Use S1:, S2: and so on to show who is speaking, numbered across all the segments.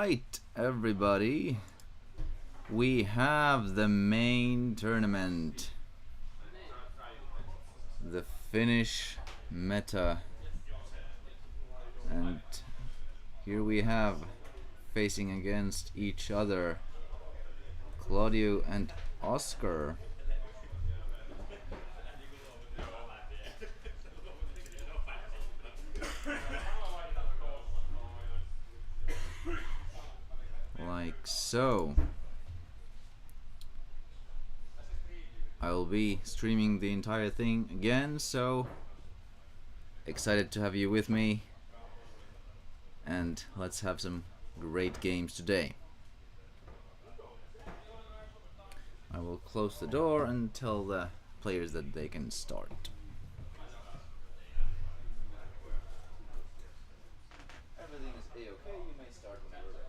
S1: Alright, everybody. We have the main tournament. The Finnish meta. And here we have, facing against each other, Claudio and Oscar. Like so. I will be streaming the entire thing again, so excited to have you with me, and let's have some great games today. I will close the door and tell the players that they can start. Everything is A-okay, you may start whenever ready.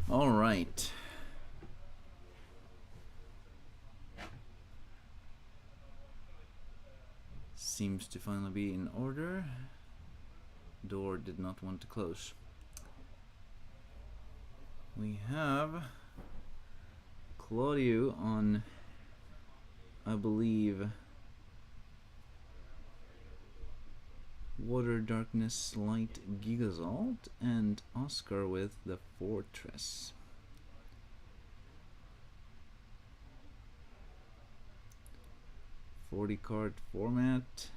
S1: All right. Seems to finally be in order. Door did not want to close. We have Claudio on, I believe, Water, Darkness, Light, Gigazalt, and Oscar with the Fortress. .40 card format.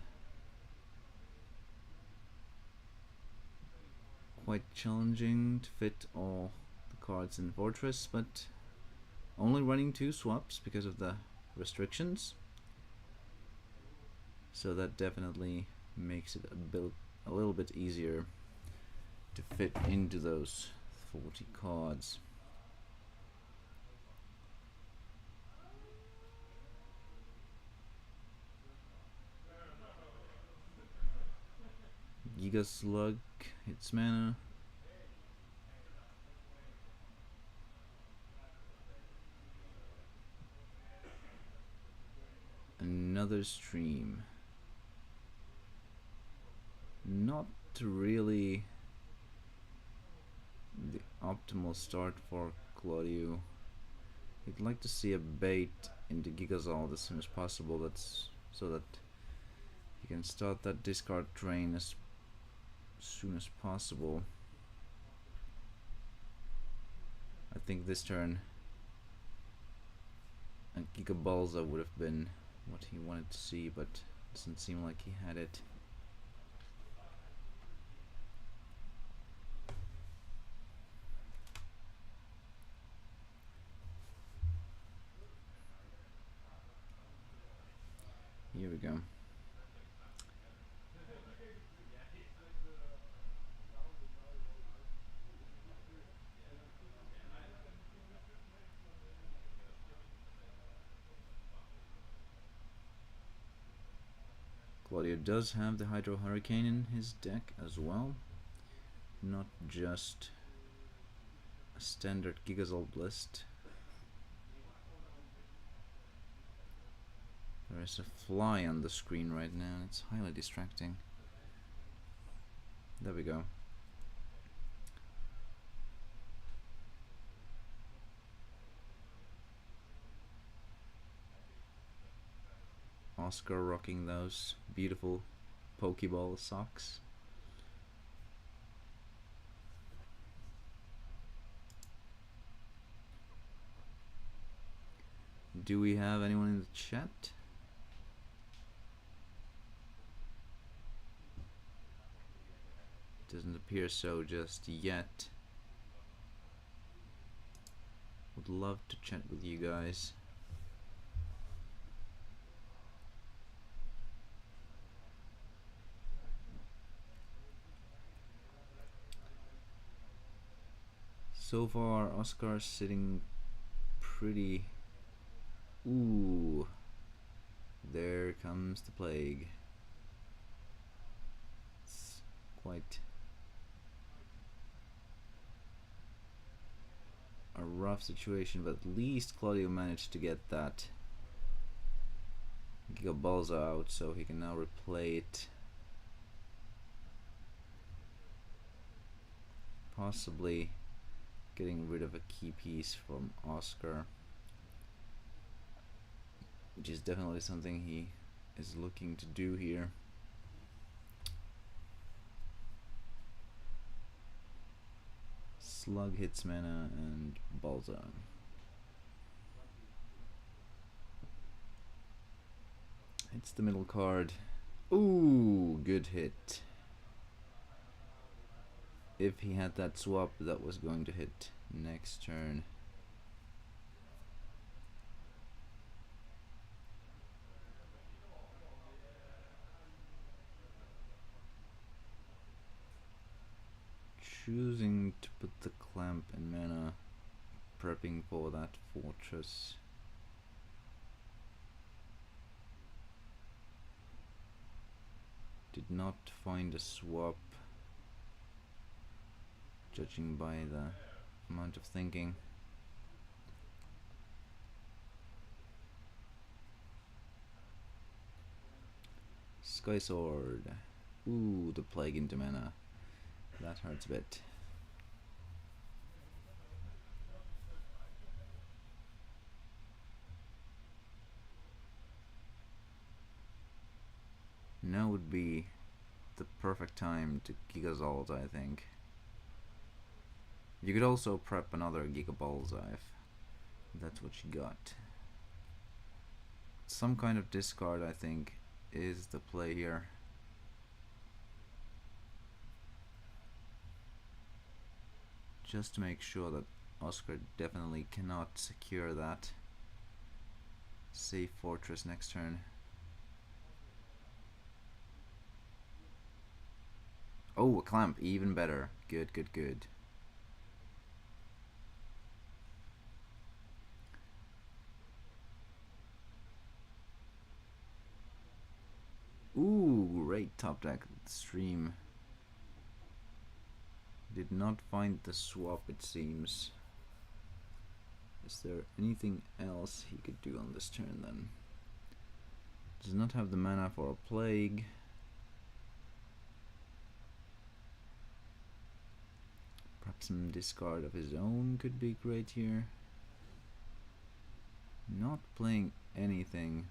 S1: Quite challenging to fit all the cards in Fortress, but only running 2 swaps because of the restrictions. So that definitely makes it a little bit easier to fit into those 40 cards. Giga Slug hits mana. Another stream. Not really the optimal start for Claudio. He'd like to see a bait into Gigazalt as soon as possible. That's so that he can start that discard train as soon as possible. I think this turn a Gigabalza would have been what he wanted to see, but it doesn't seem like he had it. Here we go. Claudio does have the Hydro Hurricane in his deck as well, not just a standard Gigazalt list. There is a fly on the screen right now. It's highly distracting. There we go. Oscar rocking those beautiful Pokeball socks. Do we have anyone in the chat? Doesn't appear so just yet. Would love to chat with you guys. So far, Oscar's sitting pretty. Ooh, there comes the plague. It's quite a rough situation, but at least Claudio managed to get that Gigabalza out, so he can now replay it. Possibly getting rid of a key piece from Oscar, which is definitely something he is looking to do here. Slug hits mana and Balza. Hits the middle card. Ooh, good hit. If he had that swap, that was going to hit next turn. Choosing to put the clamp in mana, prepping for that fortress. Did not find a swap, judging by the amount of thinking. Sky Sword. Ooh, the plague into mana. That hurts a bit. Now would be the perfect time to Gigazolt, I think. You could also prep another Gigabalza if that's what you got. Some kind of discard, I think, is the play here. Just to make sure that Oscar definitely cannot secure that safe fortress next turn. Oh, a clamp, even better. Good, good, good. Ooh, great top deck stream. Did not find the swap, it seems. Is there anything else he could do on this turn then? Does not have the mana for a plague. Perhaps some discard of his own could be great here. Not playing anything.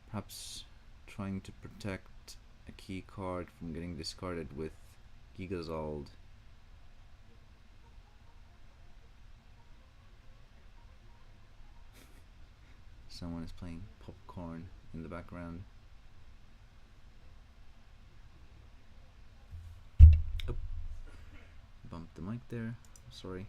S1: Perhaps trying to protect a key card from getting discarded with Gigazold. Someone is playing popcorn in the background. Oh, bumped the mic there. Sorry.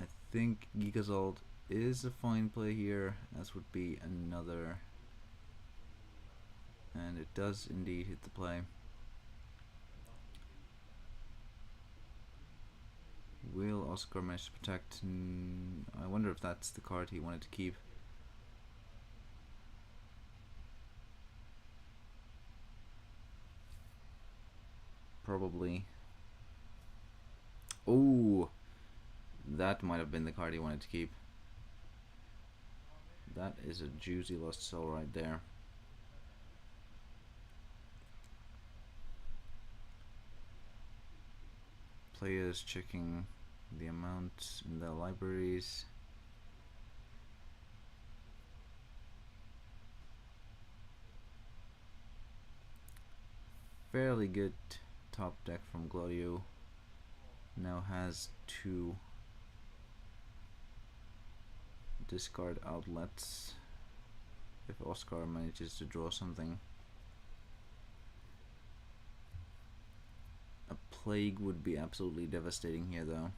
S1: I think Gigazold is a fine play here, as would be another. And it does indeed hit the play. Will Oscar manage to protect? I wonder if that's the card he wanted to keep. Probably. Oh, That might have been the card he wanted to keep. That is a juicy lost soul right there. Players checking the amounts in their libraries. Fairly good top deck from Glodio. Now has 2 discard outlets if Oscar manages to draw something. A plague would be absolutely devastating here though.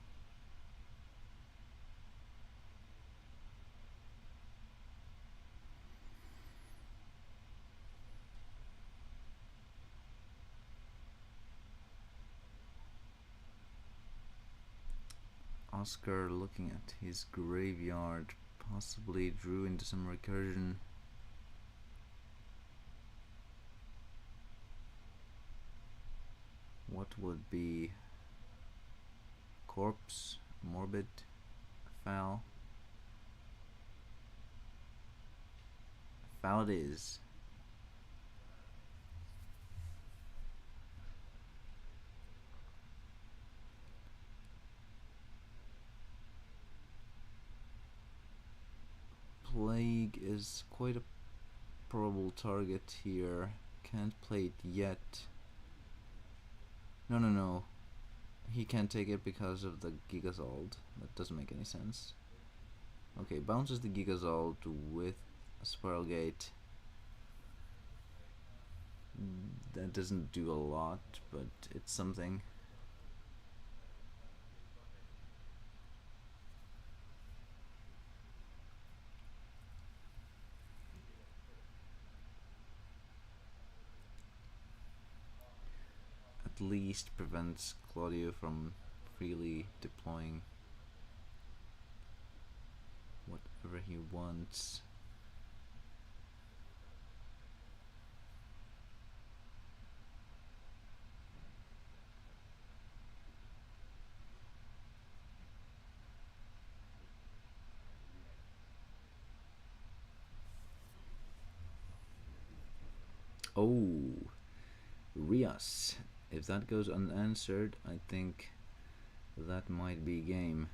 S1: Oscar looking at his graveyard, possibly drew into some recursion. What would be corpse, morbid, foul? Foul it is. Plague is quite a probable target here. Can't play it yet. No. He can't take it because of the Gigazald. That doesn't make any sense. Okay, bounces the Gigazald with a Spiral Gate. That doesn't do a lot, but it's something. At least prevents Claudio from freely deploying whatever he wants. Oh, Rias. If that goes unanswered, I think that might be game.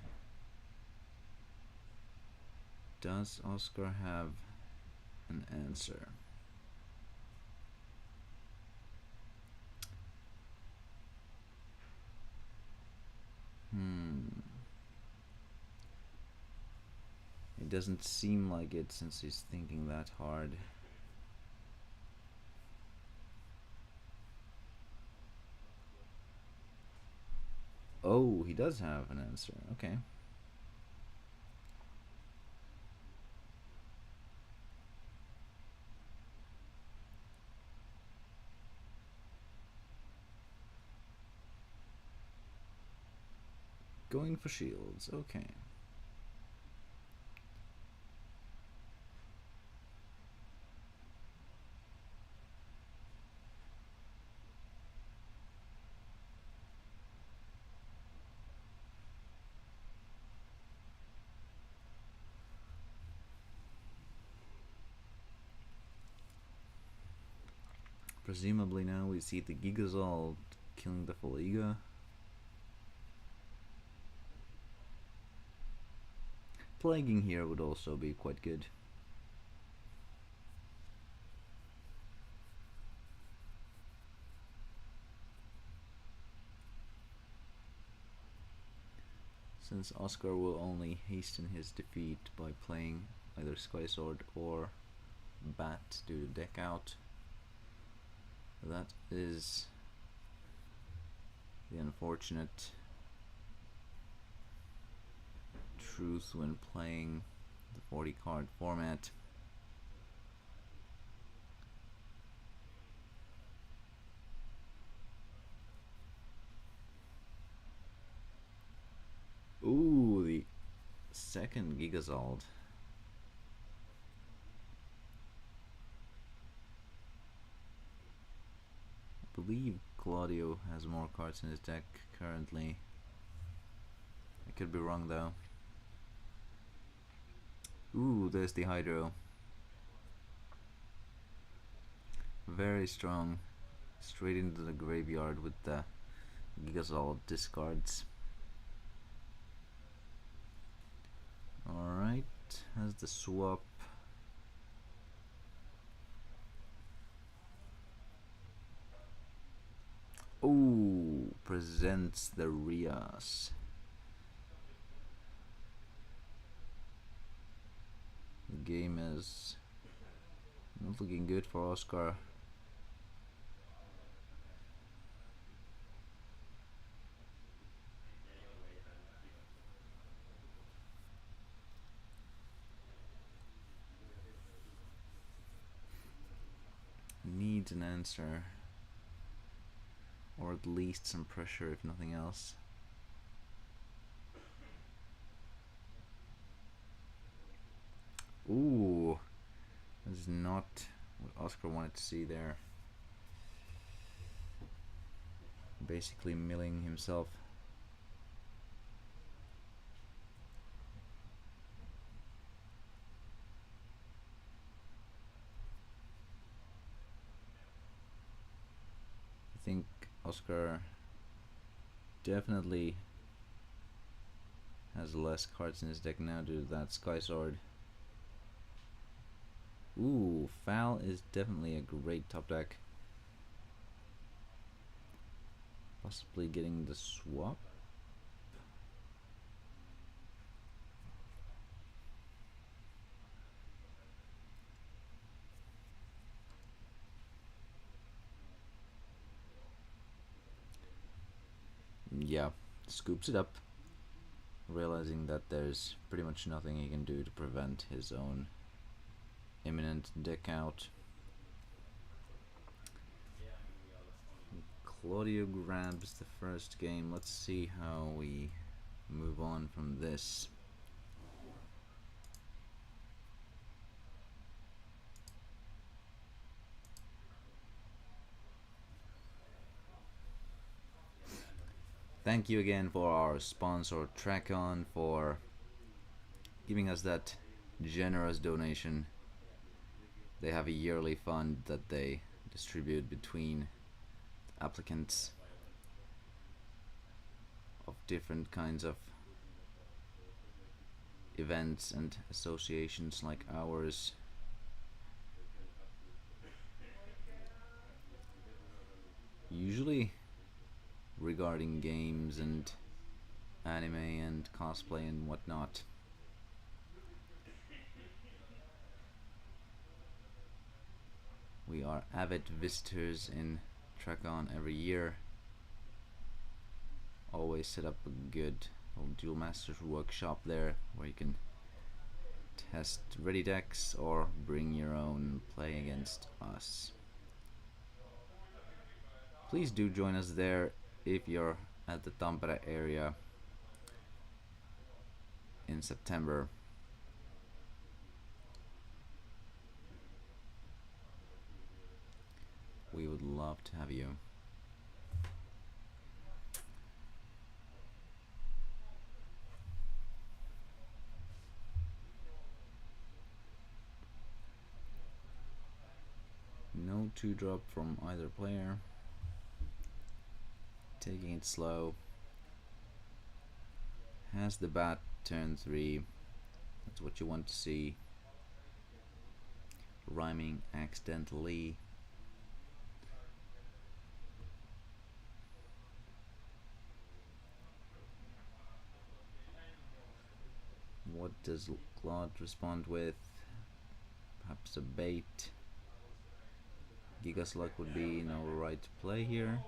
S1: Does Oscar have an answer? It doesn't seem like it since he's thinking that hard. Oh, he does have an answer. Okay. Going for shields. Okay. Presumably now we see the Gigazald killing the Faliga. Plaguing here would also be quite good. Since Oscar will only hasten his defeat by playing either Sky Sword or Bat due to deck out. That is the unfortunate truth when playing the 40 card format. Ooh, the second Gigazald. I believe Claudio has more cards in his deck currently. I could be wrong though. Ooh, there's the Hydro. Very strong. Straight into the graveyard with the Gigazol discards. Alright, has the swap. Oh, presents the Rias. The game is not looking good for Oscar. Needs an answer, or at least some pressure if nothing else. Ooh, this is not what Oscar wanted to see there. Basically milling himself. I think Oscar definitely has less cards in his deck now due to that Sky Sword. Ooh, Foul is definitely a great top deck. Possibly getting the swap. Yeah, scoops it up, realizing that there's pretty much nothing he can do to prevent his own imminent deck out. Claudio grabs the first game. Let's see how we move on from this. Thank you again for our sponsor Trackon for giving us that generous donation. They have a yearly fund that they distribute between applicants of different kinds of events and associations like ours. Usually regarding games and anime and cosplay and whatnot. We are avid visitors in Trackon every year. Always set up a good old Duel Masters workshop there where you can test ready decks or bring your own and play against us. Please do join us there if you're at the Tampere area in September. We would love to have you. No 2-drop from either player. Taking it slow. Has the bat turn 3. That's what you want to see. Rhyming accidentally. What does Claude respond with? Perhaps a bait. Gigaslug would be no right play here.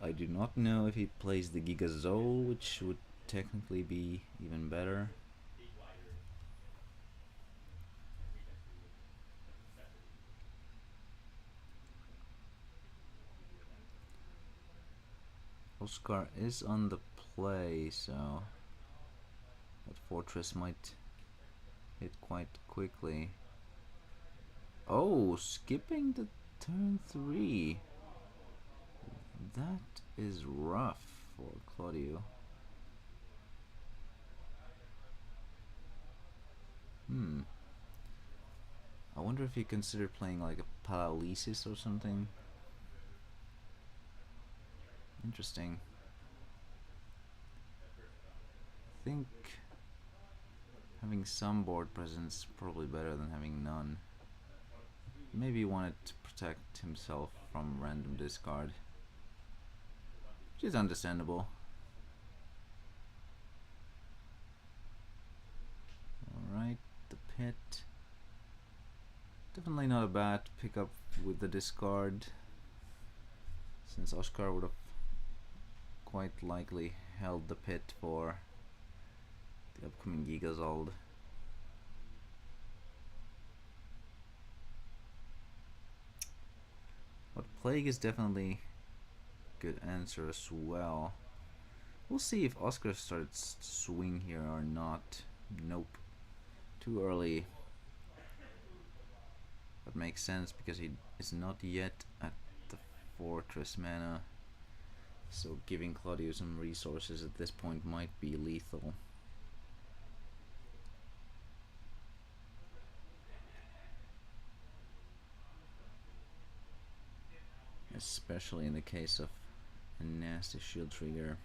S1: I do not know if he plays the Gigazole, which would technically be even better. Oscar is on the play, so that Fortress might hit quite quickly. Oh, skipping the turn 3. That is rough for Claudio. I wonder if he considered playing like a paralysis or something. Interesting. I think having some board presence is probably better than having none. Maybe he wanted to protect himself from random discard, which is understandable. Alright, the pit. Definitely not a bad pickup with the discard, since Oscar would have quite likely held the pit for the upcoming Gigazald. But Plague is definitely a good answer as well. We'll see if Oscar starts to swing here or not. Nope. Too early. That makes sense because he is not yet at the Fortress mana. So giving Claudio some resources at this point might be lethal. Especially in the case of a nasty shield trigger.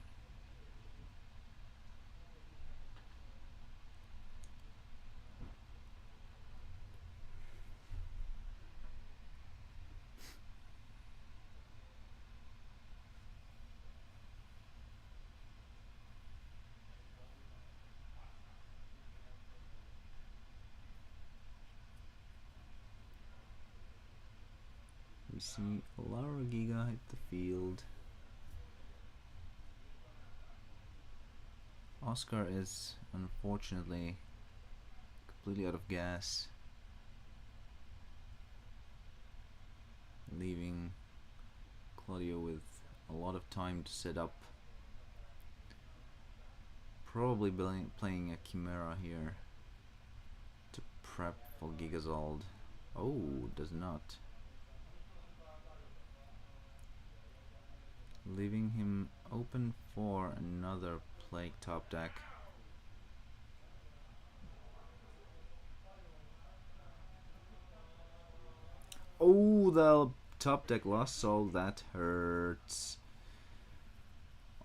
S1: We see Laura Giga hit the field. Oscar is unfortunately completely out of gas, leaving Claudio with a lot of time to set up. Probably playing a Chimera here to prep for Gigazald. Oh, does not. Leaving him open for another Plague top deck. Oh, the top deck lost soul, that hurts.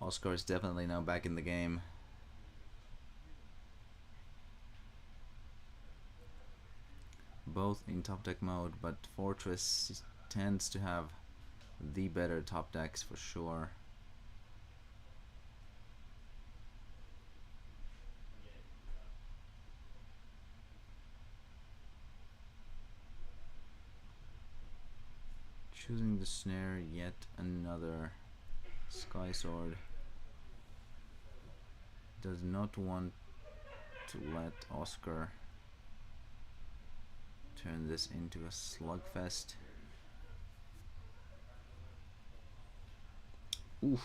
S1: Oscar is definitely now back in the game. Both in top deck mode, but Fortress tends to have the better top decks for sure. Choosing the snare, yet another Sky Sword. Does not want to let Oscar turn this into a slugfest. Oof.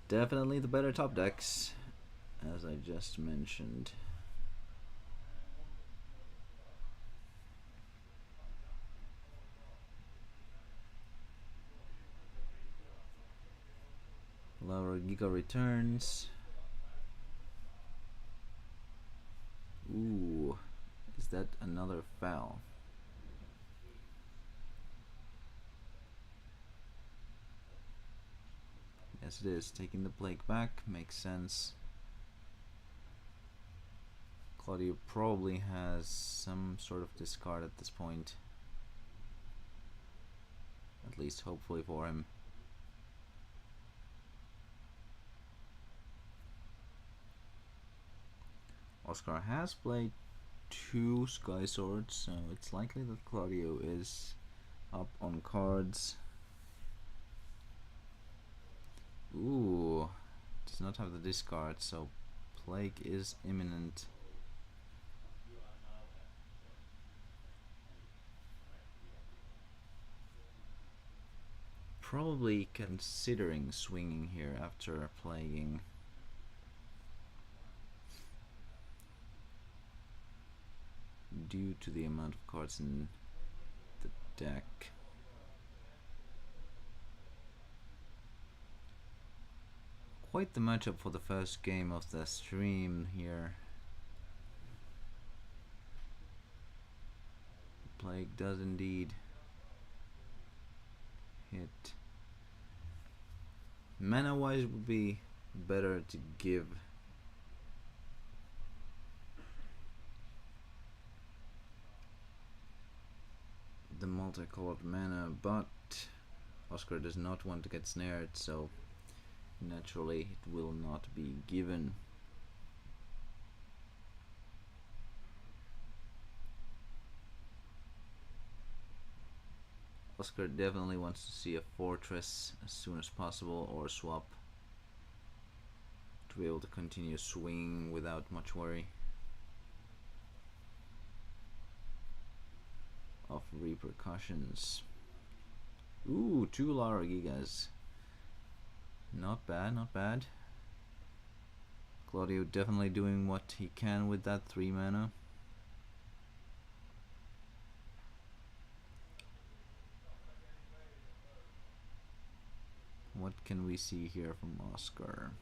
S1: Definitely the better top decks, as I just mentioned. Laura Giga returns. Ooh, is that another foul? Yes, it is. Taking the Plague back makes sense. Claudio probably has some sort of discard at this point. At least hopefully for him. Oscar has played 2 Sky Swords, so it's likely that Claudio is up on cards. Ooh, does not have the discard, so Plague is imminent. Probably considering swinging here after Plaguing. Due to the amount of cards in the deck. Quite the matchup for the first game of the stream here. Plague does indeed hit. Mana wise would be better to give the multicolored mana, but Oscar does not want to get snared, so naturally it will not be given. Oscar definitely wants to see a fortress as soon as possible, or swap, to be able to continue swinging without much worry of repercussions. Ooh, 2 Lara Gigas. Not bad, not bad. Claudio definitely doing what he can with that 3 mana. What can we see here from Oscar?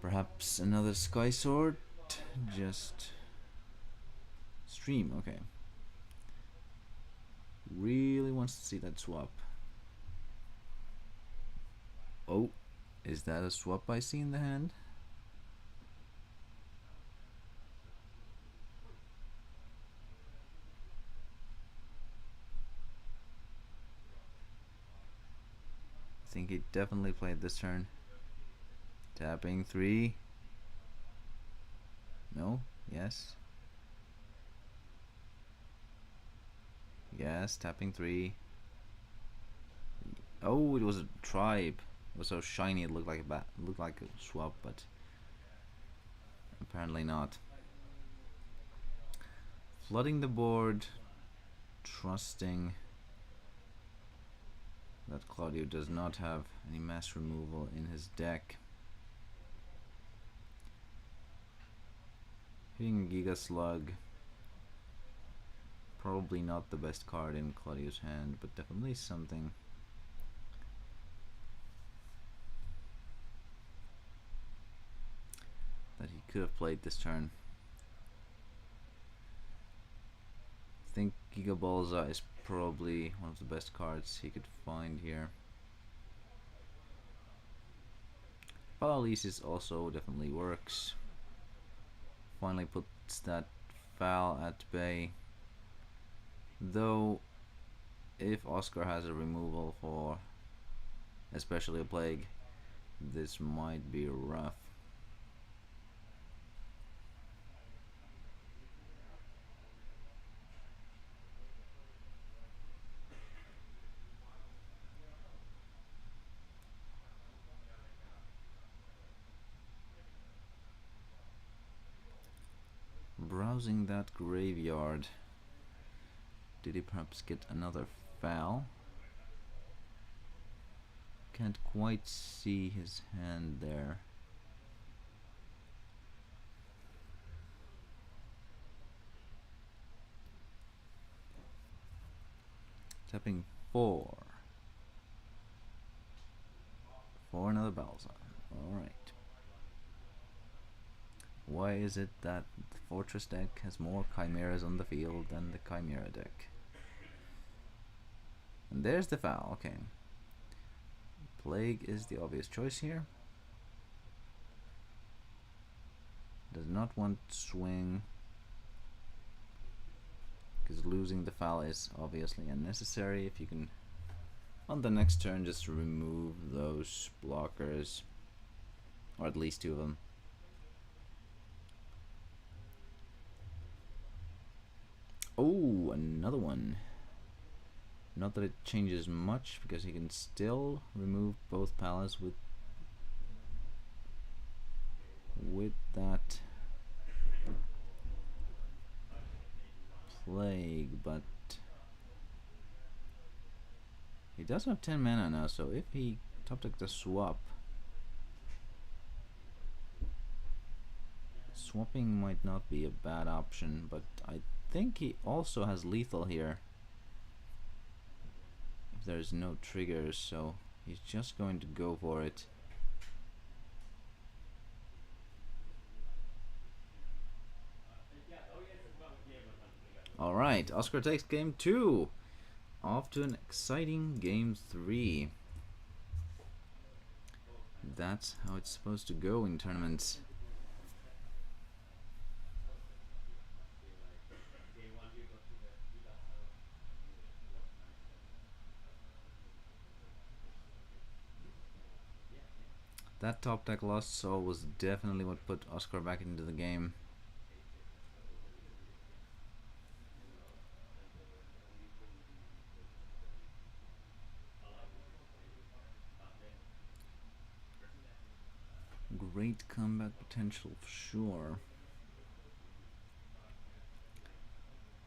S1: Perhaps another Sky Sword? Just stream, okay. Really wants to see that swap. Oh, is that a swap I see in the hand? I think he definitely played this turn. Tapping 3. No? Yes? Yes, tapping 3. Oh, it was a tribe. It was so shiny it looked like a looked like a swap, but apparently not. Flooding the board, trusting that Claudio does not have any mass removal in his deck. Hitting a Giga Slug, probably not the best card in Claudio's hand, but definitely something. That he could have played this turn. I think Giga Balza is probably one of the best cards he could find here. Paralysis also definitely works. Finally puts that foul at bay. Though, if Oscar has a removal for especially a Plague, this might be rough. Browsing that graveyard. Did he perhaps get another foul? Can't quite see his hand there. Tapping 4. For another Balza. Alright. Why is it that the Fortress deck has more Chimeras on the field than the Chimera deck? And there's the foul, okay. Plague is the obvious choice here. Does not want to swing, because losing the foul is obviously unnecessary. If you can, on the next turn, just remove those blockers, or at least 2 of them. Oh, another one. Not that it changes much, because he can still remove both palace with that Plague, but he does have 10 mana now, so if he top decked the swap, swapping might not be a bad option, but I think he also has lethal here if there's no triggers, so He's just going to go for it. Alright, Oscar takes game 2. Off to an exciting game 3. That's how it's supposed to go in tournaments. That top deck lost soul was definitely what put Oscar back into the game. Great comeback potential for sure.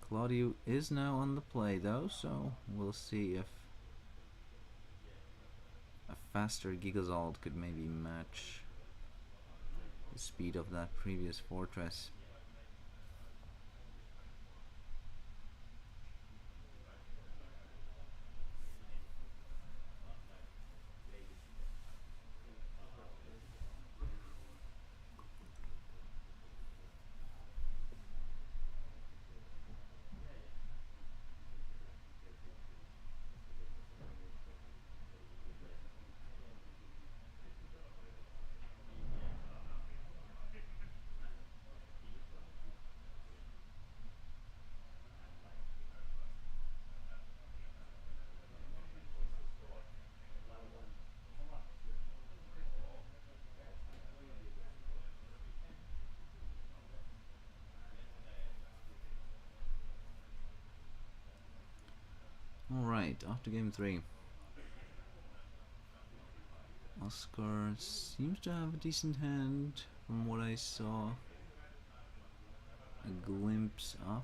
S1: Claudio is now on the play though, so we'll see if a faster Gigazald could maybe match the speed of that previous fortress. Alright, after game 3. Oscar seems to have a decent hand from what I saw a glimpse of.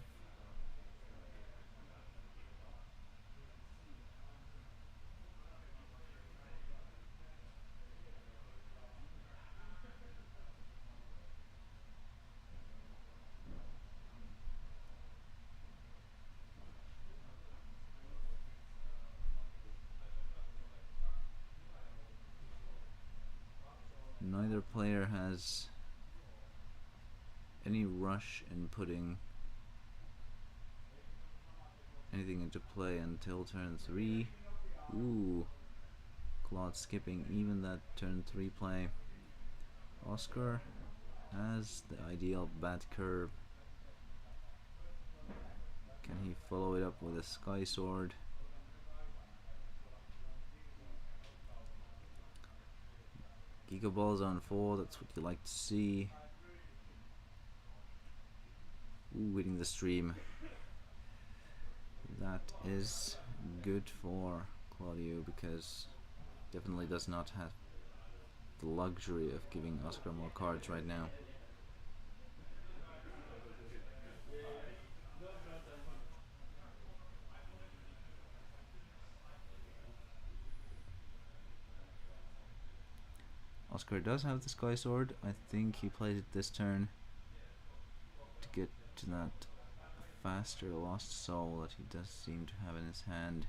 S1: Neither player has any rush in putting anything into play until turn 3. Ooh, Claude skipping even that turn 3 play. Oscar has the ideal bat curve. Can he follow it up with a Sky Sword? Giga Balls on 4, that's what you like to see. Ooh, hitting the stream. That is good for Claudio because definitely does not have the luxury of giving Oscar more cards right now. Oscar does have the Sky Sword. I think he plays it this turn to get to that faster Lost Soul that he does seem to have in his hand.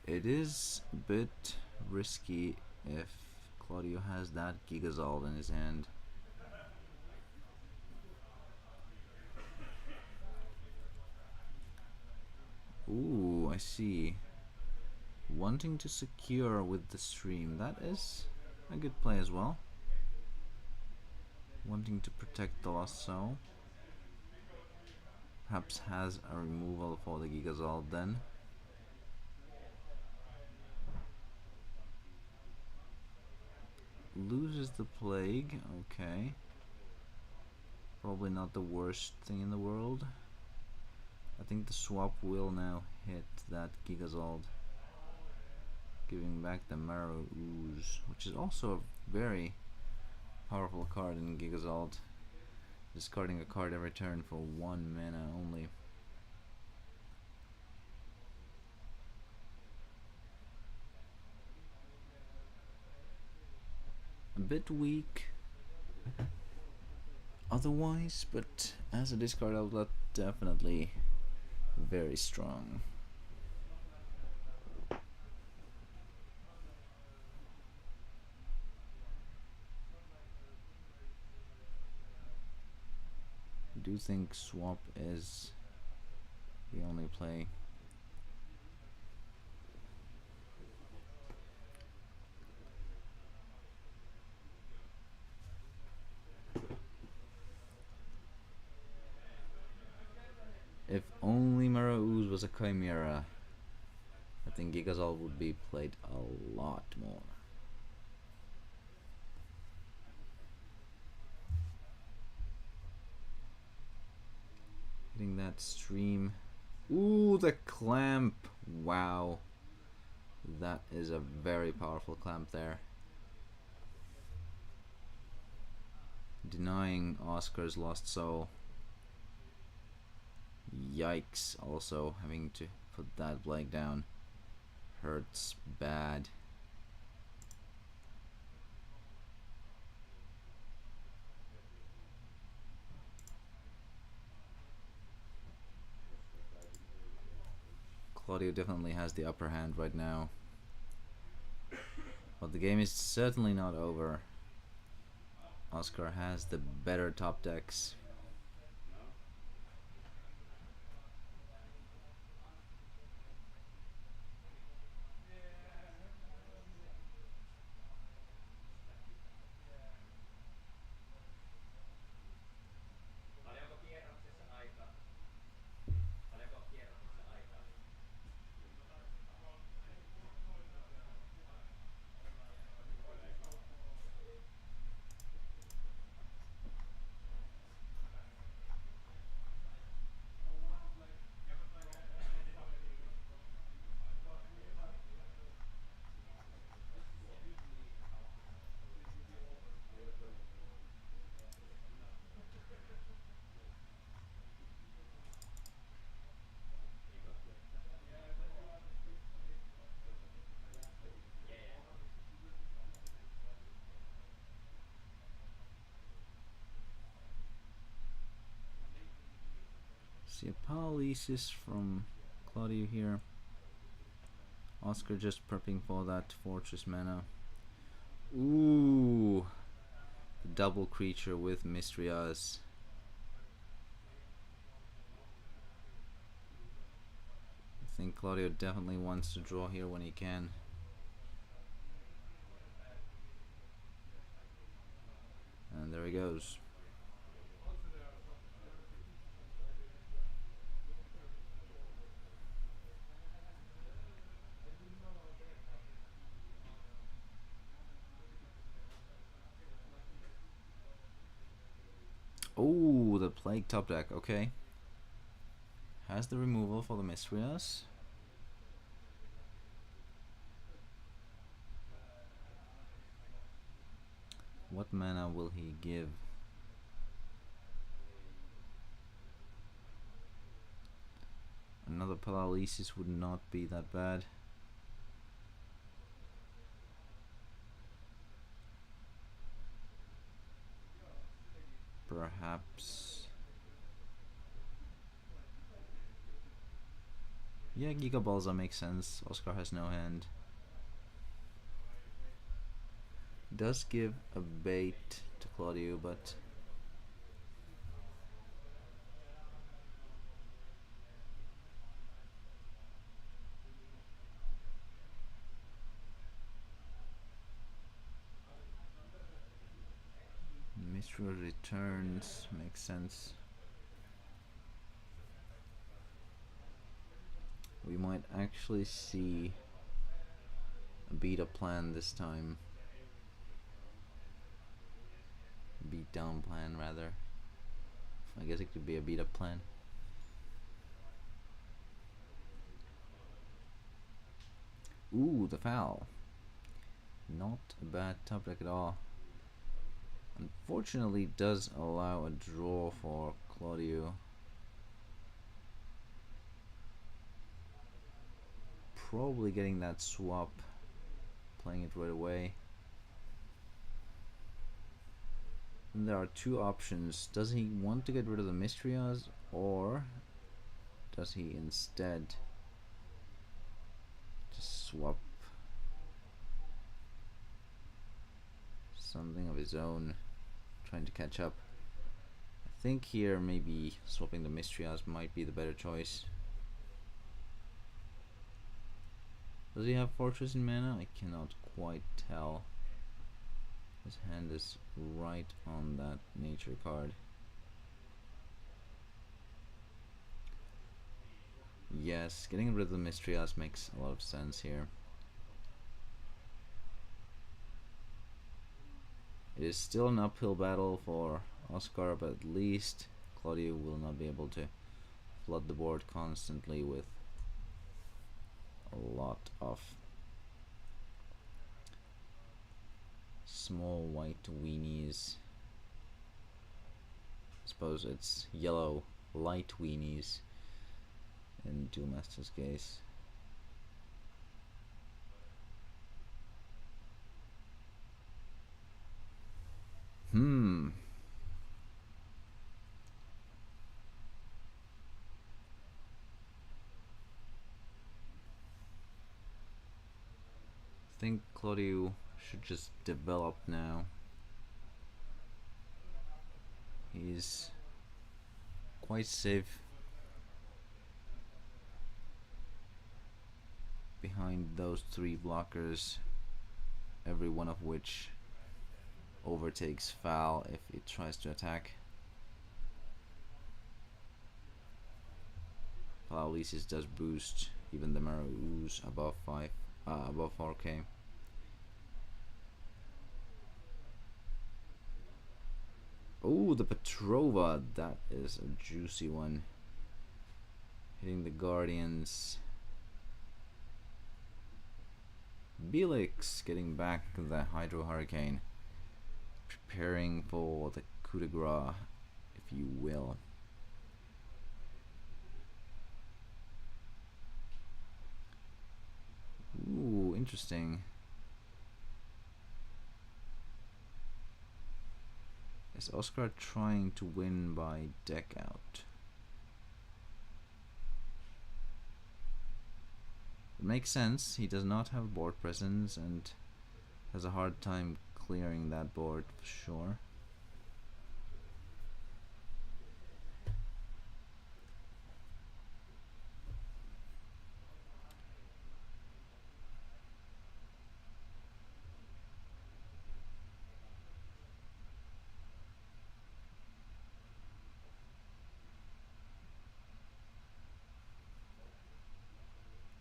S1: It is a bit risky if Claudio has that Gigazald in his hand. Ooh, I see. Wanting to secure with the stream, that is a good play as well. Wanting to protect the Lost Soul. Perhaps has a removal for the Gigazald then. Loses the Plague, okay. Probably not the worst thing in the world. I think the swap will now hit that Gigazald, giving back the Marrow Ooze, which is also a very powerful card in Gigazald. Discarding a card every turn for 1 mana only. A bit weak otherwise, but as a discard outlet, definitely Very strong. I do think swap is the only play. If only Marauz was a Chimera, I think Gigazol would be played a lot more. Hitting that stream. Ooh, the clamp! Wow. That is a very powerful clamp there. Denying Oscar's lost soul. Yikes, also having to put that Blake down hurts bad. Claudio definitely has the upper hand right now. But the game is certainly not over. Oscar has the better top decks. See a paralysis from Claudio here. Oscar just prepping for that fortress mana. Ooh, the double creature with Mystrias. I think Claudio definitely wants to draw here when he can. And there he goes. Oh, the Plague top deck, okay. Has the removal for the Mystrias. What mana will he give? Another paralysis would not be that bad. Perhaps. Yeah, Giga Balza makes sense. Oscar has no hand. Does give a bait to Claudio, but Mistral returns makes sense. We might actually see a beat up plan this time. Beat down plan rather. I guess it could be a beat up plan. Ooh, the foul. Not a bad top deck at all. Unfortunately, does allow a draw for Claudio. Probably getting that swap, playing it right away. And there are two options. Does he want to get rid of the Mystrias, or does he instead just swap something of his own, trying to catch up? I think here maybe swapping the Mistrias might be the better choice. Does he have Fortress in mana? I cannot quite tell. His hand is right on that nature card. Yes, getting rid of the Mistrias makes a lot of sense here. It is still an uphill battle for Oscar, but at least Claudio will not be able to flood the board constantly with a lot of small white weenies. I suppose it's yellow light weenies in Duel Master's case. I think Claudio should just develop now. He's quite safe behind those three blockers, every one of which overtakes foul if it tries to attack. Paralysis does boost even the Marus above 4k. Oh, the Petrova, that is a juicy one. Hitting the Guardians. Belix getting back the Hydro Hurricane. Preparing for the coup de grace, if you will. Ooh, interesting. Is Oscar trying to win by deck out? It makes sense. He does not have board presence and has a hard time clearing that board for sure.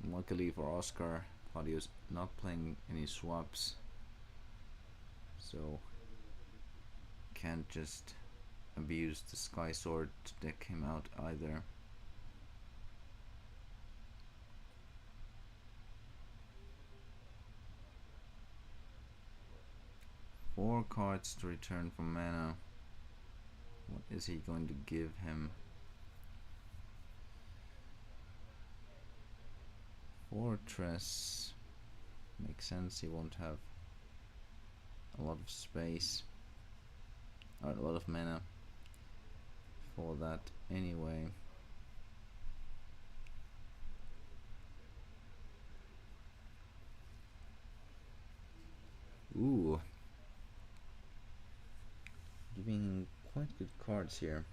S1: Luckily for Oscar, Claudio's not playing any swaps, so can't just abuse the Sky Sword to deck him out either. Four cards to return from mana. What is he going to give him? Fortress makes sense. He won't have a lot of space or a lot of mana for that anyway. Ooh, giving quite good cards here.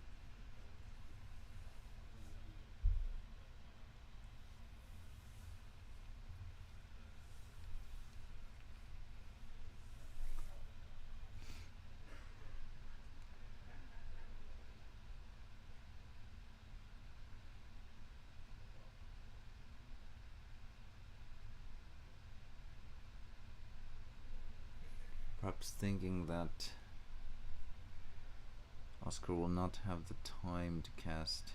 S1: Perhaps thinking that Oscar will not have the time to cast,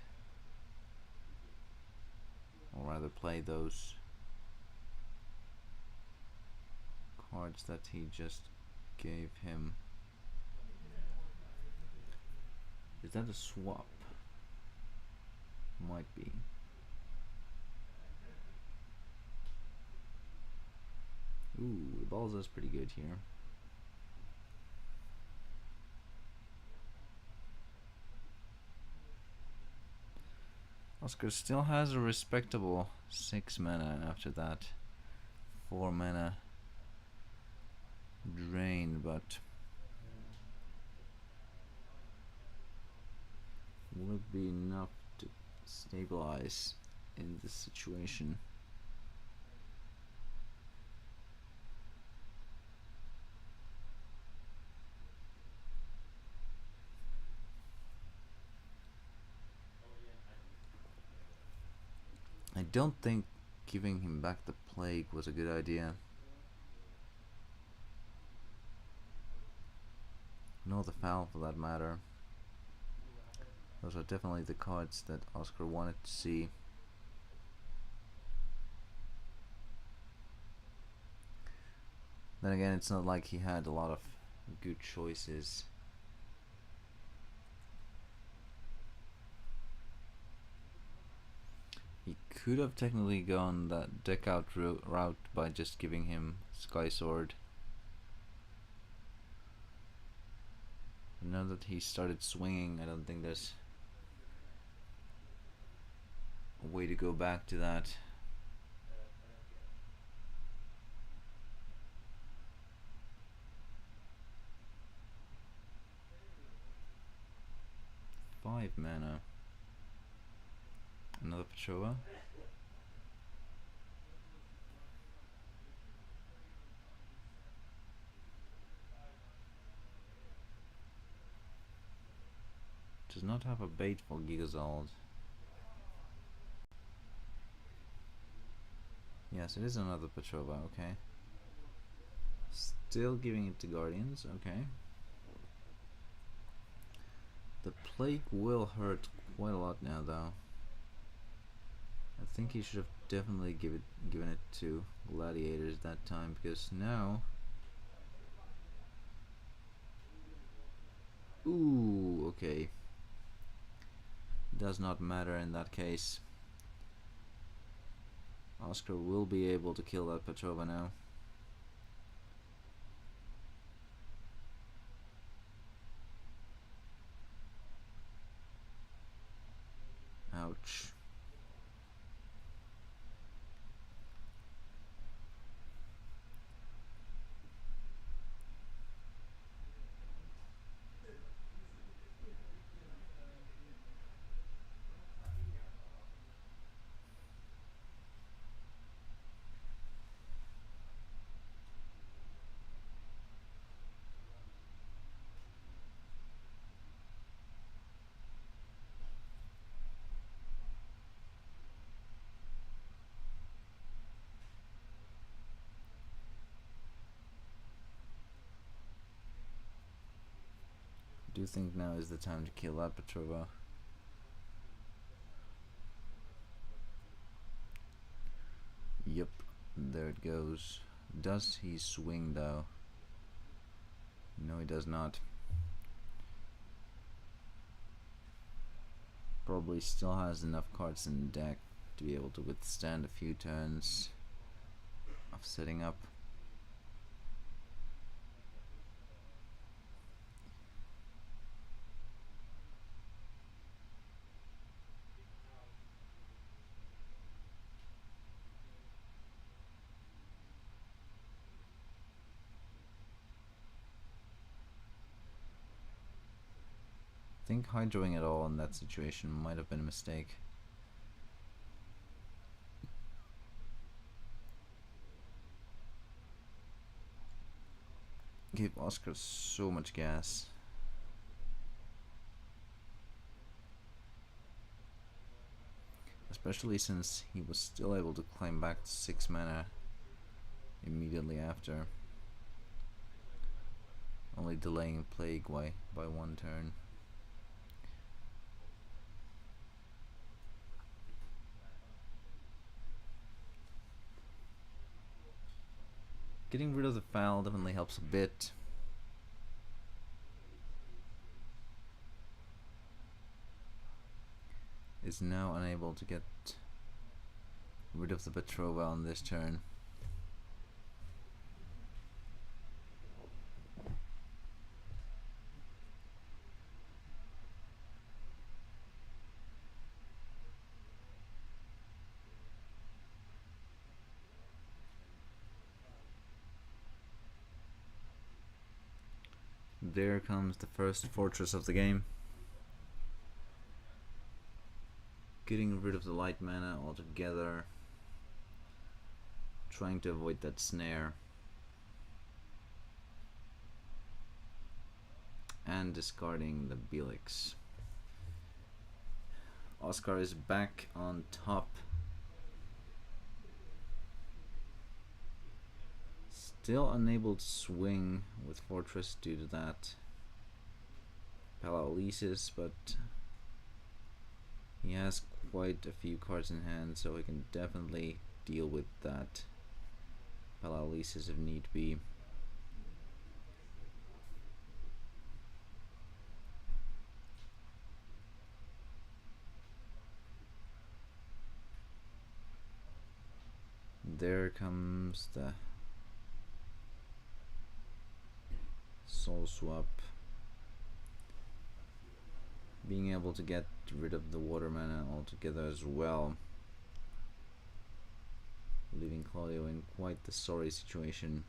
S1: or rather play those cards that he just gave him. Is that a swap? Might be. Ooh, the Balza's pretty good here. Oscar still has a respectable 6 mana after that 4 mana drain, but will it be enough to stabilize in this situation? I don't think giving him back the plague was a good idea. Nor the foul, for that matter. Those are definitely the cards that Oscar wanted to see. Then again, it's not like he had a lot of good choices. He could have technically gone that deck out route by just giving him Sky Sword. But now that he started swinging, I don't think there's a way to go back to that. Five mana. Another Petrova. Does not have a bait for Gigazald. Yes, it is another Petrova, okay. Still giving it to Guardians, okay. The plague will hurt quite a lot now, though. I think he should have definitely given it to Gladiators that time, because now... Ooh, okay. Does not matter in that case. Oscar will be able to kill that Petrova now. Ouch. Do you think now is the time to kill that Petrova? Yep, there it goes. Does he swing though? No, he does not. Probably still has enough cards in the deck to be able to withstand a few turns of setting up. I think hydroing at all in that situation might have been a mistake. Gave Oscar so much gas. Especially since he was still able to climb back to 6 mana immediately after. Only delaying Plague by 1 turn. Getting rid of the foul definitely helps a bit. Is now unable to get rid of the Petrova on this turn. there comes the first fortress of the game. Getting rid of the light mana altogether. Trying to avoid that snare. And discarding the Belix. Oscar is back on top. Still unable to swing with Fortress due to that paralysis, but he has quite a few cards in hand, so he can definitely deal with that paralysis if need be. There comes the Soul Swap. Being able to get rid of the water mana altogether as well. Leaving Claudio in quite the sorry situation.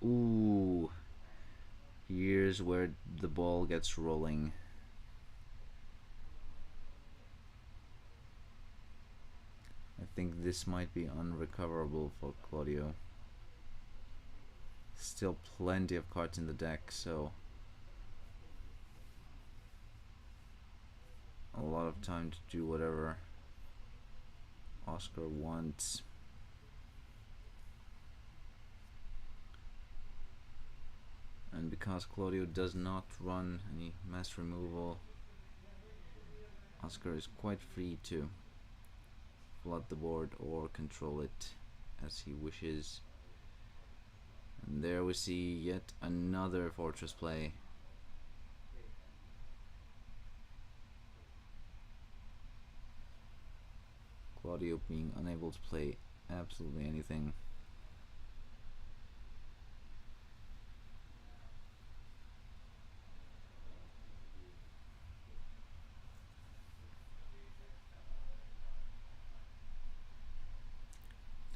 S1: Ooh, here's where the ball gets rolling. I think this might be unrecoverable for Claudio. Still plenty of cards in the deck, so a lot of time to do whatever Oscar wants. And because Claudio does not run any mass removal, Oscar is quite free to flood the board or control it as he wishes. And there we see yet another fortress play. Claudio being unable to play absolutely anything.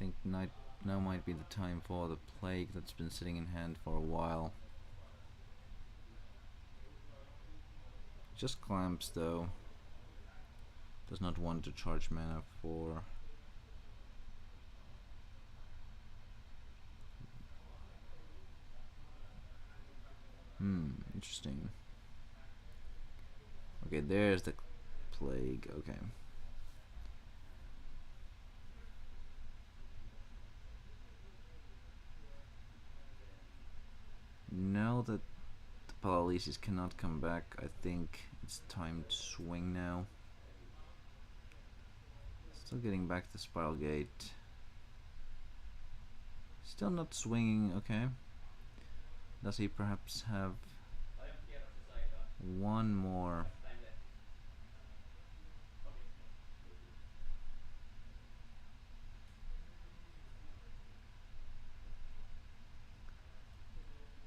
S1: I think now might be the time for the Plague that's been sitting in hand for a while. Just clamps though. Does not want to charge mana for interesting. Okay, there's the Plague. Okay. Now that the paralysis cannot come back, I think it's time to swing now. Still getting back the Spiral Gate. Still not swinging, okay. Does he perhaps have one more?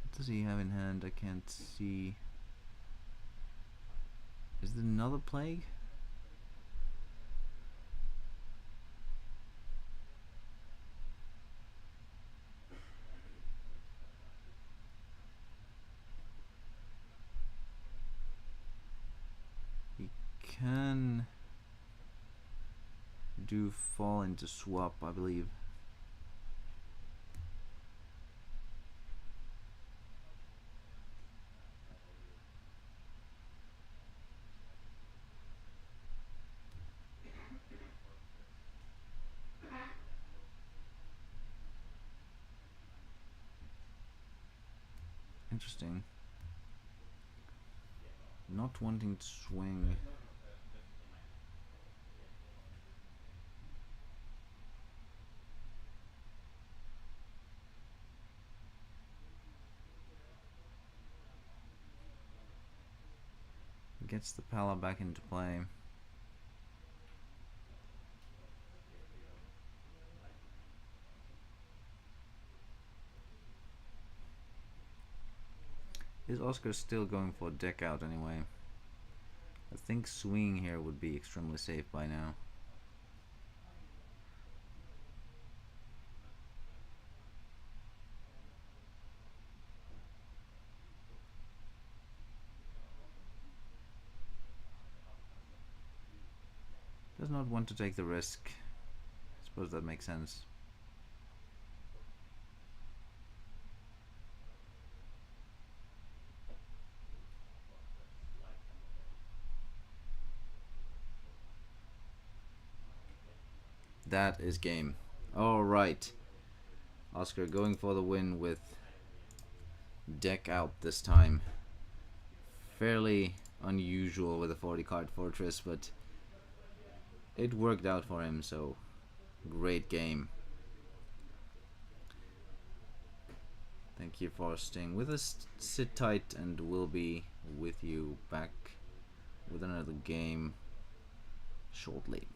S1: What does he have in hand? I can't see. Is there another Plague? He can do fall into swap, I believe. Interesting. Not wanting to swing. Gets the Pala back into play. Is Oscar still going for deck out anyway? I think swinging here would be extremely safe by now. Does not want to take the risk. I suppose that makes sense. That is game. Alright. Oscar going for the win with deck out this time. Fairly unusual with a 40 card fortress, but it worked out for him, so great game. Thank you for staying with us. Sit tight and we'll be with you back with another game shortly.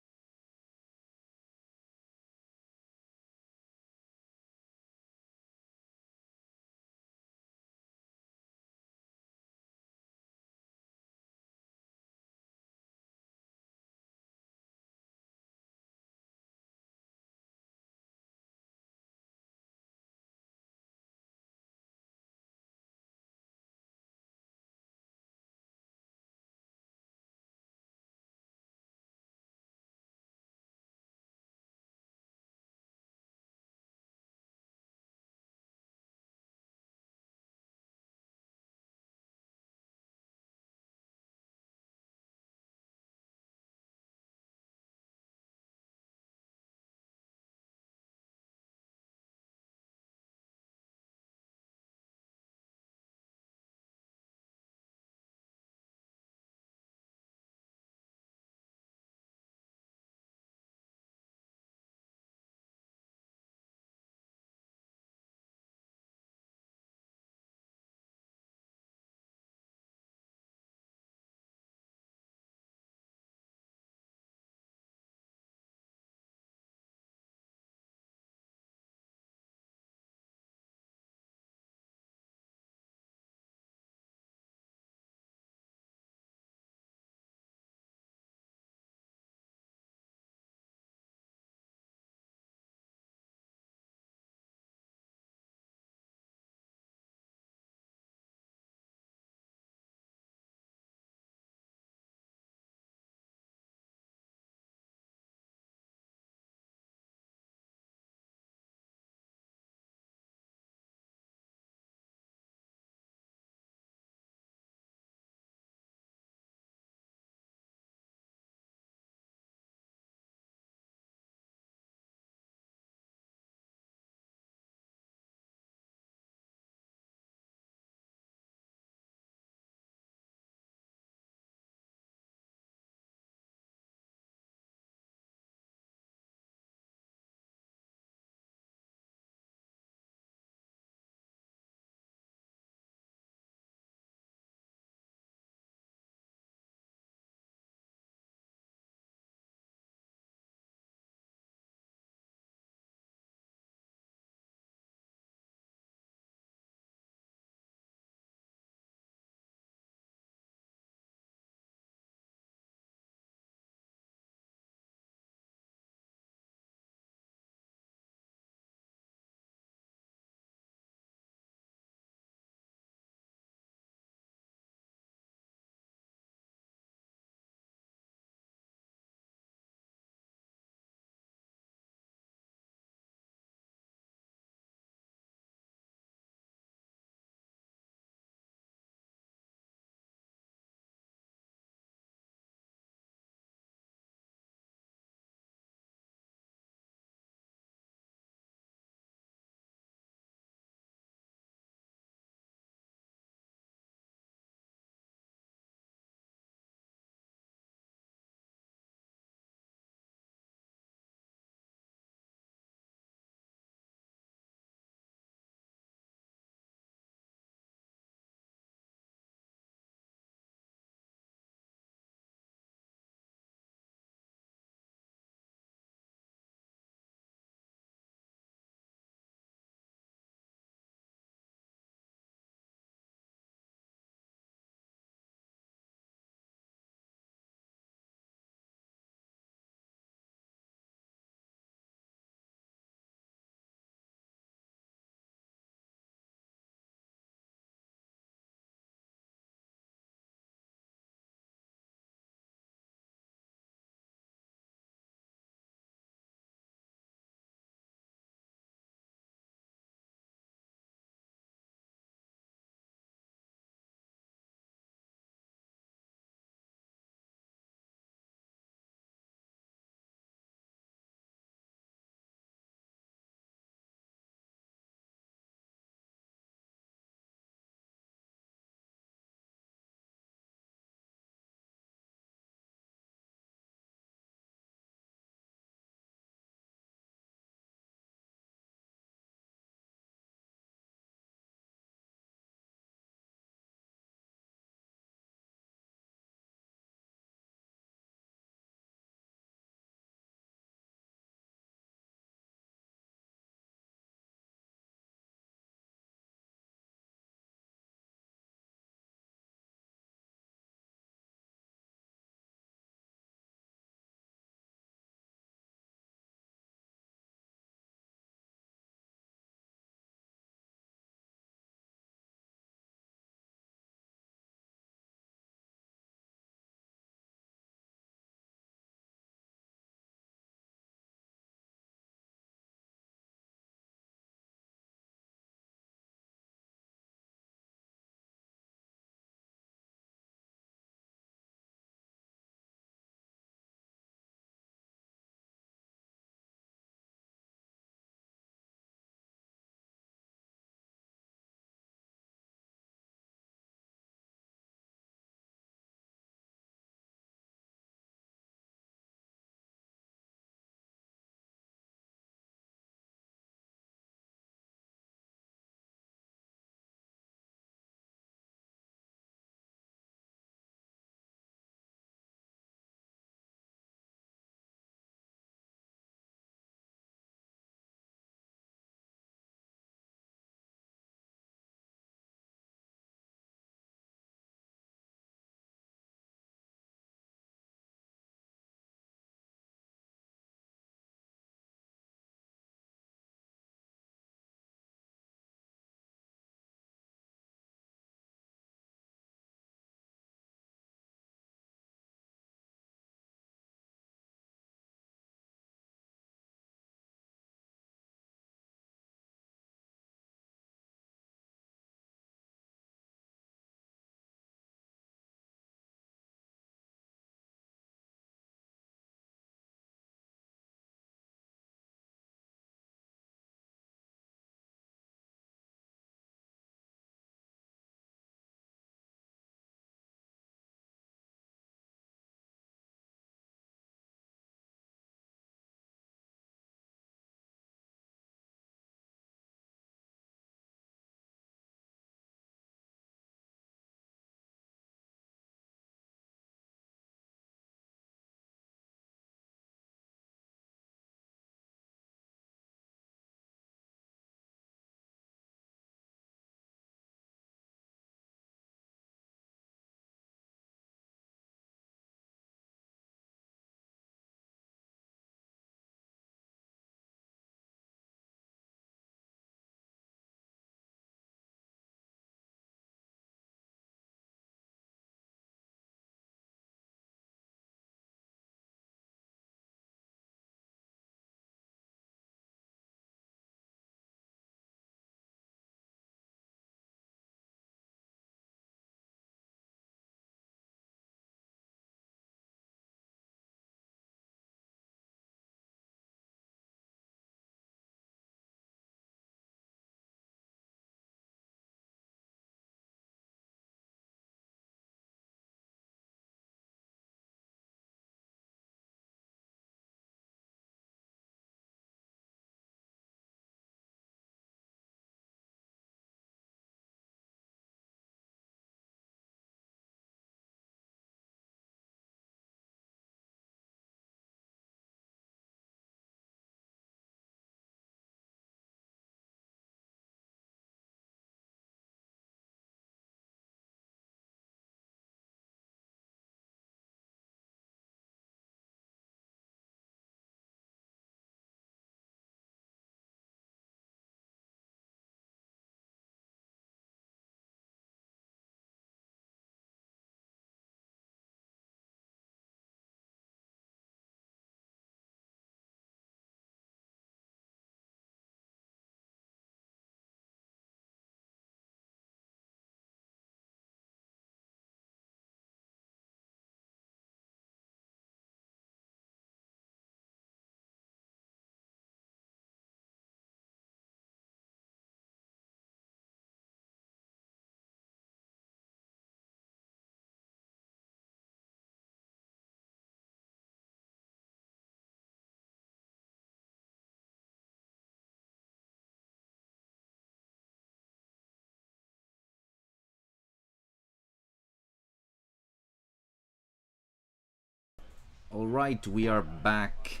S1: Alright, we are back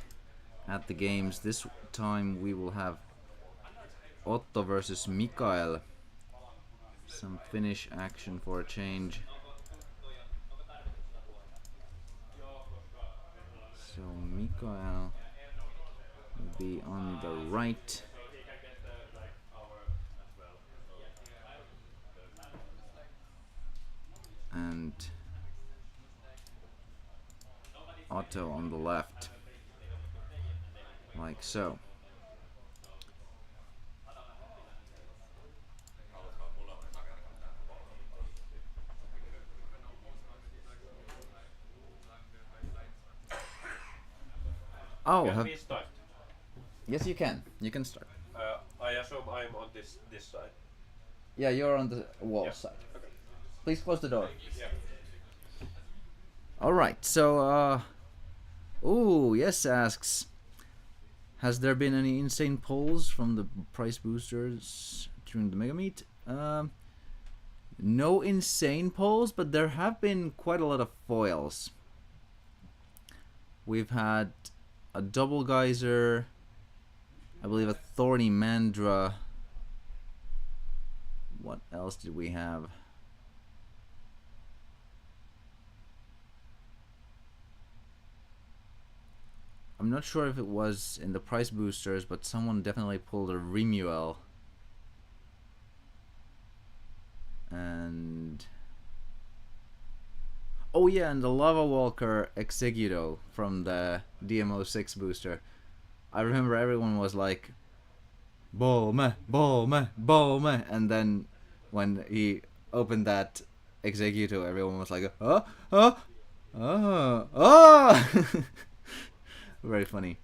S1: at the games. This time we will have Otto versus Mikael. Some Finnish action for a change. So Mikael will be on the right. And Otto on the left. Like so. Oh,
S2: Can we start?
S1: Yes, you can. You can start.
S2: I assume I'm on this side.
S1: Yeah, you're on the wall
S2: Yeah.
S1: side.
S2: Okay.
S1: Please close the door.
S2: Yeah.
S1: Alright, so, ooh, yes asks, has there been any insane polls from the price boosters during the Megameet? No insane polls, but there have been quite a lot of foils. We've had a double geyser, I believe a thorny mandra. What else did we have? I'm not sure if it was in the price boosters, but someone definitely pulled a Remuel. And oh yeah, and the Lava Walker Executo from the DMO6 booster. I remember everyone was like, Bome, Bome, Bome, and then when he opened that Executo, everyone was like, oh, oh, oh, oh! Very funny.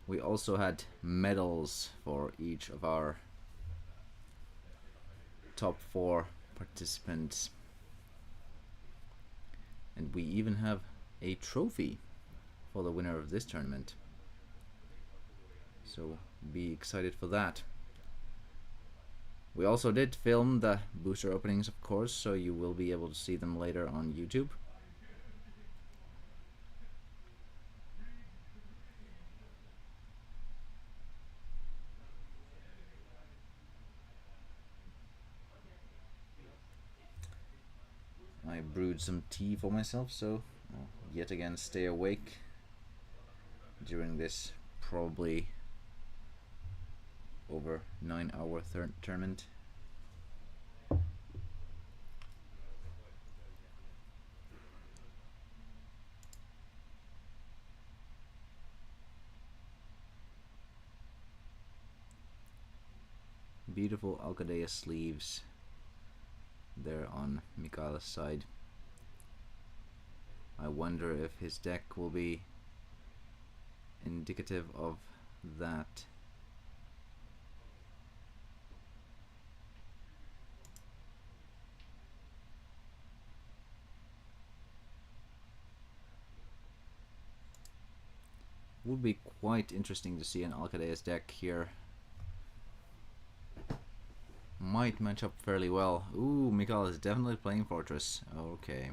S1: We also had medals for each of our top 4 participants. And we even have a trophy for the winner of this tournament. So be excited for that. We also did film the booster openings, of course, so you will be able to see them later on YouTube. I brewed some tea for myself, so I'll yet again stay awake during this probably over 9-hour tournament. Beautiful Alcadea sleeves there on Mikael's side. I wonder if his deck will be indicative of that. Would be quite interesting to see an Alcadea's deck here. Might match up fairly well. Ooh, Mikael is definitely playing Fortress. Okay.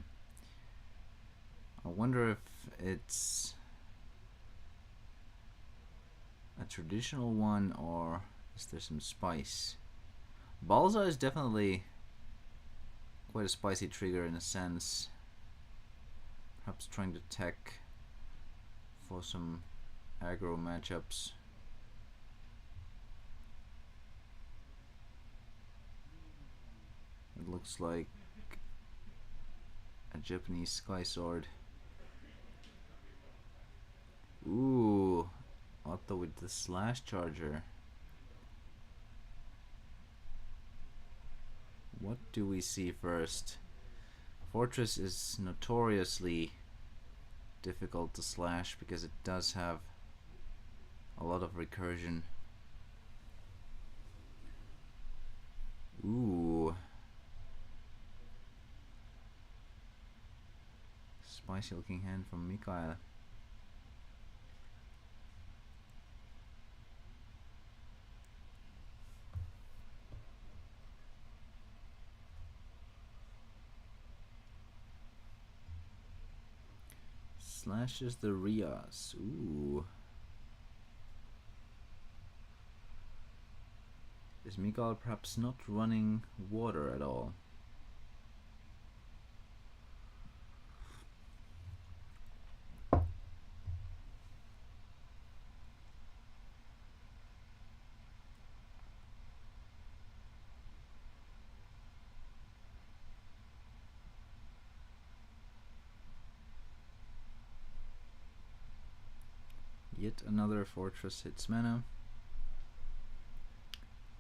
S1: I wonder if it's a traditional one or is there some spice? Balza is definitely quite a spicy trigger in a sense. Perhaps trying to tech for some aggro matchups. It looks like a Japanese Sky Sword. Ooh, Otto with the Slash Charger. What do we see first? Fortress is notoriously difficult to slash because it does have a lot of recursion. Ooh. Spicy looking hand from Mikael. Slashes the Rias. Ooh. Is Mikael perhaps not running water at all? Yet another fortress hits mana.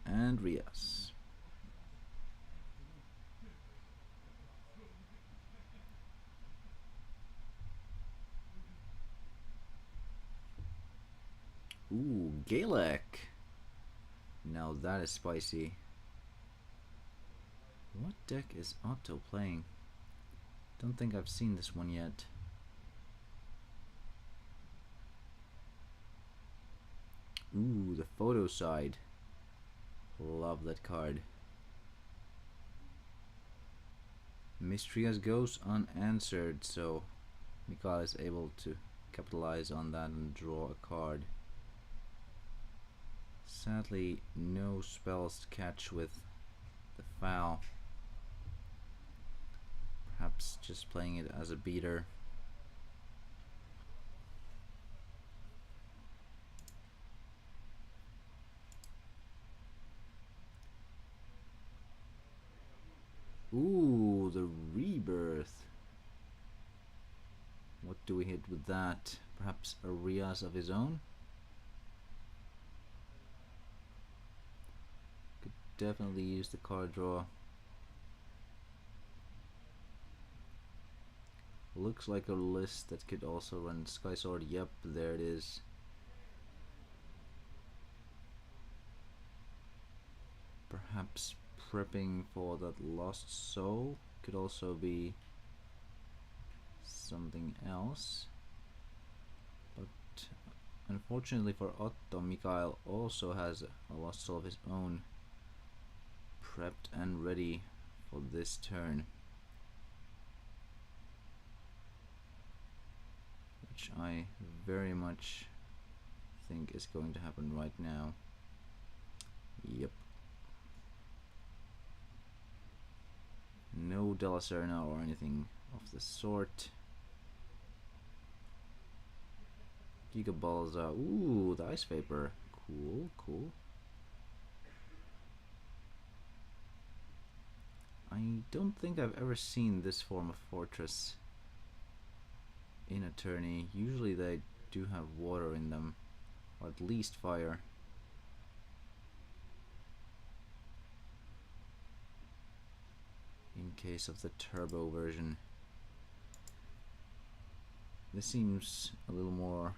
S1: And Rias. Ooh, Galek. Now that is spicy. What deck is Otto playing? Don't think I've seen this one yet. Ooh, the photo side. Love that card. Mistrias goes unanswered, so Mikael is able to capitalize on that and draw a card. Sadly, no spells to catch with the foul. Perhaps just playing it as a beater. Ooh, the rebirth. What do we hit with that? Perhaps a Rias of his own? Could definitely use the card draw. Looks like a list that could also run Sky Sword. Yep, there it is. Perhaps prepping for that Lost Soul could also be something else. But unfortunately for Otto, Mikael also has a Lost Soul of his own prepped and ready for this turn. Which I very much think is going to happen right now. Yep. No Della Serna or anything of the sort. Gigabalza. Ooh, the Ice Vapor. Cool, cool. I don't think I've ever seen this form of fortress in a tourney. Usually they do have water in them, or at least fire. In case of the turbo version. This seems a little more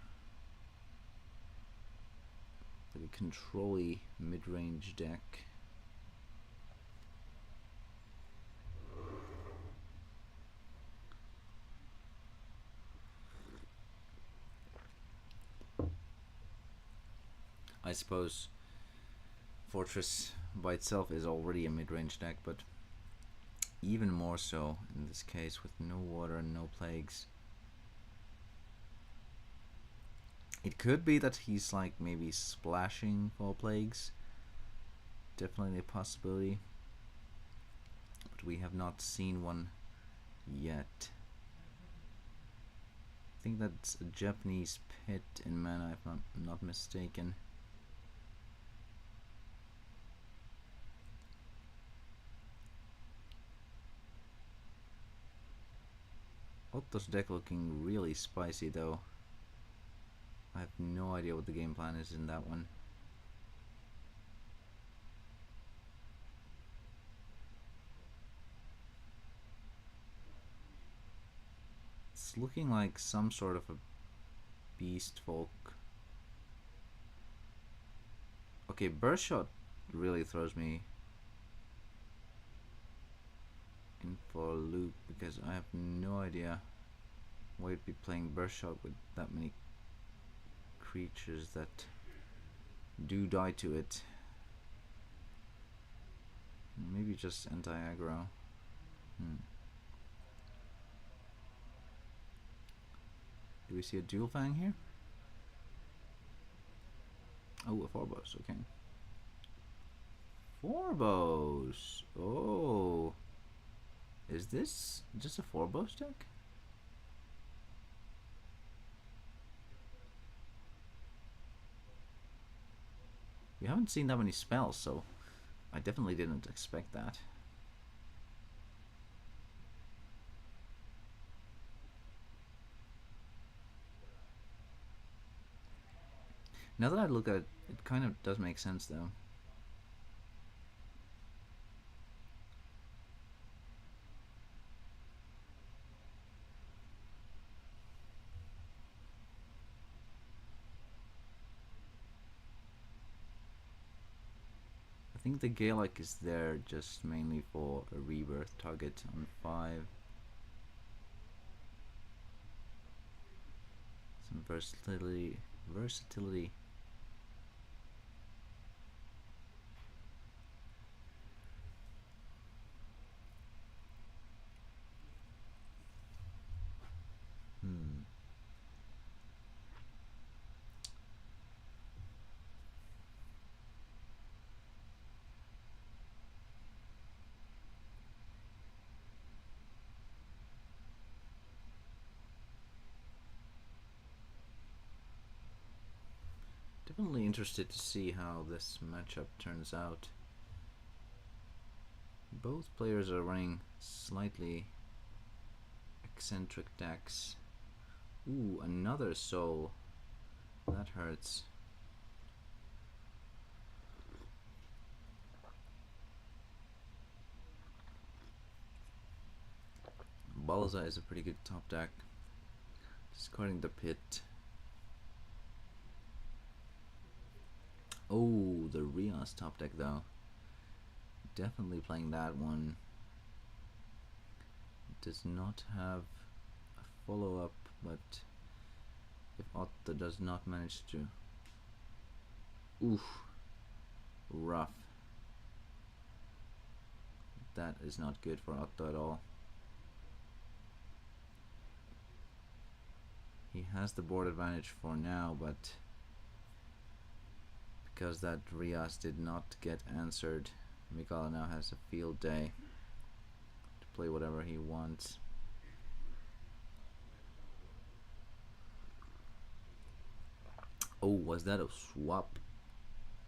S1: like a control-y mid-range deck. I suppose Fortress by itself is already a mid-range deck, but even more so in this case with no water and no plagues. It could be that he's like maybe splashing for plagues. Definitely a possibility. But we have not seen one yet. I think that's a Japanese pit in mana if I'm not mistaken. Otto's deck looking really spicy though. I have no idea what the game plan is in that one. It's looking like some sort of a beast folk. Okay, Burst Shot really throws me in for a loop because I have no idea why you'd be playing Burst Shot with that many creatures that do die to it. Maybe just anti-aggro. Do we see a dual fang here? Oh, a 4-bows, okay. 4-bows! Oh! Is this just a 4-bows deck? You haven't seen that many spells, so I definitely didn't expect that. Now that I look at it, it kind of does make sense though. I think the Gaelic is there just mainly for a rebirth target on 5. Some versatility. Definitely interested to see how this matchup turns out. Both players are running slightly eccentric decks. Ooh, another soul. That hurts. Balza is a pretty good top deck. Discarding the pit. Oh, the Rios top deck though. Definitely playing that one. It does not have a follow-up, but if Otto does not manage to... Oof. Rough. That is not good for Otto at all. He has the board advantage for now, but because that Rias did not get answered, Mikael now has a field day to play whatever he wants. Oh, was that a swap?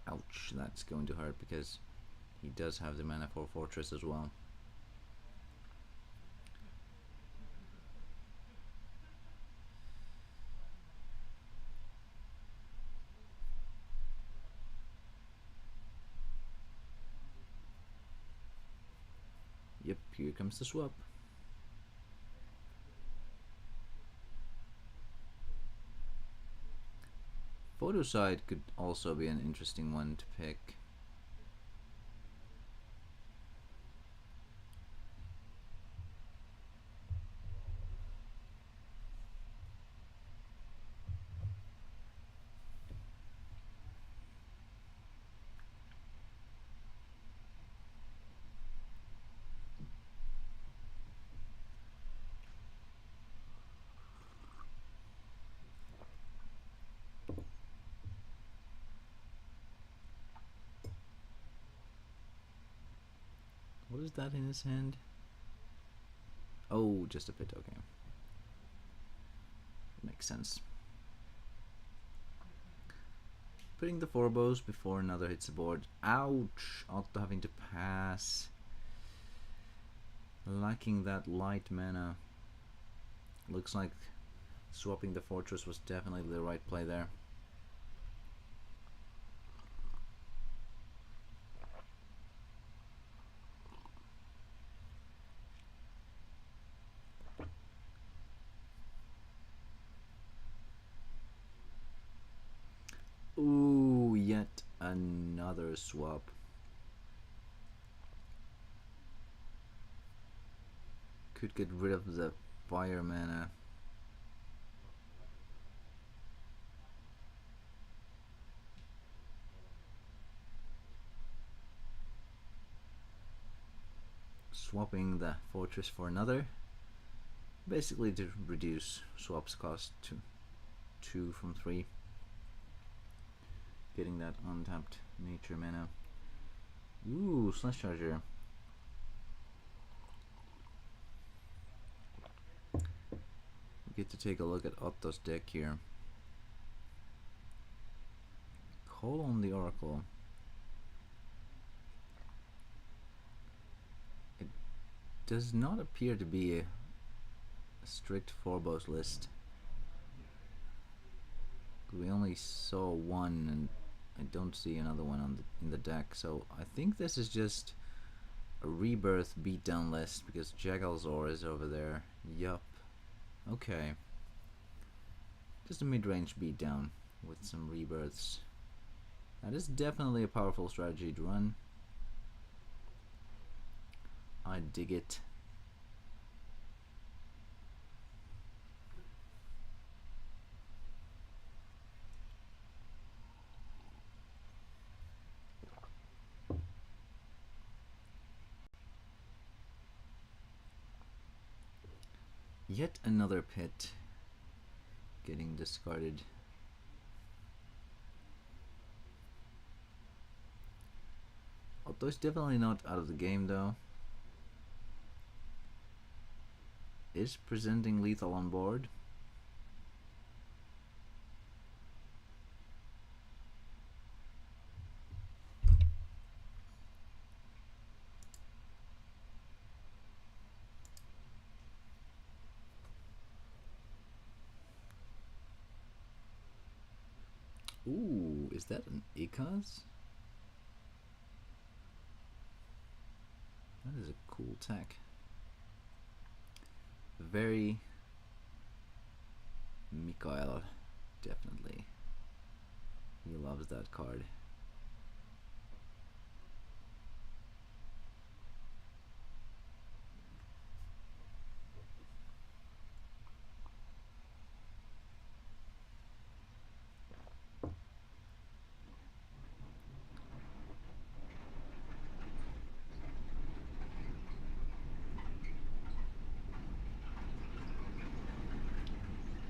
S1: Ouch, that's going to hurt because he does have the mana for Fortress as well. Yep, here comes the swap. Photoside could also be an interesting one to pick. What is that in his hand? Oh, just a pit, okay. Makes sense. Putting the 4-bows before another hits the board. Ouch! Otto having to pass. Lacking that light mana. Looks like swapping the Fortress was definitely the right play there. Ooh, yet another swap. Could get rid of the fire mana. Swapping the Fortress for another. basically to reduce swaps cost to 2 from 3. Getting that untapped nature mana. Ooh, Slash Charger. We get to take a look at Otto's deck here. Call on the Oracle. It does not appear to be a strict Forbos list. We only saw one, and I don't see another one in the deck, so I think this is just a rebirth beatdown list because Jaggalzor is over there. Yup. Okay. Just a mid-range beatdown with some rebirths. That is definitely a powerful strategy to run. I dig it. Yet another pit getting discarded. Otto is definitely not out of the game though. Is presenting lethal on board. Ooh, is that an Ikaz? That is a cool tech. Very Mikael, definitely. He loves that card.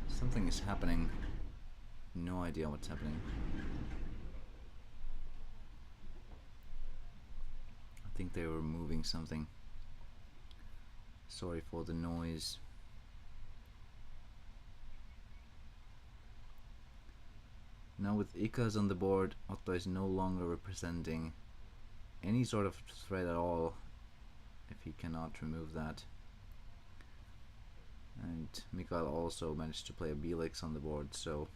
S1: Something is happening. No idea what's happening. I think they were moving something. Sorry for the noise. Now with Ikaz on the board, Otto is no longer representing any sort of threat at all if he cannot remove that. And Mikael also managed to play a Belix on the board, so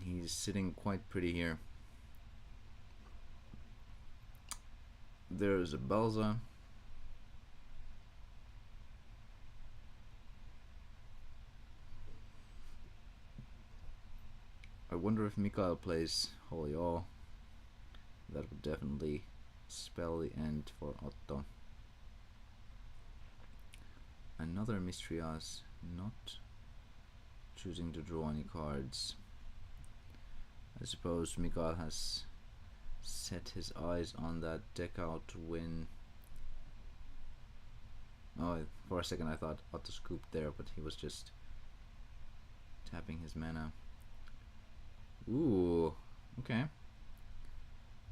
S1: he's sitting quite pretty here. There's a Balza. I wonder if Mikael plays Holy All. That would definitely spell the end for Otto. Another Mistrias, not choosing to draw any cards. I suppose Mikael has set his eyes on that deck out to win. Oh, for a second I thought Otto scooped there, but he was just tapping his mana. Ooh, okay.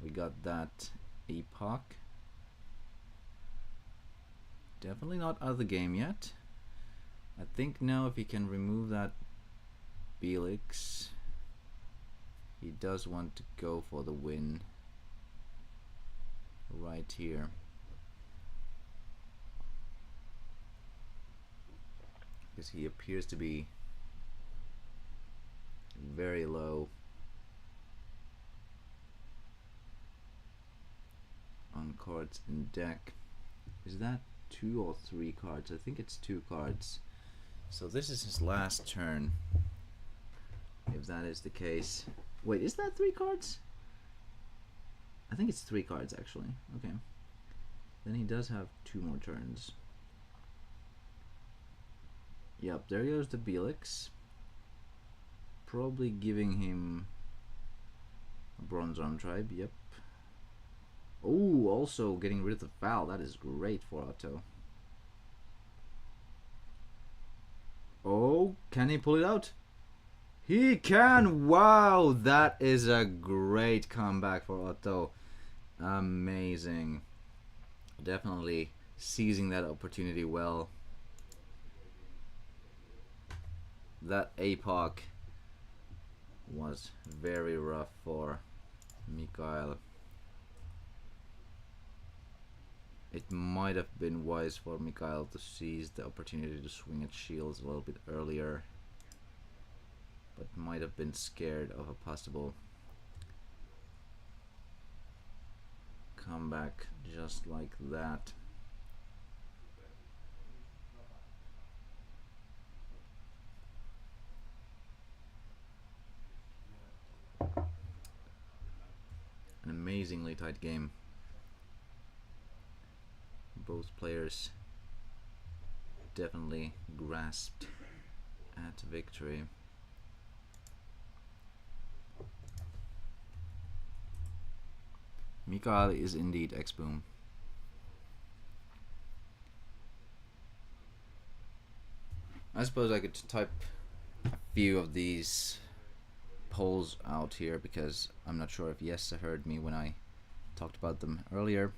S1: We got that Epoch. Definitely not out of the game yet. I think now if he can remove that Belix, he does want to go for the win right here. Because he appears to be very low on cards in deck. Is that 2 or 3 cards? I think it's 2 cards. So this is his last turn. If that is the case. Wait, is that 3 cards? I think it's 3 cards actually. Okay. Then he does have 2 more turns. Yep, there goes the Belix. Probably giving him a Bronze Arm Tribe, yep. Oh, also getting rid of the foul. That is great for Otto. Oh, can he pull it out? He can! Wow, that is a great comeback for Otto. Amazing. Definitely seizing that opportunity well. That APOC was very rough for Mikael. It might have been wise for Mikael to seize the opportunity to swing at shields a little bit earlier, but might have been scared of a possible comeback just like that. An amazingly tight game. Both players definitely grasped at victory. Mikael is indeed X-Boom. I suppose I could type a few of these polls out here because I'm not sure if Jesse heard me when I talked about them earlier.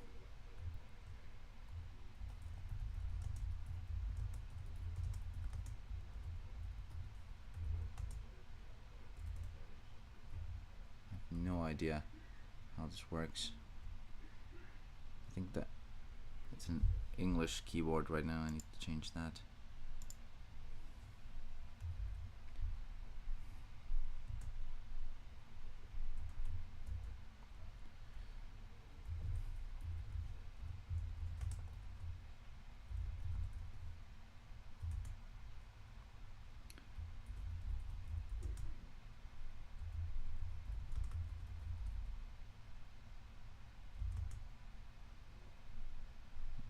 S1: I have no idea how this works. I think that it's an English keyboard right now. I need to change that.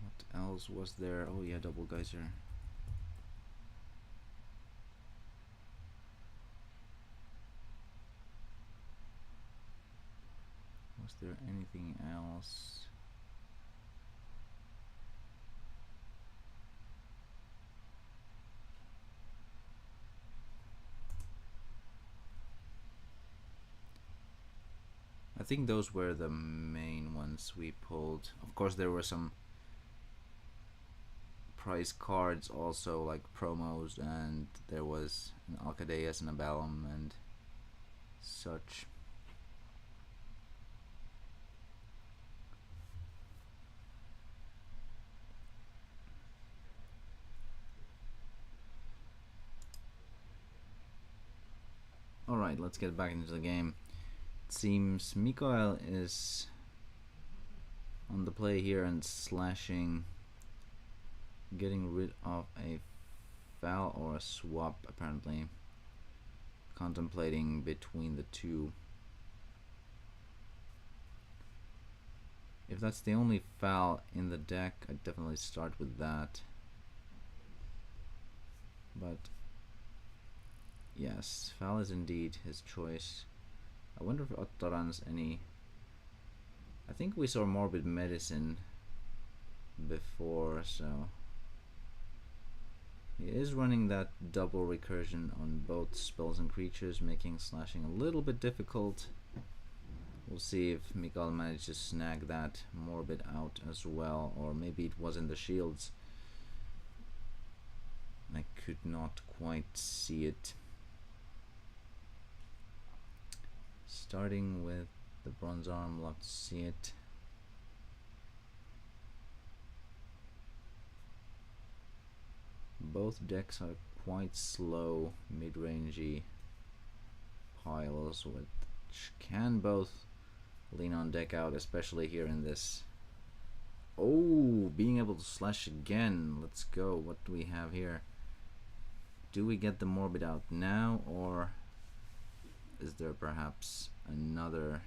S1: What else was there? Oh yeah, double geyser. Was there anything else? I think those were the main ones we pulled. Of course, there were some prize cards also, like promos, and there was an Alcadeus and a Ballum and such. Alright, let's get back into the game. It seems Mikael is on the play here and slashing, getting rid of a foul or a swap apparently. Contemplating between the two. If that's the only foul in the deck, I'd definitely start with that. But yes, foul is indeed his choice. I wonder if Otto runs any. I think we saw Morbid Medicine before, so he is running that double recursion on both spells and creatures, making slashing a little bit difficult. We'll see if Mikael manages to snag that Morbid out as well, or maybe it was in the shields. I could not quite see it. Starting with the bronze arm, love to see it. Both decks are quite slow, mid-rangey piles, which can both lean on deck out, especially here in this. Oh, being able to slash again. Let's go. What do we have here? Do we get the Morbid out now, or is there perhaps another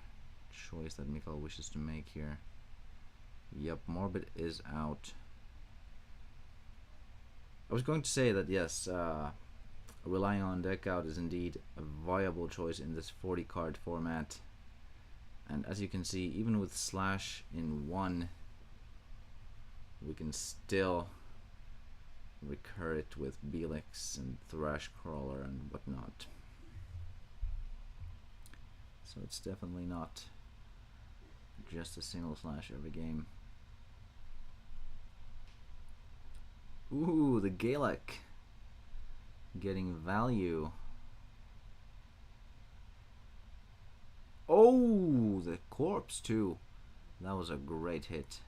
S1: choice that Mikael wishes to make here? Yep, Morbid is out. I was going to say that yes, relying on deck out is indeed a viable choice in this 40 card format. And as you can see, even with slash in one, we can still recur it with Belix and Thrash Crawler and whatnot. So it's definitely not just a single slash every game. Ooh, the Gaelic getting value. Oh, the corpse too. That was a great hit.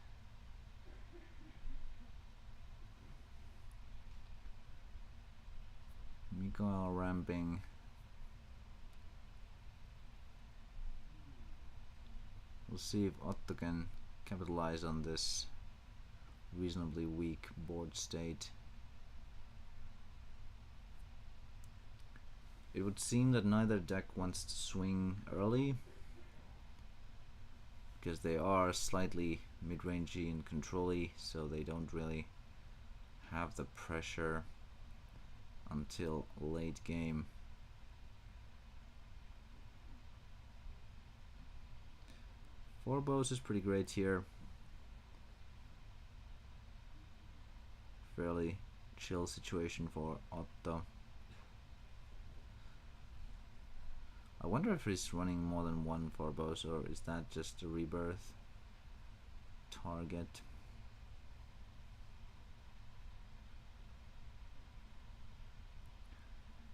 S1: Mikael ramping. We'll see if Otto can capitalize on this reasonably weak board state. It would seem that neither deck wants to swing early, because they are slightly mid-rangey and control-y, so they don't really have the pressure until late game. Four bows is pretty great here. Fairly chill situation for Otto. I wonder if he's running more than one four bows, or is that just a rebirth target?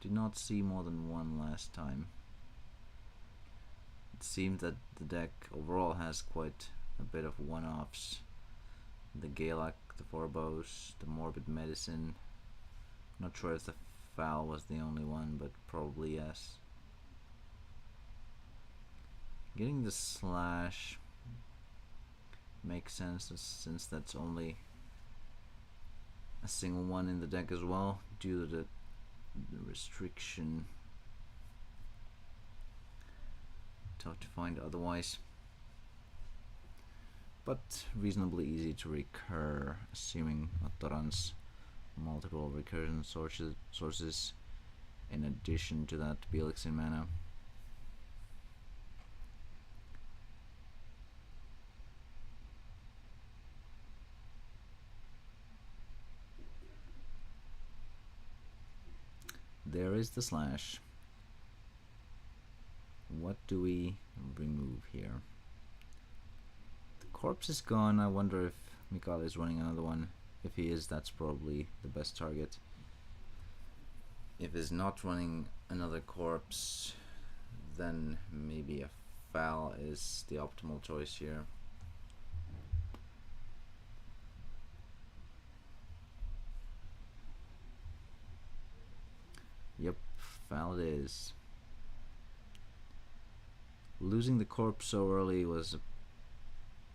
S1: Did not see more than one last time. It seems that the deck overall has quite a bit of one-offs. The Gaelic, the four bows, the Morbid Medicine. Not sure if the Foul was the only one, but probably yes. Getting the slash makes sense, since that's only a single one in the deck as well, due to the restriction. Tough to find otherwise, but reasonably easy to recur, assuming Otto runs multiple recursion sources in addition to that Belix in mana. There is the slash. What do we remove here? The corpse is gone. I wonder if Mikael is running another one. If he is, that's probably the best target. If he's not running another corpse, then maybe a Foul is the optimal choice here. Yep, Foul it is. Losing the corpse so early was a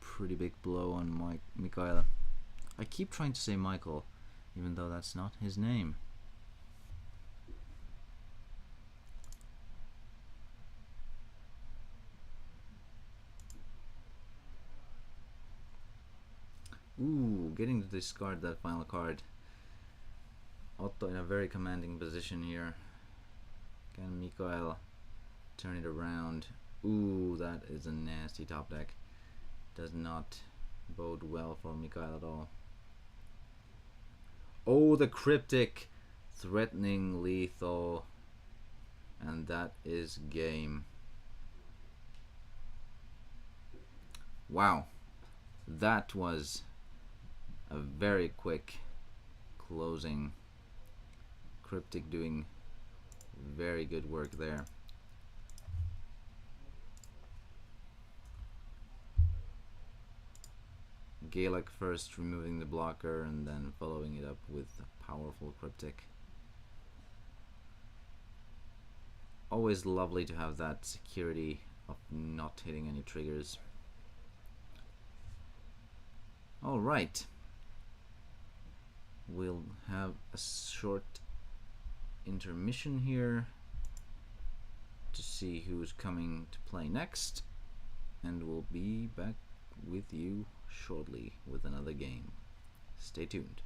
S1: pretty big blow on Mikael. I keep trying to say Michael, even though that's not his name. Ooh, getting to discard that final card. Otto in a very commanding position here. Can Mikael turn it around? Ooh, that is a nasty top deck. Does not bode well for Mikael at all. Oh, the cryptic, threatening lethal, and that is game. Wow, that was a very quick closing. Cryptic doing very good work there. Gaelic first removing the blocker and then following it up with a powerful Cryptic. Always lovely to have that security of not hitting any triggers. Alright. We'll have a short intermission here to see who's coming to play next, and we'll be back with you shortly with another game. Stay tuned.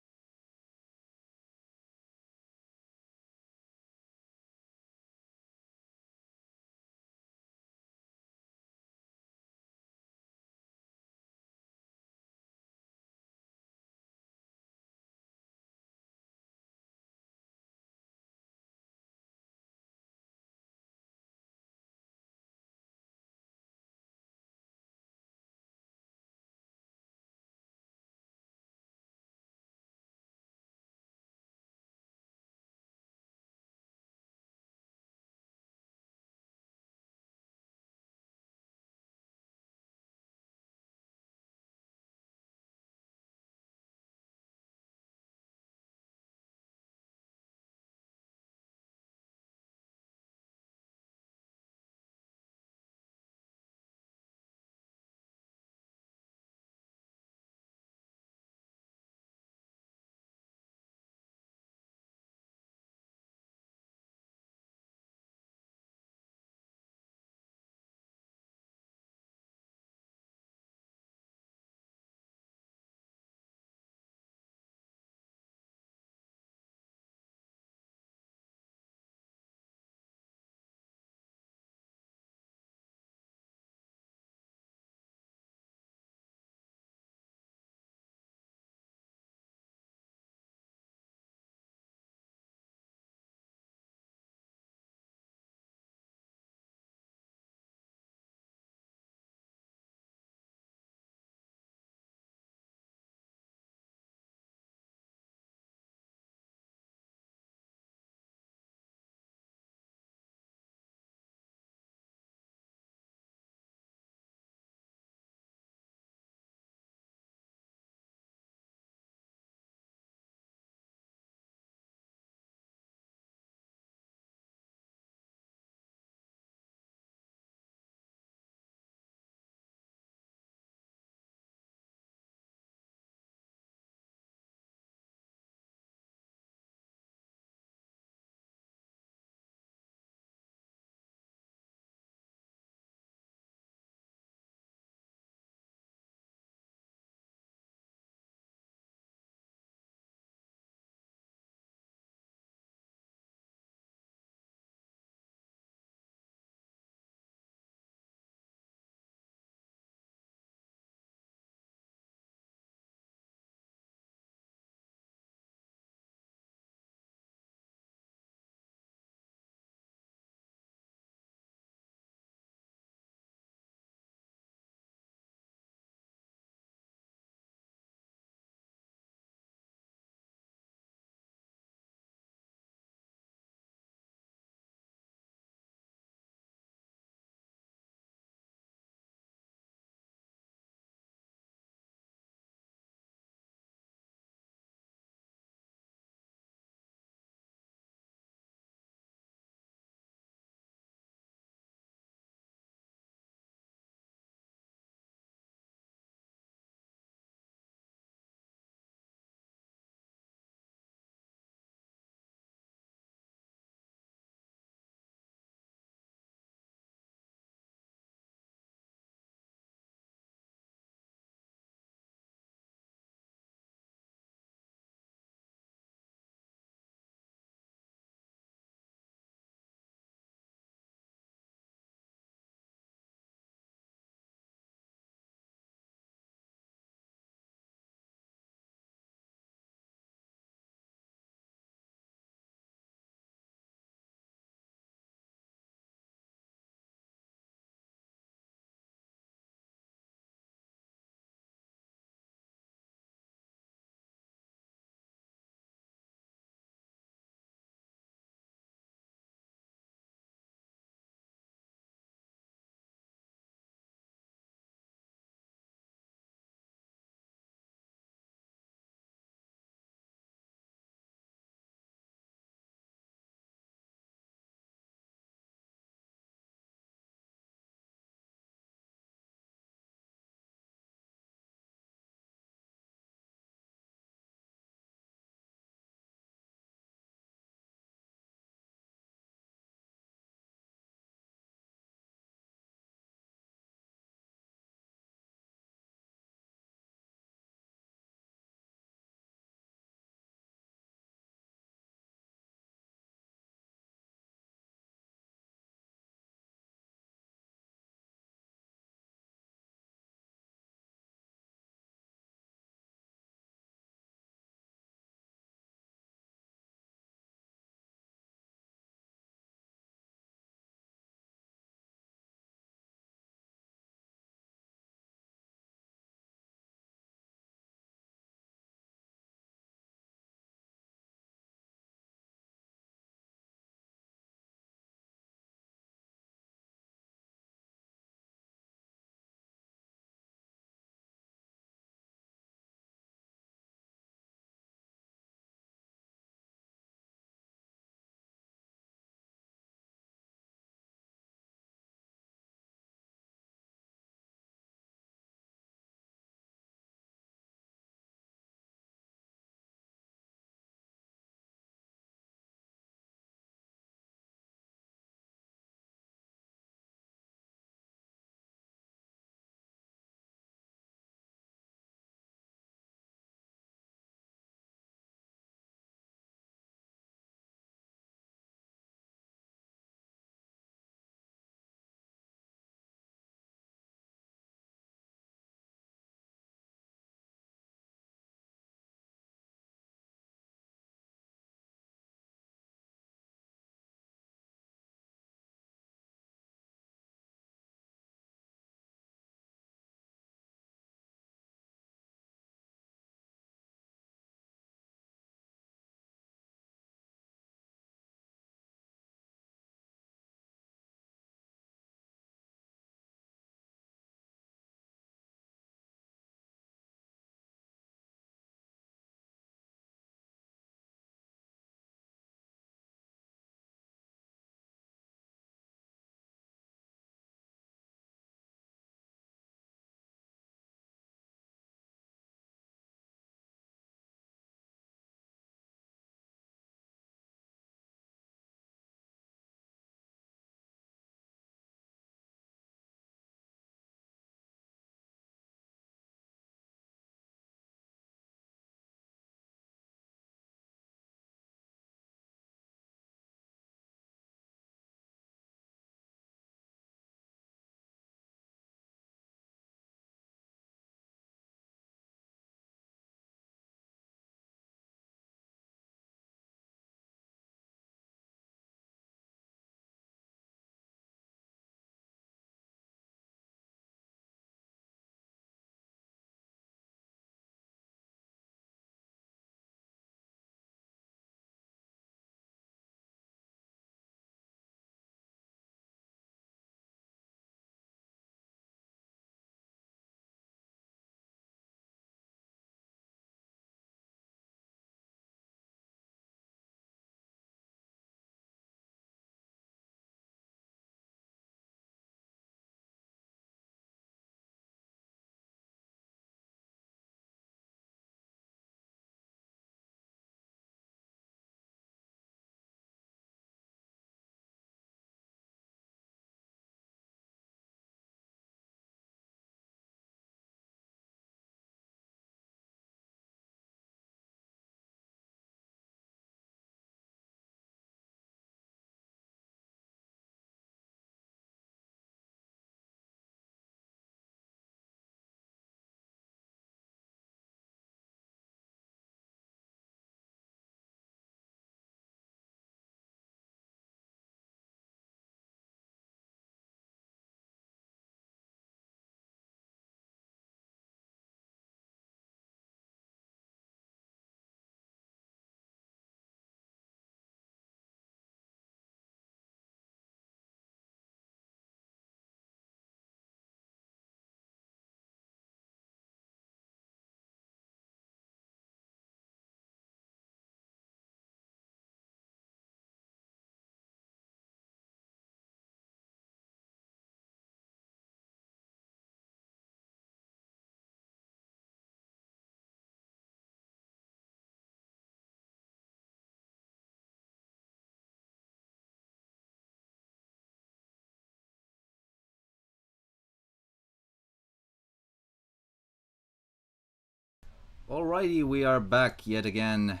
S1: Alrighty, we are back yet again.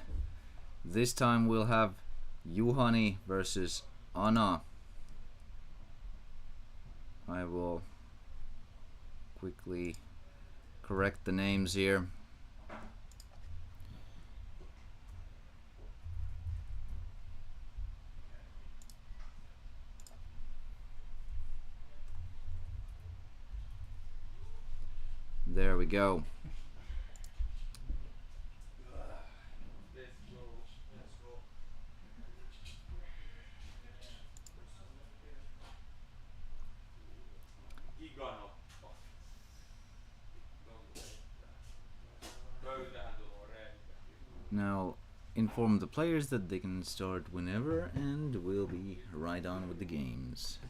S1: This time we'll have Juhani versus Anna. I will quickly correct the names here. There we go. Now inform the players that they can start whenever, and we'll be right on with the games.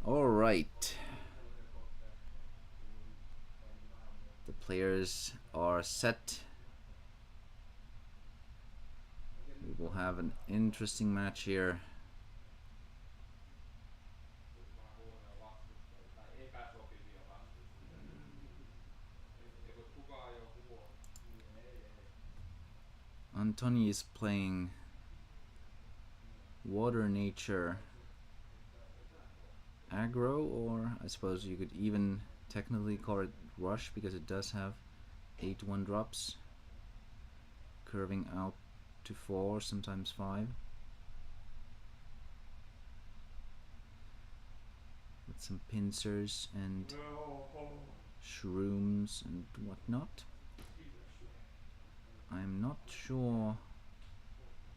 S1: Alright. The players are set. We will have an interesting match here. Antoni is playing Water Nature aggro, or I suppose you could even technically call it rush because it does have 8 1-drops curving out to 4, sometimes 5, with some pincers and shrooms and whatnot. I'm not sure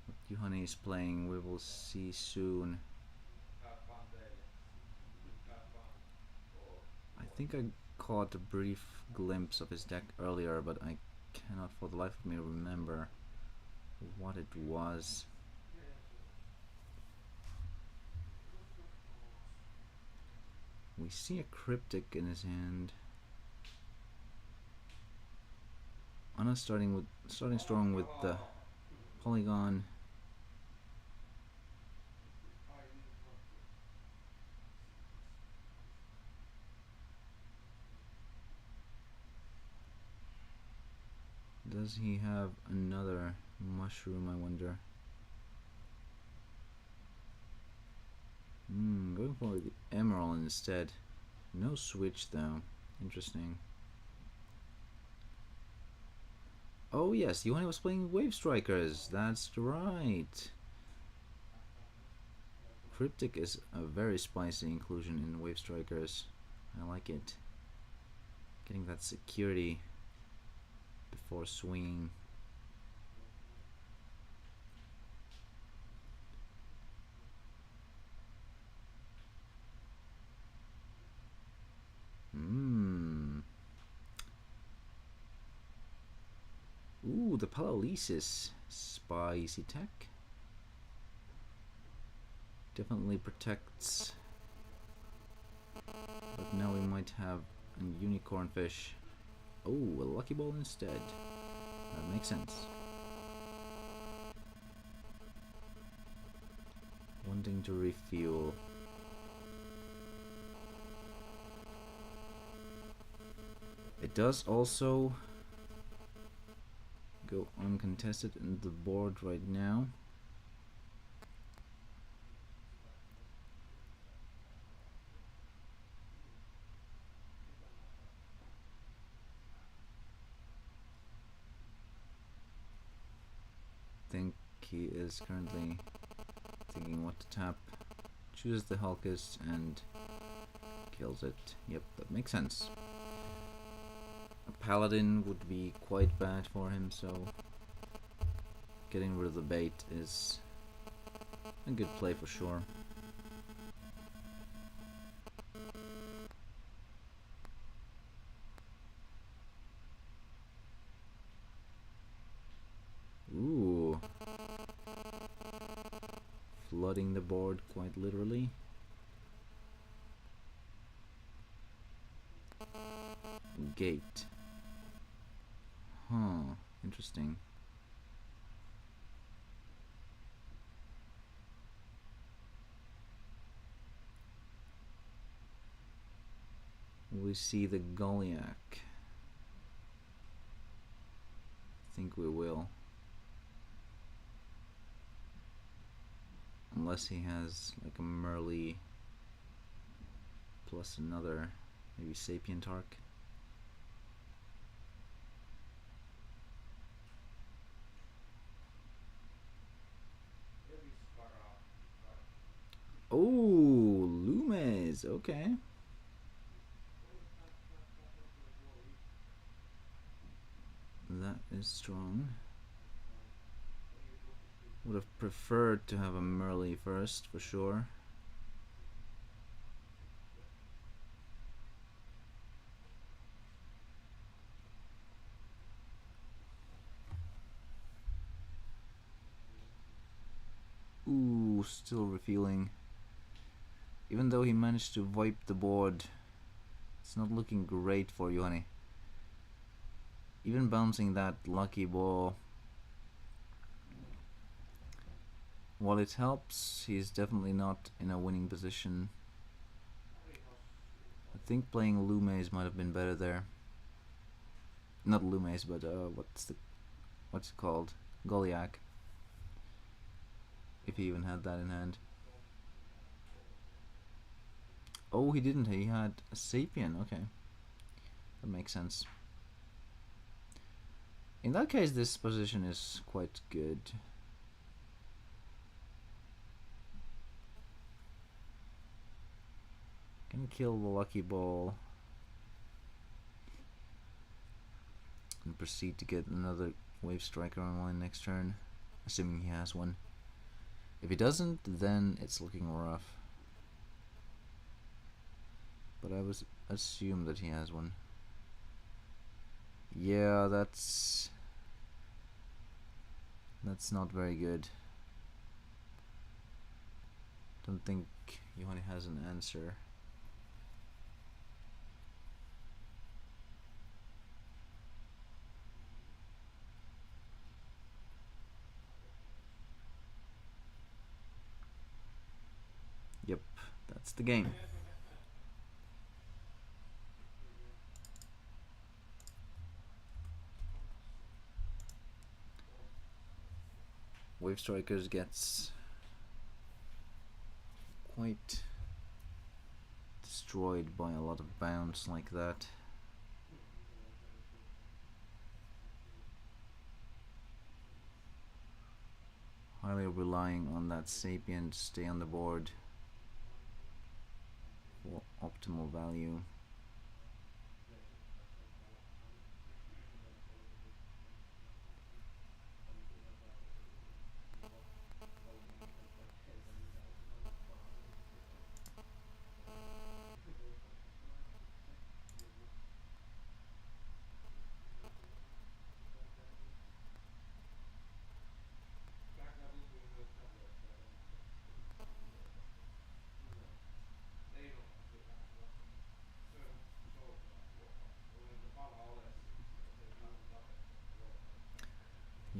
S1: what Juhani is playing. We will see soon. I think I caught a brief glimpse of his deck earlier, but I cannot for the life of me remember what it was. We see a cryptic in his hand. Anna starting strong with the polygon. Does he have another mushroom, I wonder? Going for the emerald instead. No switch though. Interesting. Oh yes, Johanny was playing Wave Strikers. That's right. Cryptic is a very spicy inclusion in Wave Strikers. I like it. Getting that security before swinging. Ooh, the Paralysis. Spicy tech. Definitely protects. But now we might have a unicorn fish. Oh, a lucky ball instead. That makes sense. Wanting to refuel. It does also go uncontested in the board right now. I think he is currently thinking what to tap. Chooses the Hulkist and Kills it. Yep, that makes sense. A paladin would be quite bad for him, so getting rid of the bait is a good play for sure. Ooh. Flooding the board quite literally. Gate. Huh, interesting. We see the Goliath. I think we will. Unless he has like a Merly plus another, maybe Sapient Arc. Oh, Lumes, okay. That is strong. Would have preferred to have a Merly first, for sure. Ooh, still refueling. Even though he managed to wipe the board, it's not looking great for Juhani. Even bouncing that lucky ball, while it helps, he's definitely not in a winning position. I think playing Lumes might have been better there. Not Lumes, but what's it called? Goliath. If he even had that in hand. Oh, he didn't. He had a Sapien. Okay, that makes sense. In that case, this position is quite good. Can kill the lucky ball and proceed to get another Wave Striker online next turn, assuming he has one. If he doesn't, then it's looking rough. But I was assume that he has one. Yeah, that's not very good. Don't think Juhani has an answer. Yep, that's the game. Wave Strikers gets quite destroyed by a lot of bounce like that. Highly relying on that Sapient to stay on the board for optimal value.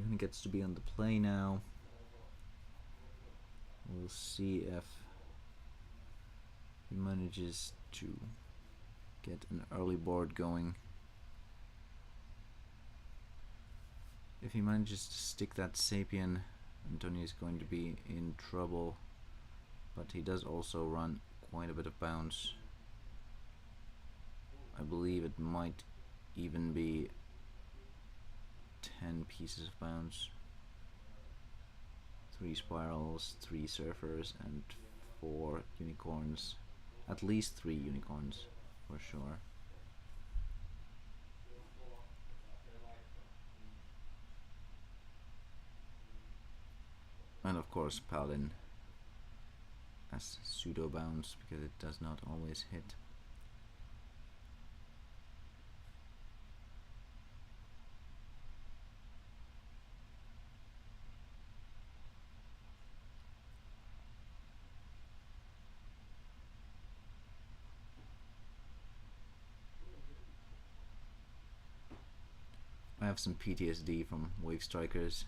S1: He gets to be on the play now. We'll see if he manages to get an early board going. If he manages to stick that Sapien, Antonio is going to be in trouble. But he does also run quite a bit of bounce. I believe it might even be 10 pieces of bounce. 3 spirals, 3 surfers, and 4 unicorns. at least 3 unicorns for sure. And of course Paladin as pseudo bounce because it does not always hit. I have some PTSD from Wave Strikers.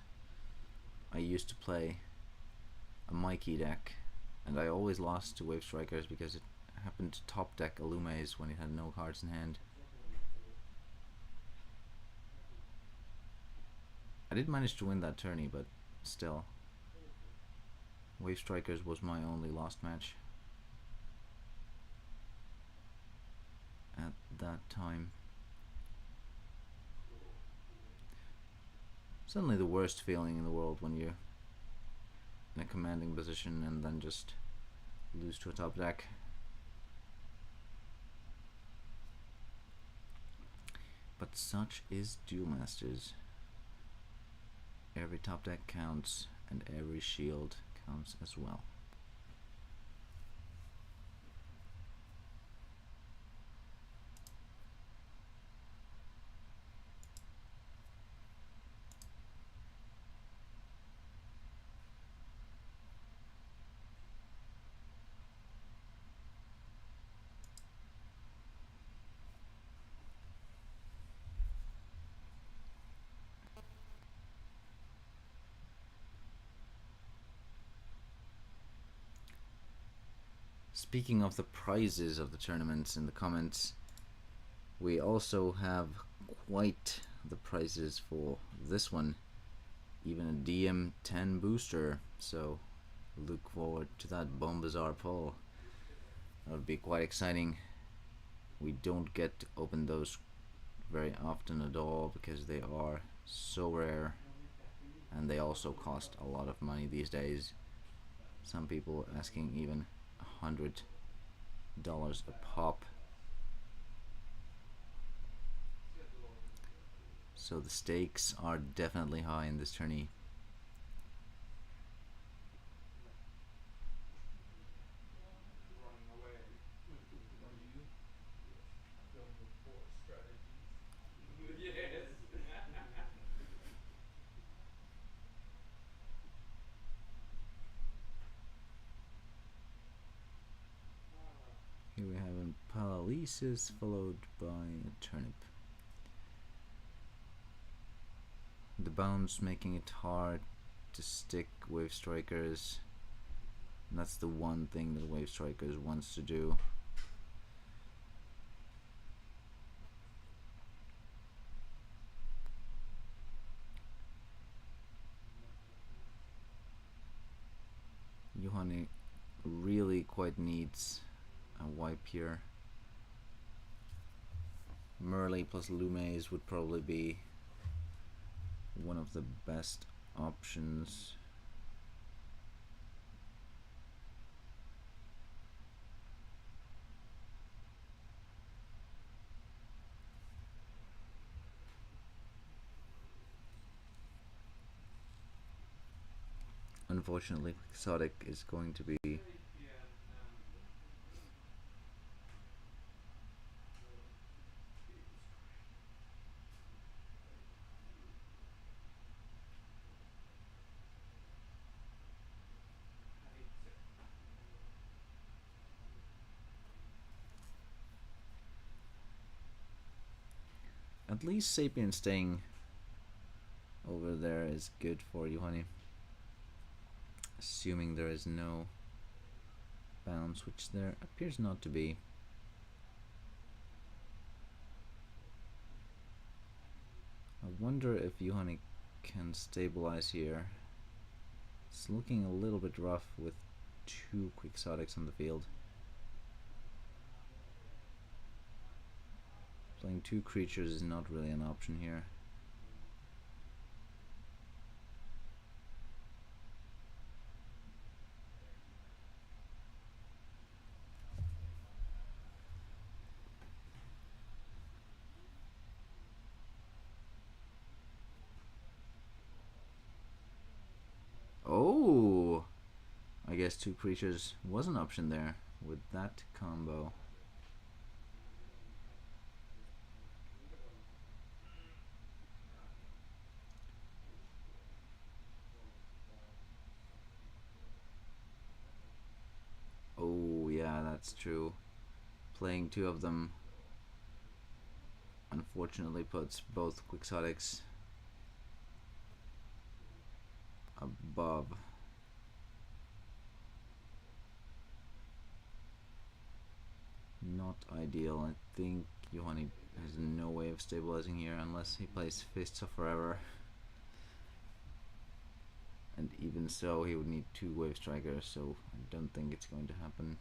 S1: I used to play a Mikey deck, and I always lost to Wave Strikers because it happened to top deck Illumes when it had no cards in hand. I did manage to win that tourney, but still. Wave Strikers was my only lost match at that time. Suddenly the worst feeling in the world when you're in a commanding position and then just lose to a top deck. But such is Duel Masters. Every top deck counts, and every shield counts as well. Speaking of the prizes of the tournaments in the comments, we also have quite the prizes for this one. Even a DM10 booster, so look forward to that Bomb Bazaar pull. That would be quite exciting. We don't get to open those very often at all because they are so rare, and they also cost a lot of money these days. Some people asking even $100 a pop. So the stakes are definitely high in this tourney. Here we have a paralysis followed by a turnip. The bounce making it hard to stick Wave Strikers. And that's the one thing that Wave Strikers wants to do. Juhani really quite needs a wipe here. Merle plus Lumes would probably be one of the best options. Unfortunately, Exotic is going to be at least Sapien staying over there is good for Juhani. Assuming there is no bounce, which there appears not to be. I wonder if Juhani can stabilize here. It's looking a little bit rough with 2 Quixotics on the field. Playing 2 creatures is not really an option here. sacrifice 2 creatures was an option there with that combo. Oh yeah, that's true. Playing 2 of them unfortunately puts both Quixotics above. Not ideal. I think Johanni has no way of stabilizing here unless he plays Fists of Forever. And even so, he would need 2 Wave Strikers, so I don't think it's going to happen.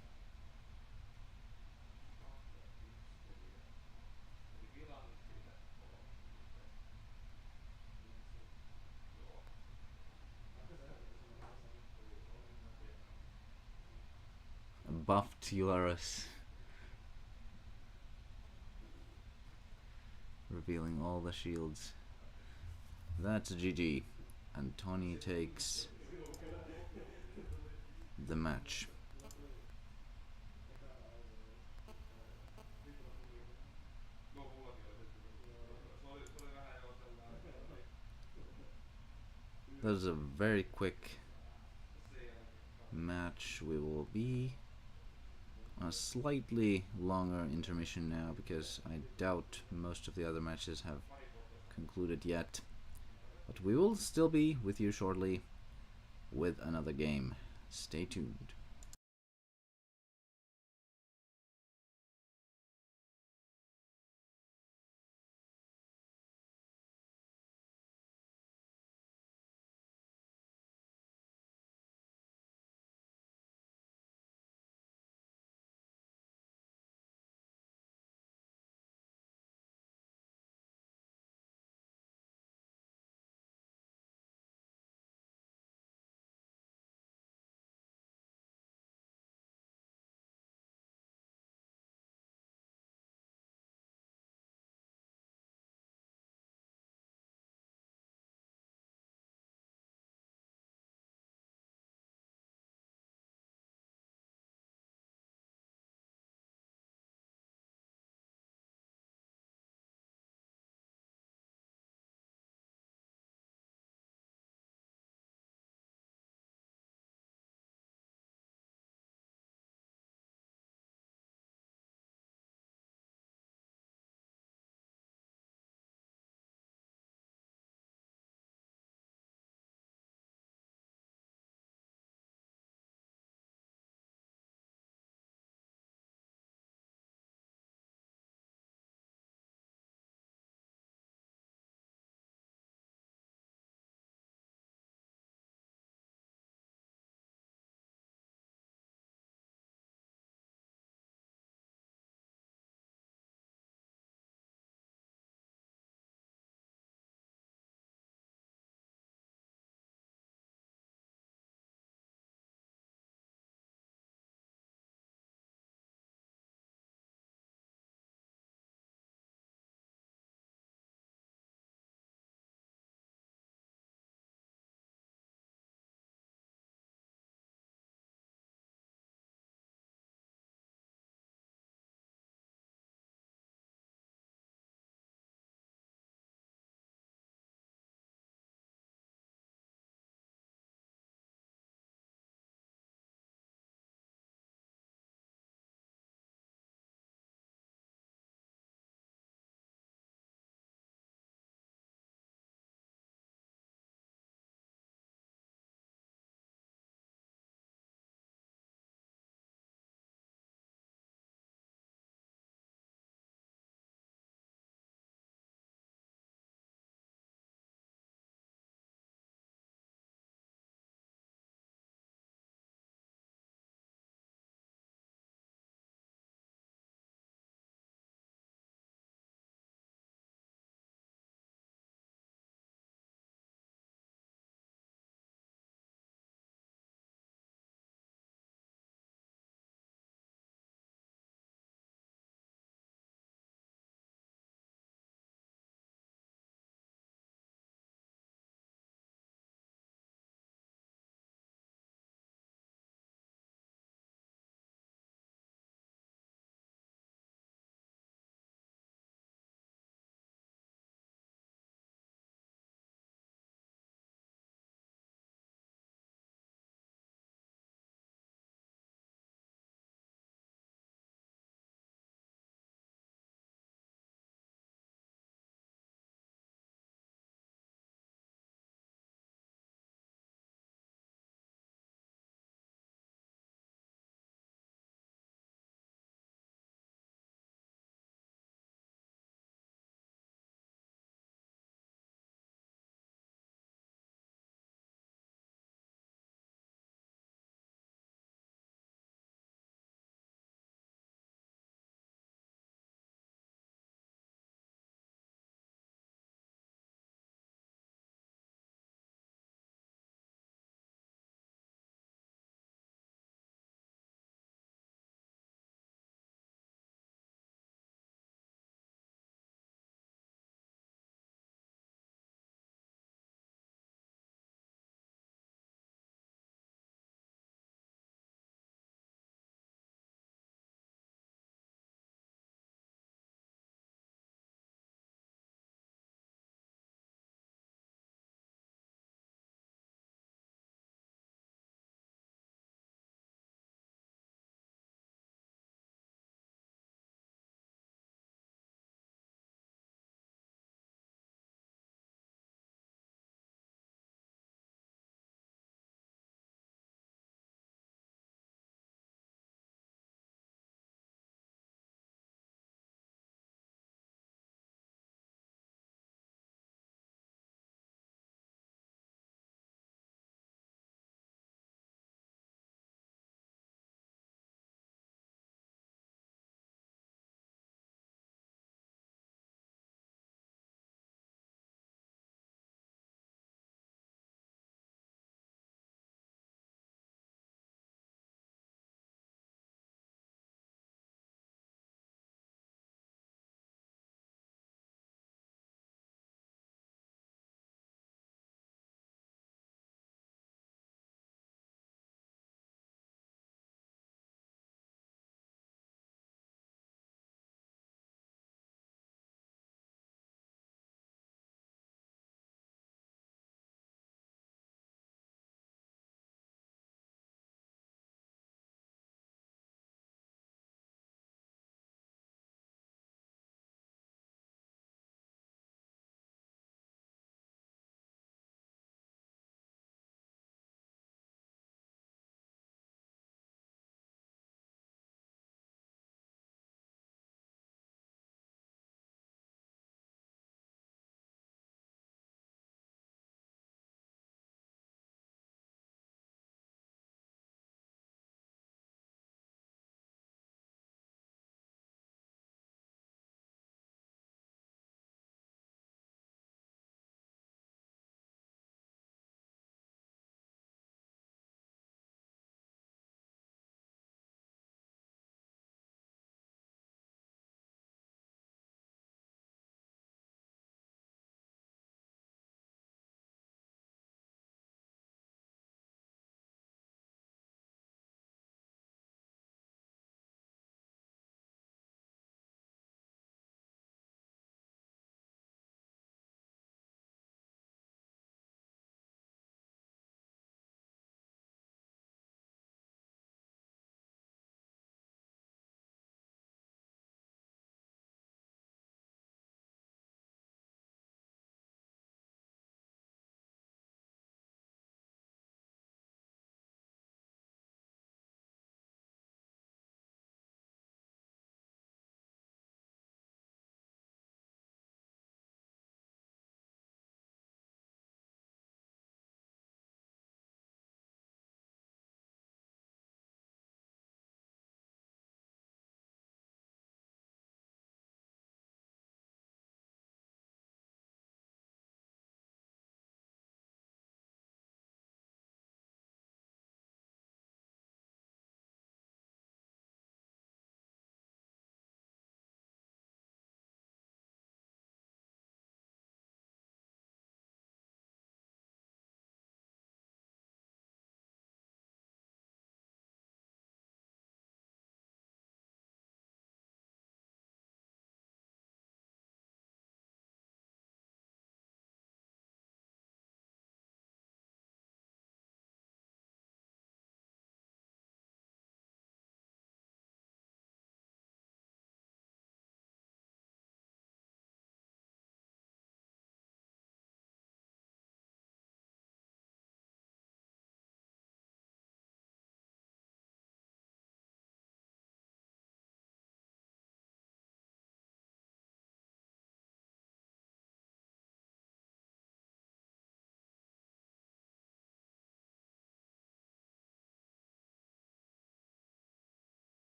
S1: A buffed Eularus. Revealing all the shields. That's GG. And Tony takes the match. That was a very quick match. We will be on a slightly longer intermission now because I doubt most of the other matches have concluded yet. But we will still be with you shortly with another game. Stay tuned.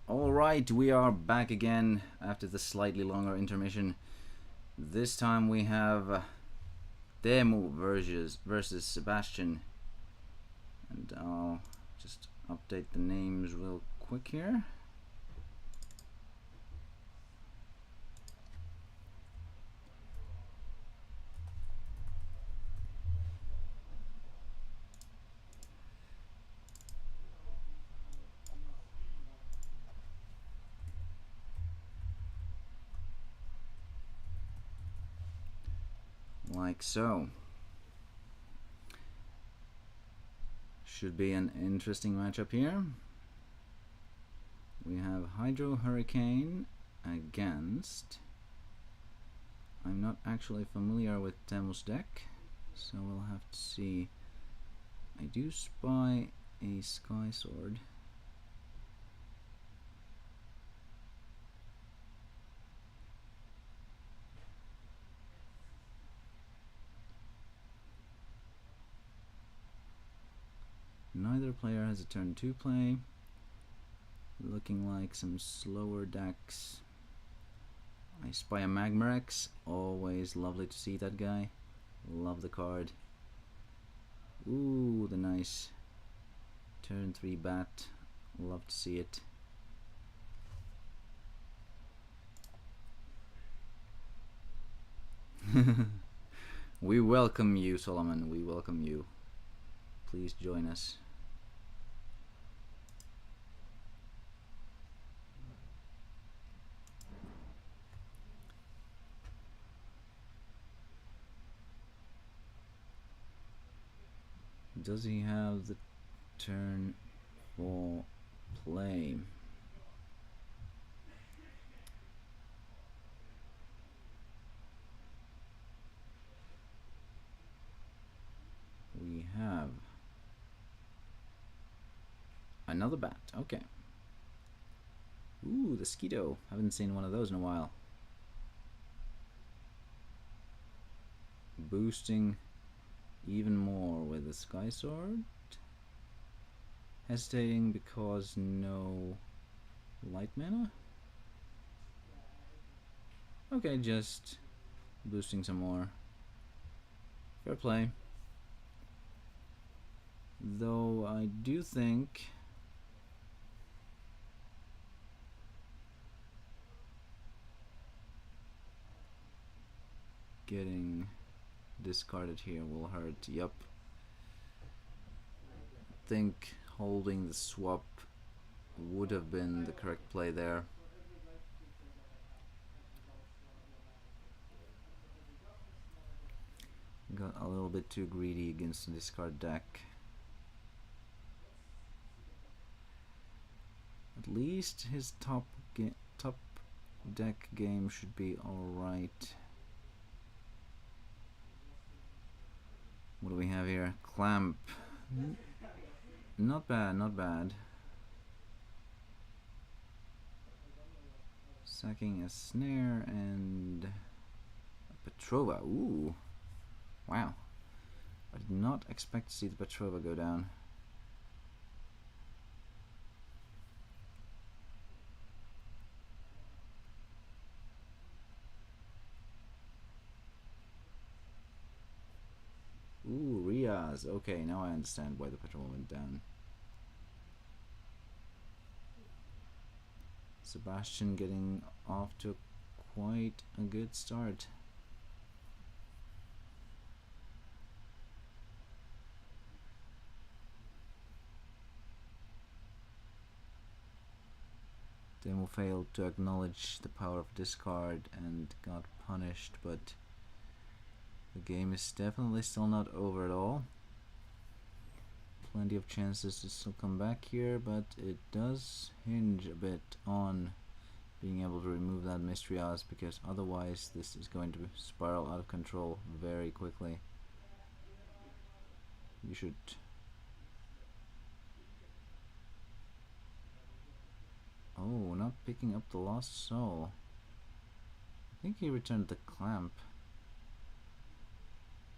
S1: Alright, we are back again after the slightly longer intermission. This time we have Teemu versus Sebastian. And I'll just update the names real quick here. Like so. Should be an interesting matchup here. We have Hydro Hurricane against... I'm not actually familiar with Teemu's deck, so we'll have to see. I do spy a Sky Sword. Neither player has a turn 2 play. Looking like some slower decks. I spy a Magmarex. Always lovely to see that guy. Love the card. Ooh, the nice turn 3 bat. Love to see it. We welcome you, Solomon. We welcome you. Please join us. Does he have the turn for play? We have another bat. Okay. Ooh, the Skeeto. Haven't seen one of those in a while. Boosting even more with the Sky Sword. Hesitating because no light mana. Okay, just boosting some more. Fair play. Though I do think getting discarded here will hurt. Yup. I think holding the swap would have been the correct play there. Got a little bit too greedy against the discard deck. At least his top deck game should be alright. What do we have here? Clamp. Not bad, not bad. Sacking a Snare and a Petrova. Ooh. Wow. I did not expect to see the Petrova go down. Ooh, Riaz. Okay, now I understand why the Petrova went down. Sebastian getting off to quite a good start. Demo failed to acknowledge the power of discard and got punished, but the game is definitely still not over at all. Plenty of chances to still come back here, but it does hinge a bit on being able to remove that Mystrios, because otherwise this is going to spiral out of control very quickly. You should... Oh, not picking up the Lost Soul. I think he returned the Clamp.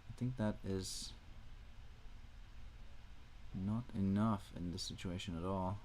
S1: I think that is not enough in this situation at all.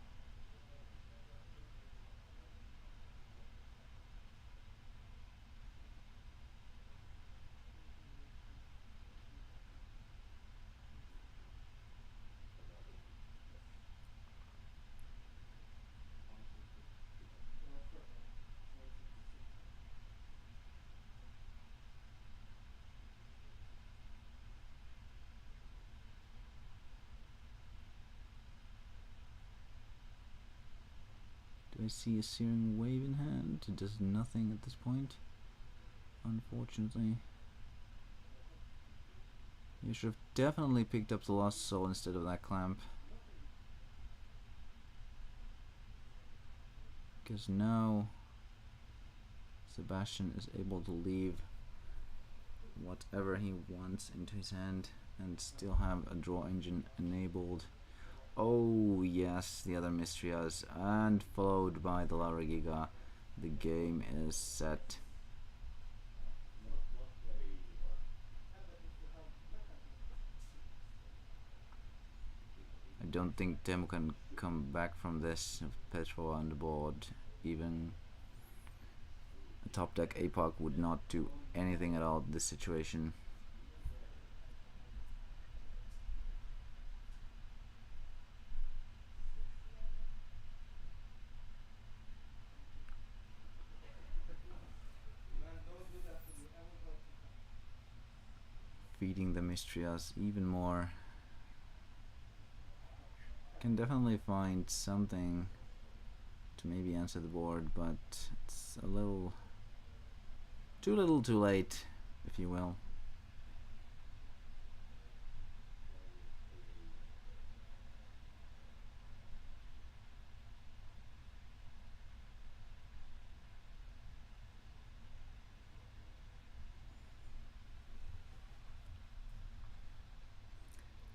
S1: I see a Searing Wave in hand. It does nothing at this point, unfortunately. You should have definitely picked up the Lost Soul instead of that Clamp. Because now Sebastian is able to leave whatever he wants into his hand and still have a draw engine enabled. Oh yes, the other Mystrias, and followed by the Laura Giga. The game is set. I don't think Teemu can come back from this. Petrova on the board, even a top deck APOC would not do anything at all in this situation. Feeding the Mystrias even more. Can definitely find something to maybe answer the board, but it's a little too late, if you will.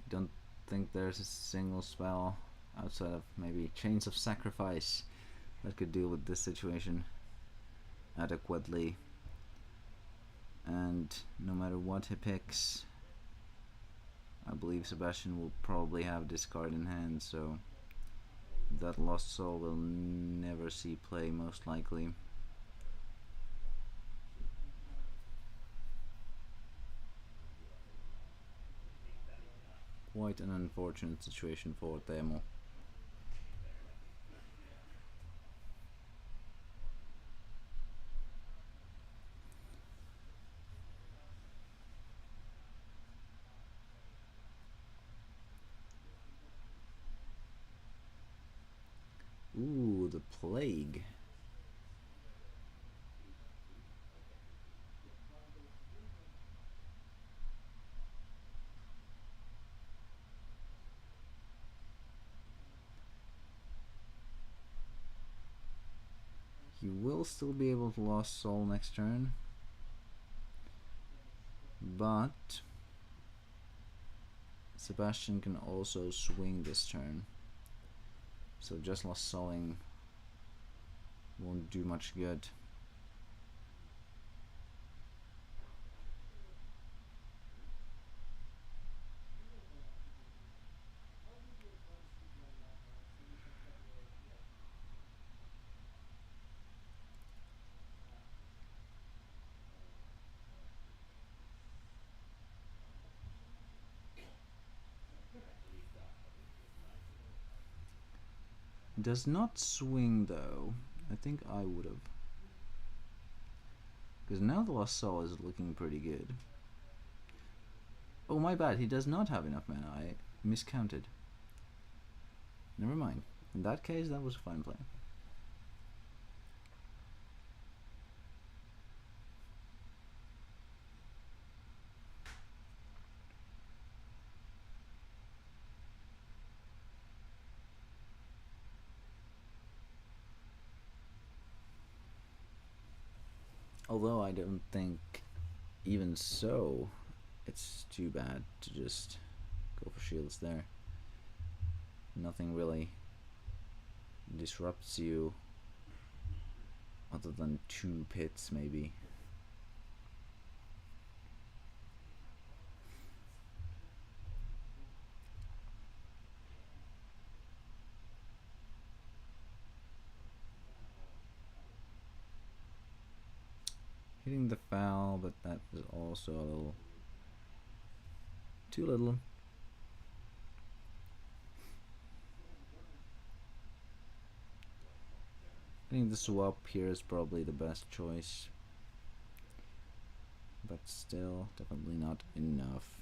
S1: Don't think there's a single spell outside of maybe Chains of Sacrifice that could deal with this situation adequately. And no matter what he picks, I believe Sebastian will probably have this card in hand, so that Lost Soul will never see play, most likely. Quite an unfortunate situation for Teemu. Ooh, the Plague. He will still be able to Lost Soul next turn, but Sebastian can also swing this turn, so just Lost Souling won't do much good. Does not swing though. I think I would have. Because now the Lost Soul is looking pretty good. Oh, my bad. He does not have enough mana. I miscounted. Never mind. In that case, that was a fine play. Although I don't think, even so, it's too bad to just go for shields there. Nothing really disrupts you other than 2 pits maybe. Hitting the foul, but that is also a little too little. I think the swap here is probably the best choice, but still definitely not enough.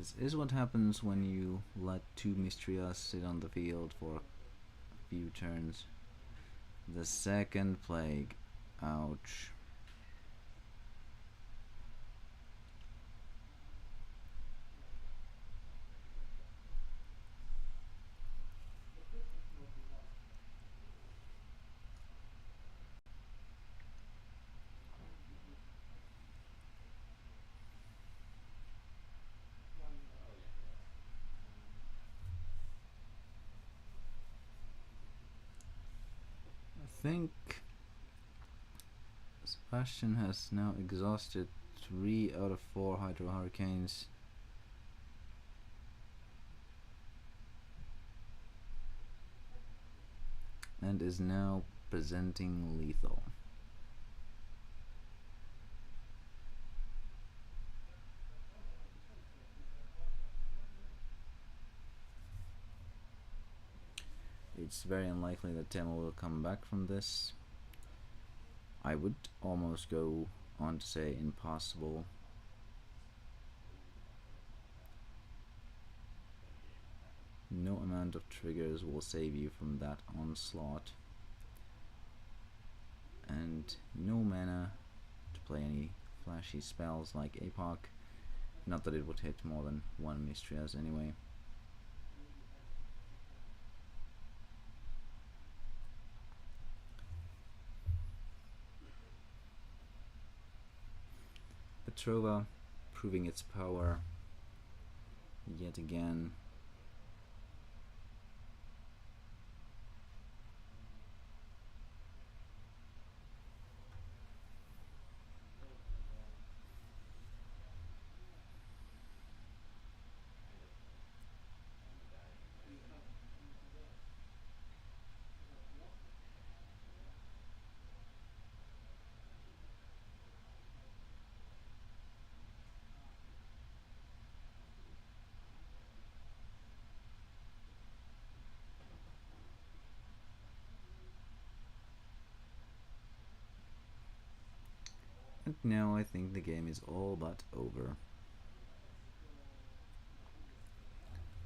S1: This is what happens when you let two Mistrias sit on the field for a few turns. The second plague. Ouch. I think Sebastian has now exhausted 3 out of 4 Hydro Hurricanes. And is now presenting lethal. It's very unlikely that Temo will come back from this. I would almost go on to say impossible. No amount of triggers will save you from that onslaught. And no mana to play any flashy spells like APOC. Not that it would hit more than one Mistrias anyway. Petrova proving its power yet again. And now I think the game is all but over.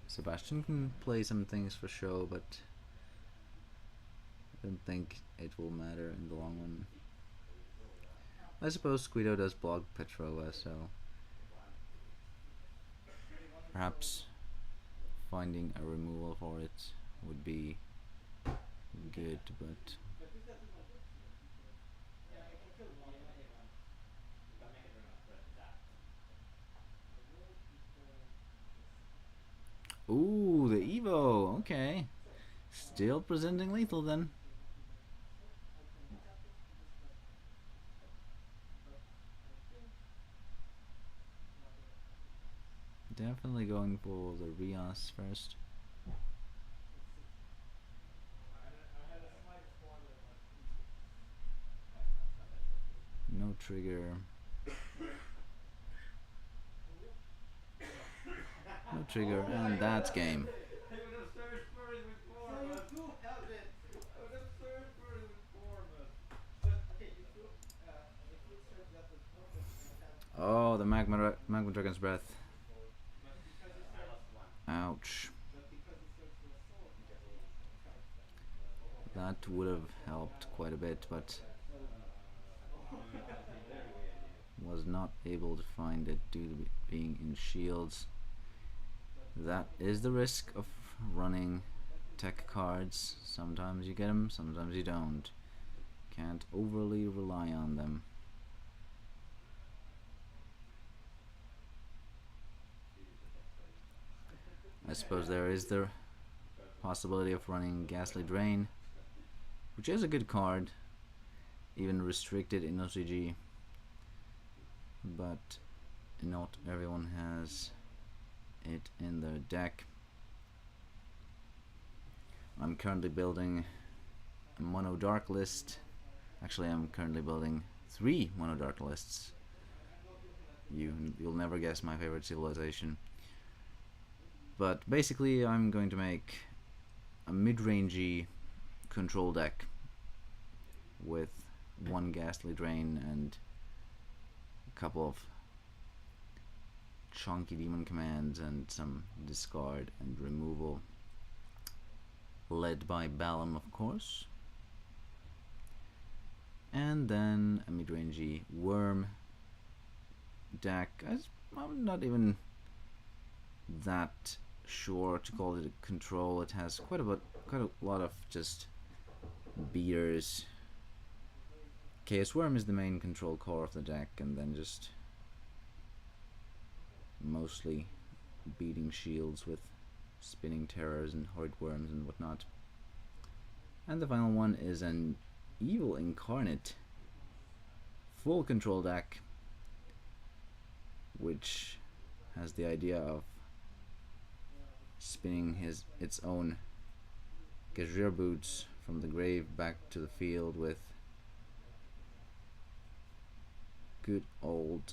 S1: Sebastian can play some things for show, but I don't think it will matter in the long run. I suppose Guido does block Petrova, so perhaps finding a removal for it would be good, but ooh, the Evo, okay. Still presenting lethal then. Definitely going for the Rias first. No trigger. No trigger, and that's game. Oh, the Magma Dragon's Breath. Ouch. That would have helped quite a bit, but was not able to find it due to being in shields. That is the risk of running tech cards. Sometimes you get them, sometimes you don't. Can't overly rely on them. I suppose there is the possibility of running Ghastly Drain, which is a good card, even restricted in OCG, but not everyone has it in their deck. I'm currently building a mono dark list. Actually, I'm currently building 3 mono dark lists. You'll never guess my favorite civilization. But basically, I'm going to make a mid-rangey control deck with 1 Ghastly Drain and a couple of chunky demon commands and some discard and removal, led by Balam, of course. And then a mid-rangey worm deck. I'm not even that sure to call it a control. It has quite a lot of just beaters. Chaos Worm is the main control core of the deck, and then just mostly beating shields with spinning terrors and horde worms and whatnot. And the final one is an evil incarnate full control deck, which has the idea of spinning its own Gajir boots from the grave back to the field with good old,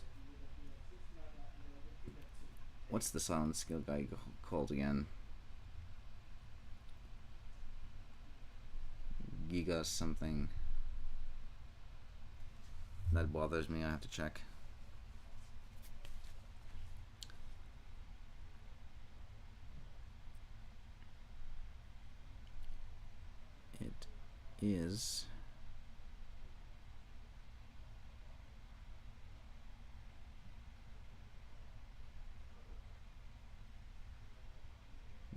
S1: what's the silent skill guy called again? Giga something. That bothers me, I have to check. It is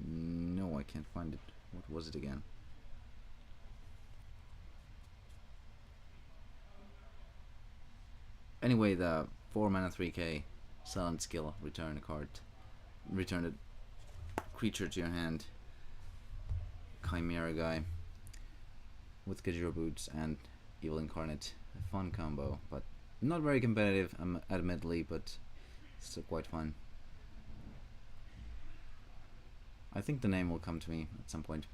S1: no, I can't find it. What was it again? Anyway, the 4 mana 3k silent skill, return a creature to your hand, Chimera guy with Gajira boots and evil incarnate. A fun combo, but not very competitive, admittedly, but still quite fun. I think the name will come to me at some point.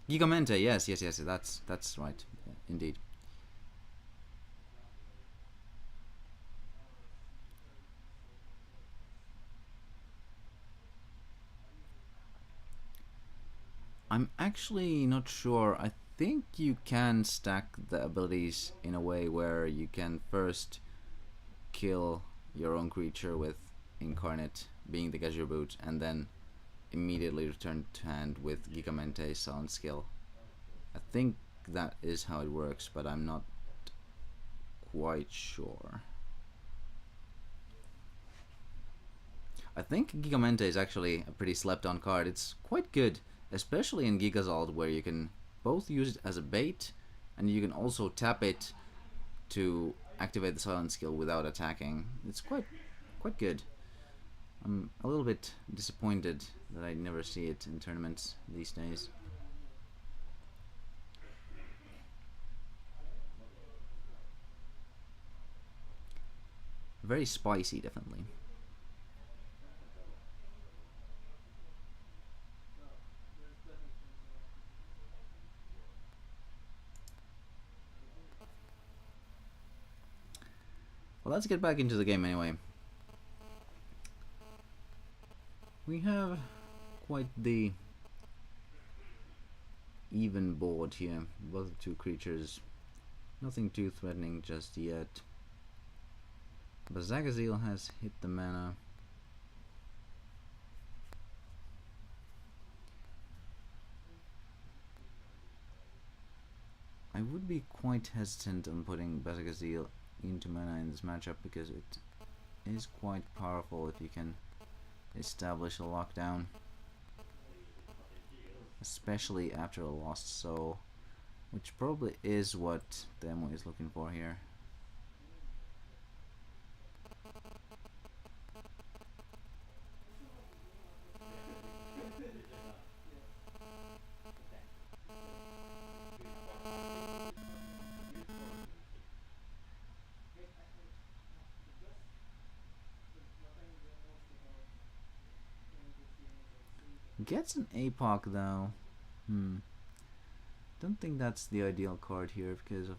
S1: Gigamente, yes, that's right, yeah, indeed. I'm actually not sure. I think you can stack the abilities in a way where you can first kill your own creature with Incarnate being the Gajir boot, and then immediately return to hand with Gigamente's silent skill. I think that is how it works, but I'm not quite sure. I think Gigamente is actually a pretty slept on card. It's quite good, especially in Gigazald, where you can both use it as a bait and you can also tap it to activate the silent skill without attacking. It's quite good. I'm a little bit disappointed that I never see it in tournaments these days. Very spicy, definitely. Well, let's get back into the game anyway. We have quite the even board here. Both two creatures, nothing too threatening just yet. But Zagazil has hit the mana. I would be quite hesitant on putting Bazagazil into mana in this matchup because it is quite powerful if you can establish a lockdown, especially after a lost soul, which probably is what Demo is looking for here. Gets an APOC though. Don't think that's the ideal card here because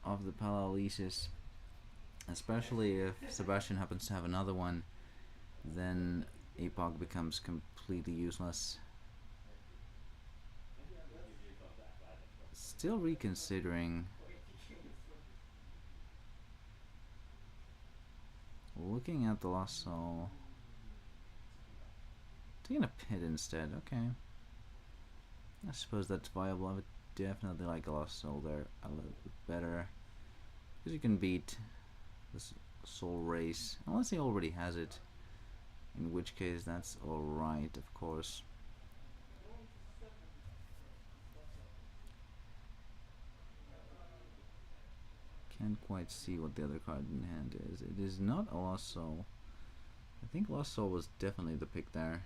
S1: of the paralysis. Especially if Sebastian happens to have another one, then APOC becomes completely useless. still reconsidering. Looking at the Lost Soul. Taking a pit instead, okay. I suppose that's viable. I would definitely like a Lost Soul there a little bit better. Because you can beat this Soul Race. Unless he already has it. In which case that's alright, of course. Can't quite see what the other card in hand is. It is not a Lost Soul. I think Lost Soul was definitely the pick there.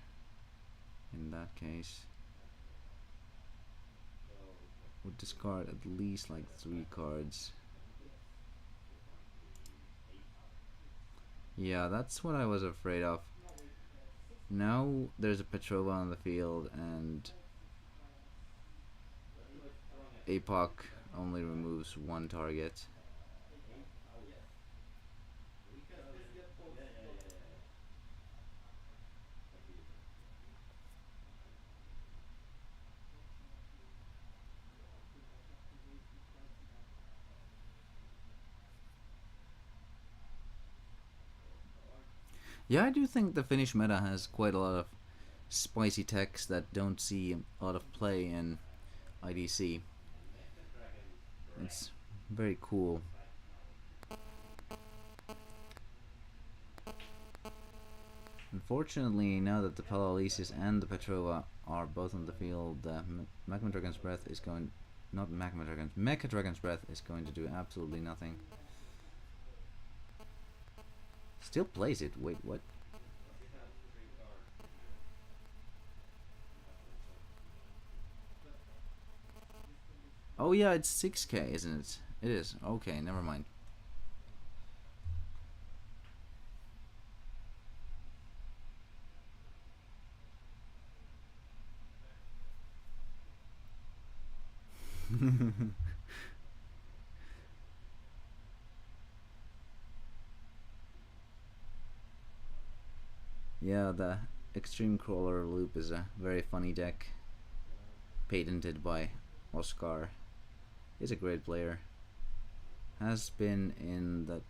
S1: In that case. Would discard at least like 3 cards. Yeah, that's what I was afraid of. Now there's a Petrova on the field and APOC only removes 1 target. Yeah, I do think the Finnish meta has quite a lot of spicy techs that don't see a lot of play in IDC. It's very cool. Unfortunately, now that the Palalisis and the Petrova are both on the field, Magma Dragon's Breath is going... Not Magma Dragon's... Mecha Dragon's Breath is going to do absolutely nothing. Still plays it. Wait, what? Oh yeah, it's 6k, isn't it? It is. Okay, never mind. Yeah, the Extreme Crawler Loop is a very funny deck. Patented by Oscar. He's a great player. Has been in the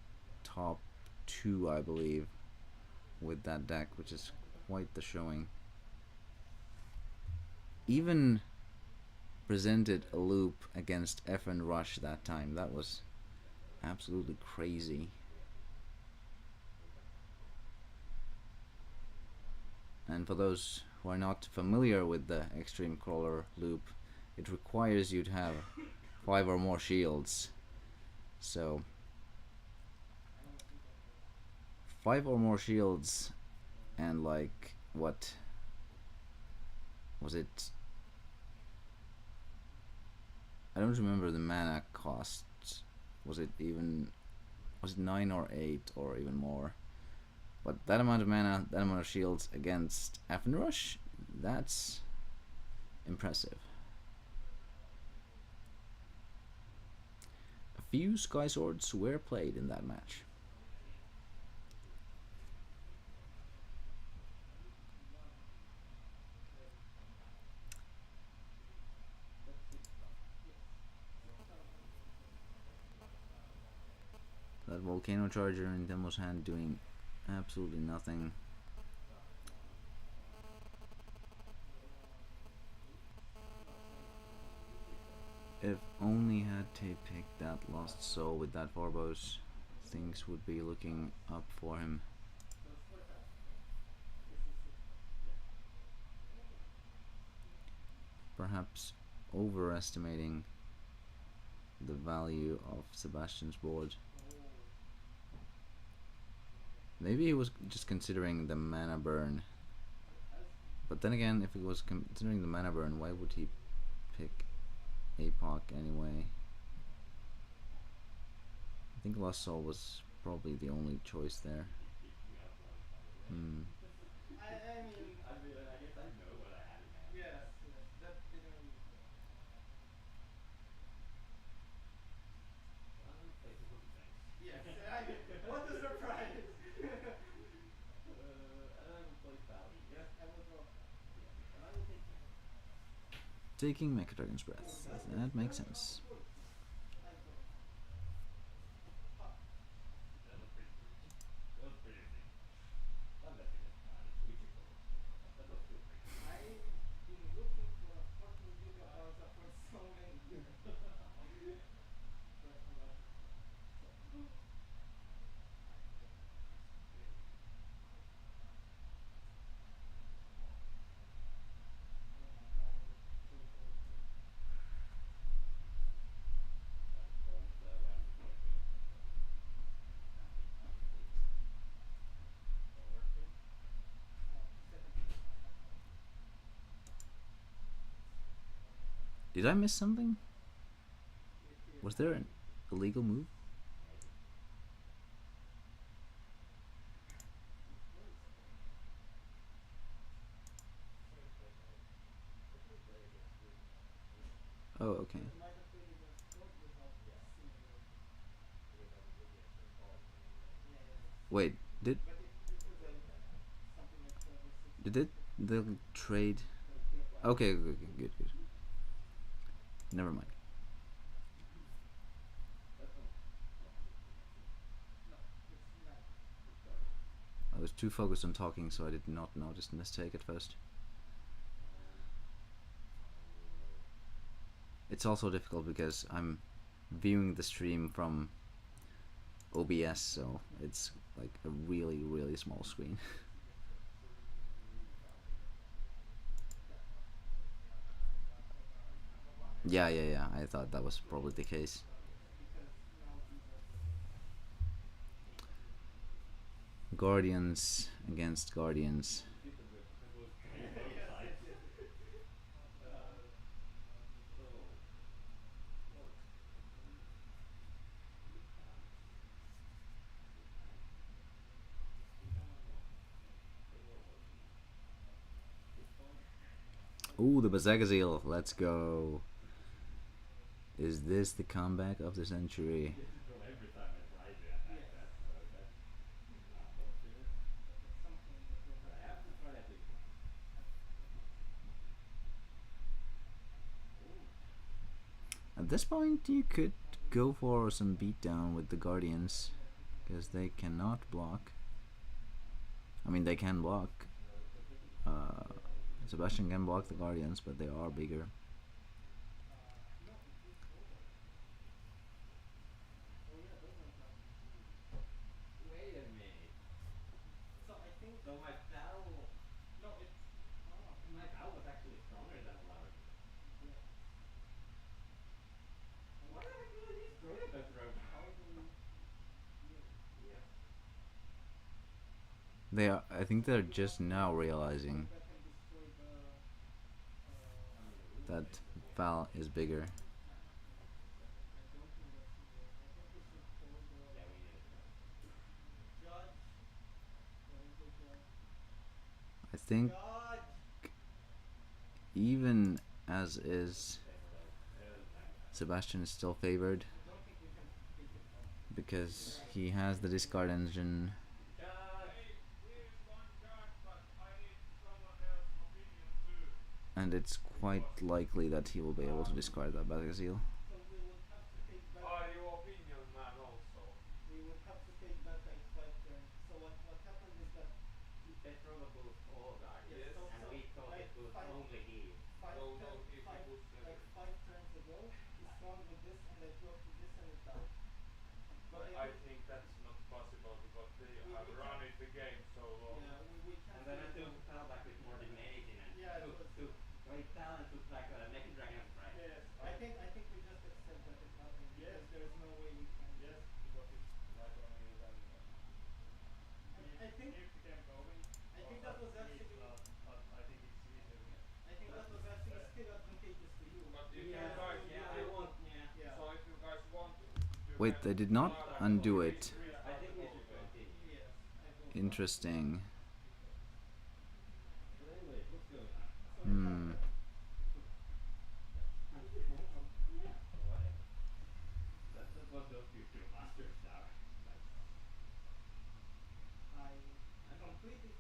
S1: top 2, I believe, with that deck, which is quite the showing. Even presented a loop against FN Rush that time. That was absolutely crazy. And for those who are not familiar with the Extreme Crawler loop, it requires you to have 5 or more shields. So 5 or more shields and like, what was it? I don't remember the mana costs. Was it 9 or 8 or even more? But that amount of mana, that amount of shields against FN Rush, that's impressive. A few Sky Swords were played in that match. That Volcano Charger in Demo's hand doing absolutely nothing. If only had Tay picked that Lost Soul with that Forbos, things would be looking up for him. Perhaps overestimating the value of Sebastian's board. Maybe he was just considering the mana burn. But then again, if he was considering the mana burn, why would he pick APOC anyway? I think Lost Soul was probably the only choice there.
S2: What a surprise!
S1: taking Mecha Dragon's Breath. That makes sense.
S2: I've been looking for a fucking Giga Barza for so many years.
S1: Did I miss something? Was there an illegal move? Oh, okay. Wait, did it the trade? Okay, good. Never mind. I was too focused on talking, so I did not notice the mistake at first. It's also difficult because I'm viewing the stream from OBS, so it's like a really small screen. Yeah, I thought that was probably the case. Guardians against Guardians. Ooh, the Bazagazil. Let's go. Is this the comeback of the century? At this point, you could go for some beatdown with the Guardians, because they cannot block. I mean, they can block. Sebastian can block the Guardians, but they are bigger.
S3: Wait a minute.
S2: So I think
S3: So my battle,
S2: no, it's
S3: my battle was actually stronger than Lark.
S2: yeah.
S3: What the heck did I use Prototype throw?
S2: How do we?
S3: Yes.
S1: They are. I think they're just now realizing
S2: Back and destroy the.
S3: I mean, it would
S1: that
S3: make the point.
S1: Val is bigger.
S2: I don't think that's the goal. I think we should hold the
S3: Yeah, we need a judge.
S2: judge. Where is the judge?
S1: I think
S2: Judge.
S1: even as is,
S3: Favor though.
S1: Sebastian is still favored
S2: I don't think we can take it off.
S1: because he has the discard engine,
S3: Judge!
S2: Here's one judge, but I need someone else's opinion too.
S1: and it's quite likely that he will be able to discard that Bazagazil.
S2: So we would have to take back.
S4: Are you opinion man also?
S2: We would have to take back in 5 turns. So what happened is that
S3: Petrova boost all guardians,
S2: Yes,
S3: and we thought
S2: like
S3: it would
S2: five-
S3: only he.
S4: No, if you push
S2: like
S4: every.
S2: 5 turns ago, he swung with this and I dropped to this and it died. But
S4: I think that's not possible because they have
S2: we
S4: run
S2: can't-
S4: it the game so long.
S2: Yeah, we can't.
S3: And then I
S2: really
S3: took
S2: do-
S3: fell back with more damaging and
S2: Yeah, it was-
S3: took great talent, took back Mecha Dragon Strike.
S2: Yes, I think we just accept that it happened because
S4: Yes.
S2: there's no way we can.
S4: Yes, because it's like only then.
S2: I think
S4: Keep the game going.
S2: I think that was actually
S4: But I think it's easier.
S2: I think that was actually still advantageous to you.
S4: But if
S3: Yeah,
S4: you guys,
S3: yeah, I want, yeah.
S2: Yeah.
S4: so if you guys want to.
S1: Wait, they did not undo it.
S3: I think we should continue.
S2: Yes, I vote.
S1: Interesting.
S3: But anyways, what's going on?
S2: So
S1: Hmm.
S3: Whatever. That was those two masters now. Like,
S2: I completely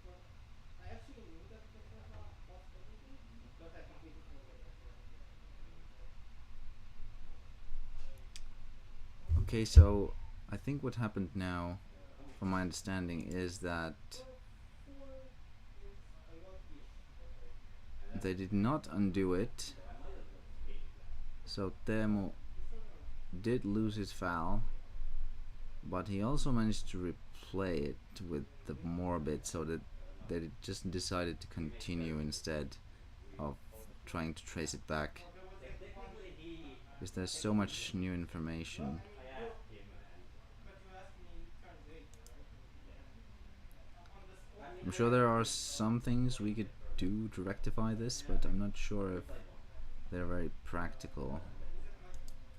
S2: I actually knew that Petrova buffed everything, but I completely forgot that.
S1: Okay, so I think what happened now, from my understanding, is that
S2: Well, 4 is a lot-ish, but like,
S1: they did not undo it,
S3: I might as well switch it last.
S1: so Teemu
S2: this one,
S1: did lose his foul, but he also managed to replay it with the more bit, so that they just decided to continue instead of trying to trace it back,
S2: well, there was like one.
S3: Technically, he.
S1: because there's so much new information.
S2: I mean,
S3: I
S2: you,
S3: asked him and.
S2: but you asked me turn data, right?
S3: Yeah.
S2: And on the spot,
S3: I mean,
S1: I'm
S3: there
S1: sure
S3: are
S1: there are
S3: things like
S1: some things we could do to rectify this, but I'm not sure if
S3: like one.
S1: they're very practical.
S2: is it my turn?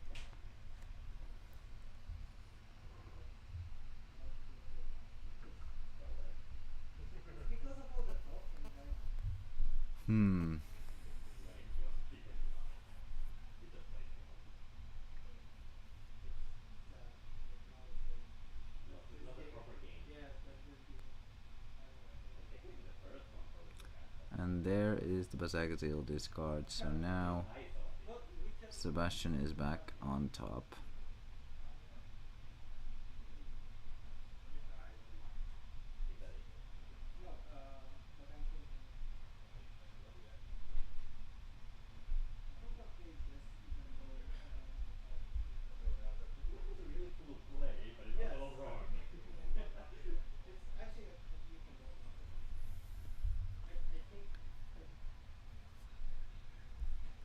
S2: Not too good.
S3: Well, like,
S2: It's because of all the talking, right?
S1: Hmm.
S3: no, it was because he just plays too much.
S2: It's sad, but now it's like
S3: Not,
S2: this
S3: not a
S2: game.
S3: proper game.
S2: Yeah, like this game. I don't know.
S3: Like, technically, the first one probably could have, but.
S1: And there is the Basagatil discard, so now
S3: I thought it.
S2: Well, we can.
S1: Sebastian is back on top.
S3: Is that it?
S2: No, but I'm thinking. I think I'll play this, even though I don't have the card.
S3: That was a really cool play, but it was
S2: Yes.
S3: all wrong.
S2: It's actually you can go now. I think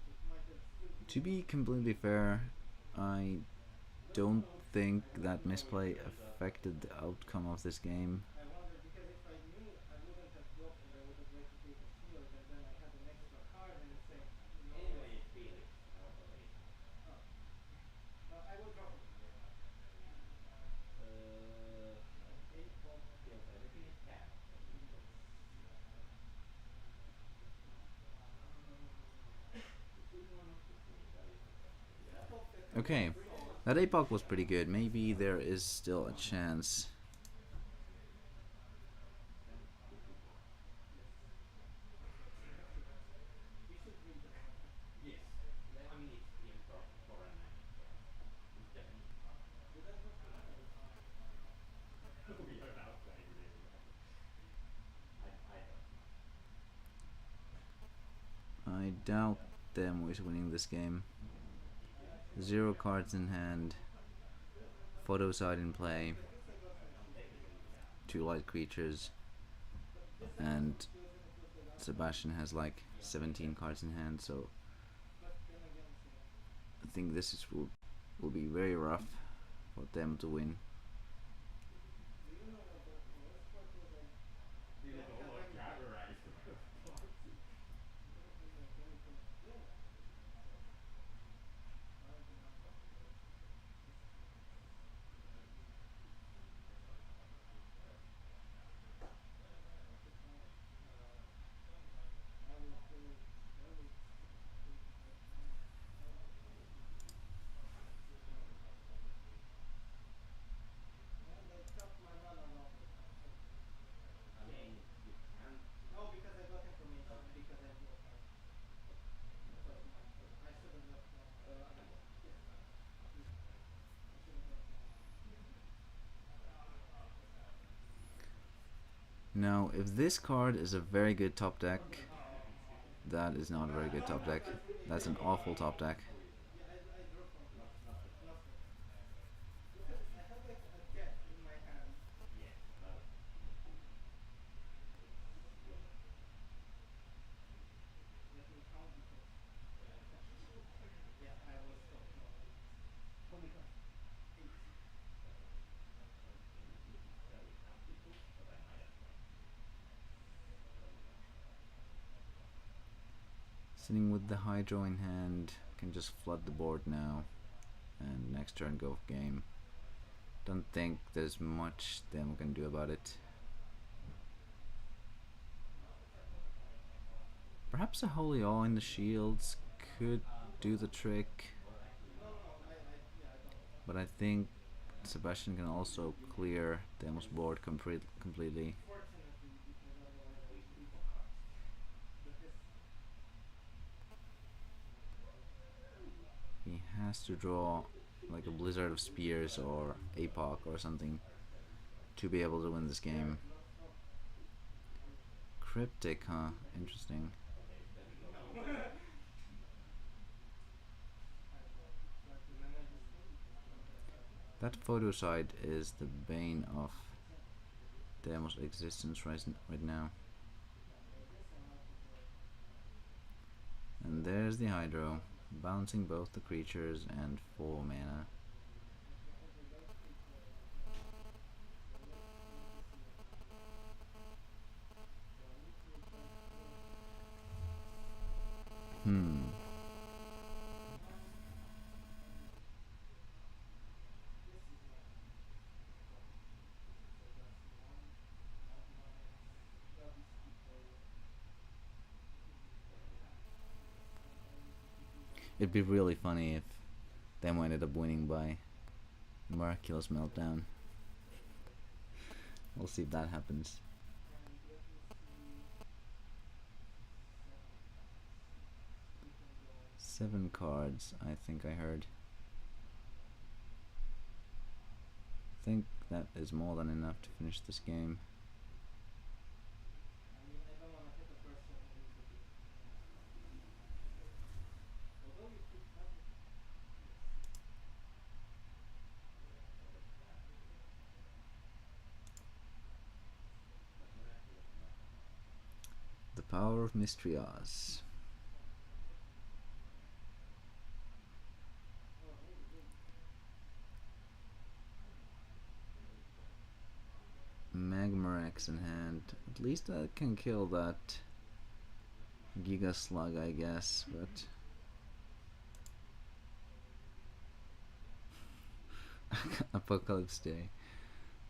S2: it might have still.
S1: To be completely fair, I don't think that misplay affected the outcome of this game.
S2: I wonder because if I knew I wouldn't have dropped and I would have tried to take a shield and then I had an extra card and it's like no.
S3: Anyway, Felix, our race.
S2: Oh. I will drop it again.
S3: Well,
S2: A pop.
S3: kills everything it can. It's good one off the screen, that is interesting.
S2: Just hope that I
S1: Okay,
S2: bring it.
S1: that APOC was pretty good. Maybe there is still a chance.
S2: Yes. We should read the card.
S3: Yes. I mean, it's in foreign language, so it's Japanese.
S2: Did I drop the card?
S3: We are now playing really bad. I don't know.
S1: I doubt Teemu is winning this game. 0 cards in hand, photo side in play,
S2: But this I got from cheap.
S1: 2 light creatures,
S2: But this
S1: and
S2: feels and it was the last.
S1: Sebastian has like 17 cards in hand, so
S2: But then again, so
S1: I think this will be very rough for them to win.
S2: do you know what the worst part was? I
S3: Do you
S2: don't
S3: know
S2: have
S3: what
S2: any
S3: Jagger is the worst part?
S2: I don't have like any control. So hard enough to play. Okay, fine. I will play relics. And I chopped my mana wrong.
S3: I mean, you can't.
S2: No, because I got information.
S3: Okay.
S2: Because I drew a card. That was mine. I should have left one.
S3: I can go.
S2: Yes. Please. I should have left one.
S1: Now, if this card is a very good top deck, that is not a very good top deck. That's an awful top deck.
S2: Yeah, I drew from here.
S3: Not the best.
S2: Not from here. Look at this. I have like a deck in my hand.
S3: Yes, but it's
S2: Let me count because. Yeah, I was stopped. No,
S3: how many cards?
S2: 8.
S3: That would have to push, but I might as well.
S1: Sitting with the Hydro in hand, can just flood the board now, and next turn go game. Don't think there's much them can do about it. Perhaps a Holy Awe in the shields could do the trick,
S2: No, yeah, I don't.
S1: but I think Sebastian can also clear Teemu's board completely.
S2: Fortunately, because otherwise I would be. But this.
S1: He has to draw like a blizzard of spears or APOC or something to be able to win this game. Cryptic, huh? Interesting.
S2: No. Try to manage this thing.
S1: That photo site is the bane of Demo's existence right now. And there's the Hydro, bouncing both the creatures and 4 mana. Hmm. It'd be really funny if Demo ended up winning by Miraculous Meltdown. We'll see if that happens. 7 cards, I think I heard. I think that is more than enough to finish this game.
S2: I mean, I don't want to hit the first shot immediately. Although you could have it.
S1: The power of Mistriaz. Magmarex in hand. At least I can kill that Giga Slug, I guess, but Apocalypse Day.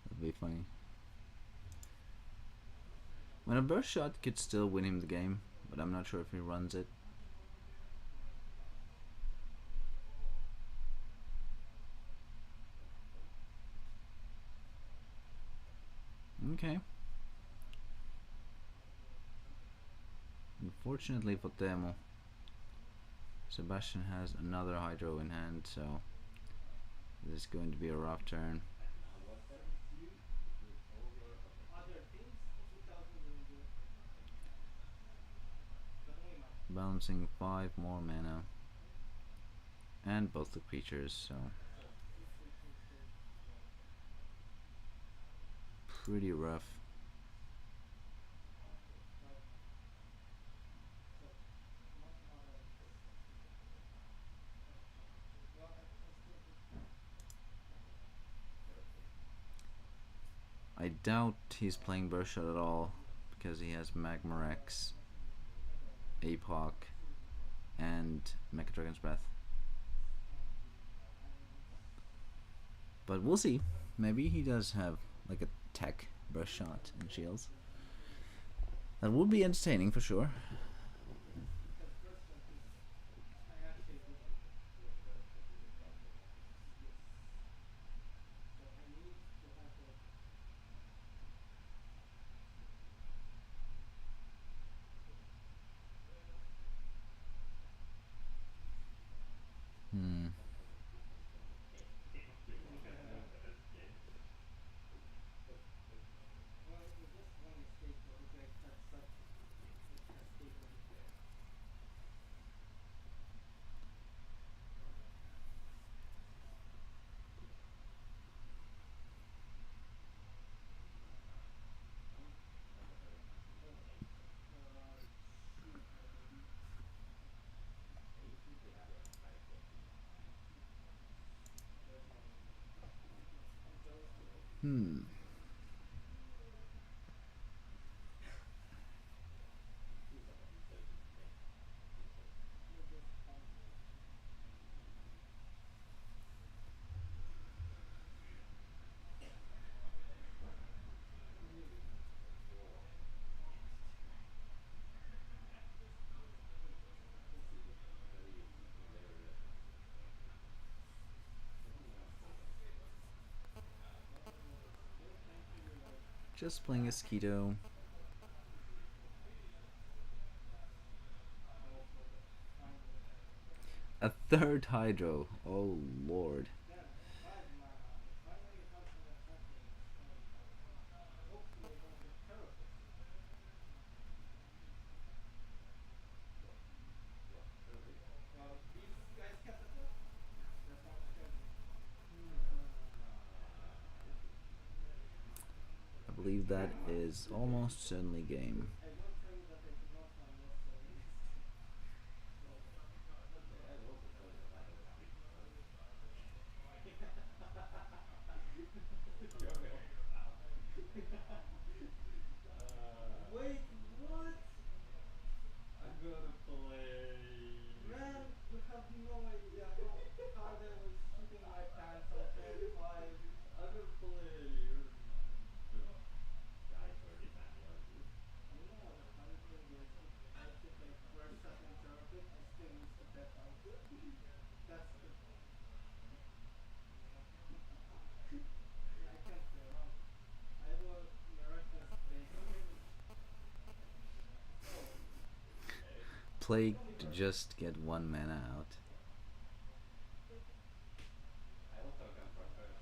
S1: That'd be funny. When a burst shot could still win him the game, but I'm not sure if he runs it. Okay. Unfortunately for Temo, Sebastian has another Hydro in hand, so this is going to be a rough turn.
S2: Other things, 2000 will do. But only mine.
S1: Balancing 5 more mana. And both the creatures, so pretty rough. I doubt he's playing Burst Shot at all because he has Magmarex, APOC, and Mecha Dragon's Breath. But we'll see. Maybe he does have like a tech Burst Shot and shields. That would be entertaining for sure. Hmm.
S2: Well, it was just one mistake, but the guy had such a cascade of it. Shoot, I believe.
S1: Hmm. Just playing a Skeeto. A third Hydro. Oh lord. believe that is almost certainly game.
S2: I will tell you that I do not want lost so realistic. So,
S3: Okay, I will also tell you that I don't have it. You're very proud.
S2: wait, what?
S3: I'm gonna play.
S2: Man, you have no idea how hard I was shitting my pants on turn 5.
S3: I'm gonna play the guy for disadvantages.
S2: You know what the funny thing is? If I hit like first shot and turn pick, I still lose to bet on. That's the. I can't play around. I will miraculous base him.
S3: Okay.
S1: Play to just get one mana out.
S3: I also confirm first.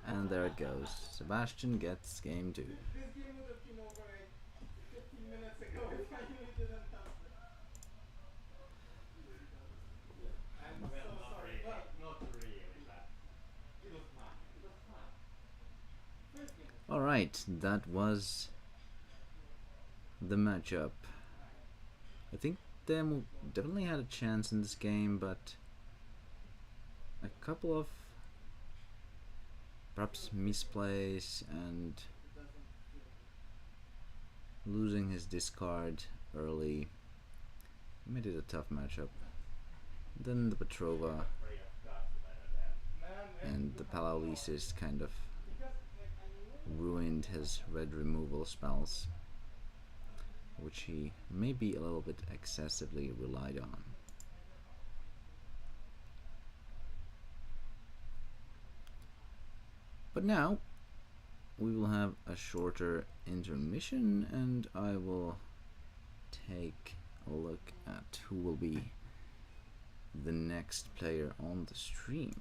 S1: And there it goes. Sebastian gets game 2.
S2: This game would have been over like 15 minutes ago if I didn't have the. I'm
S3: Well,
S2: so
S3: not
S2: sorry,
S3: really.
S2: but
S3: Not really, but it was fun. It was fun.
S2: first game was
S1: Alright, that was the matchup. I think Demo definitely had a chance in this game, but a couple of perhaps misplays and
S2: it doesn't feel good.
S1: losing his discard early made it a tough matchup. Then the Petrova
S3: Afraid of gods better than.
S2: Man,
S1: and
S2: you
S1: the
S2: have no
S1: Palaulisis kind of
S2: because like I know
S1: ruined his red removal spells, which he maybe a little bit excessively relied on. But now we will have a shorter intermission, and I will take a look at who will be the next player on the stream.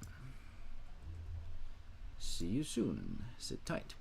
S1: See you soon. Sit tight.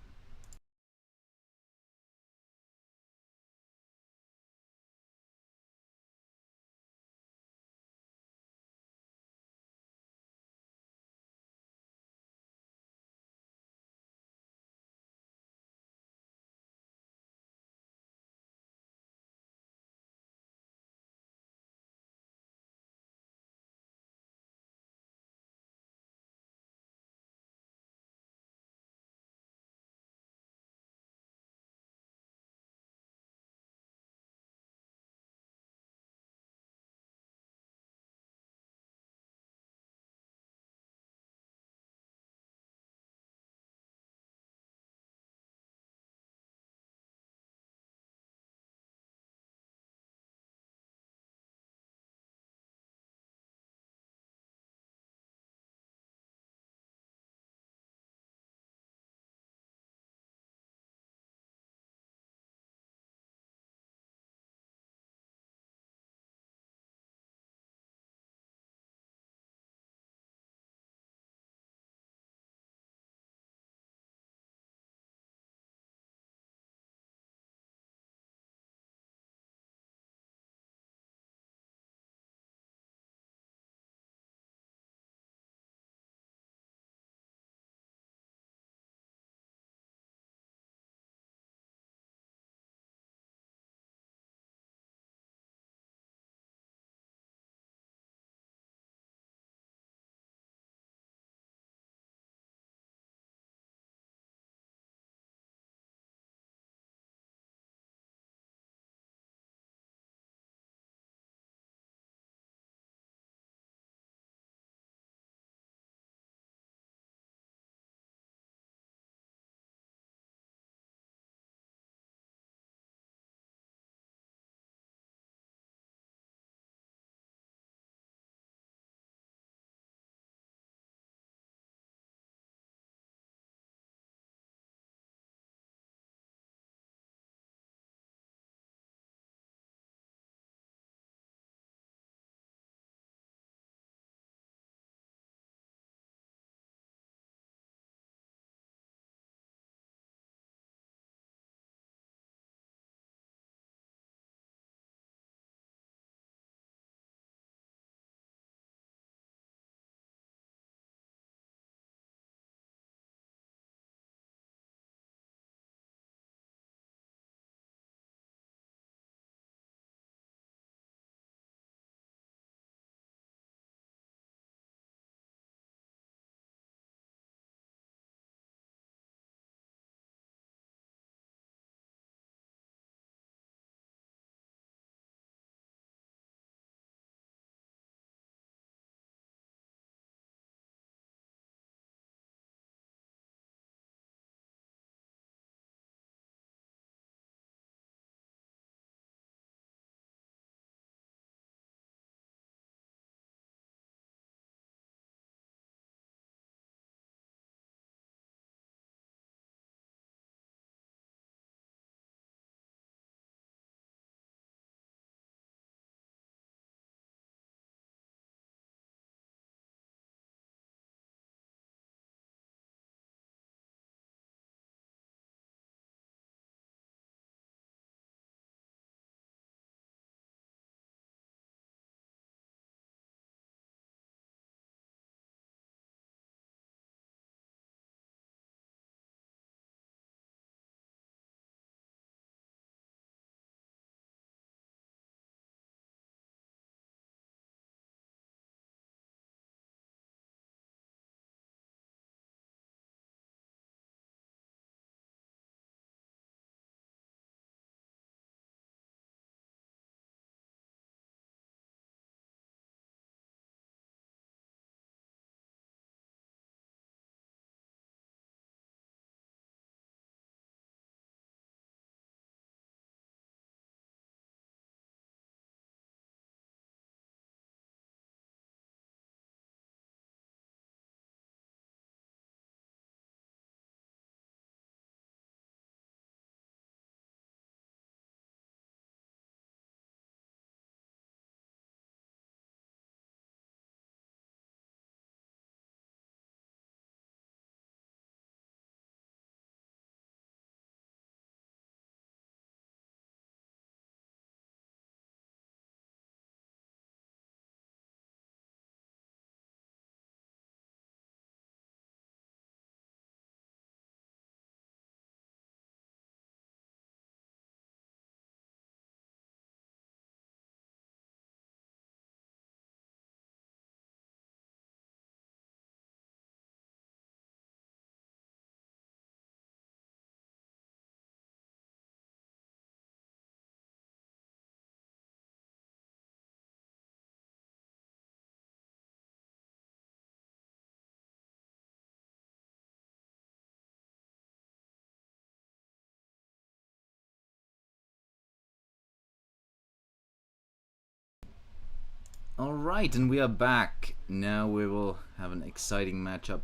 S1: Alright, and we are back. Now we will have an exciting matchup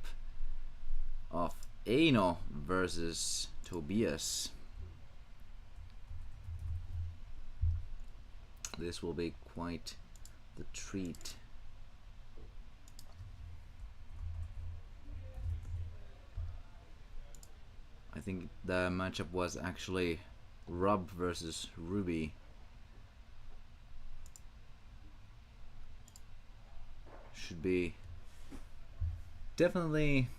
S1: of Eino versus Tobias. This will be quite the treat. I think the matchup was actually Rob versus Ruby. Should be definitely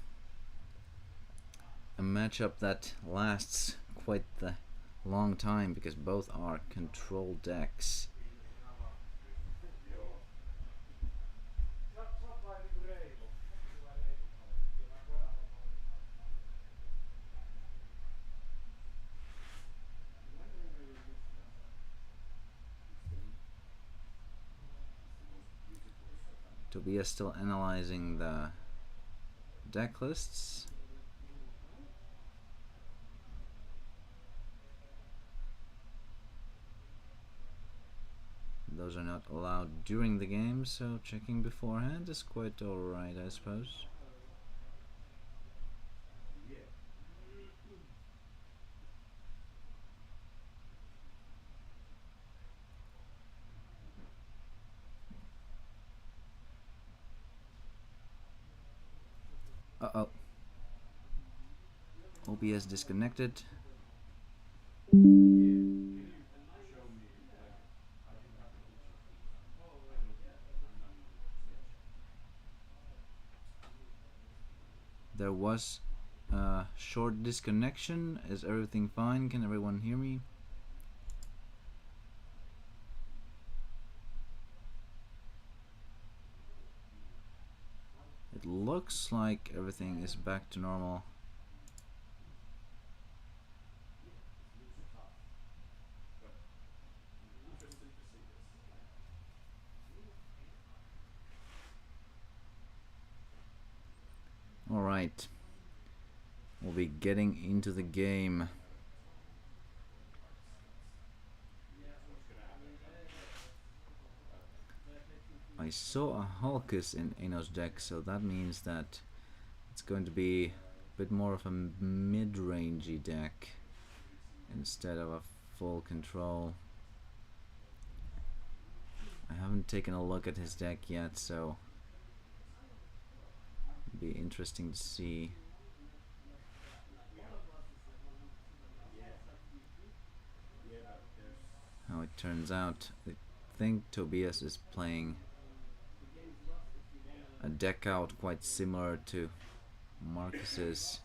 S1: a matchup that lasts quite the long time because both are control decks. Tobias still analyzing the deck lists. Those are not allowed during the game, so checking beforehand is quite alright, I suppose. Uh-oh. OBS disconnected. There was a short disconnection. Is everything fine? Can everyone hear me? It looks like everything is back to normal. Alright. We'll be getting into the game. I saw a Hulkus in Eino's deck, so that means that it's going to be a bit more of a mid-rangey deck instead of a full control. I haven't taken a look at his deck yet, so it'll be interesting to see how it turns out. I think Tobias is playing a deck out quite similar to Marcus's.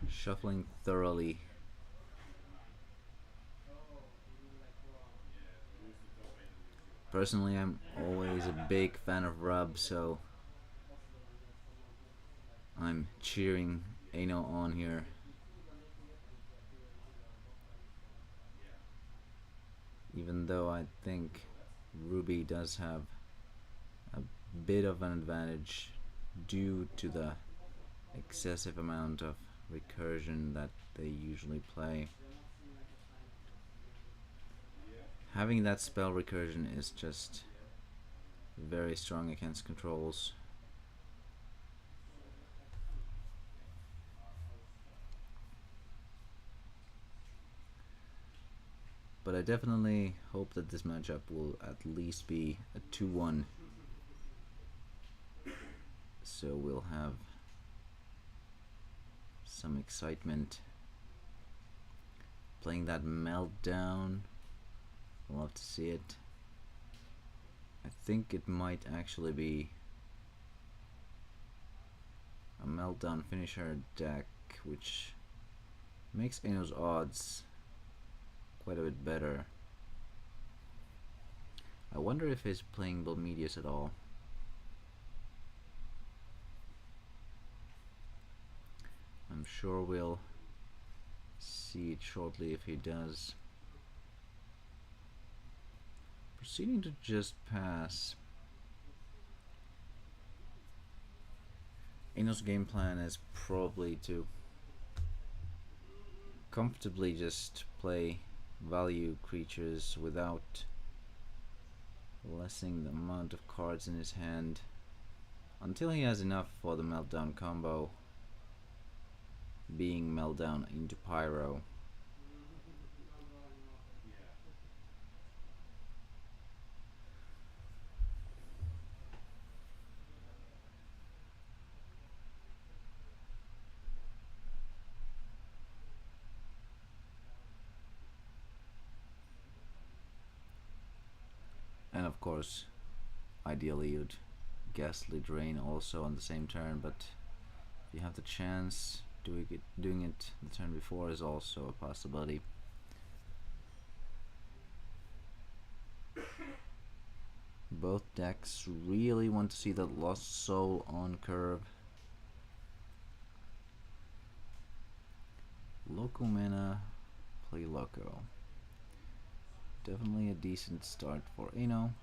S1: Shuffling thoroughly. Personally, I'm always a big fan of Rub, so I'm cheering Eino on here. Even though I think Ruby does have a bit of an advantage due to the excessive amount of recursion that they usually play. Having that spell recursion is just very strong against controls. But I definitely hope that this matchup will at least be a 2-1. So we'll have some excitement. Playing that Meltdown. I'll love to see it. I think it might actually be a Meltdown finisher deck, which makes Eino's odds quite a bit better. I wonder if he's playing Belmedius at all. I'm sure we'll see it shortly if he does. Proceeding to just pass. Eno's game plan is probably to comfortably just play value creatures without lessening the amount of cards in his hand until he has enough for the meltdown combo being meltdown into pyro.
S3: Yeah.
S1: And of course, ideally you'd ghastly drain also on the same turn, but if you have the chance, doing it the turn before is also a possibility. Both decks really want to see that Lost Soul on curve. Loco mana, play Loco. Definitely a decent start for Eno.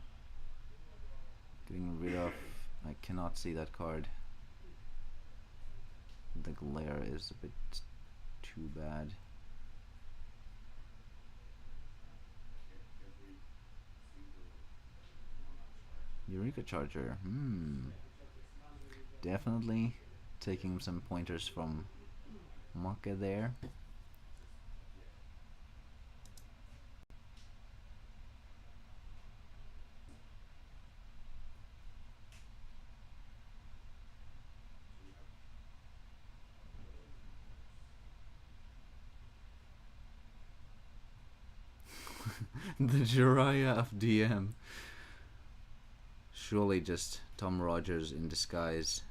S1: Getting rid of... I cannot see that card. The glare is a bit too bad.
S3: Every single mana charge.
S1: Eureka Charger. Definitely taking some pointers from Maka there. The Jiraiya of DM. Surely just Tom Rogers in disguise.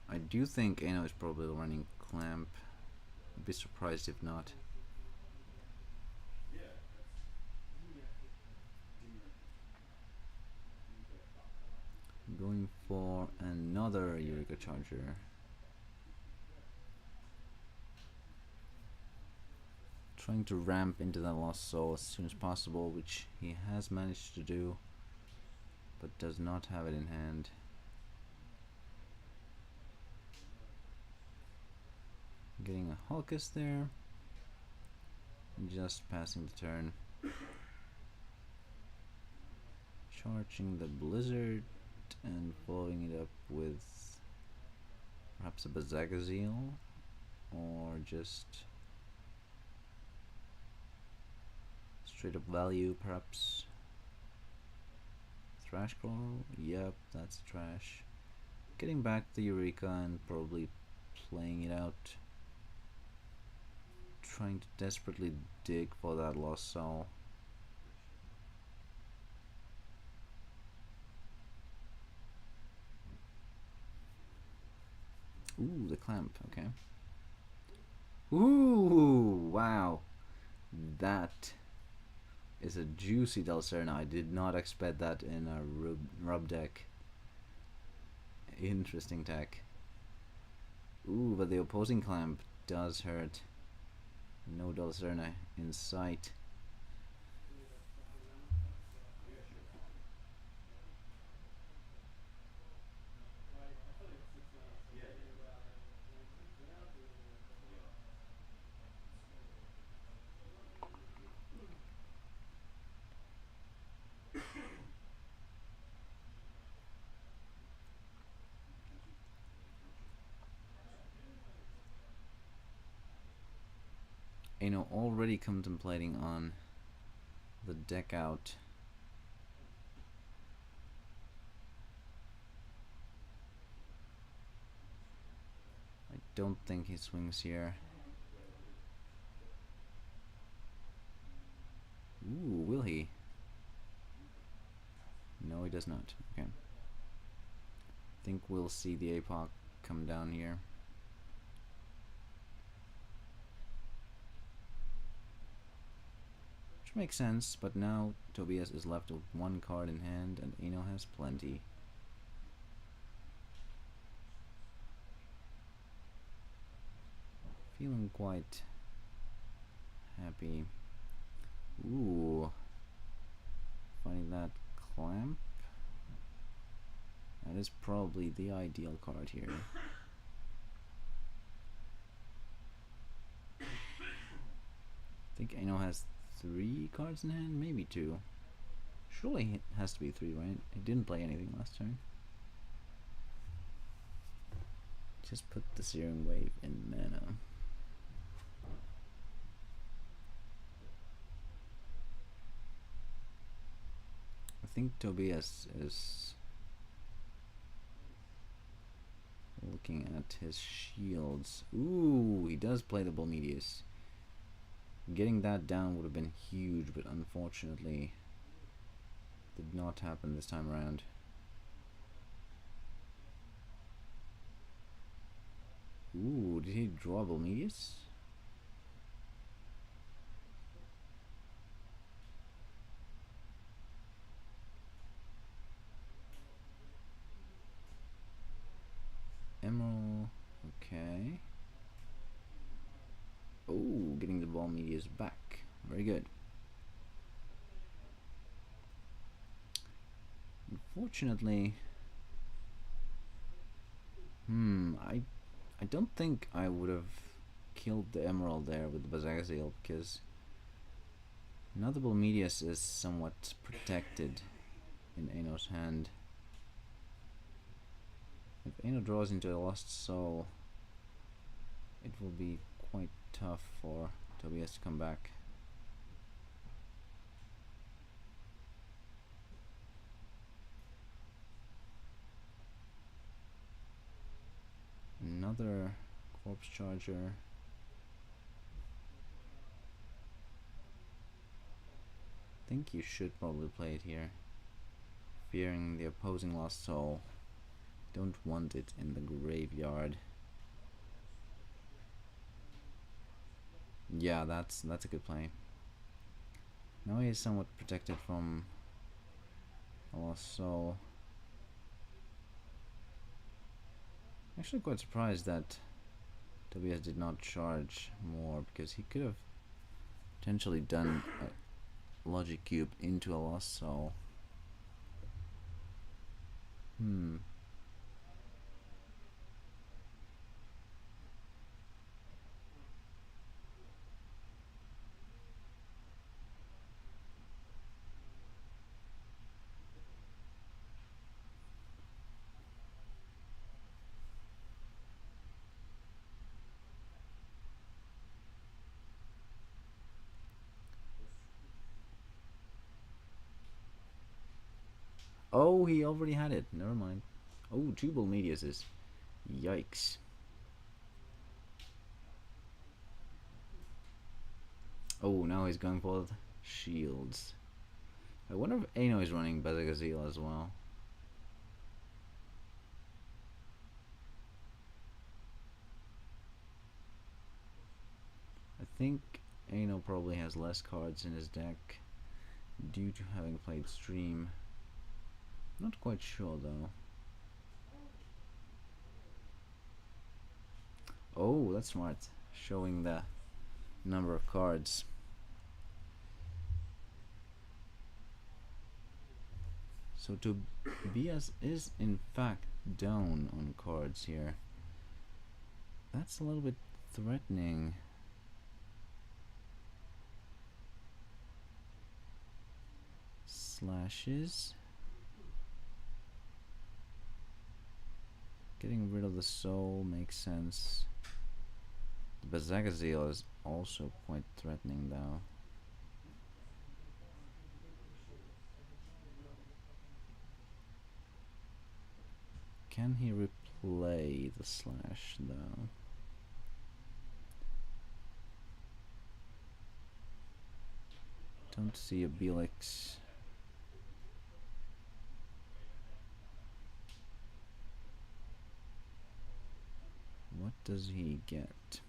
S1: I do think Eno is probably running Clamp. I'd be surprised if not.
S3: Yeah,
S1: Going for another Eureka Charger. Trying to ramp into that Lost Soul as soon as possible, which he has managed to do, but does not have it in hand. Getting a Hulkus there. Just passing the turn. Charging the Blizzard and following it up with perhaps a Bazagazeel or just straight up value, perhaps. Thrash Crawl? Yep, that's trash. Getting back the Eureka and probably playing it out. Trying to desperately dig for that Lost Soul. Ooh, the Clamp, okay. Ooh, wow. That is a juicy Delcerna. I did not expect that in a rub deck. Interesting tech. Ooh, but the opposing Clamp does hurt. No Delcerna in sight. You know, already contemplating on the deck out. I don't think he swings here. Ooh, will he? No, he does not. Okay. think we'll see the APOC come down here. Which makes sense, but now Tobias is left with one card in hand and Aino has plenty. Feeling quite happy. Ooh. Finding that clamp. That is probably the ideal card here. I think Aino has 3 cards in hand, maybe 2. Surely it has to be 3, right? He didn't play anything last turn. Just put the Searing Wave in mana. I think Tobias is looking at his shields. Ooh, he does play the Bolmedius. Getting that down would have been huge, but unfortunately did not happen this time around. Ooh, did he draw Bolmedius? Emerald, okay. Oh, getting the Bolmedius back. Very good. Unfortunately, I don't think I would have killed the Emerald there with the Bazagazil, because now the Bolmedius is somewhat protected in Aino's hand. If Aino draws into a Lost Soul, it will be quite tough for Tobias to come back. Another Corpse Charger. I think you should probably play it here. Fearing the opposing Lost Soul. Don't want it in the graveyard. Yeah, that's a good play. Now he is somewhat protected from a Lost Soul. Actually quite surprised that Tobias did not charge more, because he could have potentially done a Logic Cube into a Lost Soul. Oh, he already had it. Never mind. Oh, 2 Bolmediuses. Yikes. Oh, now he's going for the shields. I wonder if Aino is running Bazagazil as well. I think Aino probably has less cards in his deck due to having played Stream. Not quite sure though. Oh, that's smart. Showing the number of cards. So Tobias is in fact down on cards here. That's a little bit threatening. Slashes. Getting rid of the soul makes sense. The Bazagazil is also quite threatening though. Can he replay the slash though? Don't see a Belix. what does he get?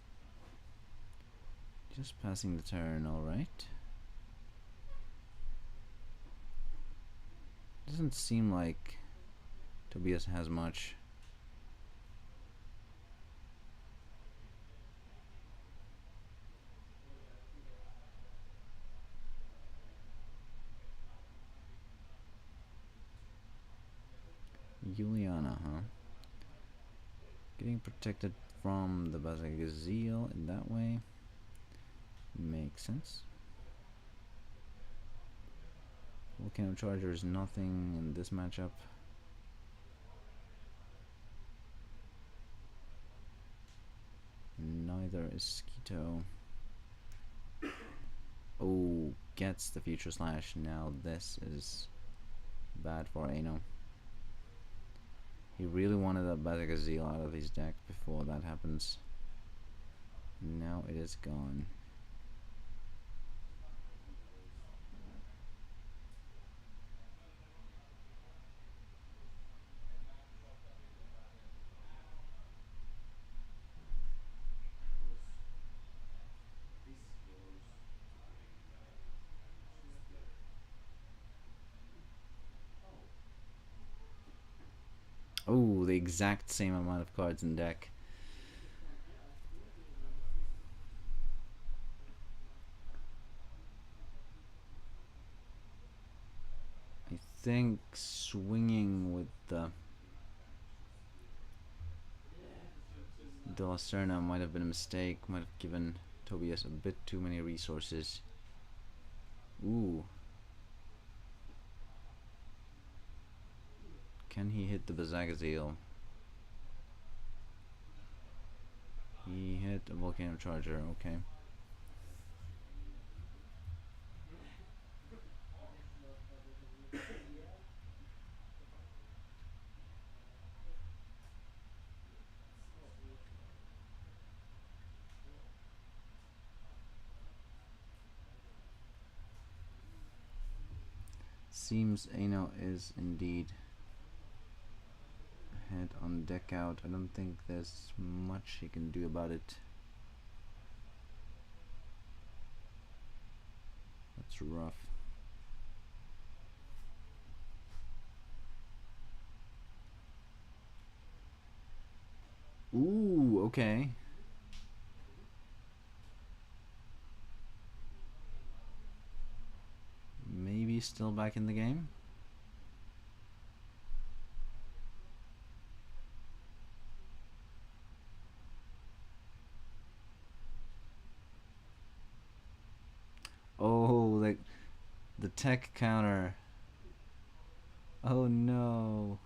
S1: Just passing the turn, alright. Doesn't seem like Tobias has much. Juliana, huh? Getting protected from the Bazagazil in that way makes sense. Volcano Charger is nothing in this matchup. Neither is Skeeto. Oh, gets the Future Slash. Now this is bad for Ano. He really wanted that Bazagazil out of his deck before that happens. Now it is gone. Oh, the exact same amount of cards in deck. I think swinging with the De La Serna might have been a mistake, might have given Tobias a bit too many resources. Ooh. Can he hit the Bazagazil? He hit a Volcano Charger, okay. Seems Ano is indeed ahead on deck out. I don't think there's much he can do about it. That's rough. Ooh, okay. Maybe still back in the game. Oh, like the tech counter. Oh no.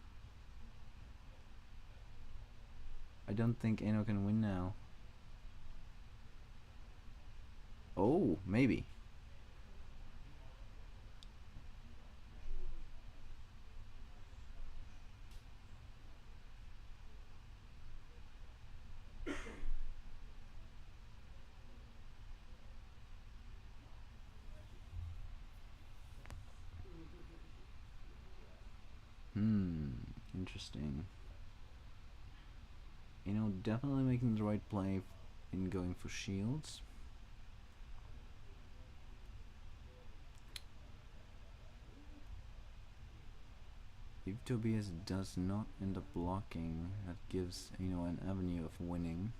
S1: I don't think Ano can win now. Oh, maybe. Interesting. Definitely making the right play in going for shields. If Tobias does not end up blocking, that gives an avenue of winning.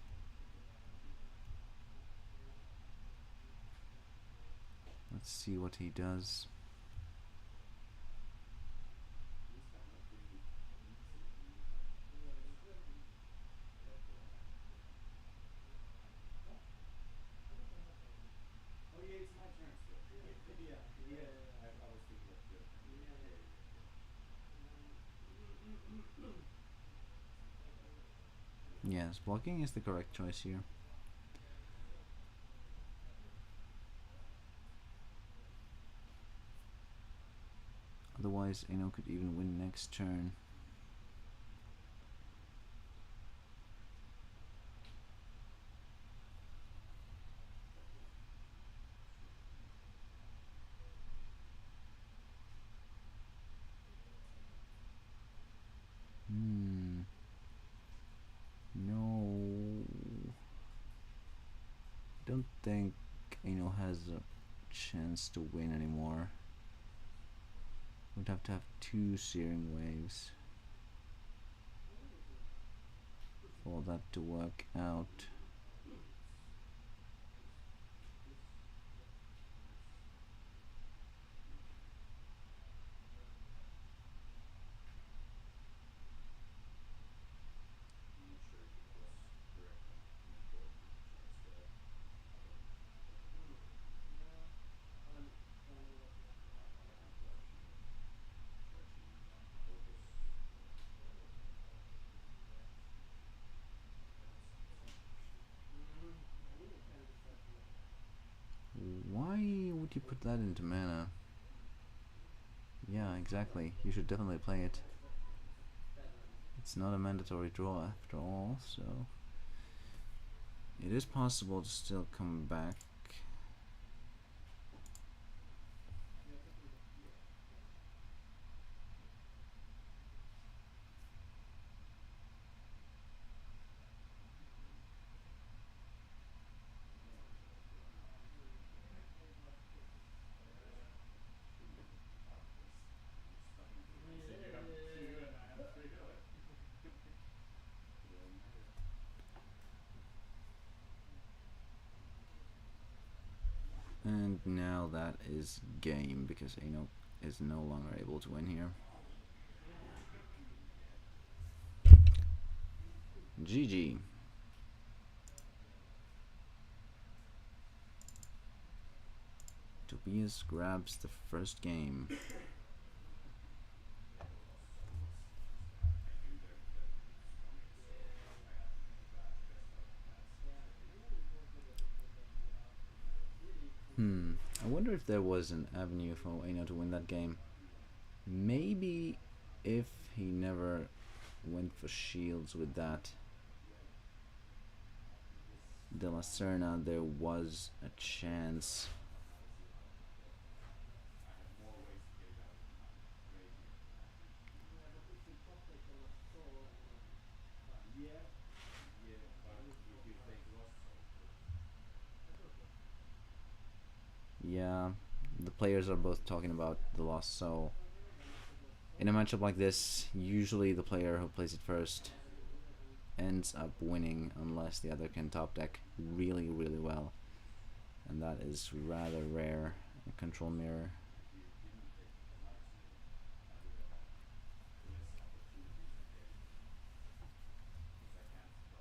S1: Let's see what he does.
S3: Oh yeah, it's my turn still. I was thinking of the.
S1: Yes, blocking is the correct choice here. Otherwise, Ano could even win next turn. No. think Ano has a chance to win anymore. Would have to have 2 searing waves for that to work out. Why would you put that into mana? Yeah, exactly. You should definitely play it. It's not a mandatory draw after all, so it is possible to still come back. And now that is game because Ano is no longer able to win here. GG. Tobias grabs the first game. I wonder if there was an avenue for Ano to win that game. Maybe if he never went for shields with that De La Serna, there was a chance. Yeah, the players are both talking about the Lost Soul. In a matchup like this, usually the player who plays it first ends up winning unless the other can top deck really, really well. And that is rather rare. A control mirror.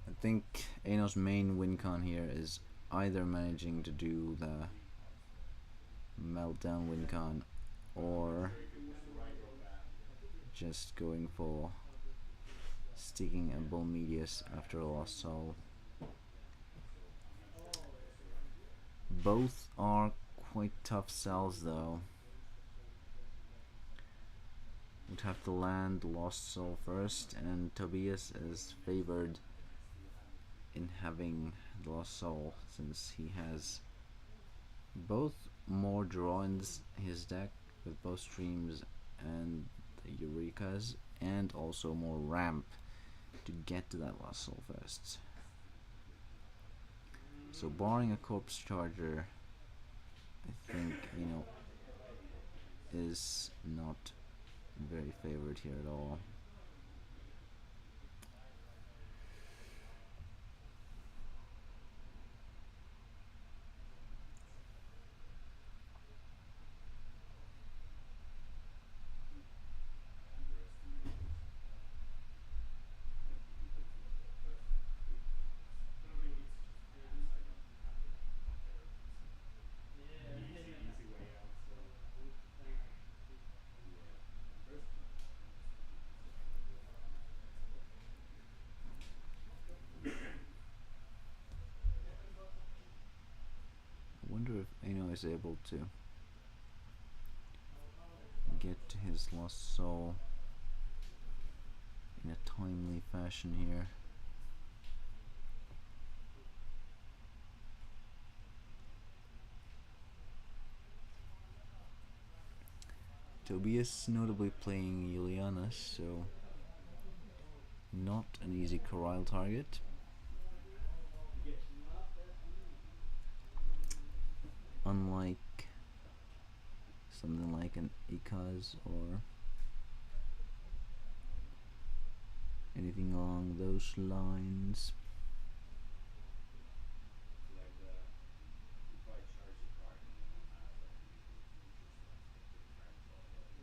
S1: I think Ano's main win con here is either managing to do the meltdown win con or just going for sticking a Bull Medius after a Lost Soul. Both are quite tough sells though. Would have to land Lost Soul first, and Tobias is favored in having the Lost Soul since he has both more draw in his deck with both streams and the Eurekas, and also more ramp to get to that Lost Soul first. So barring a Corpse Charger, I think, is not very favored here at all. I wonder if Ano is able to get to his Lost Soul in a timely fashion here. Tobias notably playing Juliana, so not an easy corral target. unlike something like an Ikaz or anything along those lines.
S3: Like if I charge a card and you don't have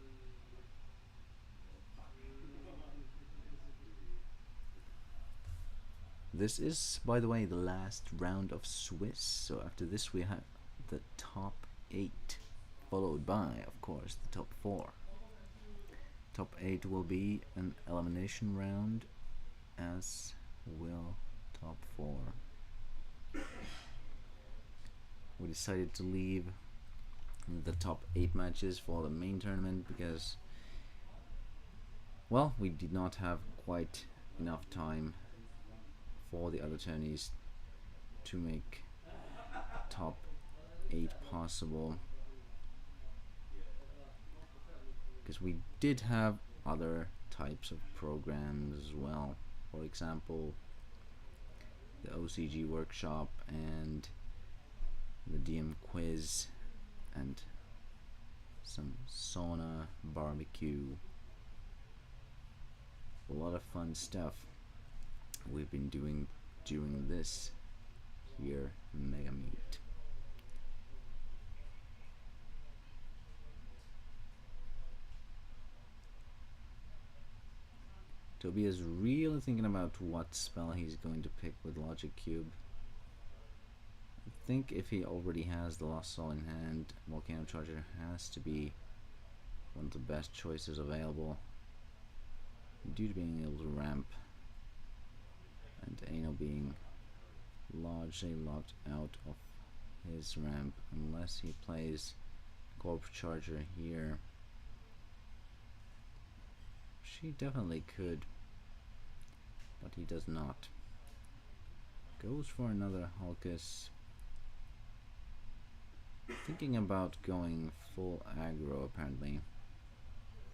S3: any, you just like take the turn forward. Like, what the fuck?
S1: This is, by the way, the last round of Swiss, so after this we have the top 8, followed by, of course, the top 4. Top 8 will be an elimination round, as will top 4. We decided to leave the top 8 matches for the main tournament because, well, we did not have quite enough time for the other tourneys to make top 8 possible, because we did have other types of programs as well. For example, the OCG workshop and the DM quiz and some sauna, barbecue, a lot of fun stuff we've been doing during this here Megameet. Toby is really thinking about what spell he's going to pick with Logic Cube. I think if he already has the Lost Soul in hand, Volcano Charger has to be one of the best choices available, due to being able to ramp and Ano being largely locked out of his ramp unless he plays Corp Charger here. She definitely could, but he does not. Goes for another Hulkus. Thinking about going full aggro apparently.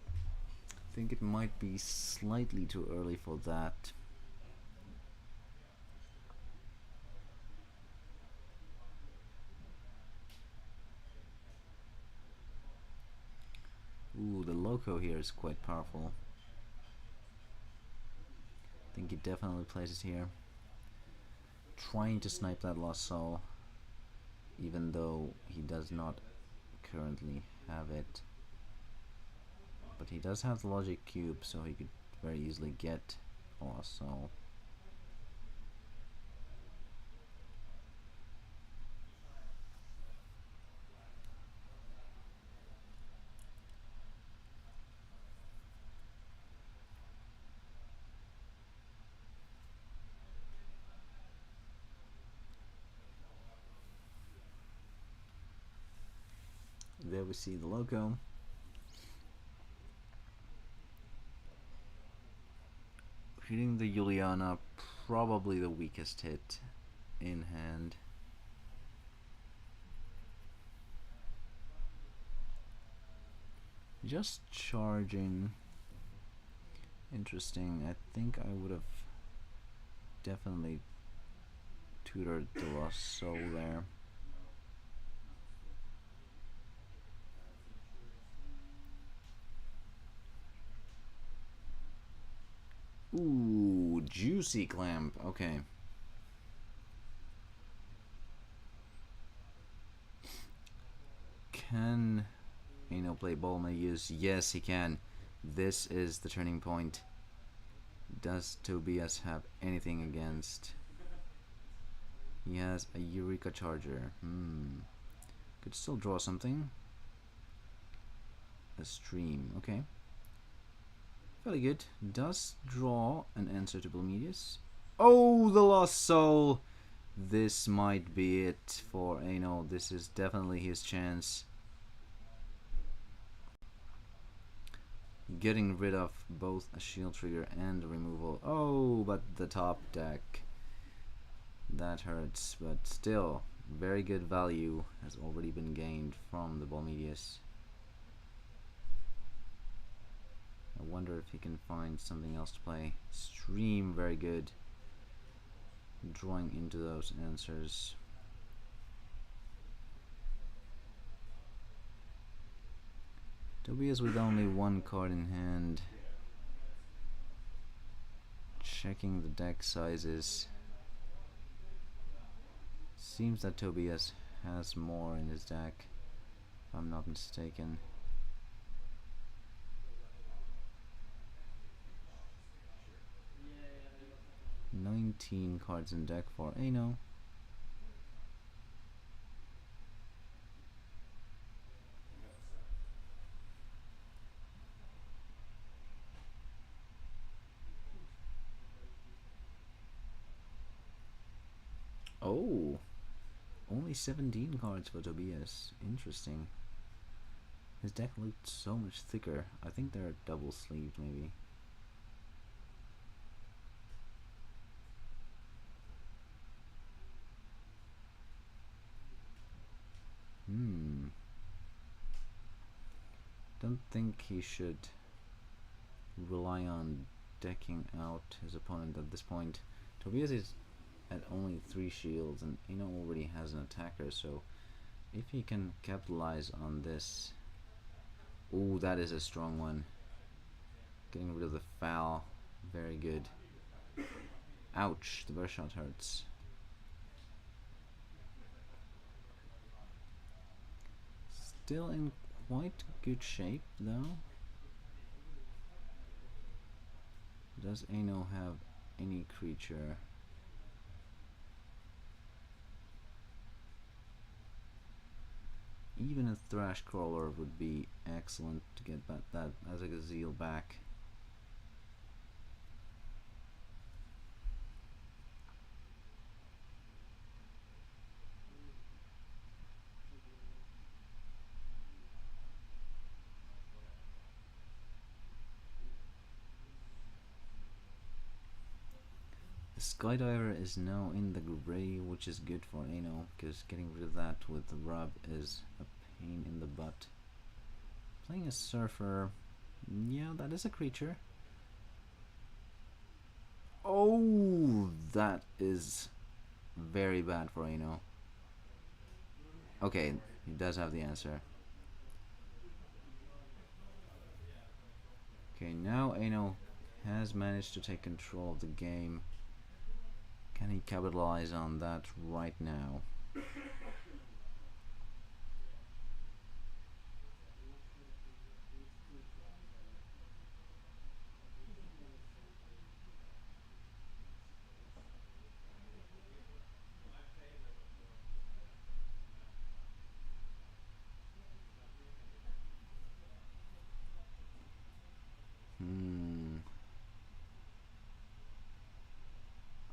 S1: I think it might be slightly too early for that. Ooh, the Loco here is quite powerful. I think he definitely places here. Trying to snipe that Lost Soul, even though he does not currently have it. But he does have the Logic Cube, so he could very easily get a Lost Soul. There we see the Loco. Hitting the Juliana, probably the weakest hit in hand. Just charging. Interesting. I think I would have definitely tutored the Lost Soul there. Ooh, juicy clamp. Okay. Can Ano play Bolmaeus? Yes, he can. This is the turning point. Does Tobias have anything against? He has a Eureka Charger. Could still draw something. A stream. Okay. Fairly good. Does draw an answer to Bolmaeus. Oh, the Lost Soul! This might be it for Ano. This is definitely his chance. Getting rid of both a shield trigger and a removal. Oh, but the top deck. That hurts, but still, very good value has already been gained from the Bolmaeus. I wonder if he can find something else to play. Stream, very good. Drawing into those answers. Tobias with only one card in hand. Checking the deck sizes. Seems that Tobias has more in his deck, if I'm not mistaken.
S2: Yeah,
S1: 19 cards in deck for Ano. Oh, only 17 cards for Tobias. Interesting. His deck looked so much thicker. I think they're double sleeved, maybe. Don't think he should rely on decking out his opponent at this point. Tobias is at only 3 shields and Eno already has an attacker, so if he can capitalize on this... Ooh, that is a strong one. Getting rid of the foul. Very good. Ouch, the burst shot hurts. Still in quite good shape though. Does Ano have any creature? Even a Thrash Crawler would be excellent to get that as a Gazelle back. The Skydiver is now in the gray, which is good for Ano, because getting rid of that with the rub is a pain in the butt. Playing a Surfer, yeah, that is a creature. Oh, that is very bad for Ano. Okay, he does have the answer. Okay, now Ano has managed to take control of the game. Can he capitalize on that right now?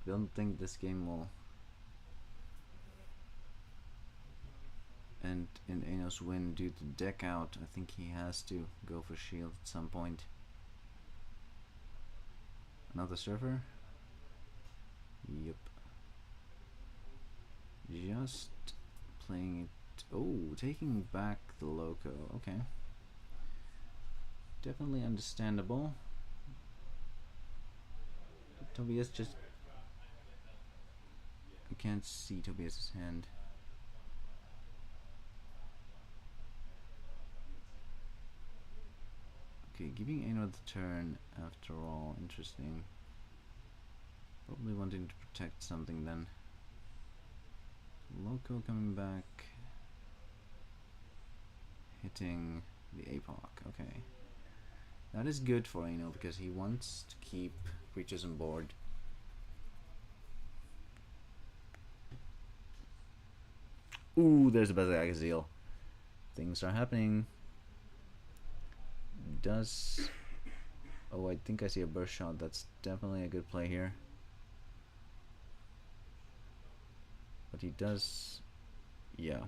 S1: I don't think this game will end in Ano's win due to deck out. I think he has to go for shield at some point. Another Surfer? Yep. Just playing it. Oh, taking back the Loco. Okay. Definitely understandable. Tobias just... I can't see Tobias's hand. Okay, giving Ano the turn after all. Interesting. Probably wanting to protect something then. Loco coming back. Hitting the APOC. Okay. That is good for Ano because he wants to keep creatures on board. Ooh, there's a Bazagazeel. Things are happening. Does... Oh, I think I see a burst shot. That's definitely a good play here. But he does... Yeah.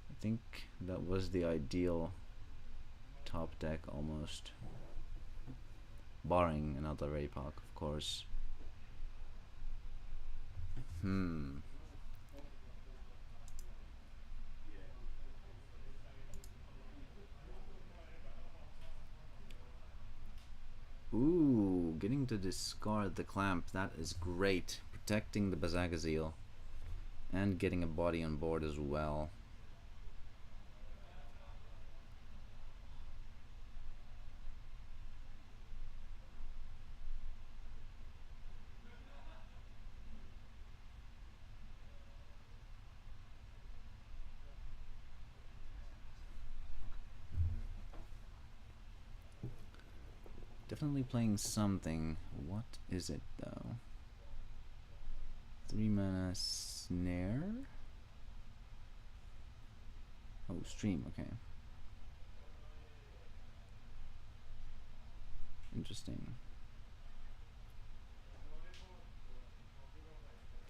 S1: I think that was the ideal top deck almost. Barring another APOC, of course. Ooh, getting to discard the clamp, that is great. Protecting the Bazagazeel and getting a body on board as well. definitely playing something. What is it though? 3 mana snare? Oh, stream, okay. Interesting.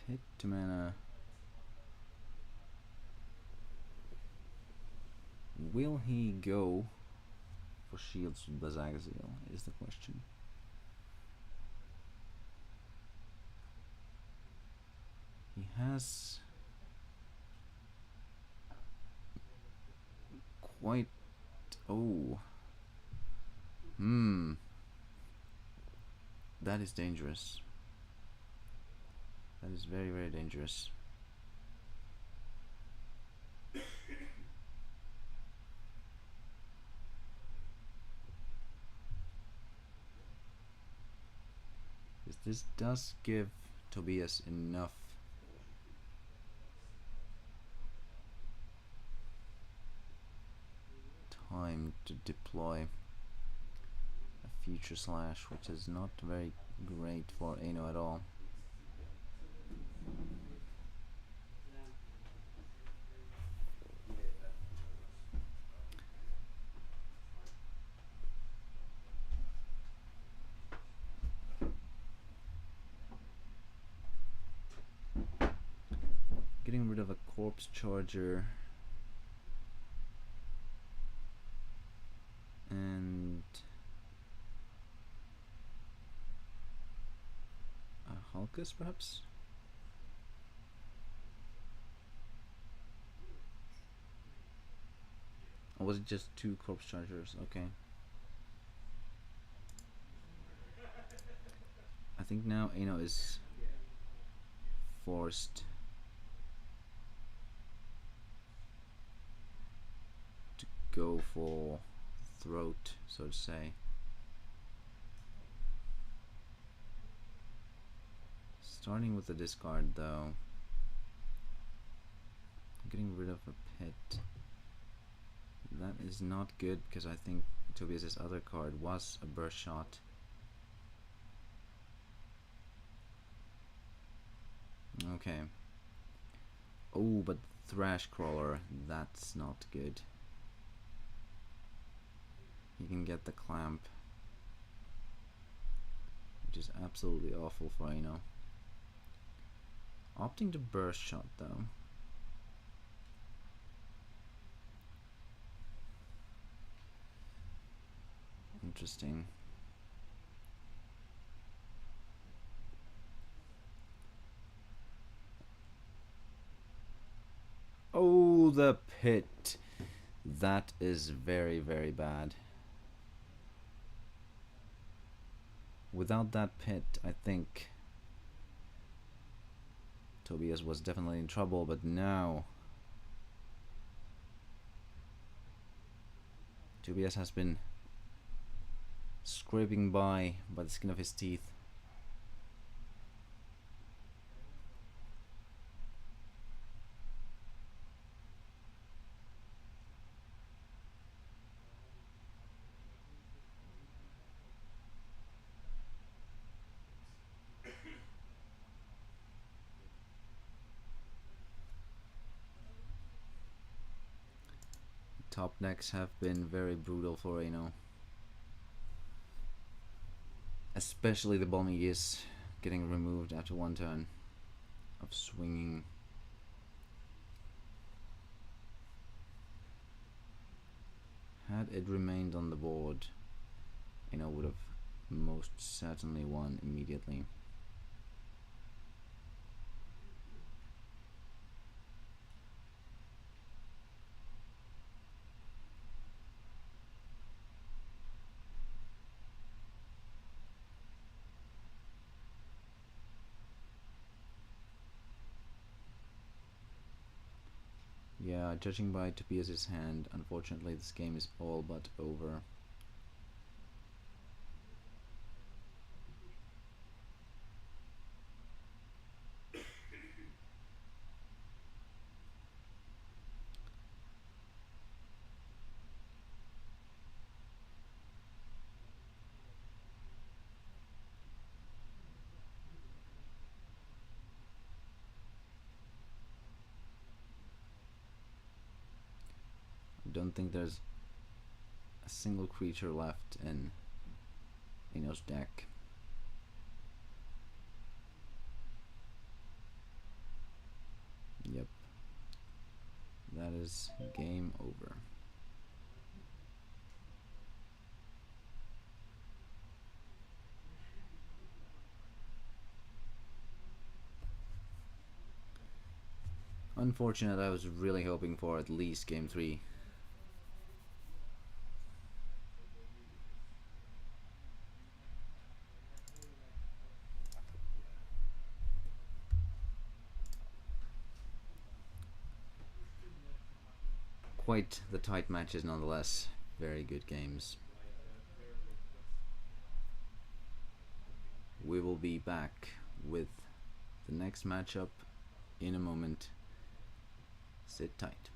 S1: Pit 2 mana. Will he go for shields with Bazagazil is the question. He has quite... Oh. That is dangerous. That is very, very dangerous. This does give Tobias enough time to deploy a future slash, which is not very great for Ano at all. Getting rid of a corpse charger and a Hulkus perhaps? Or was it just 2 corpse chargers? Okay. I think now Ano is forced to go for throat, so to say. Starting with the discard though. Getting rid of a pit. That is not good because I think Tobias's other card was a burst shot. Okay. Oh, but Thrash Crawler, that's not good. He can get the clamp, which is absolutely awful for Ano. Opting to burst shot though. Interesting. Oh, the pit. That is very, very bad. Without that pit, I think Tobias was definitely in trouble, but now Tobias has been scraping by the skin of his teeth. Top decks have been very brutal for Ano. Especially the Balmigis getting removed after 1 turn of swinging. Had it remained on the board, Ano would have most certainly won immediately. Yeah, judging by Tobias's hand, unfortunately this game is all but over. don't think there's a single creature left in Ino's deck. Yep. That is game over. Unfortunate, I was really hoping for at least game 3. Quite the tight matches nonetheless. Very good games. We will be back with the next matchup in a moment. Sit tight.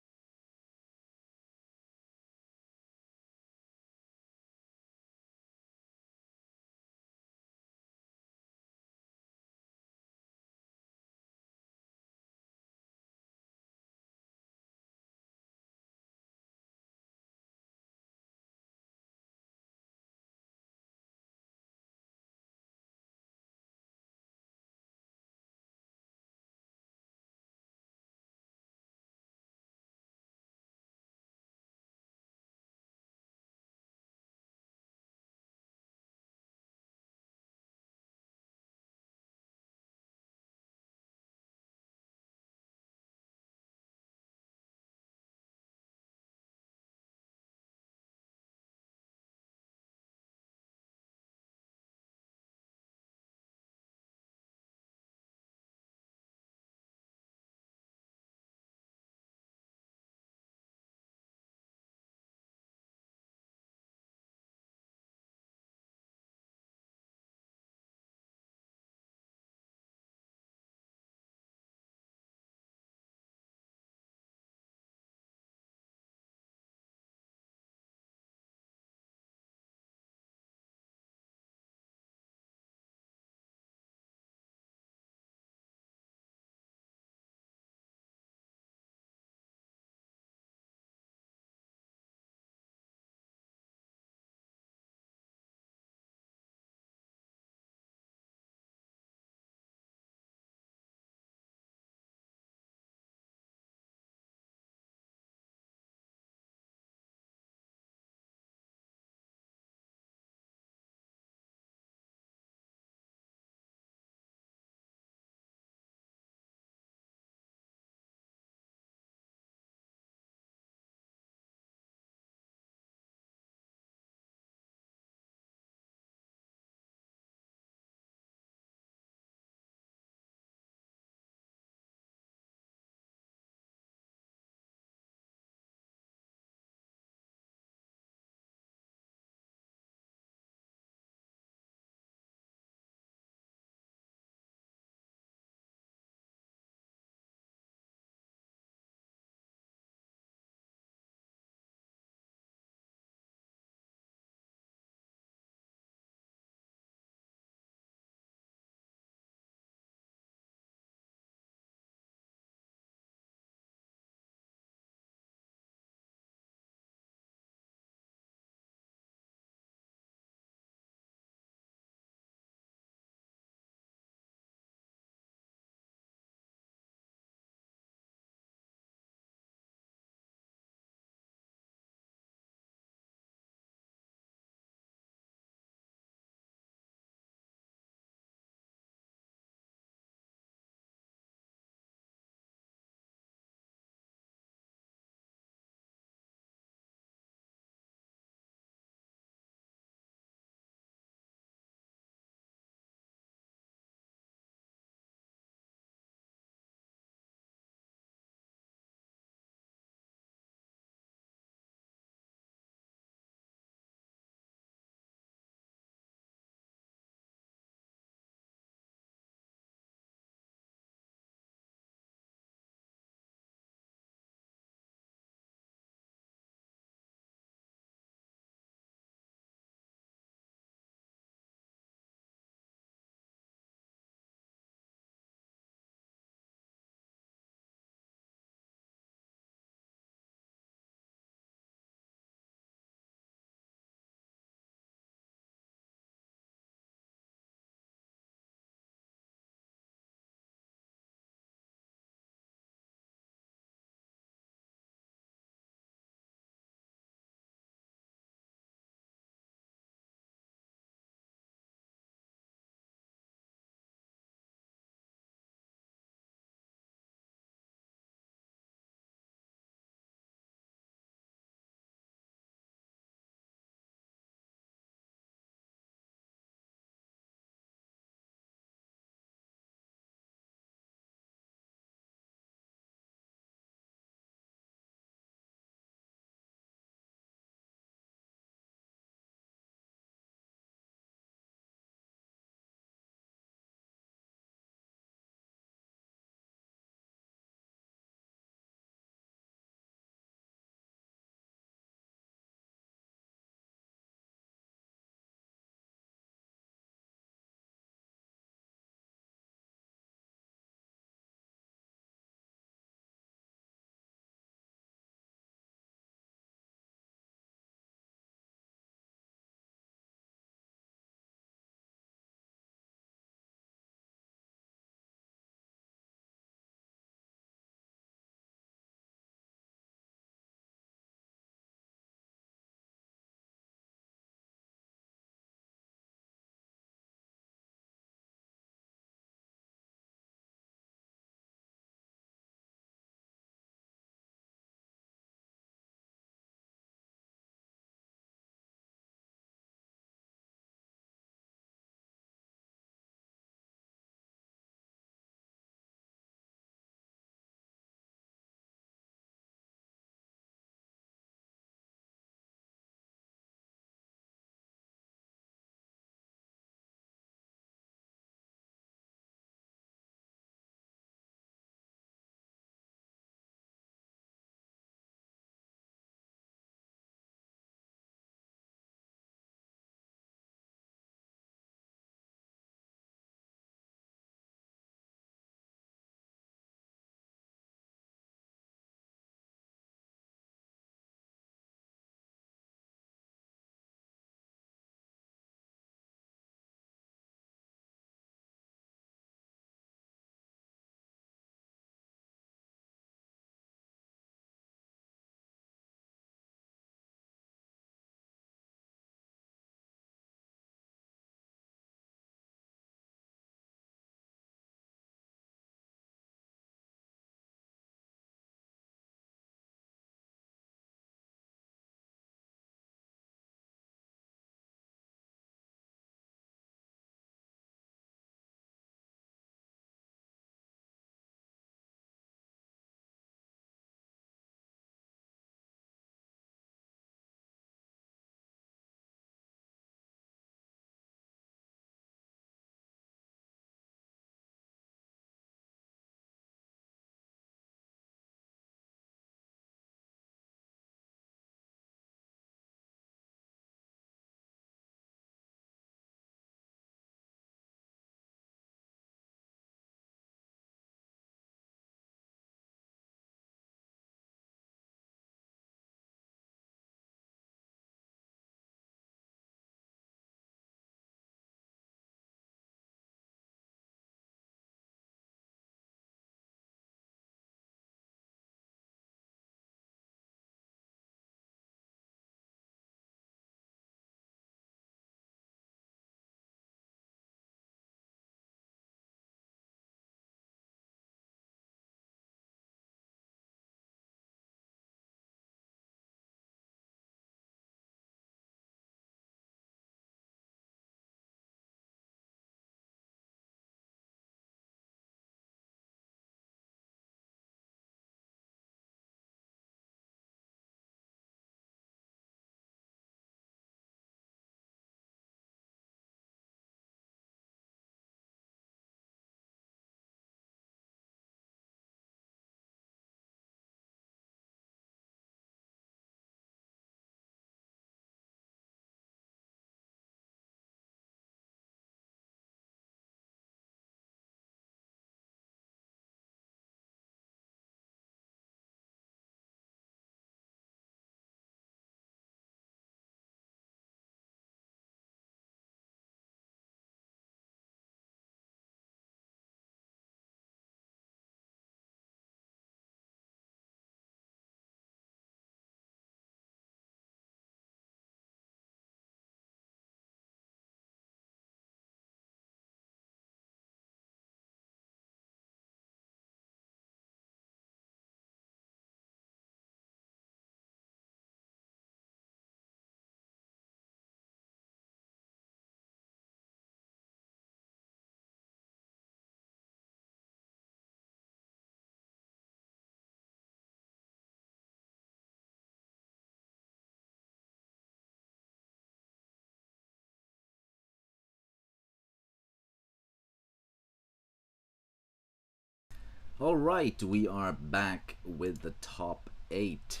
S1: Alright, we are back with the top 8.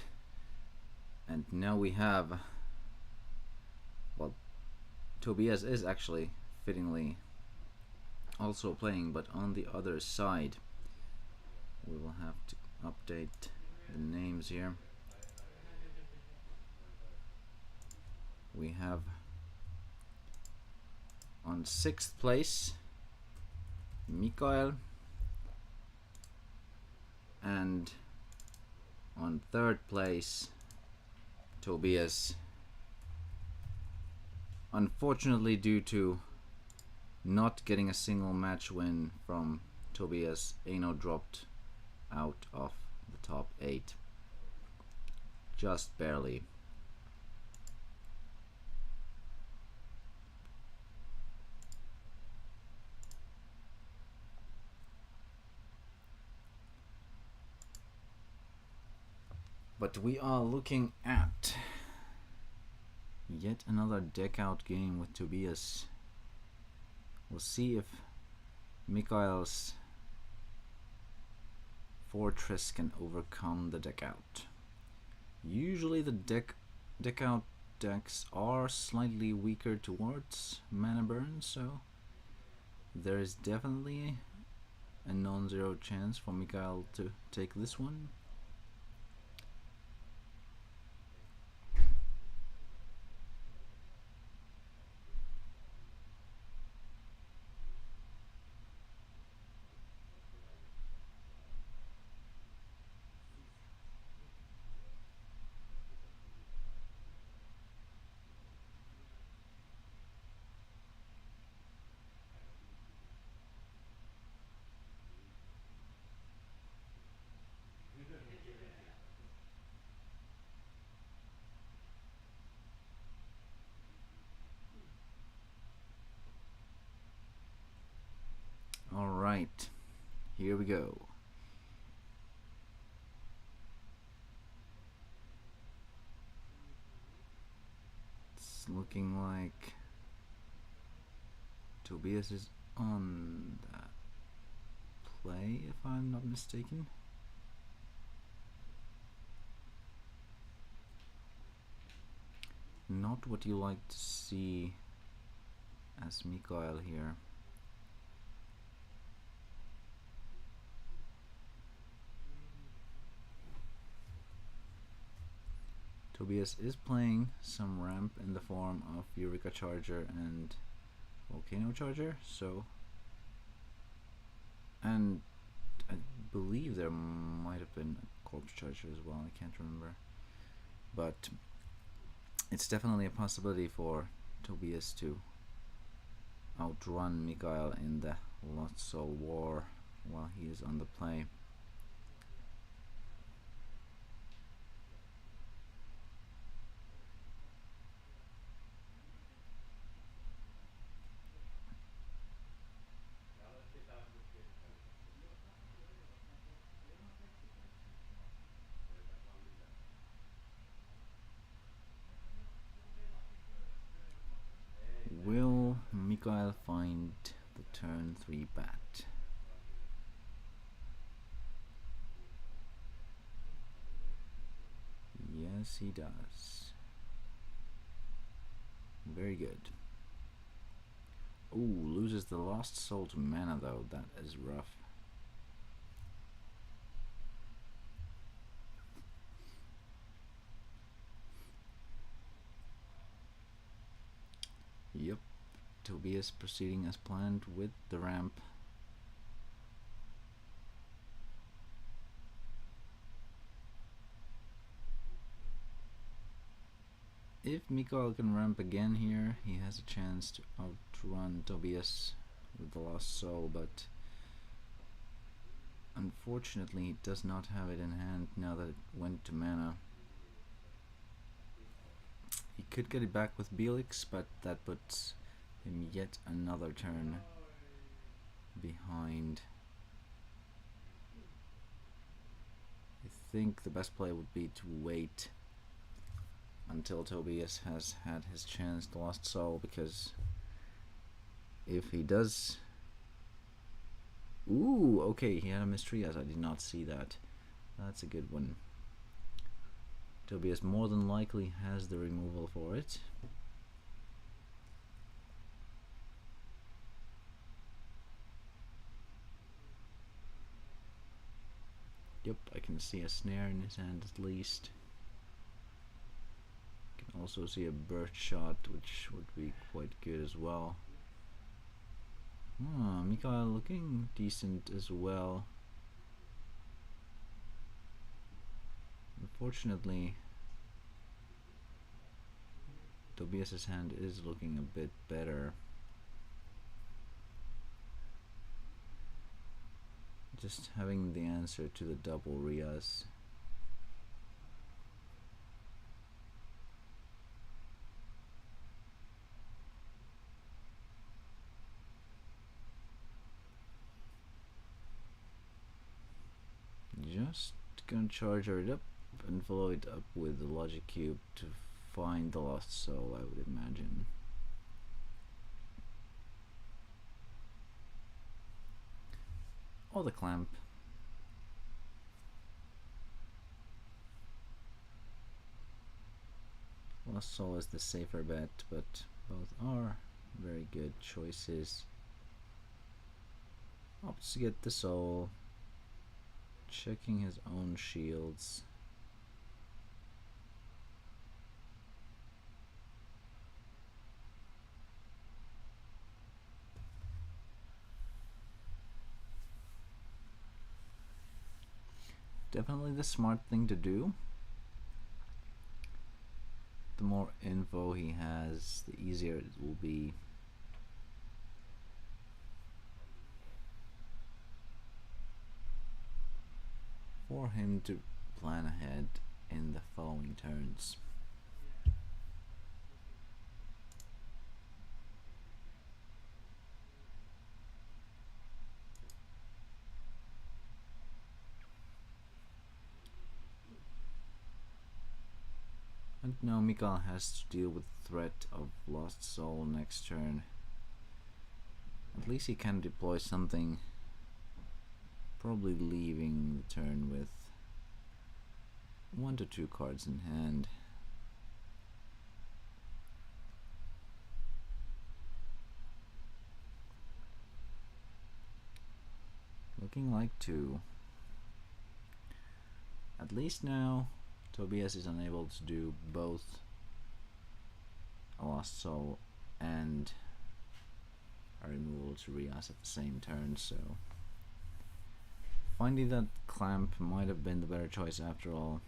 S1: And now we have. Well, Tobias is actually fittingly also playing, but on the other side. We will have to update the names here. We have on 6th place Mikael, and on 3rd place Tobias. Unfortunately, due to not getting a single match win from Tobias, Aino dropped out of the top 8. Just barely. But we are looking at yet another deck out game with Tobias. We'll see if Mikael's Fortress can overcome the deck out. Usually the deck out decks are slightly weaker towards mana burn, so there is definitely a non-zero chance for Mikael to take this one. Alright, here we go. It's looking like Tobias is on that play, if I'm not mistaken. Not what you like to see as Mikael here. Tobias is playing some ramp in the form of Eureka Charger and Volcano Charger, so, and I believe there might have been a Corpse Charger as well, I can't remember, but it's definitely a possibility for Tobias to outrun Mikael in the Lost Soul War while he is on the play. Will Mikael find the turn 3 bat? Yes, he does. Very good. Ooh, loses the Lost Soul to mana though. That is rough. Yep, Tobias proceeding as planned with the ramp. If Mikael can ramp again here, he has a chance to outrun Tobias with the Lost Soul, but unfortunately he does not have it in hand now that it went to mana. He could get it back with Belix, but that puts him yet another turn behind. I think the best play would be to wait until Tobias has had his chance to Lost Soul, because if he does Ooh, okay, he had a Mistrias. I did not see that. That's a good one. Tobias more than likely has the removal for it. Yep, I can see a snare in his hand at least. Can also see a burst shot, which would be quite good as well. Mikael looking decent as well. Unfortunately, Tobias's hand is looking a bit better. Just having the answer to the double Rias. Just gonna charge it up and follow it up with the logic cube to find the lost soul, I would imagine. Or the clamp. Lost soul is the safer bet, but both are very good choices. Opts to get the soul. Checking his own shields. Definitely the smart thing to do. The more info he has, the easier it will be. For him to plan ahead in the following turns. And now Mikael has to deal with the threat of Lost Soul next turn. At least he can deploy something, probably leaving the turn with 1 to 2 cards in hand. Looking like 2. At least now Tobias is unable to do both a Lost Soul and a removal to Rias at the same turn, so finding that clamp might have been the better choice after all.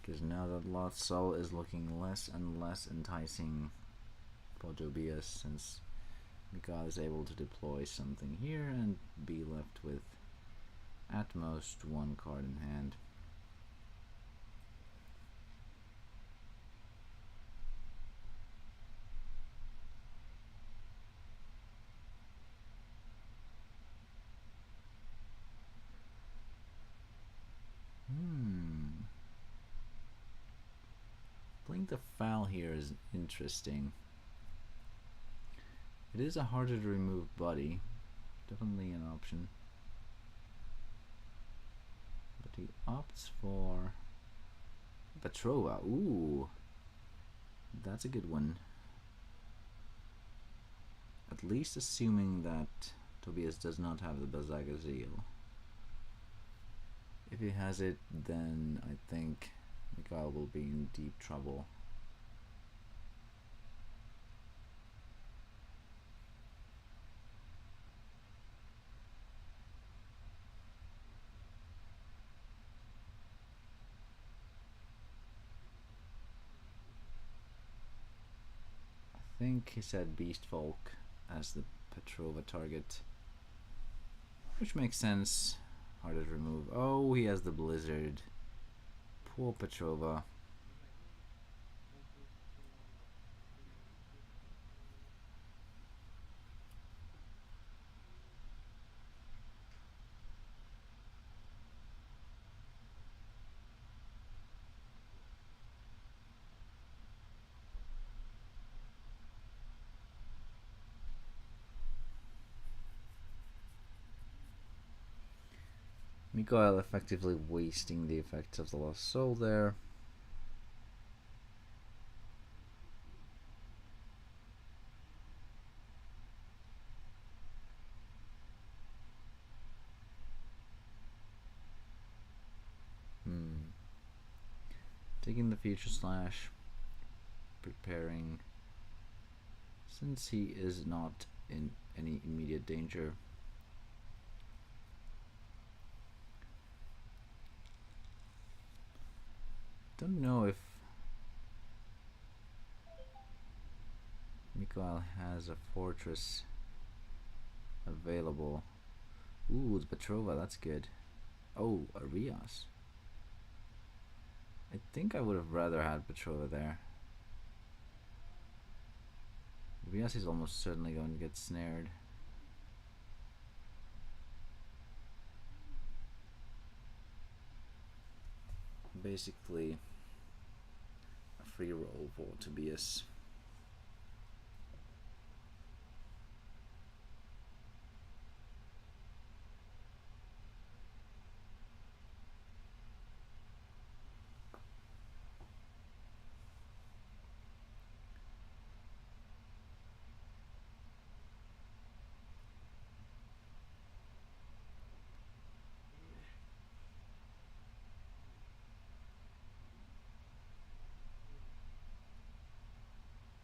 S1: Because now that Lost Soul is looking less and less enticing for Tobias, since Mikael is able to deploy something here and be left with at most 1 card in hand. Playing the foul here is interesting. It is a harder to remove body, definitely an option. But he opts for Petrova. Ooh, that's a good one. At least assuming that Tobias does not have the Bazaga Zeal. If he has it, then I think Mikael will be in deep trouble. I think he said Beast Folk as the Petrova target, which makes sense. Harder to remove. Oh, he has the Blizzard. Poor Petrova. Mikael effectively wasting the effects of the Lost Soul there. Taking the Future Slash, preparing, since he is not in any immediate danger. Don't know if Mikael has a fortress available. Ooh, the Petrova, that's good. Oh, a Rias. I think I would have rather had Petrova there. Rias is almost certainly going to get snared. Basically, a free roll for Tobias.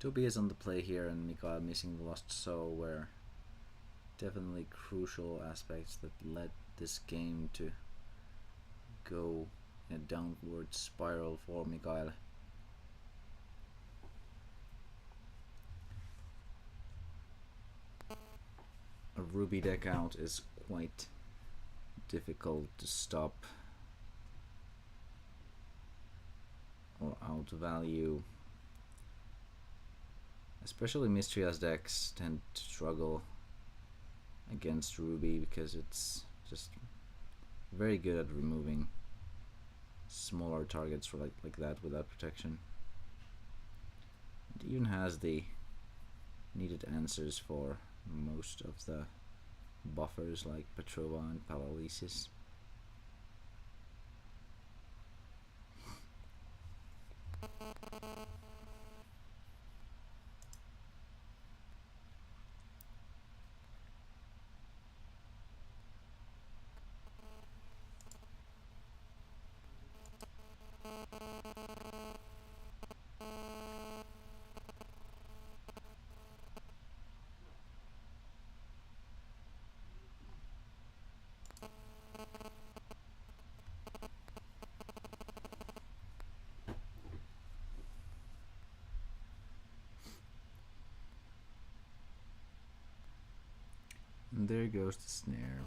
S1: Tobias on the play here and Mikael missing the Lost Soul were definitely crucial aspects that led this game to go in a downward spiral for Mikael. A Ruby deck out is quite difficult to stop or outvalue. Especially Mistria's decks tend to struggle against Ruby because it's just very good at removing smaller targets for like that without protection. It even has the needed answers for most of the buffers like Petrova and Paralysis. And there goes the snare.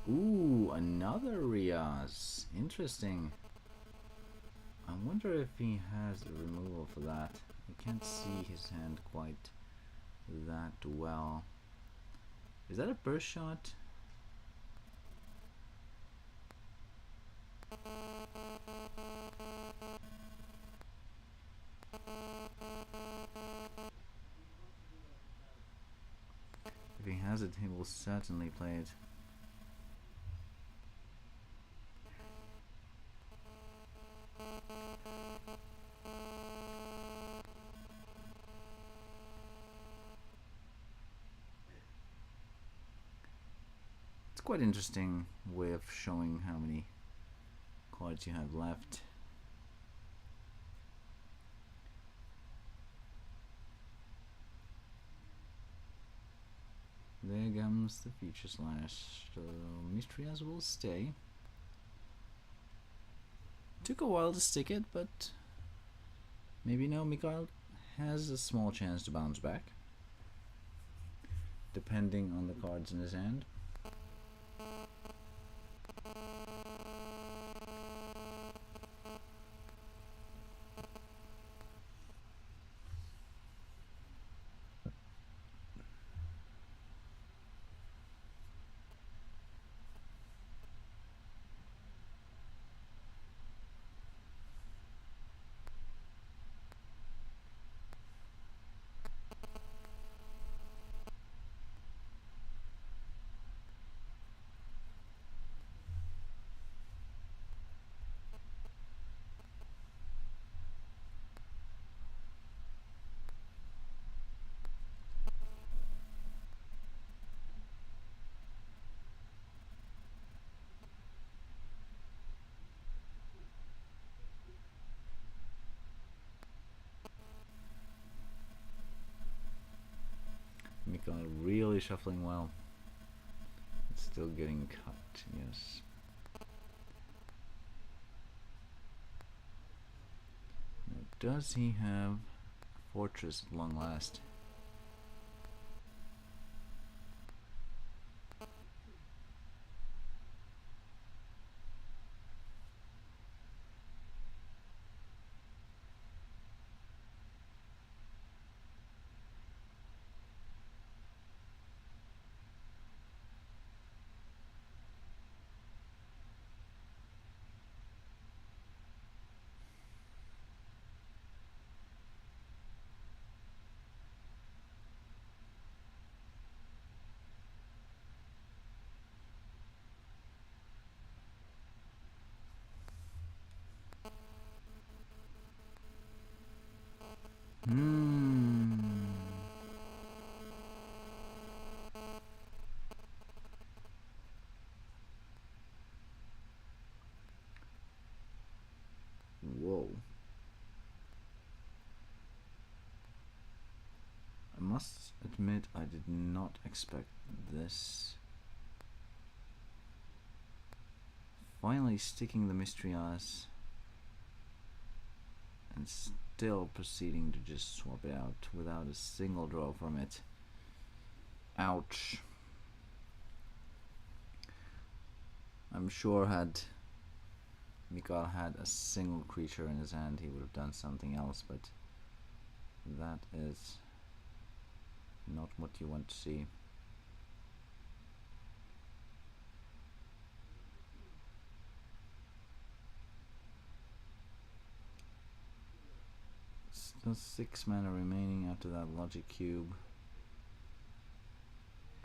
S1: Ooh, another Riaz. Interesting. I wonder if he has a removal for that. I can't see his hand quite that well. Is that a burst shot? If he has it, he will certainly play it. It's quite interesting way of showing how many cards you have left. There comes the Future Slash. So Mistrias will stay. Took a while to stick it, but Maybe no, Mikhail has a small chance to bounce back, depending on the cards in his hand. Mikhail really shuffling well. It's still getting cut, yes. Now, does he have a fortress at long last? Whoa. I must admit I did not expect this. Finally sticking the mystery eyes and still proceeding to just swap it out without a single draw from it. Ouch. I'm sure had Mikhail had a single creature in his hand, he would have done something else, but that is not what you want to see. Still 6 mana remaining after that logic cube.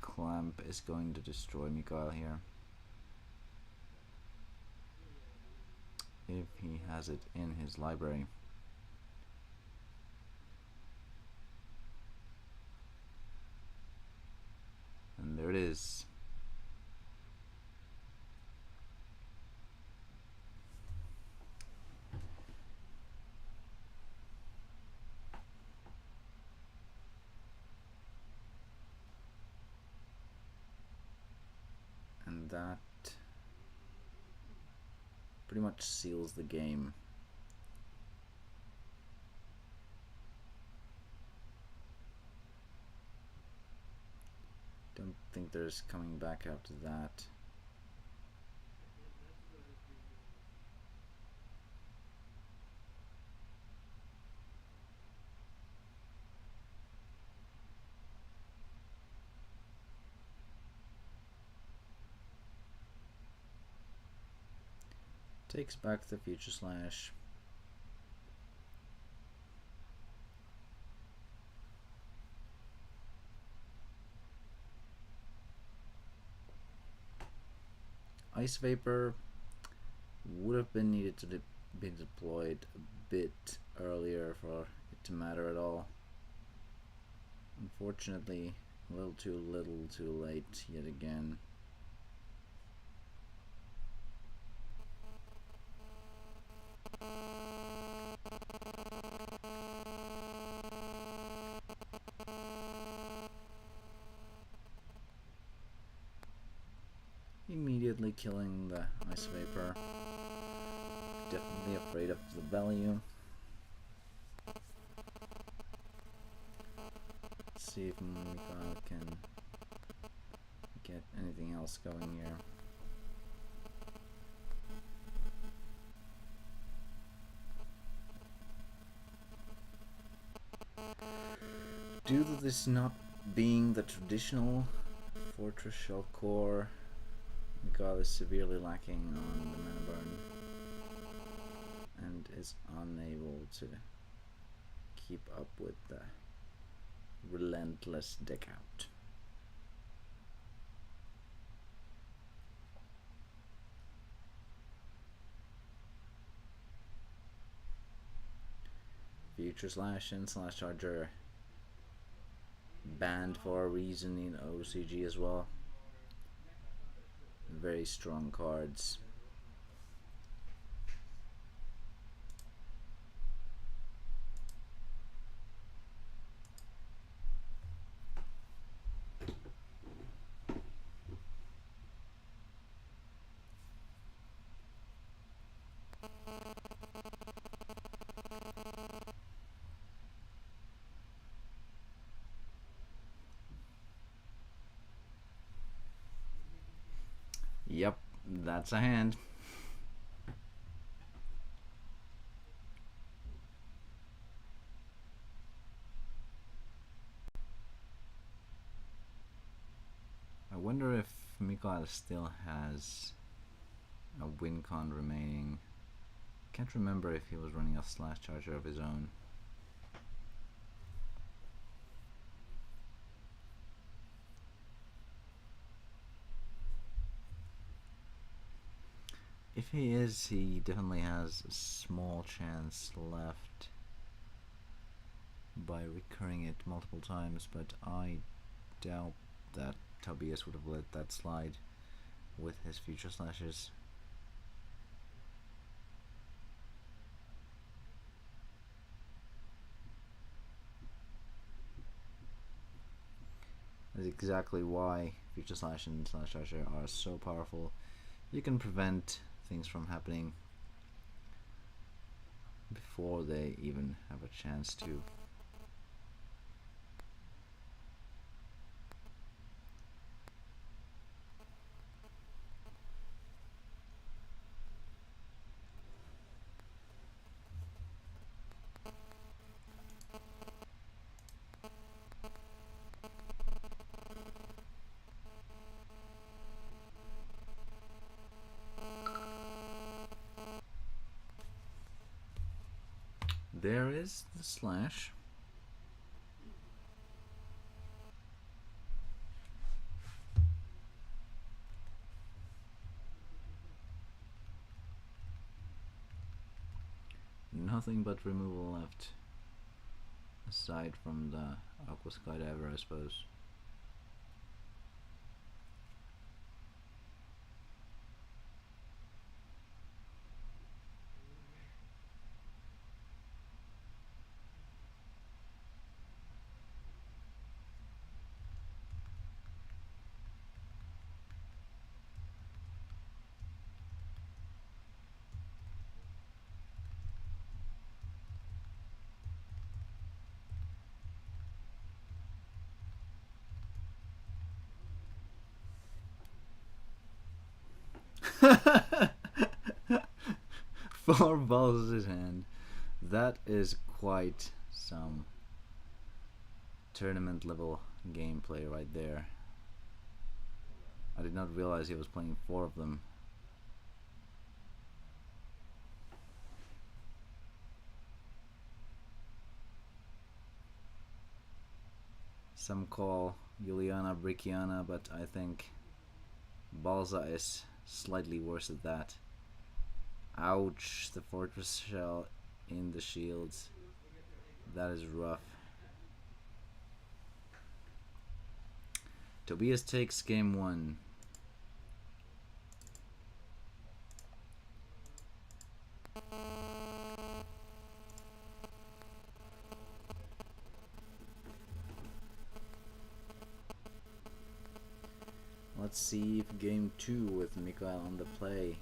S1: Clamp is going to destroy Mikhail here, if he has it in his library. And there it is. And that pretty much seals the game. Don't think there's coming back after that. Takes back the Future Slash. Ice Vapor would have been needed to be deployed a bit earlier for it to matter at all. Unfortunately, a little too late yet again. Immediately killing the Ice Vapor. Definitely afraid of the value. see if Mikhail can get anything else going here. Due to this not being the traditional fortress shell core, Mikhail is severely lacking on the mana burn and is unable to keep up with the relentless deck out. Future Slash and Slash Charger banned for a reason in OCG as well. Very strong cards. Yep, that's a hand. I wonder if Mikhail still has a win con remaining. Can't remember if he was running a Slash Charger of his own. If he is, he definitely has a small chance left by recurring it multiple times, but I doubt that Tobias would have let that slide with his future slashes. That's exactly why future slash and slash charger are so powerful. You can prevent things from happening before they even have a chance to. There is the slash. Nothing but removal left, aside from the Aqua Skydiver, I suppose. Four balls in his hand. That is quite some tournament level gameplay right there. I did not realize he was playing four of them. Some call Juliana Brickiana, but I think Balza is slightly worse at that. Ouch, the fortress shell in the shields. That is rough. Tobias takes game one. Let's see if game two with Mikhail on the play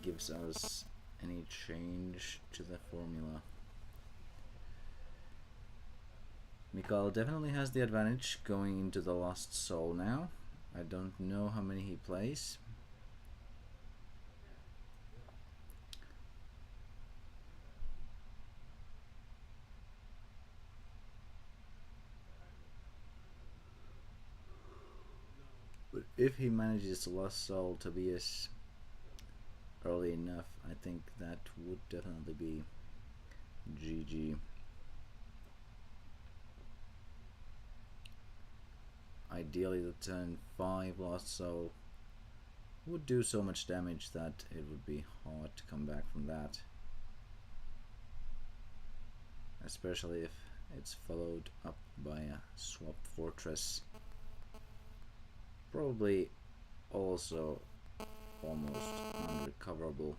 S1: gives us any change to the formula. Mikael definitely has the advantage going into the Lost Soul now. I don't know how many he plays. But if he manages the Lost Soul Tobias early enough, I think that would definitely be GG. Ideally the turn 5 Lost Soul would do so much damage that it would be hard to come back from that. Especially if it's followed up by a swapped fortress. Probably also almost unrecoverable.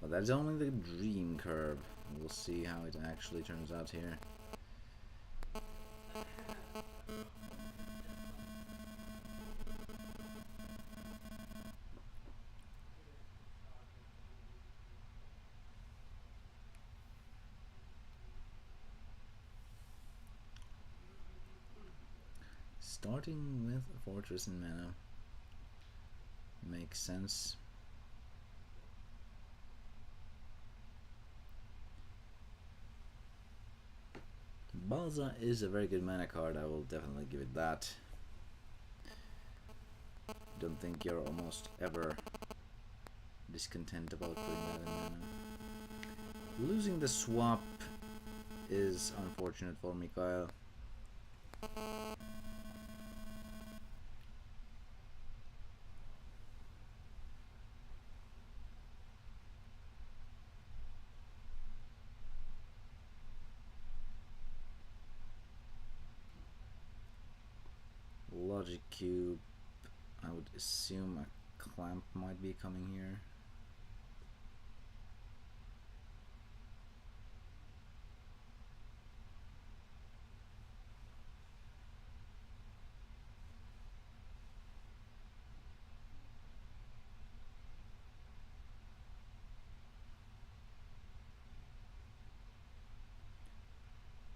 S1: But that's only the dream curve. We'll see how it actually turns out here. Starting with a fortress in mana makes sense. Balza is a very good mana card, I will definitely give it that. Don't think you're almost ever discontent about putting that in mana. Losing the swap is unfortunate for Mikael. Logic Cube, I would assume a clamp might be coming here.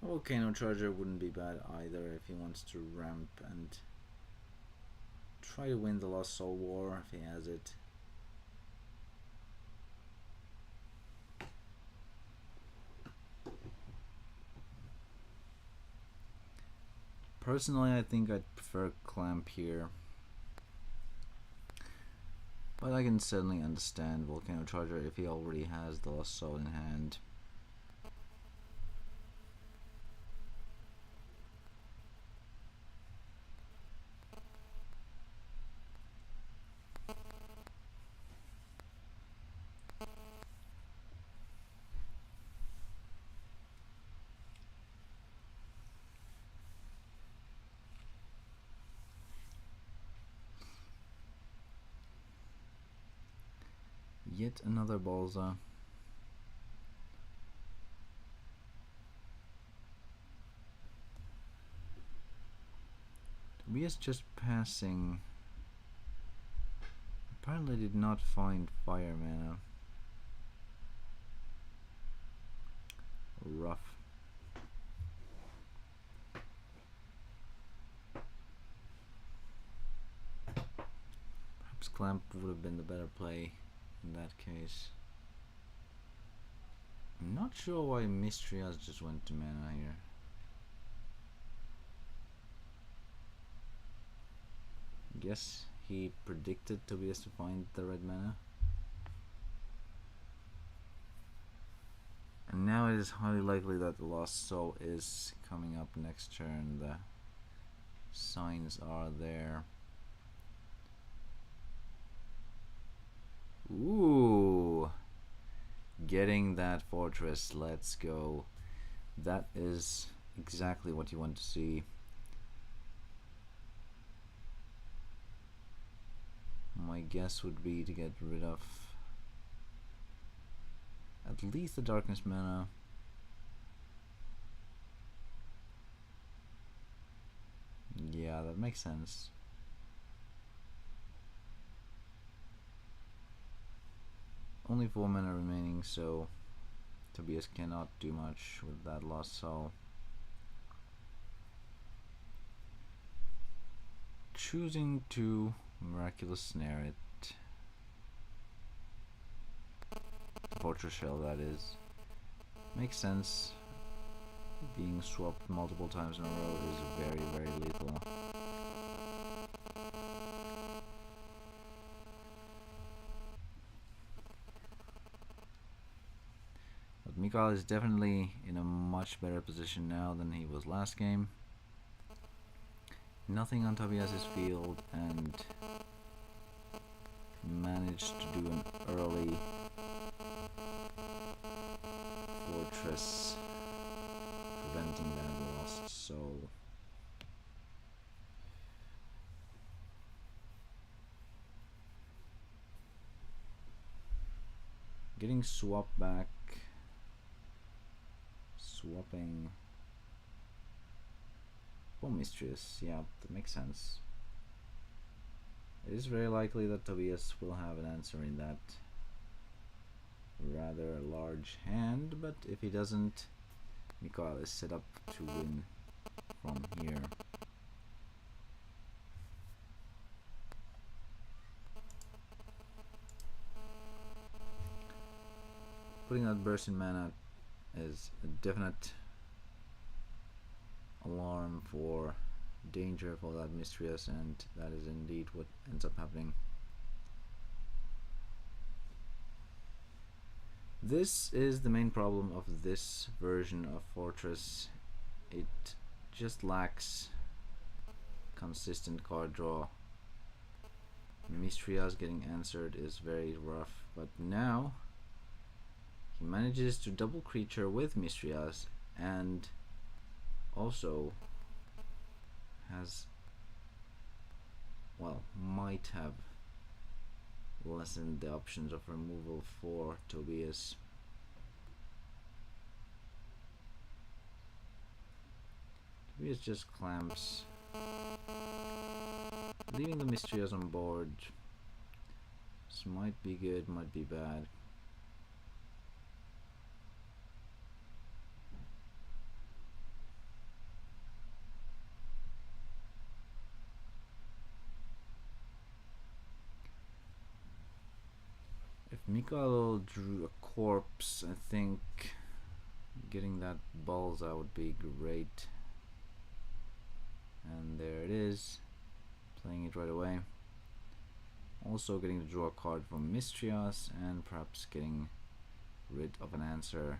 S1: Volcano Charger wouldn't be bad either if he wants to ramp and try to win the Lost Soul War if he has it. Personally, I think I'd prefer Clamp here. But I can certainly understand Volcano Charger if he already has the Lost Soul in hand. Yet another Balza. Tobias just passing. Apparently did not find fire mana. Rough. Perhaps Clamp would have been the better play in that case. I'm not sure why Mistrias just went to mana here. Guess he predicted Tobias to find the red mana. And now it is highly likely that the Lost Soul is coming up next turn. The signs are there. Ooh, getting that fortress, let's go. That is exactly what you want to see. My guess would be to get rid of at least the darkness mana. Yeah, that makes sense. Only 4 mana remaining, so Tobias cannot do much with that loss, so choosing to miraculous snare it. Fortress shell, that is. Makes sense. Being swapped multiple times in a row is very, very lethal. But Mikael is definitely in a much better position now than he was last game. Nothing on Tobias's field and managed to do an early fortress, preventing that loss. So getting swapped back, swapping Mistress, yeah, that makes sense. It is very likely that Tobias will have an answer in that rather large hand, but if he doesn't, Mikael is set up to win from here. Putting that burst in mana is a definite alarm for danger for that Mistress, and that is indeed what ends up happening. This is the main problem of this version of Fortress. It just lacks consistent card draw. Mistrias getting answered is very rough, but now he manages to double creature with Mistrias and also has, well, might have lessened the options of removal for Tobias. Tobias just clamps, leaving the Mistrias on board. This might be good, might be bad. If Mikael drew a corpse, I think getting that Balza would be great. And there it is, playing it right away. Also getting to draw a card from Mistrias and perhaps getting rid of an answer.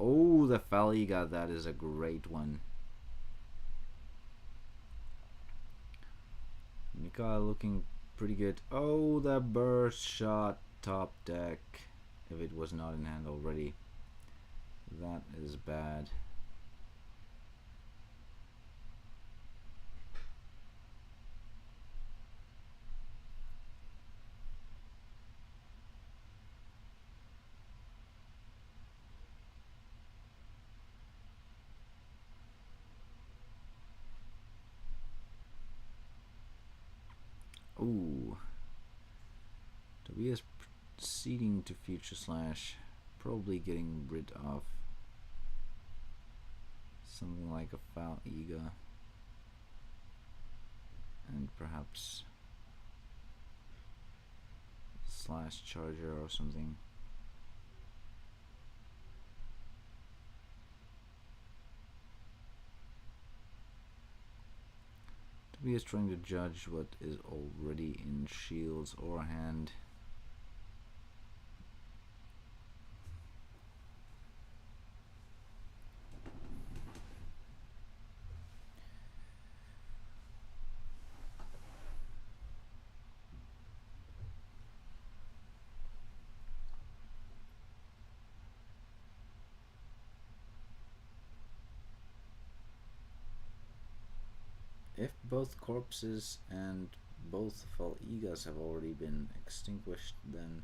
S1: Oh, the Faliga, that is a great one. Mikael looking pretty good. Oh, the burst shot top deck, if it was not in hand already. That is bad. Ooh. Tobias proceeding to Future Slash, probably getting rid of something like a Foul Ega and perhaps Slash Charger or something. Tobias trying to judge what is already in shields or hand. If both corpses and both Fal'igas have already been extinguished, then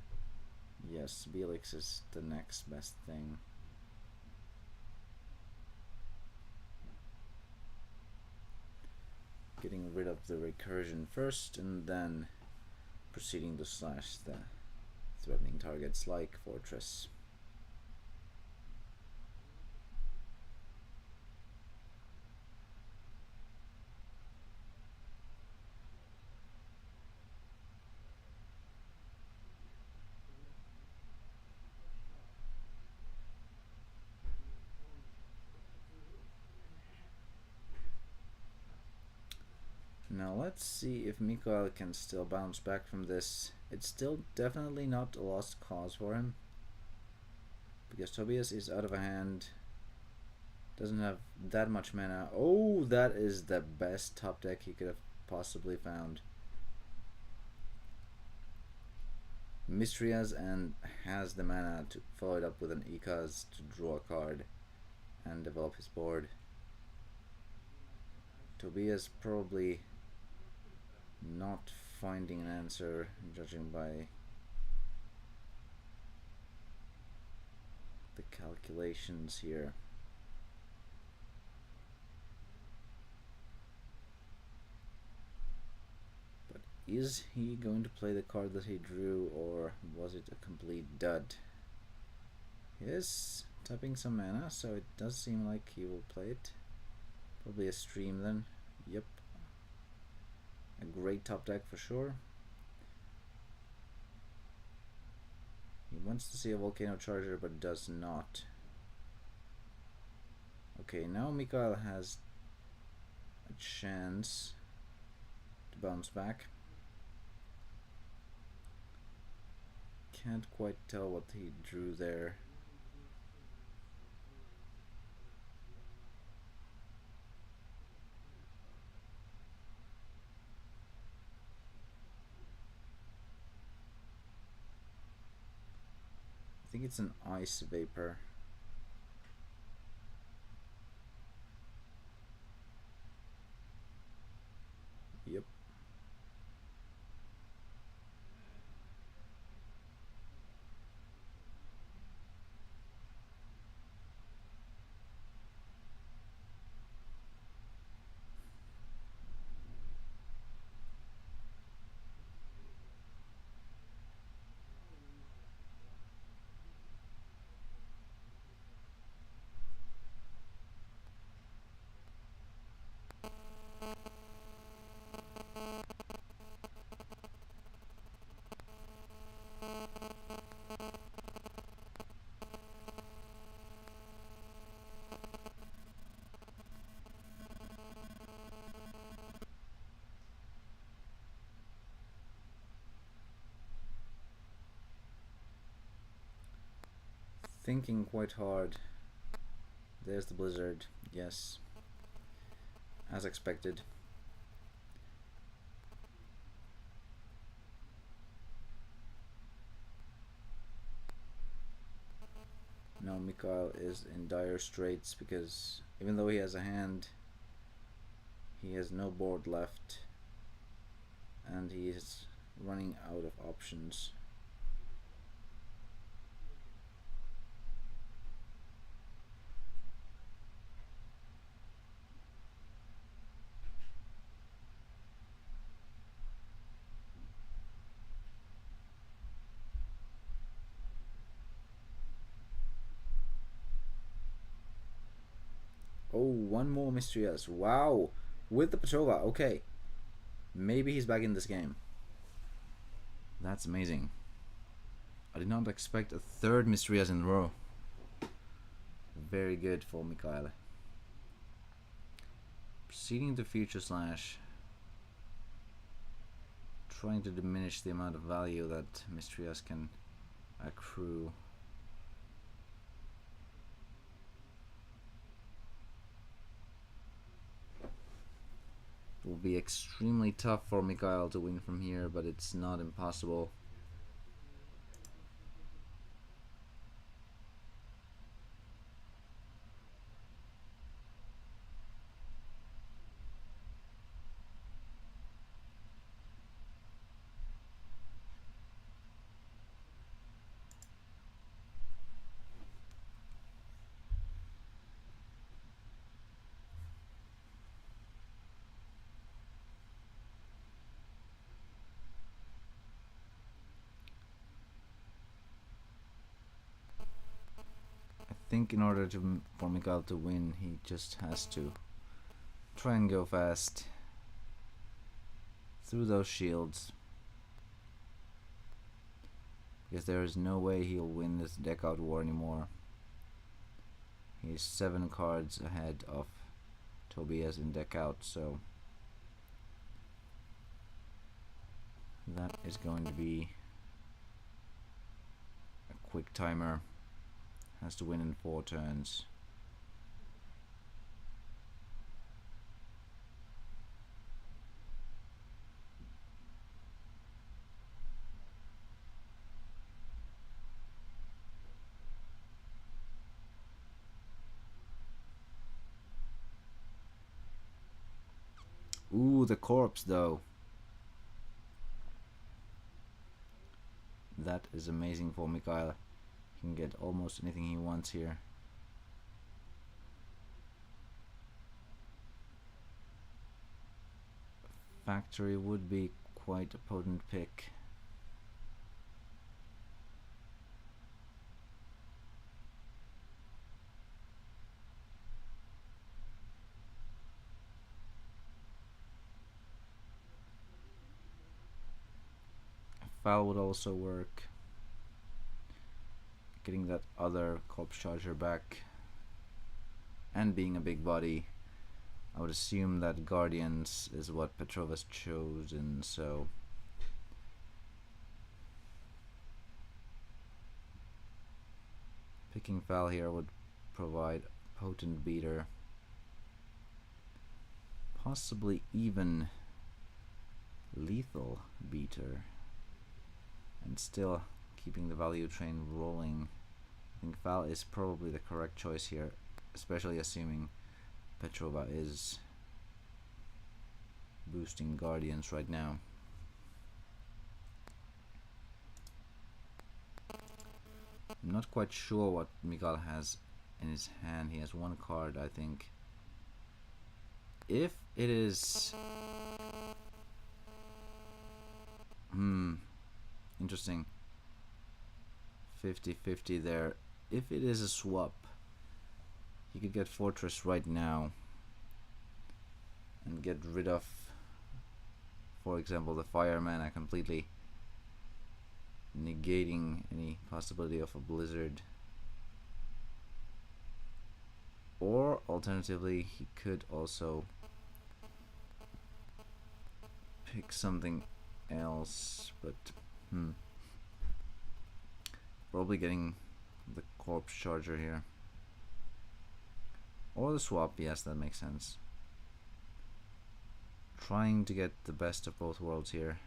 S1: yes, Belix is the next best thing. Getting rid of the recursion first and then proceeding to slash the threatening targets like Fortress. Now let's see if Mikael can still bounce back from this. It's still definitely not a lost cause for him, because Tobias is out of a hand, doesn't have that much mana. Oh, that is the best top deck he could have possibly found. Mistrias and has the mana to follow it up with an Ikaz to draw a card and develop his board. Tobias probably not finding an answer, judging by the calculations here. But is he going to play the card that he drew, or was it a complete dud? He is tapping some mana, so it does seem like he will play it. Probably a stream then. Yep. A great top deck for sure. He wants to see a Volcano Charger but does not. Okay, now Mikael has a chance to bounce back. Can't quite tell what he drew there. I think it's an ice vapor. Yep. Thinking quite hard. There's the blizzard. Yes. As expected. Now Mikael is in dire straits because even though he has a hand, he has no board left and he is running out of options. Oh, one more Mysterious. Wow. With the Petrova. Okay. Maybe he's back in this game. That's amazing. I did not expect a third Mysterious in a row. Very good for Mikael. Proceeding to Future Slash. Trying to diminish the amount of value that Mysterious can accrue. It will be extremely tough for Mikael to win from here, but it's not impossible. I think in order for Mikael to win, he just has to try and go fast through those shields, because there is no way he'll win this deck out war anymore. He's 7 cards ahead of Tobias in deck out, so That is going to be a quick timer. Has to win in 4 turns. Ooh, the corpse though. That is amazing for Mikhail. He can get almost anything he wants here. Factory would be quite a potent pick. Foul would also work. Getting that other corpse charger back and being a big body, I would assume that Guardians is what Petrova's chosen, so picking Foul here would provide a potent beater, possibly even lethal beater, and still keeping the value train rolling. I think Val is probably the correct choice here, especially assuming Petrova is boosting Guardians right now. I'm not quite sure what Mikhail has in his hand. He has one card, I think. If it is... interesting. 50-50 there. If it is a swap, he could get Fortress right now and get rid of, for example, the Fireman, completely negating any possibility of a blizzard. Or alternatively, he could also pick something else, but probably getting the corpse charger here. Or the swap, yes, that makes sense. Trying to get the best of both worlds here.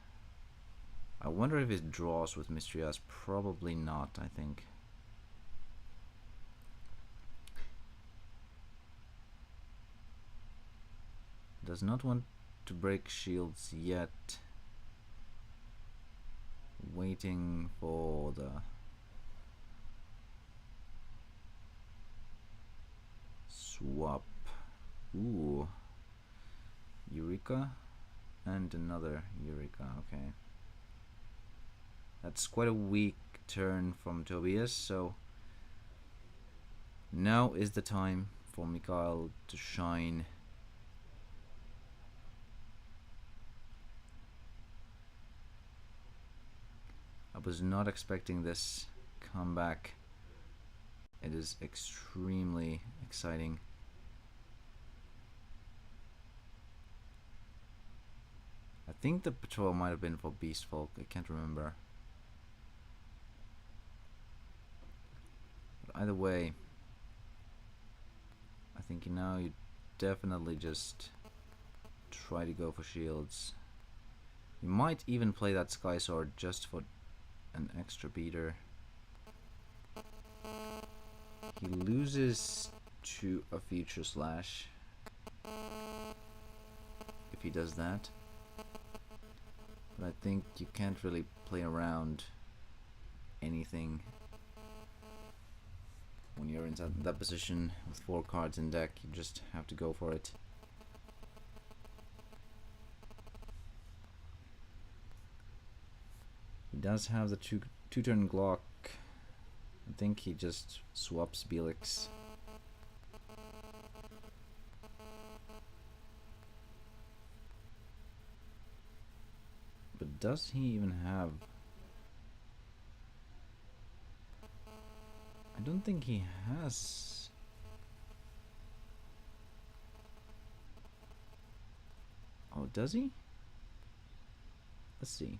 S1: I wonder if it draws with Mystrias. Probably not, I think. Does not want to break shields yet. Waiting for the swap. Ooh. Eureka and another Eureka. Okay. That's quite a weak turn from Tobias, so now is the time for Mikhail to shine. I was not expecting this comeback. It is extremely exciting. I think the patrol might have been for Beast Folk, I can't remember. But either way, I think now you definitely just try to go for shields. You might even play that Sky Sword just for an extra beater. He loses to a Future Slash if he does that. But I think you can't really play around anything when you're in that position with 4 cards in deck. You just have to go for it. He does have the two-turn Glock. I think he just swaps Belix. But does he even have... I don't think he has... Oh, does he? Let's see.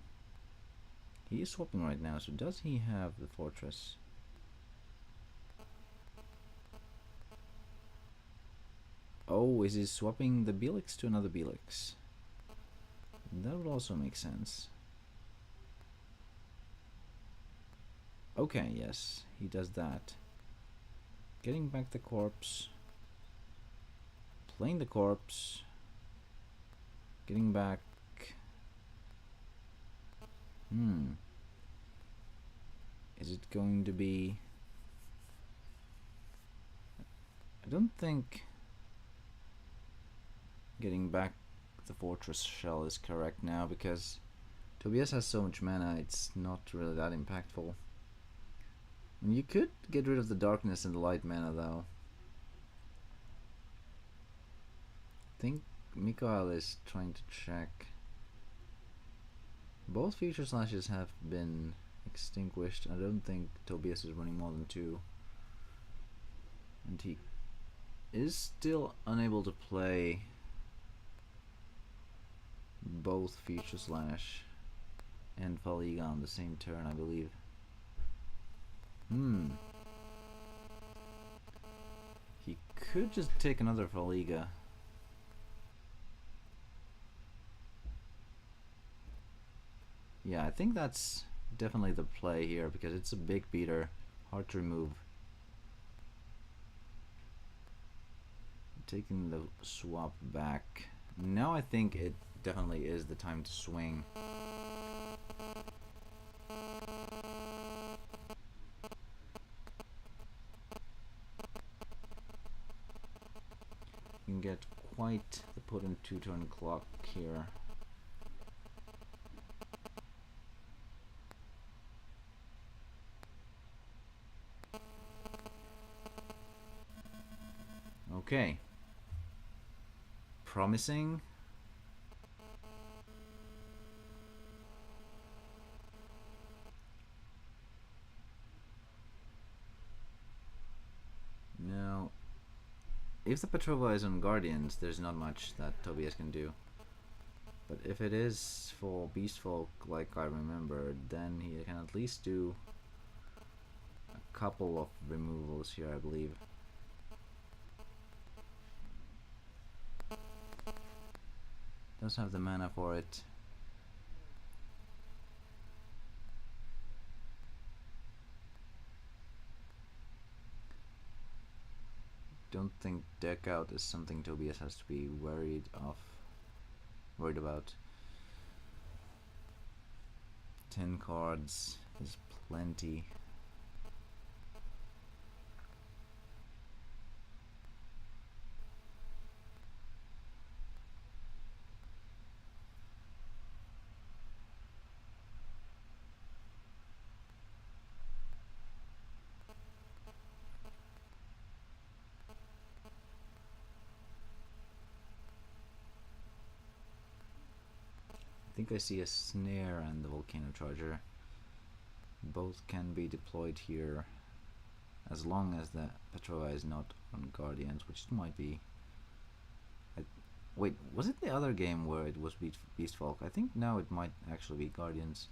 S1: He is swapping right now, so does he have the fortress? Oh, is he swapping the Belix to another Belix? That would also make sense. Okay, yes, he does that. Getting back the corpse. Playing the corpse. Getting back. Is it going to be... I don't think getting back the fortress shell is correct now, because Tobias has so much mana, it's not really that impactful. You could get rid of the darkness and the light mana though. I think Mikael is trying to check. Both future slashes have been extinguished. I don't think Tobias is running more than 2. And he is still unable to play both future slash and Faliga on the same turn, I believe. He could just take another Faliga. Yeah, I think that's definitely the play here, because it's a big beater, hard to remove. Taking the swap back. Now I think it definitely is the time to swing. You can get quite the potent 2-turn clock here. Okay. Promising. Now, if the Petrova is on Guardians, there's not much that Tobias can do. But if it is for Beast Folk, like I remember, then he can at least do a couple of removals here, I believe. Does have the mana for it. Don't think deck out is something Tobias has to be worried about. 10 cards is plenty. I think I see a snare and the volcano charger. Both can be deployed here as long as the Petrova is not on Guardians, which it might be. Wait, was it the other game where it was Beast Folk? I think now it might actually be Guardians.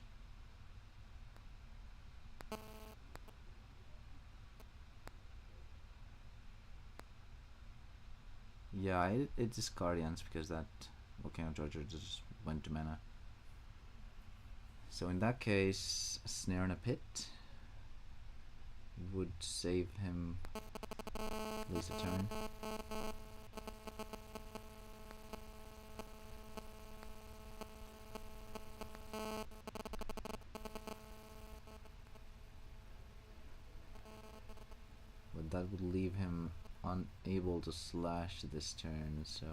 S1: Yeah, it is Guardians because that volcano charger just went to mana. So in that case, a snare and a pit would save him at least a turn. But that would leave him unable to slash this turn, so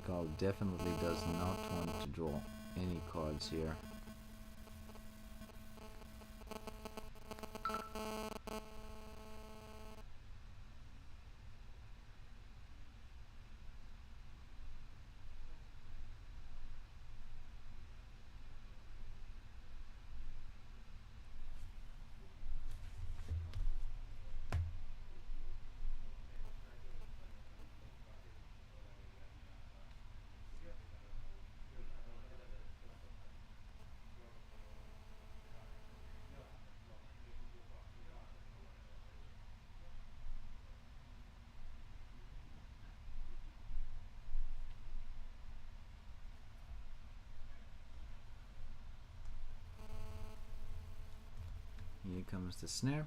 S1: Gal definitely does not want to draw any cards here. Here comes the snare.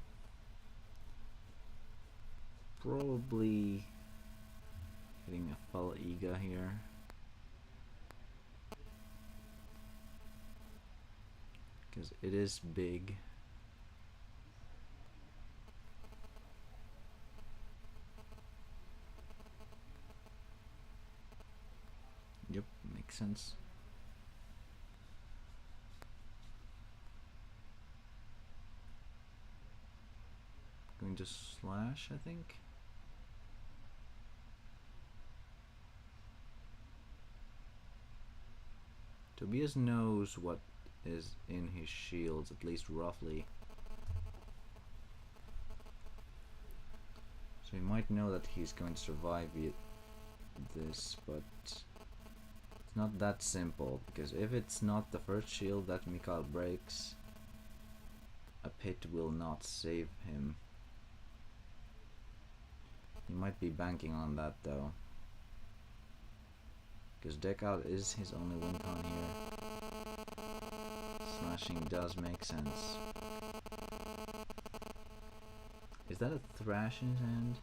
S1: Probably hitting a full Ega here. Because it is big. Yep, makes sense. Going to slash, I think. Tobias knows what is in his shields, at least roughly. So he might know that he's going to survive this, but it's not that simple, because if it's not the first shield that Mikael breaks, a pit will not save him. He might be banking on that though, because deck out is his only win con here. Slashing does make sense. Is that a thrash in his hand?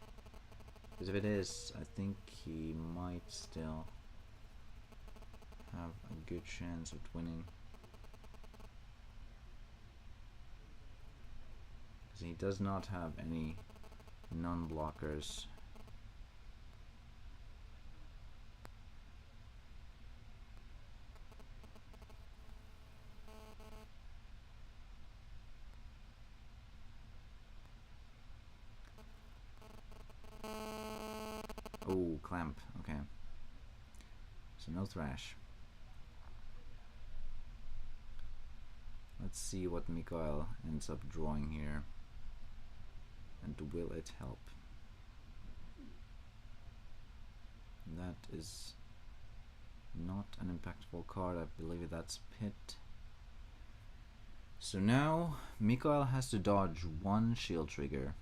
S1: Because if it is, I think he might still have a good chance of winning. Because he does not have any non-blockers. Oh, clamp, okay. So no thrash. Let's see what Mikael ends up drawing here. And will it help? That is not an impactful card, I believe that's pit. So now Mikael has to dodge one shield trigger.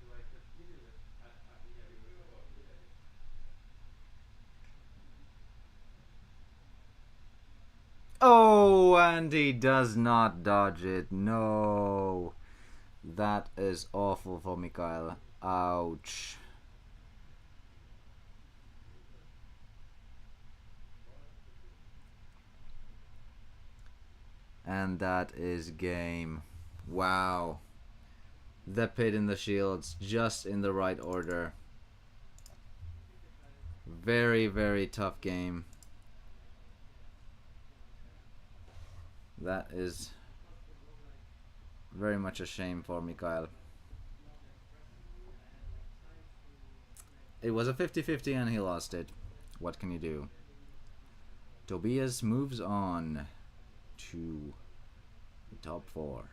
S3: Do I continue with? Yeah, we will go to the.
S1: Oh, and he does not dodge it. No. That is awful for Mikael. Ouch. And that is game. Wow. The pit in the shields, just in the right order. Very, very tough game. That is very much a shame for Mikael. It was a 50-50 and he lost it. What can you do? Tobias moves on to the top 4.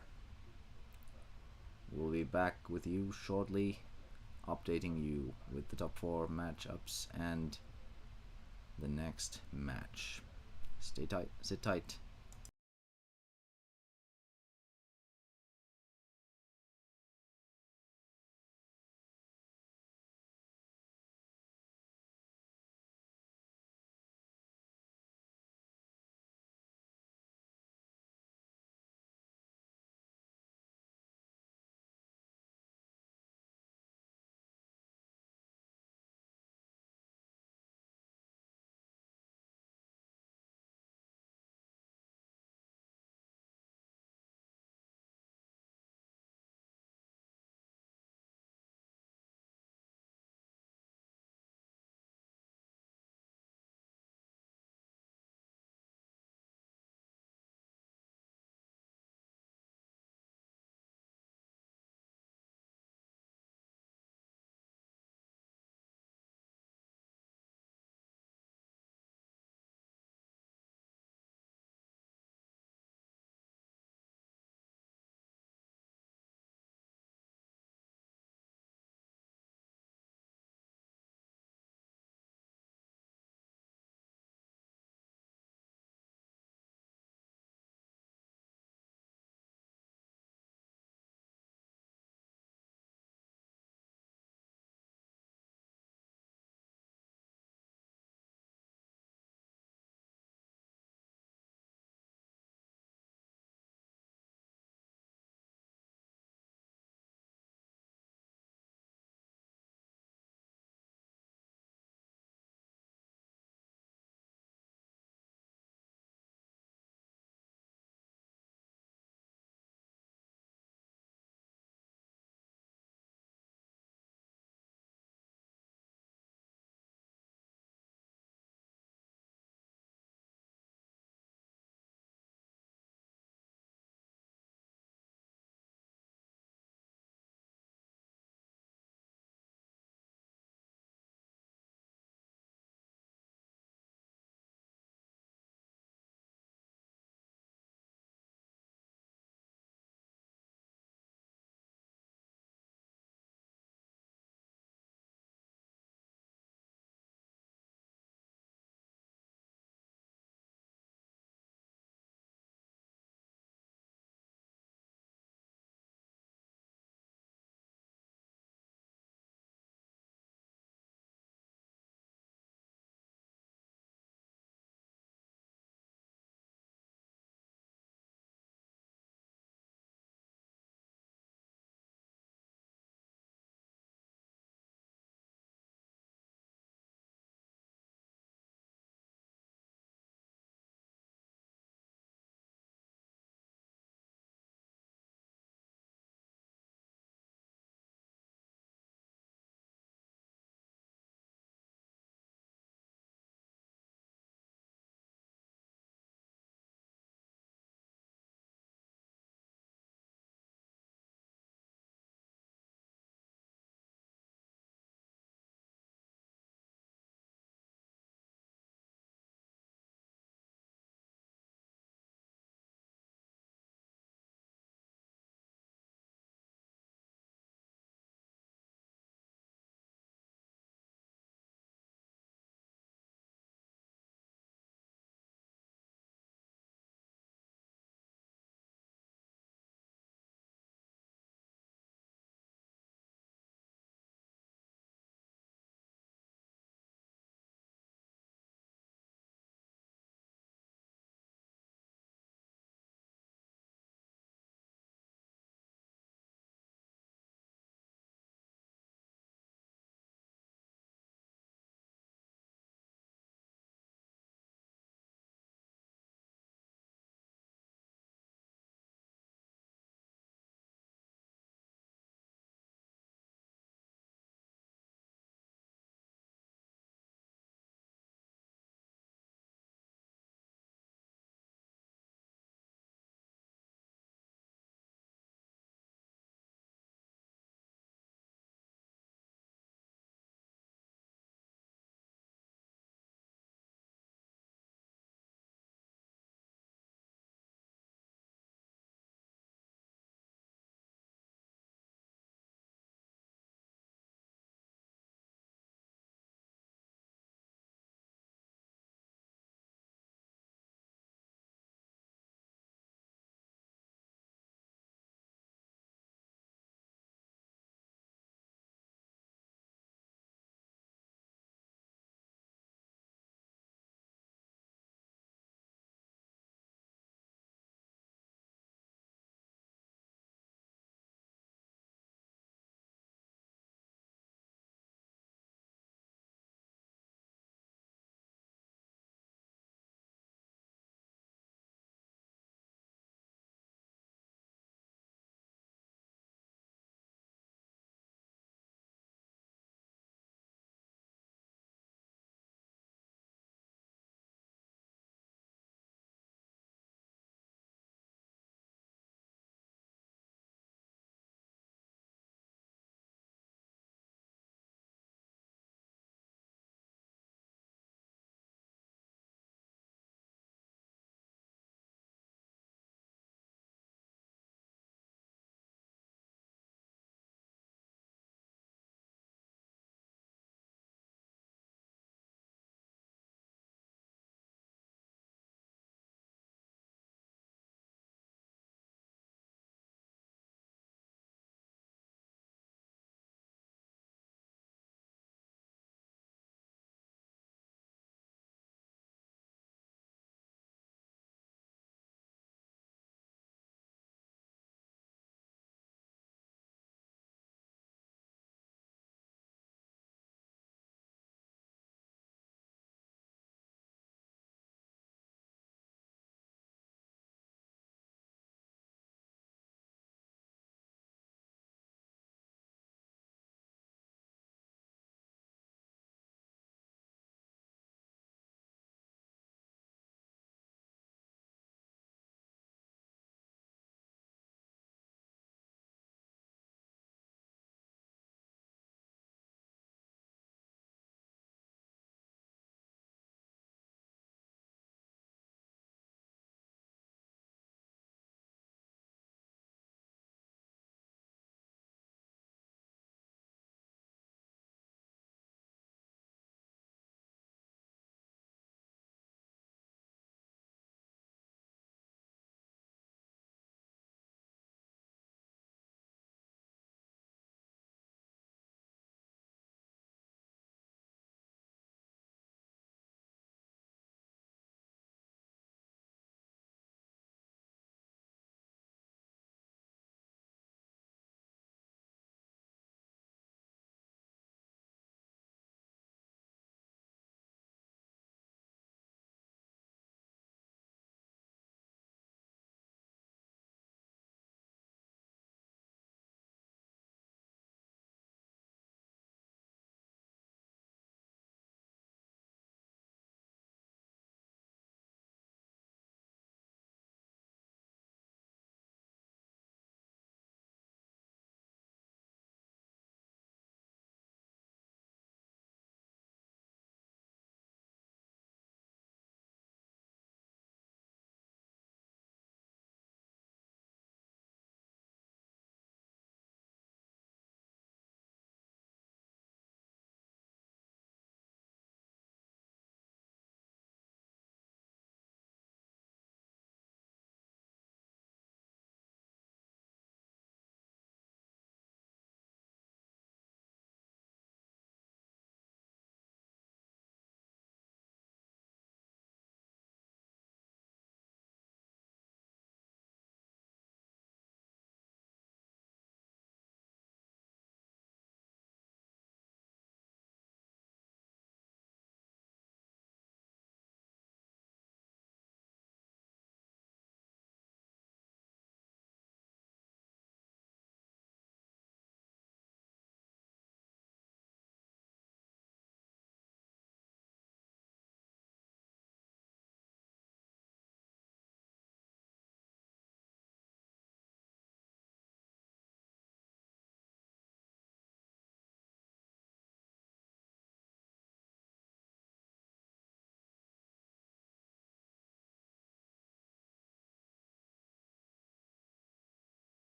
S1: We'll be back with you shortly, updating you with the top 4 matchups and the next match. Stay tight, sit tight.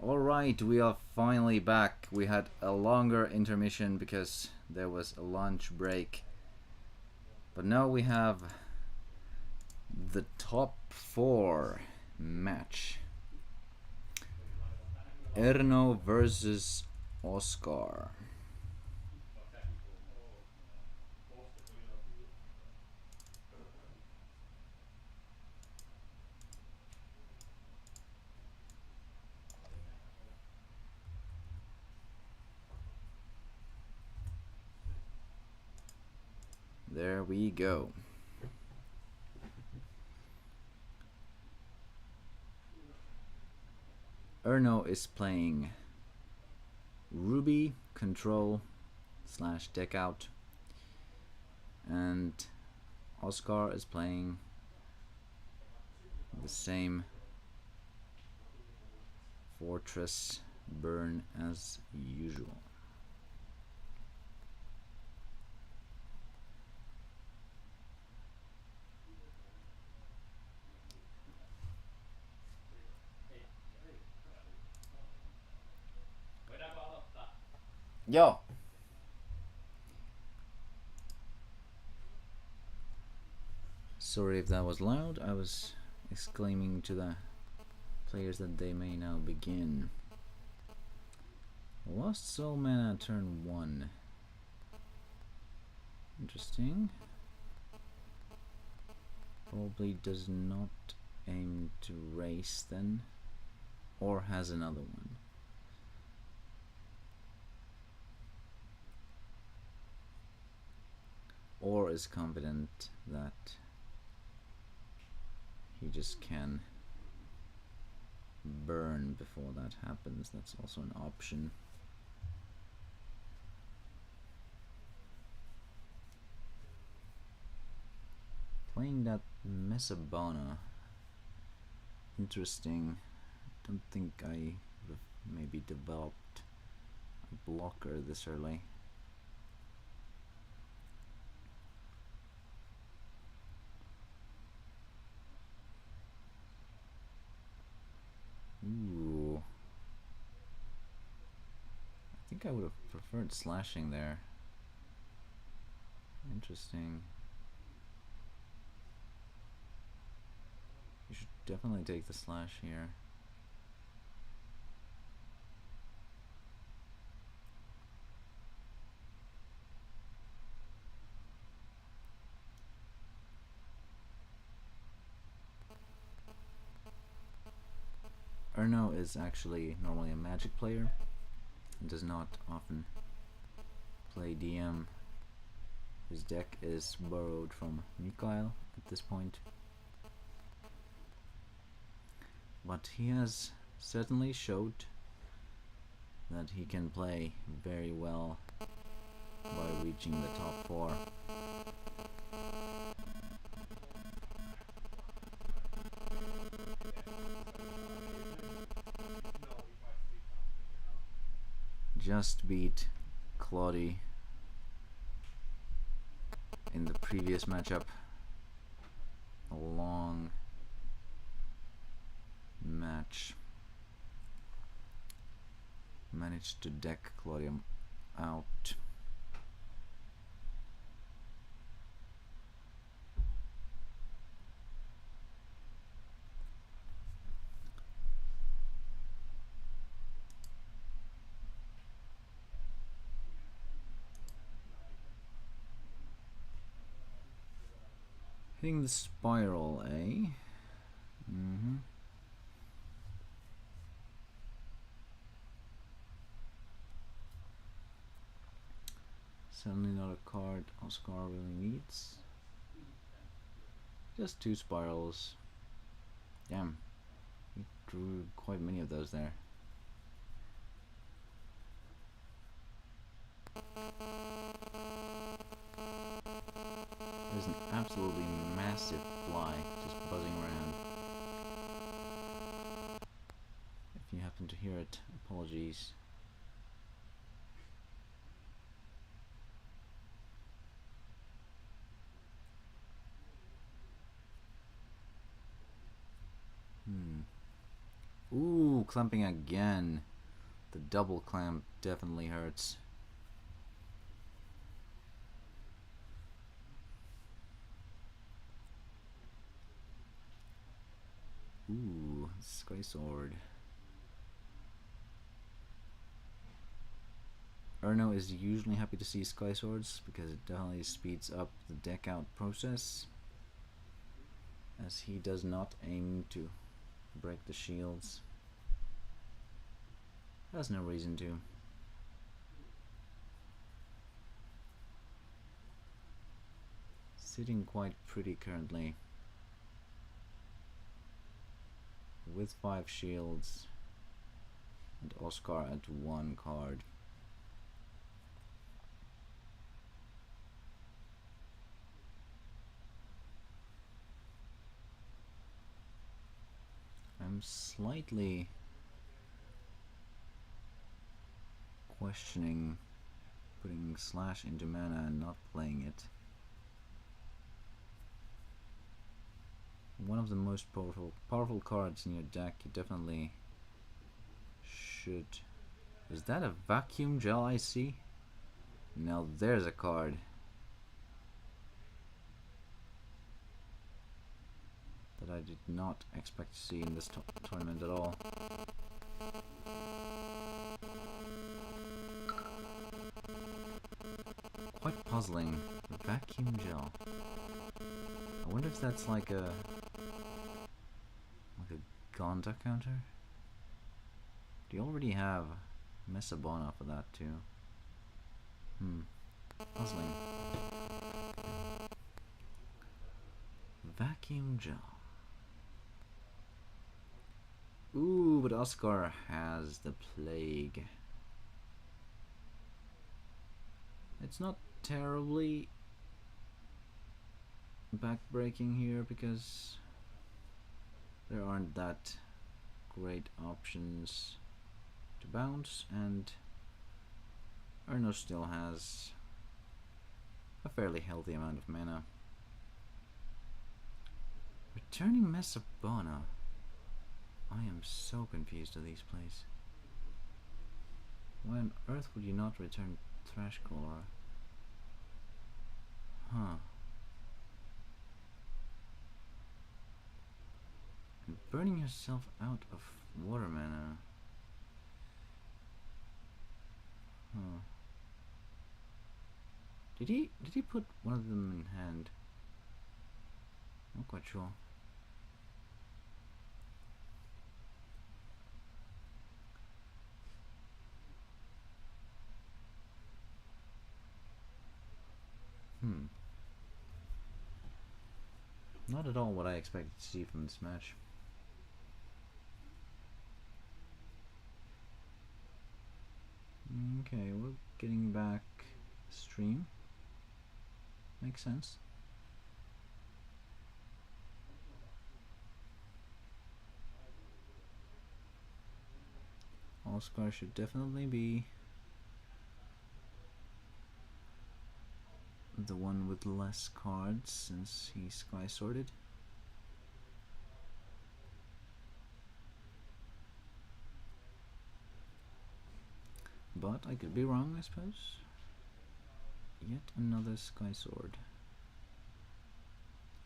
S1: Alright, we are finally back. We had a longer intermission because there was a lunch break. But now we have the top 4 match. Erno versus Oscar. There we go. Erno is playing Ruby, Control / Deck Out, and Oscar is playing the same Fortress Burn as usual. Yo! Sorry if that was loud, I was exclaiming to the players that they may now begin. Lost soul mana turn 1. Interesting. Probably does not aim to race then, or has another one. Or is confident that he just can burn before that happens. That's also an option. Playing that Mesabana. Interesting. Don't think I would have maybe developed a blocker this early. Ooh. I think I would have preferred slashing there. Interesting. You should definitely take the slash here. Erno is actually normally a Magic player and does not often play DM. His deck is borrowed from Mikael at this point. But he has certainly showed that he can play very well by reaching the top 4. Just beat Claudie in the previous matchup. A long match. Managed to deck Claudia out. Hitting the spiral, eh? Certainly not a card Oscar really needs. Just 2 spirals. Damn, he drew quite many of those there. There's an absolutely massive fly just buzzing around. If you happen to hear it, apologies. Ooh, clamping again. The double clamp definitely hurts. Ooh, Sky Sword. Erno is usually happy to see Sky Swords because it definitely speeds up the deck out process, as he does not aim to break the shields. Has no reason to. Sitting quite pretty currently, with 5 shields and Oscar at 1 card. I'm slightly questioning putting Slash into mana and not playing it. One of the most powerful cards in your deck, you definitely should. Is that a vacuum gel I see? Now there's a card. That I did not expect to see in this tournament at all. Quite puzzling. Vacuum gel. I wonder if that's like a Gonda counter? Do you already have Mesabona for that too? Puzzling. Vacuum gel. Ooh, but Oscar has the plague. It's not terribly backbreaking here because there aren't that great options to bounce, and Erno still has a fairly healthy amount of mana. Returning Mesabona. I am so confused at these plays. Why on earth would you not return Thrashcaller? Huh. And burning yourself out of water mana. Huh. Did he put one of them in hand? Not quite sure. Not at all what I expected to see from this match. Okay, we're getting back stream. Makes sense. Oscar should definitely be the one with less cards since he's Sky Sorted. But I could be wrong, I suppose. Yet another Sky Sword.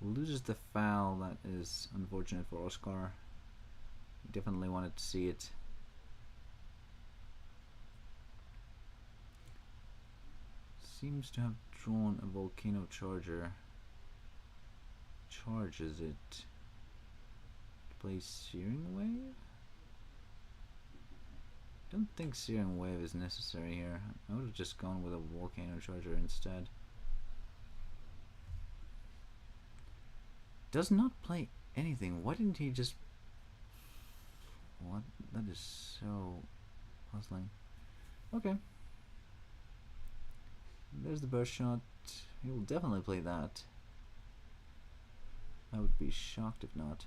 S1: Loses the foul, that is unfortunate for Oscar. He definitely wanted to see it. Seems to have drawn a Volcano Charger. Charges it. Plays Searing Wave? Don't think Searing Wave is necessary here. I would have just gone with a Volcano Charger instead. Does not play anything. Why didn't he just... What? That is so puzzling. Okay. There's the burst shot. He will definitely play that. I would be shocked if not.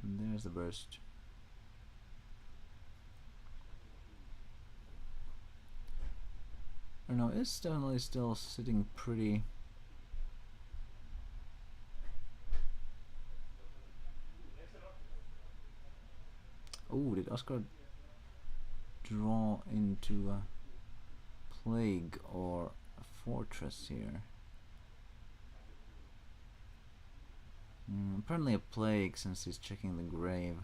S1: And there's the burst. I don't know, it's definitely still sitting pretty Oh, did Oscar draw into a plague or a fortress here? Apparently a plague, since he's checking the grave.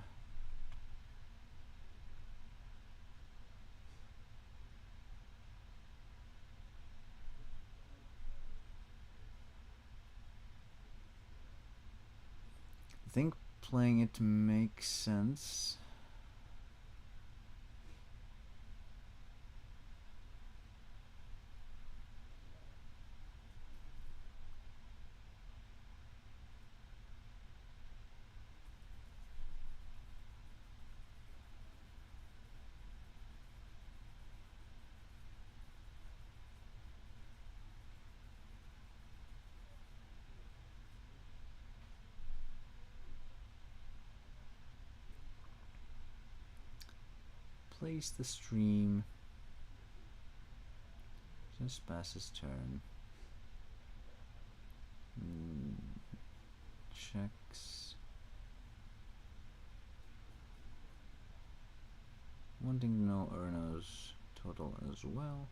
S1: I think playing it makes sense. Place the stream just past his turn. Checks. Wanting to know Erno's total as well.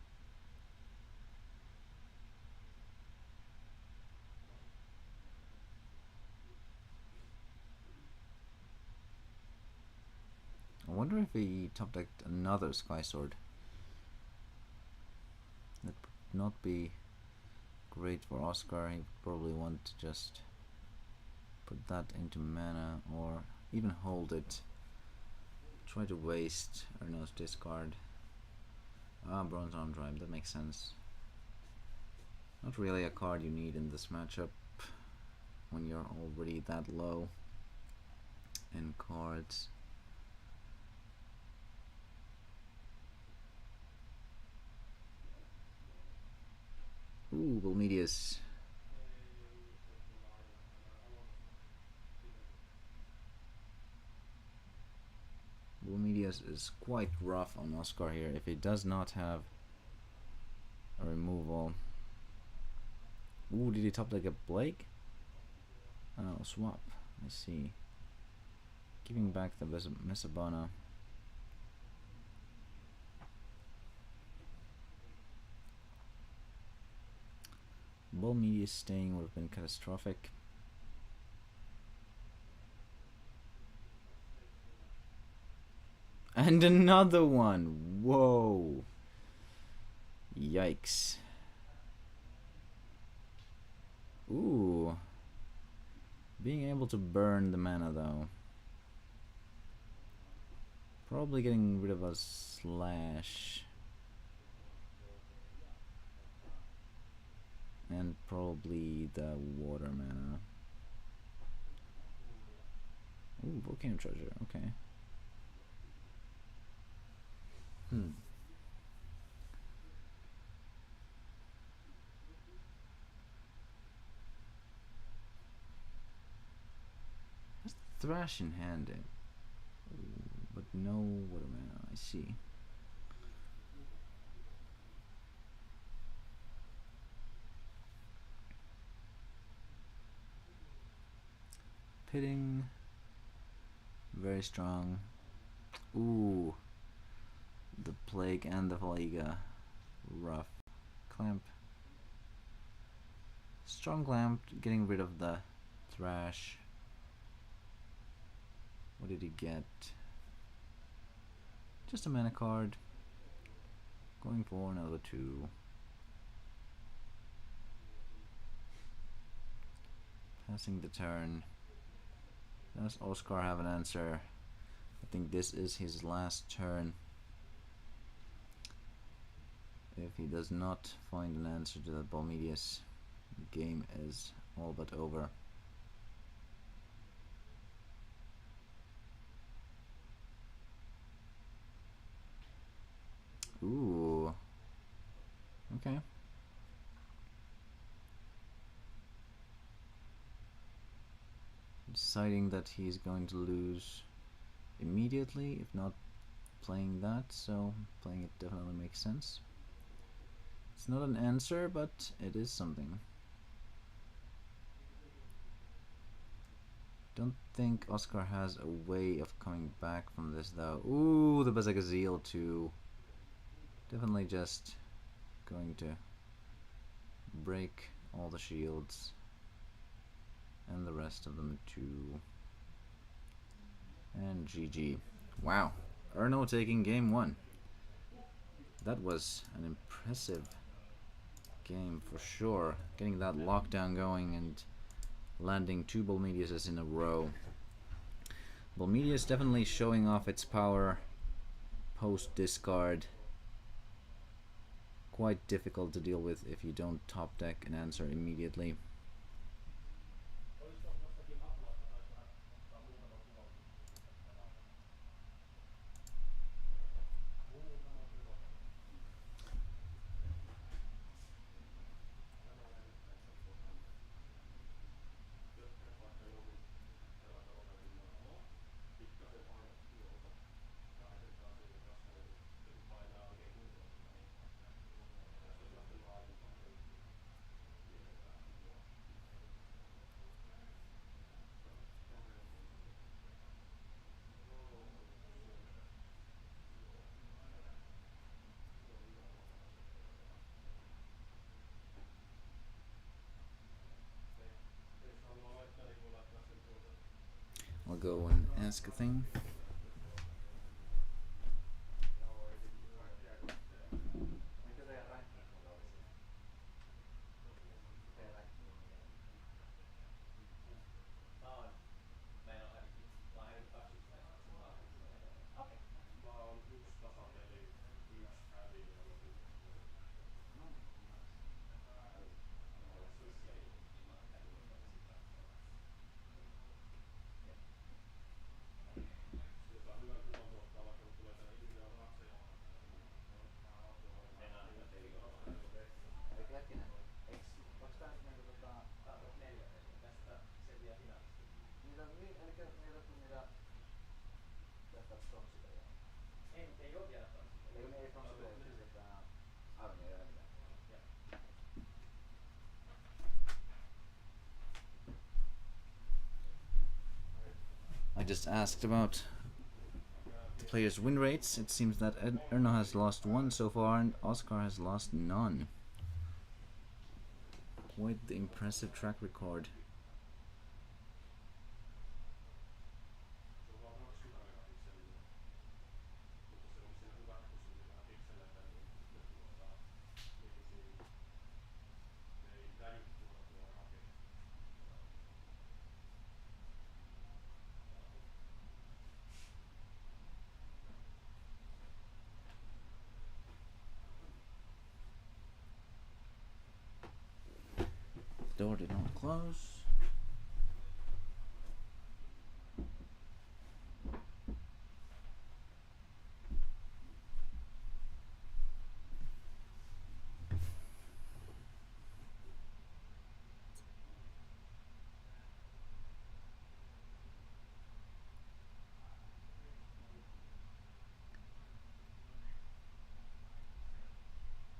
S1: I wonder if he top decked another Sky Sword. That would not be great for Oscar. He would probably want to just put that into mana or even hold it. Try to waste Erno's discard. Bronze Arm Drive, that makes sense. Not really a card you need in this matchup when you're already that low in cards. Ooh, Volmedius. Volmedius is quite rough on Oscar here if he does not have a removal. Ooh, did he top deck a Blake? Oh, swap. I see. Giving back the Mesabana. Volmedius staying would have been catastrophic. And another one! Whoa! Yikes. Ooh. Being able to burn the mana though. Probably getting rid of a slash. And probably the water mana. Ooh, Volcano Treasure, okay. Has Thrash in hand, but no water mana, I see. Pitting, very strong. Ooh, the Plague and the Valiga, rough. Clamp, strong clamp, getting rid of the Thrash. What did he get? Just a mana card. Going for another 2. Passing the turn. Does Oscar have an answer? I think this is his last turn. If he does not find an answer to that Volmedius, the game is all but over. Ooh. Okay. Deciding that he's going to lose immediately, if not playing that, so playing it definitely makes sense. It's not an answer, but it is something. Don't think Oscar has a way of coming back from this though. Ooh, the Bezagazil too. Definitely just going to break all the shields and the rest of them too. And GG. Wow. Erno taking game 1. That was an impressive game for sure. Getting that lockdown going and landing 2 Bolmediuses in a row. Bolmedius definitely showing off its power post discard. Quite difficult to deal with if you don't top deck an answer immediately. I'll go and ask a thing.
S5: Mikä teidän ranking muuten oli siinä? Teidän ranking. Mä oon... Mä en oo hävitty. Mä oon hävitty 2 yksittäistä, sit mä oon hävitty 4. Okei.
S3: Mä oon 1 tasapeli, 1 hävin ja loput voitot.
S5: No niin, nice. Mä oon Swissia ilman hävinyt ja sit 2 voitot. Jep.
S3: Jos saa hyvän kuvan tuottaa, vaikka kun tulee tänne ihmisiä ratseja.
S5: En aina peli olla. Elikkä hetkinen, onks tää nyt niinku tää on 4 peliä, tästä selviää finalisti. Elikkä niitä tuli niitä tästä pronssipeliä. Ei oo vielä pronssipeliä. Eikö ei pronssipeliä, siis että aivan ei oo mitään. Jep.
S1: I just asked about the players' win rates. It seems that Erno has lost 1 so far and Oscar has lost none. Quite the impressive track record.
S3: Se on vaan 2 megapikseliä. Mutta se on siinä hyvä, kun siinä on vähän pikseleitä, niin ne ei vädy tuo rakenne.
S1: Door did not close.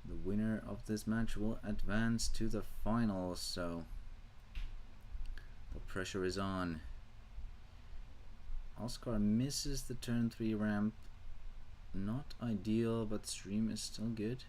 S1: The winner of this match will advance to the finals, so the pressure is on. Oscar misses the turn 3 ramp. Not ideal, but stream is still good.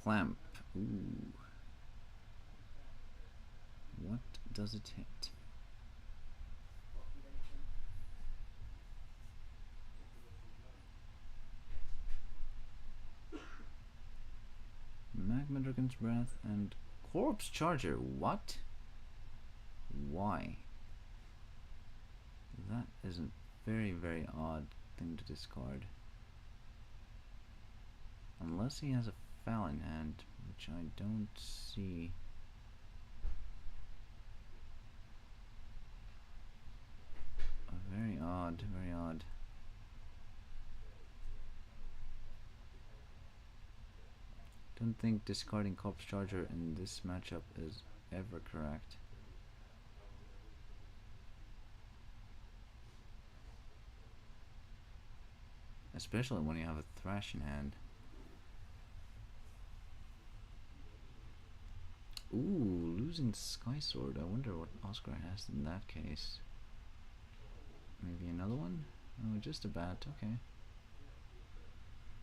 S1: Clamp. Ooh. What does it hit? Magma Dragon's Breath and Corpse Charger. What? Why? That is a very, very odd thing to discard. Unless he has a foul in hand, which I don't see. Very odd, very odd. don't think discarding Corpse Charger in this matchup is ever correct. Especially when you have a Thrash in hand. Ooh, losing Sky Sword. I wonder what Oscar has in that case. Maybe another one? Oh, just a bat, okay.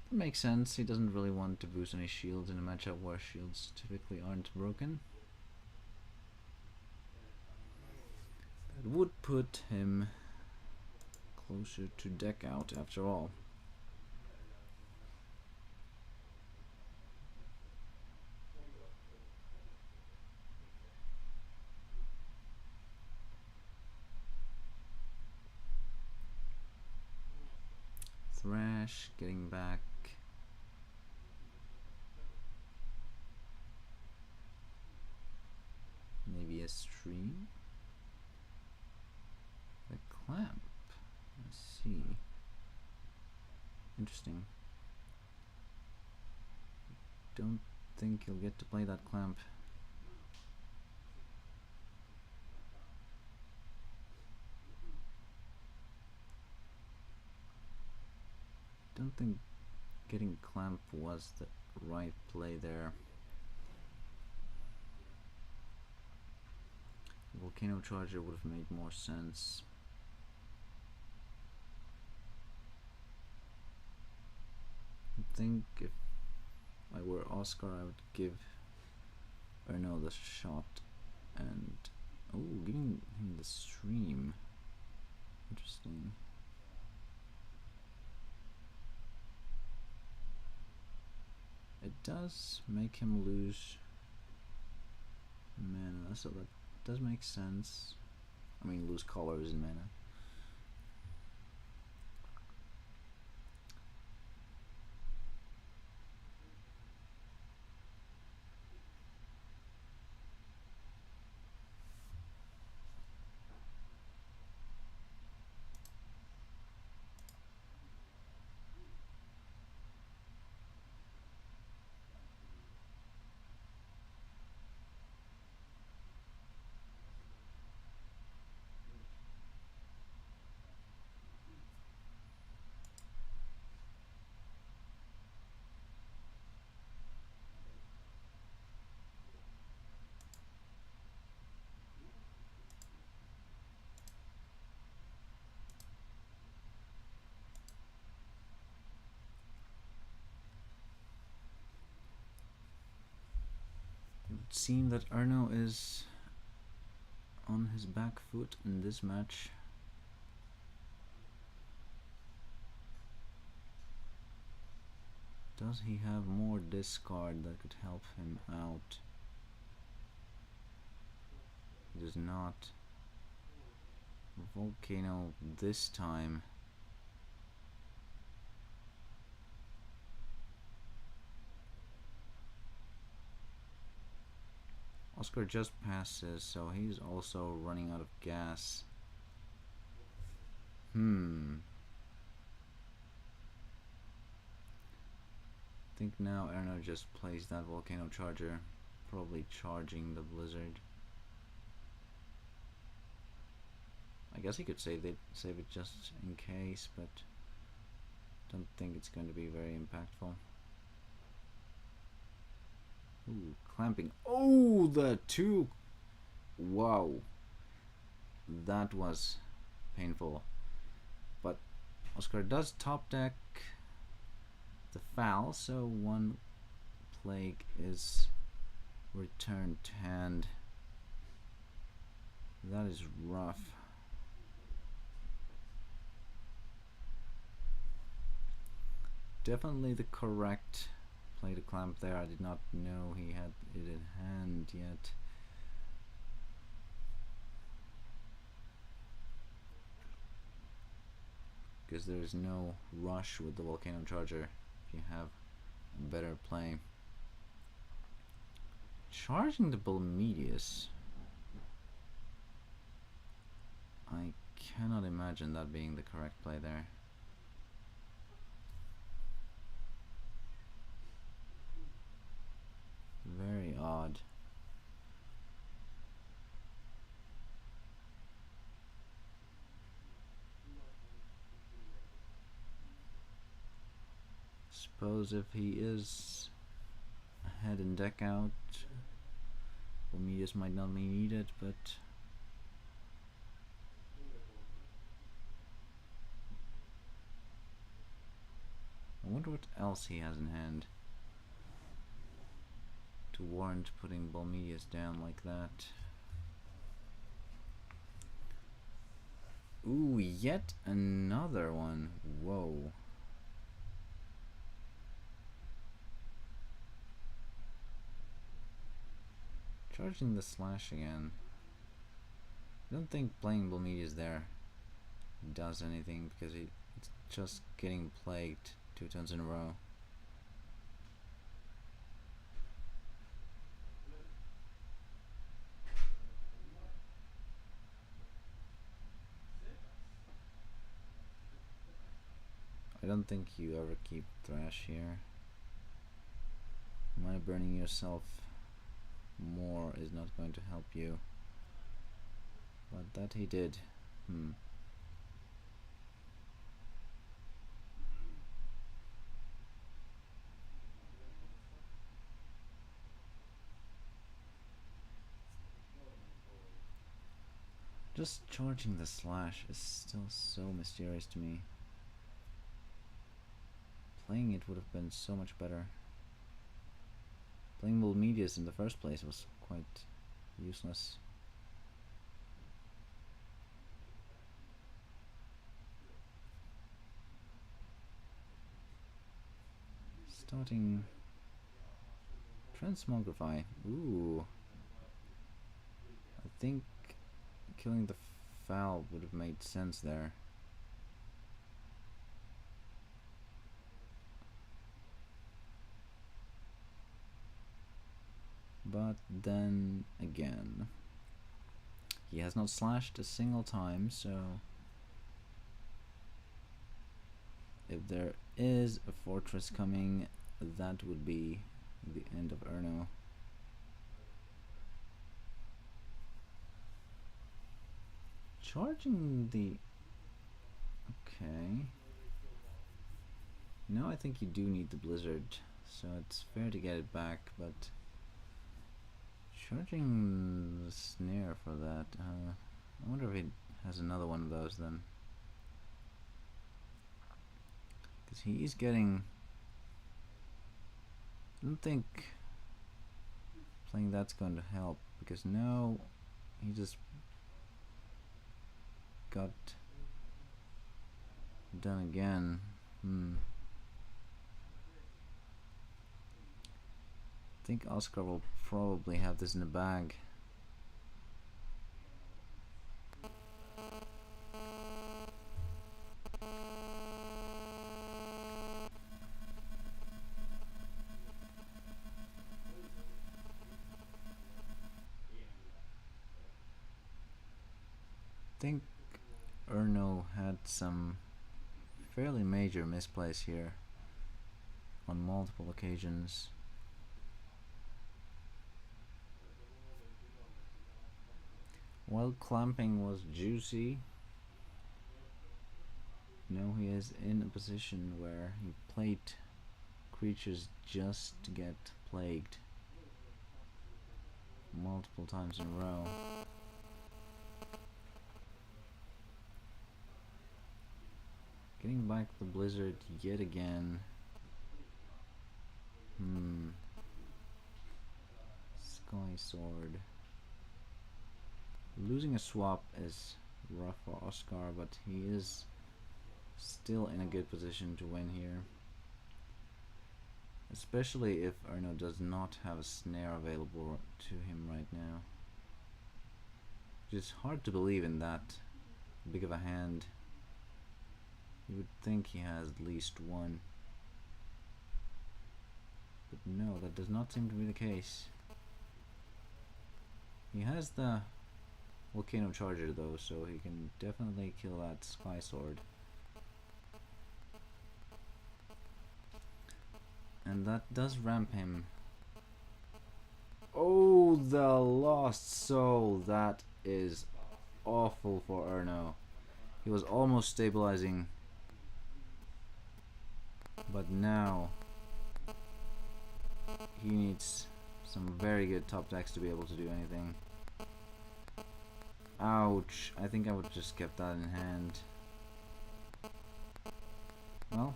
S1: That makes sense. He doesn't really want to boost any shields in a matchup where shields typically aren't broken. That would put him closer to deck out after all. Thrash getting back. Maybe a stream. The clamp. Let's see. Interesting. Don't think you'll get to play that clamp. Don't think getting clamp was the right play there. Volcano Charger would have made more sense. I think if I were Oscar, I would give Erno the shot and giving him the stream. Interesting. It does make him lose mana, so that does make sense. I mean, lose colors in mana. It would seem that Erno is on his back foot in this match. Does he have more discard that could help him out? He does not. Volcano this time. Oscar just passes, so he's also running out of gas. I think now Erno just plays that Volcano Charger, probably charging the Blizzard. I guess he could save it just in case, but don't think it's going to be very impactful. Ooh, clamping. Oh, the two! Wow. That was painful. But Oscar does top deck the foul, so one plague is returned to hand. That is rough. Definitely the correct play to clamp there. I did not know he had it in hand yet. Because there's no rush with the Volcano Charger if you have a better play. Charging the Bulmedius. I cannot imagine that being the correct play there. god. Suppose if he is head and deck out, Prometheus might not be needed, but I wonder what else he has in hand to warrant putting Balmedius down like that. Ooh, yet another one. Whoa. Charging the slash again. I don't think playing Balmedius there does anything because it's just getting plagued 2 turns in a row. I don't think you ever keep Thrash here. Mana burning yourself more is not going to help you. But that he did. Just charging the slash is still so mysterious to me. Playing it would have been so much better. Playing Balmedius in the first place was quite useless. Starting Transmogrify. Ooh. I think killing the foul would have made sense there. But then again, he has not slashed a single time, so if there is a fortress coming, that would be the end of Erno. Charging the... okay. Now I think you do need the Blizzard, so it's fair to get it back, but charging the snare for that, I wonder if he has another one of those then. Because he's getting... I don't think playing that's going to help, because now he just got done again. I think Oscar will probably have this in the bag. I think Erno had some fairly major misplays here on multiple occasions. While clamping was juicy, now he is in a position where he played creatures just to get plagued multiple times in a row. Getting back the Blizzard yet again. Sky Sword. Losing a swap is rough for Oscar, but he is still in a good position to win here. Especially if Erno does not have a snare available to him right now. It's hard to believe in that big of a hand. You would think he has at least one. But no, that does not seem to be the case. He has the Volcano Charger though, so he can definitely kill that Sky Sword. And that does ramp him Oh, the lost soul. That is awful for Erno. He was almost stabilizing, but now he needs some very good top decks to be able to do anything. Ouch. I think I would have just kept that in hand. Well,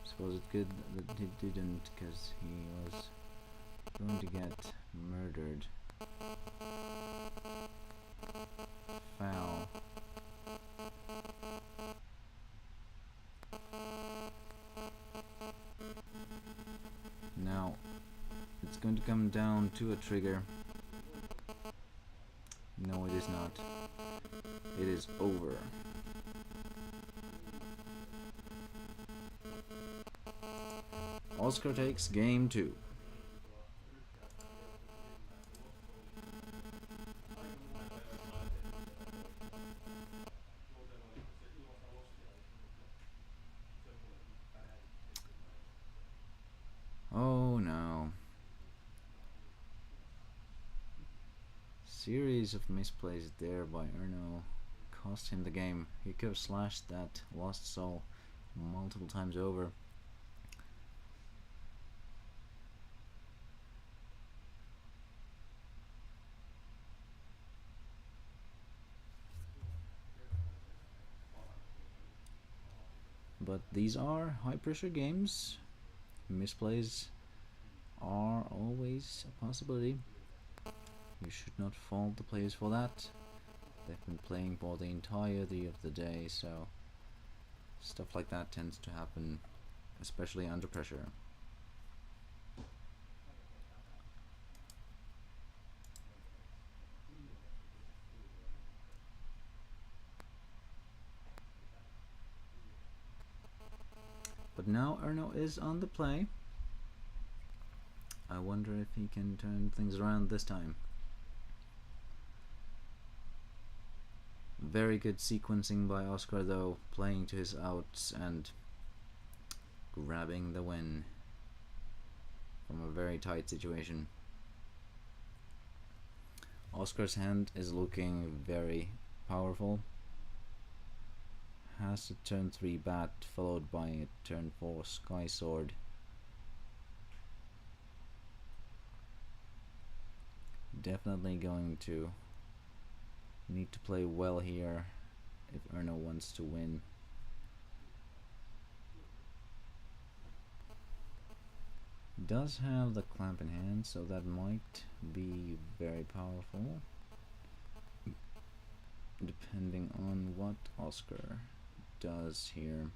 S1: I suppose it's good that he didn't, because he was going to get murdered. Foul. Now, it's going to come down to a trigger. No, it is not. It is over. Oscar takes game 2. Oh no. Series of misplays there by Erno cost him the game. He could have slashed that lost soul multiple times over. But these are high pressure games. Misplays are always a possibility. You should not fault the players for that. They've been playing for the entirety of the day, so stuff like that tends to happen, especially under pressure. But now Erno is on the play. I wonder if he can turn things around this time. Very good sequencing by Oscar though, playing to his outs and grabbing the win from a very tight situation. Oscar's hand is looking very powerful. Has a turn 3 bat followed by a turn 4 Sky Sword. Definitely going to need to play well here if Erno wants to win. Does have the clamp in hand, so that might be very powerful, depending on what Oscar does here.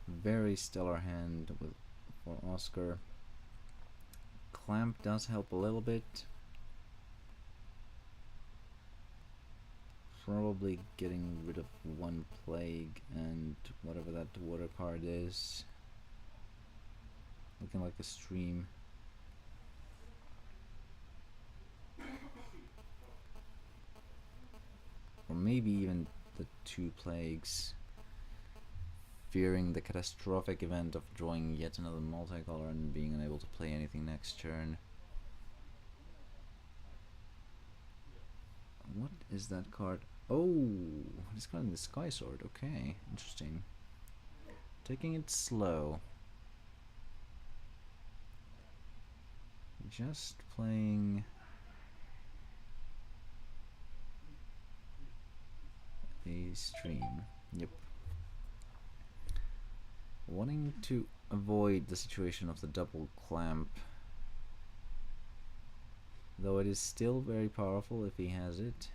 S1: Very stellar hand for Oscar. Clamp does help a little bit. Probably getting rid of one plague and whatever that water card is. Looking like a stream. Or maybe even the 2 plagues. Fearing the catastrophic event of drawing yet another multicolor and being unable to play anything next turn. What is that card? Oh, it's called the Sky Sword. Okay, interesting. Taking it slow. Just playing a stream. Yep. Wanting to avoid the situation of the double clamp, though it is still very powerful if he has it.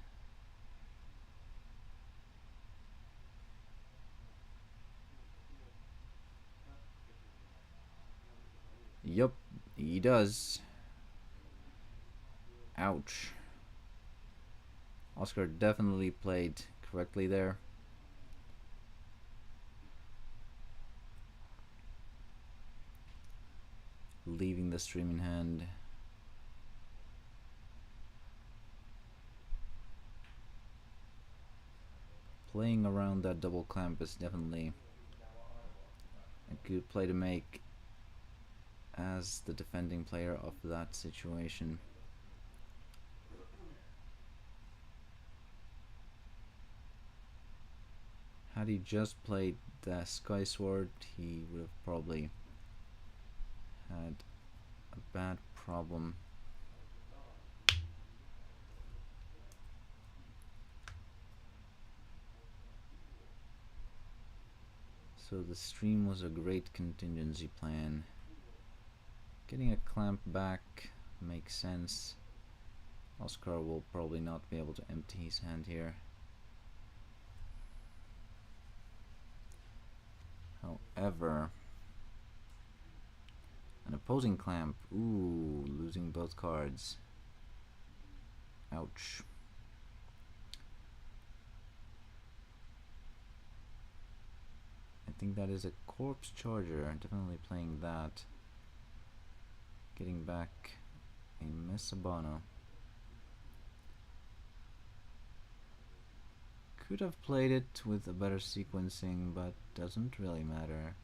S1: Yup, he does. Ouch. Oscar definitely played correctly there. Leaving the stream in hand. Playing around that double clamp is definitely a good play to make as the defending player of that situation. Had he just played the Sky Sword, he would have probably had a bad problem. So the stream was a great contingency plan. Getting a clamp back makes sense. Oscar will probably not be able to empty his hand here. However, an opposing clamp. Ooh, losing both cards. Ouch. I think that is a corpse charger. Definitely playing that. Getting back a Messabana. Could have played it with a better sequencing, but doesn't really matter.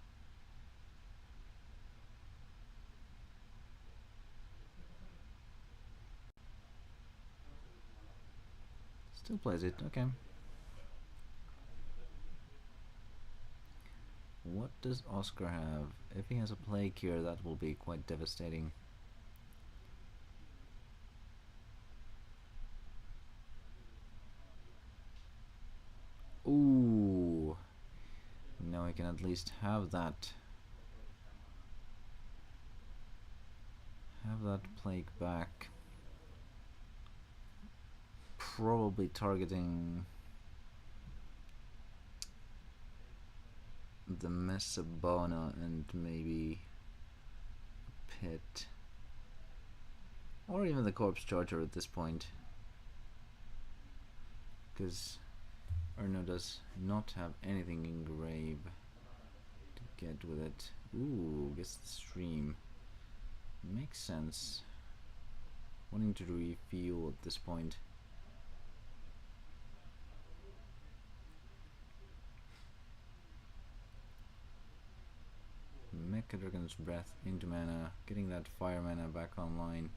S1: Still plays it, okay. What does Oscar have? If he has a plague here, that will be quite devastating. Ooh. Now I can at least have that. Have that plague back. Probably targeting the Messabana and maybe Pit. Or even the Corpse Charger at this point. Because Erno does not have anything in grave to get with it. Ooh, gets the stream. Makes sense. Wanting to refuel at this point. Mecha Dragon's Breath into mana, getting that fire mana back online.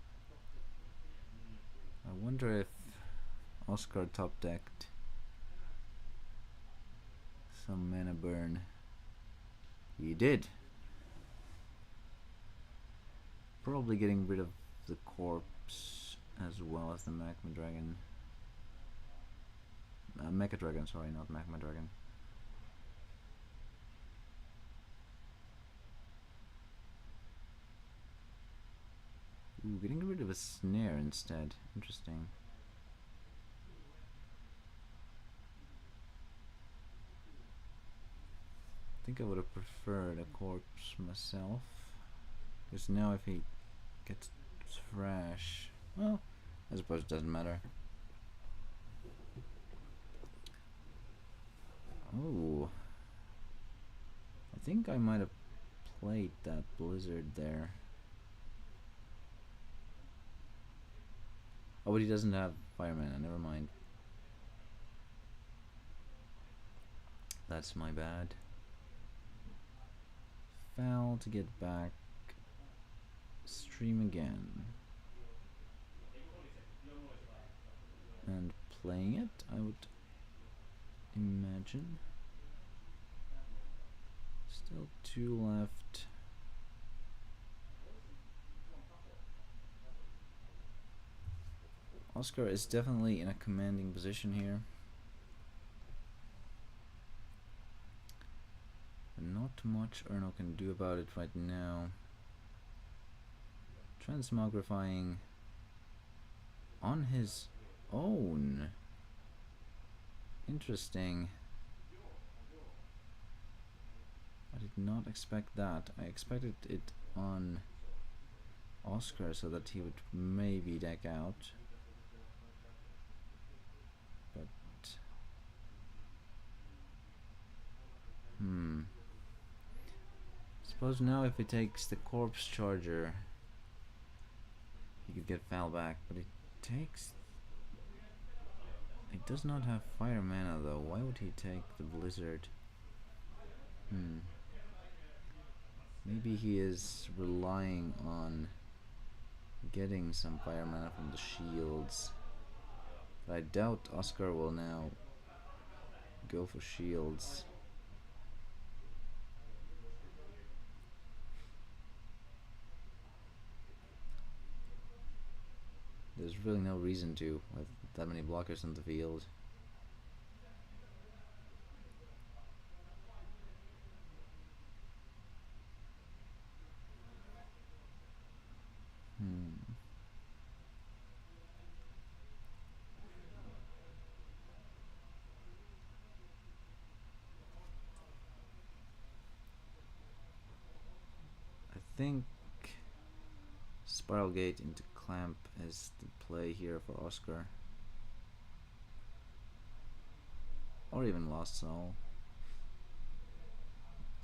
S1: I wonder if Oscar top decked some mana burn. He did. Probably getting rid of the corpse as well as the Magma Dragon. Mecha Dragon, sorry, not Magma Dragon. Ooh, getting rid of a snare instead. Interesting. I think I would have preferred a corpse myself. Because now if he gets thrash, well, I suppose it doesn't matter. Oh, I think I might have played that blizzard there. Oh, but he doesn't have fire mana, never mind. That's my bad. Foul to get back. Stream again. And playing it, I would imagine. Still 2 left. Oscar is definitely in a commanding position here. Not much Erno can do about it right now. Transmogrifying on his own. Interesting. I did not expect that. I expected it on Oscar so that he would maybe deck out. But suppose now if he takes the Corpse Charger, he could get Foul back, but it takes... It does not have fire mana though. Why would he take the Blizzard? Maybe he is relying on getting some fire mana from the shields. But I doubt Oscar will now go for shields. There's really no reason to, with that many blockers on the field. I think Spiral Gate into Clamp is the play here for Oscar. Or even Lost Soul.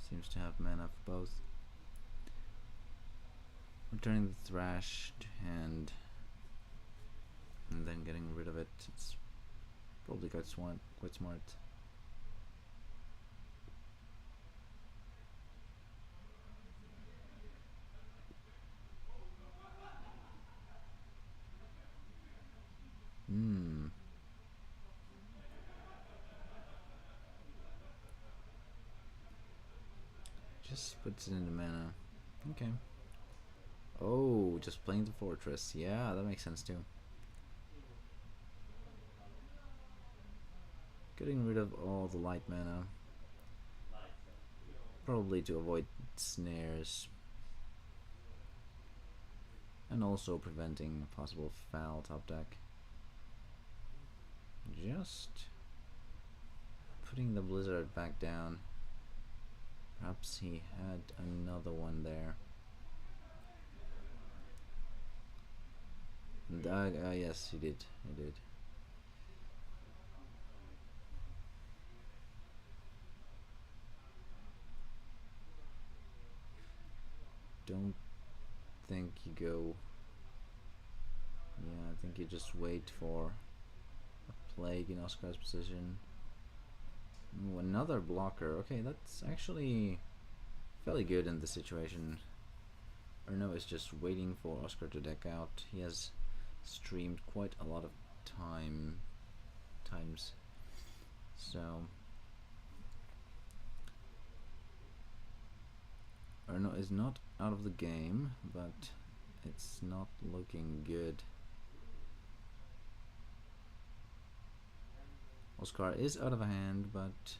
S1: Seems to have mana for both. Returning the Thrash to hand and then getting rid of it. It's probably quite smart. Just puts it into mana. Okay. Oh, just playing the fortress. Yeah, that makes sense too. Getting rid of all the light mana. Probably to avoid snares. And also preventing a possible foul top deck. Just putting the blizzard back down. Perhaps he had another one there. And, yes, he did. He did. Don't think you go. Yeah, I think you just wait for a plague in Oscar's position. Ooh, another blocker. Okay, that's actually fairly good in this situation. Erno is just waiting for Oscar to deck out. He has streamed quite a lot of times. So Erno is not out of the game, but it's not looking good. Oscar is out of hand, but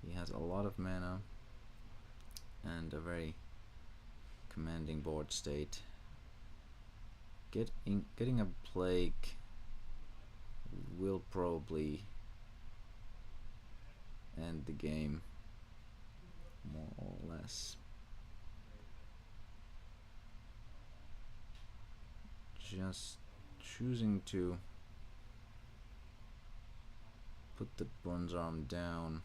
S1: he has a lot of mana and a very commanding board state. Getting a plague will probably end the game, more or less. Just choosing to put the bronze arm down.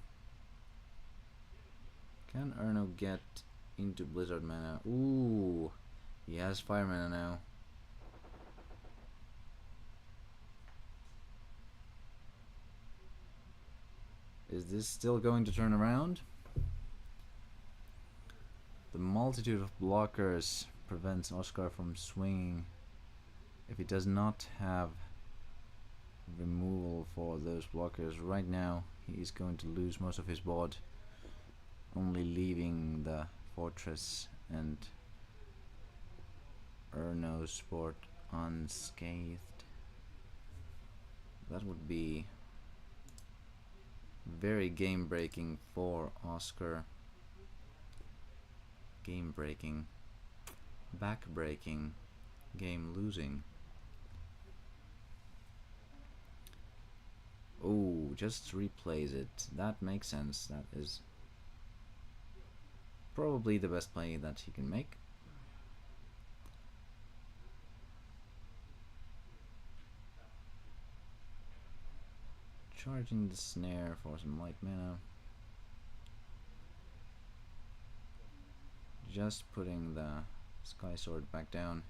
S1: Can Erno get into blizzard mana? Ooh, he has fire mana now. Is this still going to turn around? The multitude of blockers prevents Oscar from swinging. If he does not have removal for those blockers right now, he is going to lose most of his board, only leaving the fortress and Erno's board unscathed. That would be very game breaking for Oscar. Game breaking, back breaking, game losing. Oh, just replays it. That makes sense. That is probably the best play that he can make. Charging the snare for some light mana. Just putting the Sky Sword back down.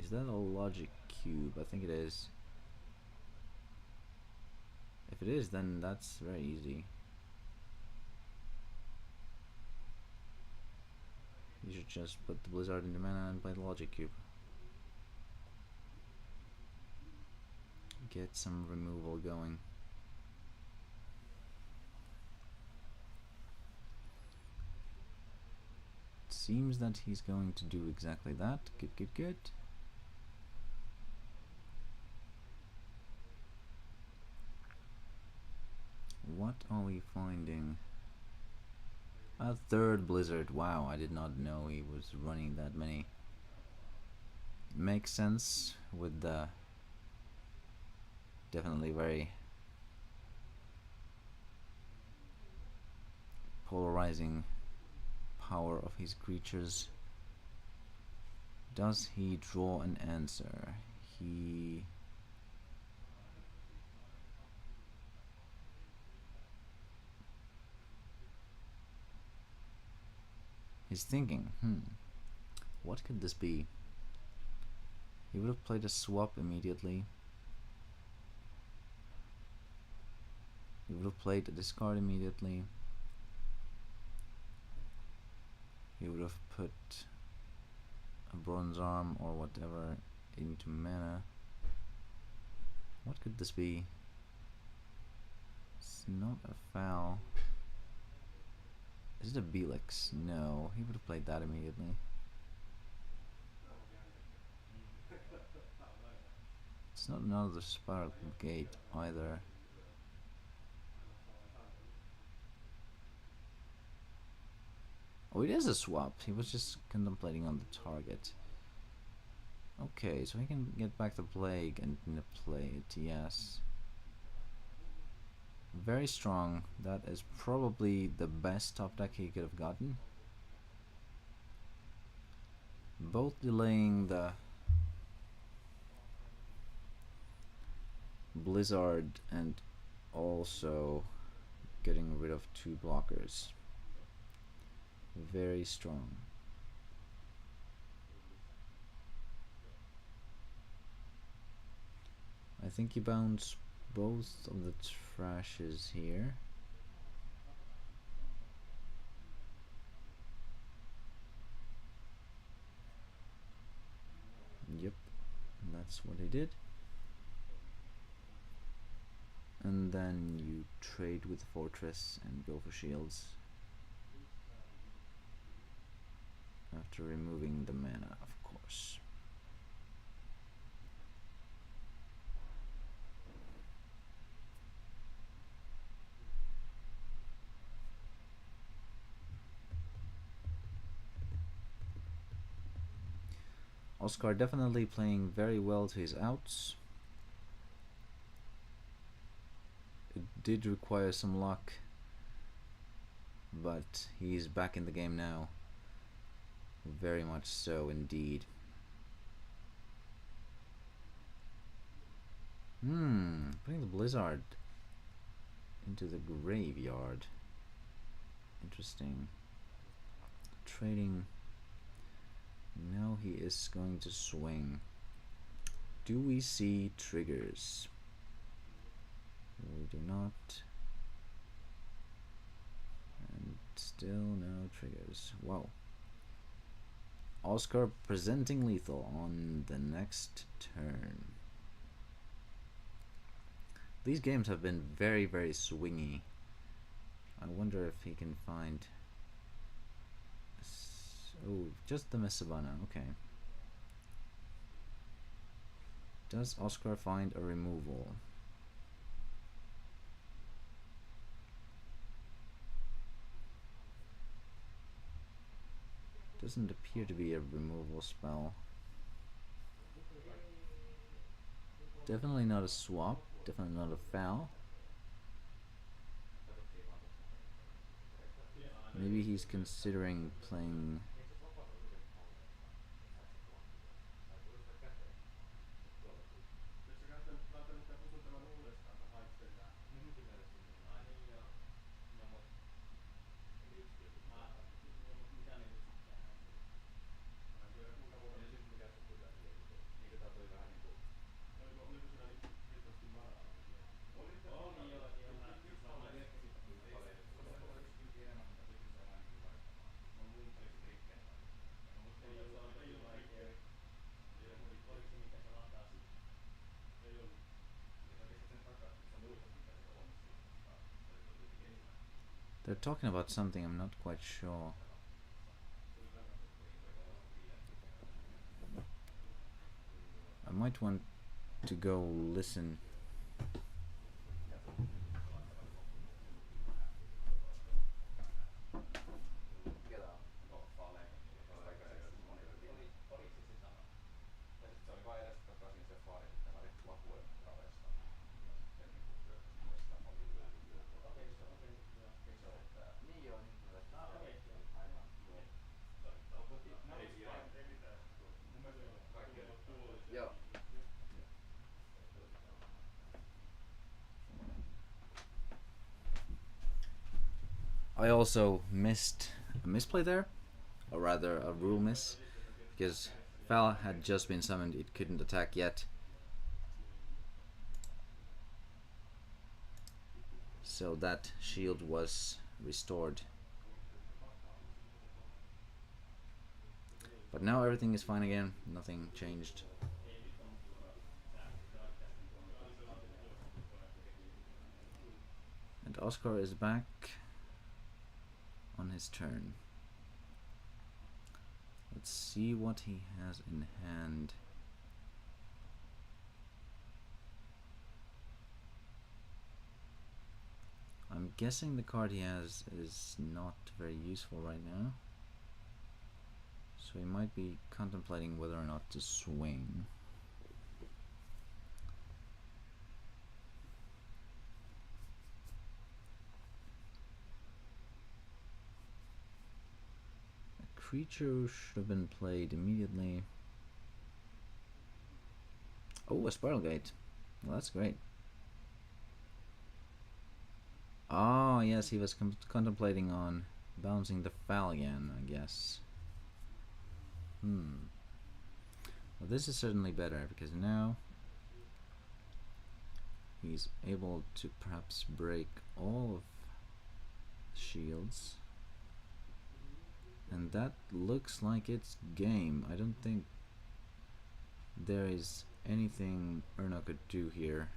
S1: Is that a logic cube? I think it is. If it is, then that's very easy. You should just put the Blizzard into mana and play the Logic Cube. Get some removal going. It seems that he's going to do exactly that. Good, good, good. What are we finding? A third Blizzard. Wow, I did not know he was running that many. Makes sense with the definitely very polarizing power of his creatures. Does he draw an answer? He's thinking, what could this be? He would have played a swap immediately. He would have played a discard immediately. He would have put a bronze arm or whatever into mana. What could this be? It's not a foul. Is it a Belix? No, he would have played that immediately. It's not another Spiral Gate either. Oh, it is a swap. He was just contemplating on the target. Okay, so he can get back the Plague and play it, yes. Very strong. That is probably the best top deck he could have gotten. Both delaying the Blizzard and also getting rid of 2 blockers. Very strong. I think he bounced both of the trashes here. Yep, that's what he did. And then you trade with Fortress and go for shields. After removing the mana, of course. Oscar definitely playing very well to his outs. It did require some luck, but he's back in the game now. Very much so indeed. Putting the Blizzard into the graveyard. Interesting. Trading. Now he is going to swing. Do we see triggers? We do not. And still no triggers. Wow. Oscar presenting lethal on the next turn. These games have been very, very swingy. I wonder if he can find... Oh, just the Messabana, okay. Does Oscar find a removal? Doesn't appear to be a removal spell. Definitely not a swap, definitely not a foul. Maybe he's considering playing...
S5: mutta se on tosi vaikea. Oliko se mikä se lataa sitten?
S3: Ei ollut. Ja sä pistät sen takaisin, sä muistat mikä se on siis, koska se oli kuitenkin ensimmäinen.
S1: They're talking about something, I'm not quite sure. I might want to go listen.
S5: Mikä tää on?
S3: No, Fale. Toistaiseksi semmonen peli.
S5: Oliko se se sama?
S3: Ja sit se oli vaan edestä takaisin se fari, mitä mä yritin Lakuen kavesta. Ja sitten niinku hyökkäsin pois sitä paljon.
S5: Okei, joo.
S3: Eikö se ollut tää?
S5: Niin joo, niin mä vetin. Okei, joo. Aivan, joo.
S3: Ei vielä. Mun mielestä kaikki on tuulisia.
S5: Joo.
S1: I also missed a misplay there, or rather a rule miss, because Val had just been summoned, it couldn't attack yet. So that shield was restored. But now everything is fine again, nothing changed. And Oscar is back on his turn. Let's see what he has in hand. I'm guessing the card he has is not very useful right now. So he might be contemplating whether or not to swing. A creature should have been played immediately. Oh, a Spiral Gate. Well, that's great. Oh, yes, he was contemplating on bouncing the Fallion, I guess. Well, this is certainly better, because now he's able to perhaps break all of the shields. And that looks like it's game. I don't think there is anything Erno could do here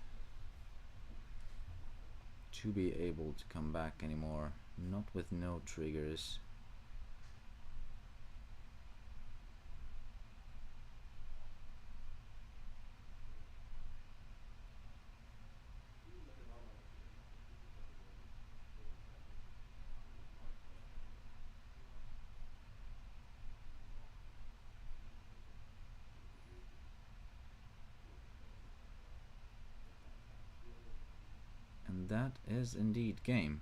S1: to be able to come back anymore. Not with no triggers. And that is indeed game.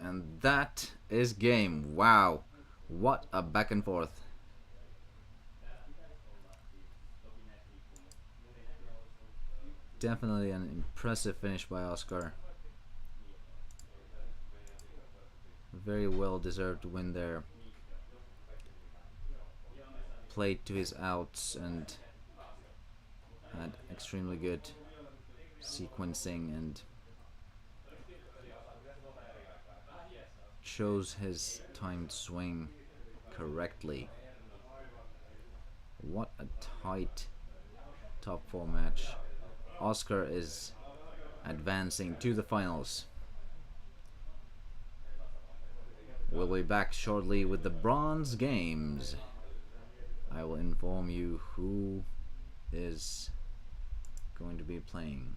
S1: And that is game. Wow. What a back and forth. Definitely an impressive finish by Oscar. Very well deserved win there. Played to his outs and had extremely good sequencing and chose his timed swing correctly. What a tight top 4 match. Oscar is advancing to the finals. We'll be back shortly with the bronze games. I will inform you who is going to be playing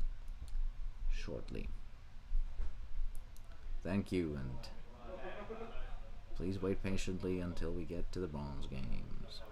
S1: shortly. Thank you, and please wait patiently until we get to the bronze games.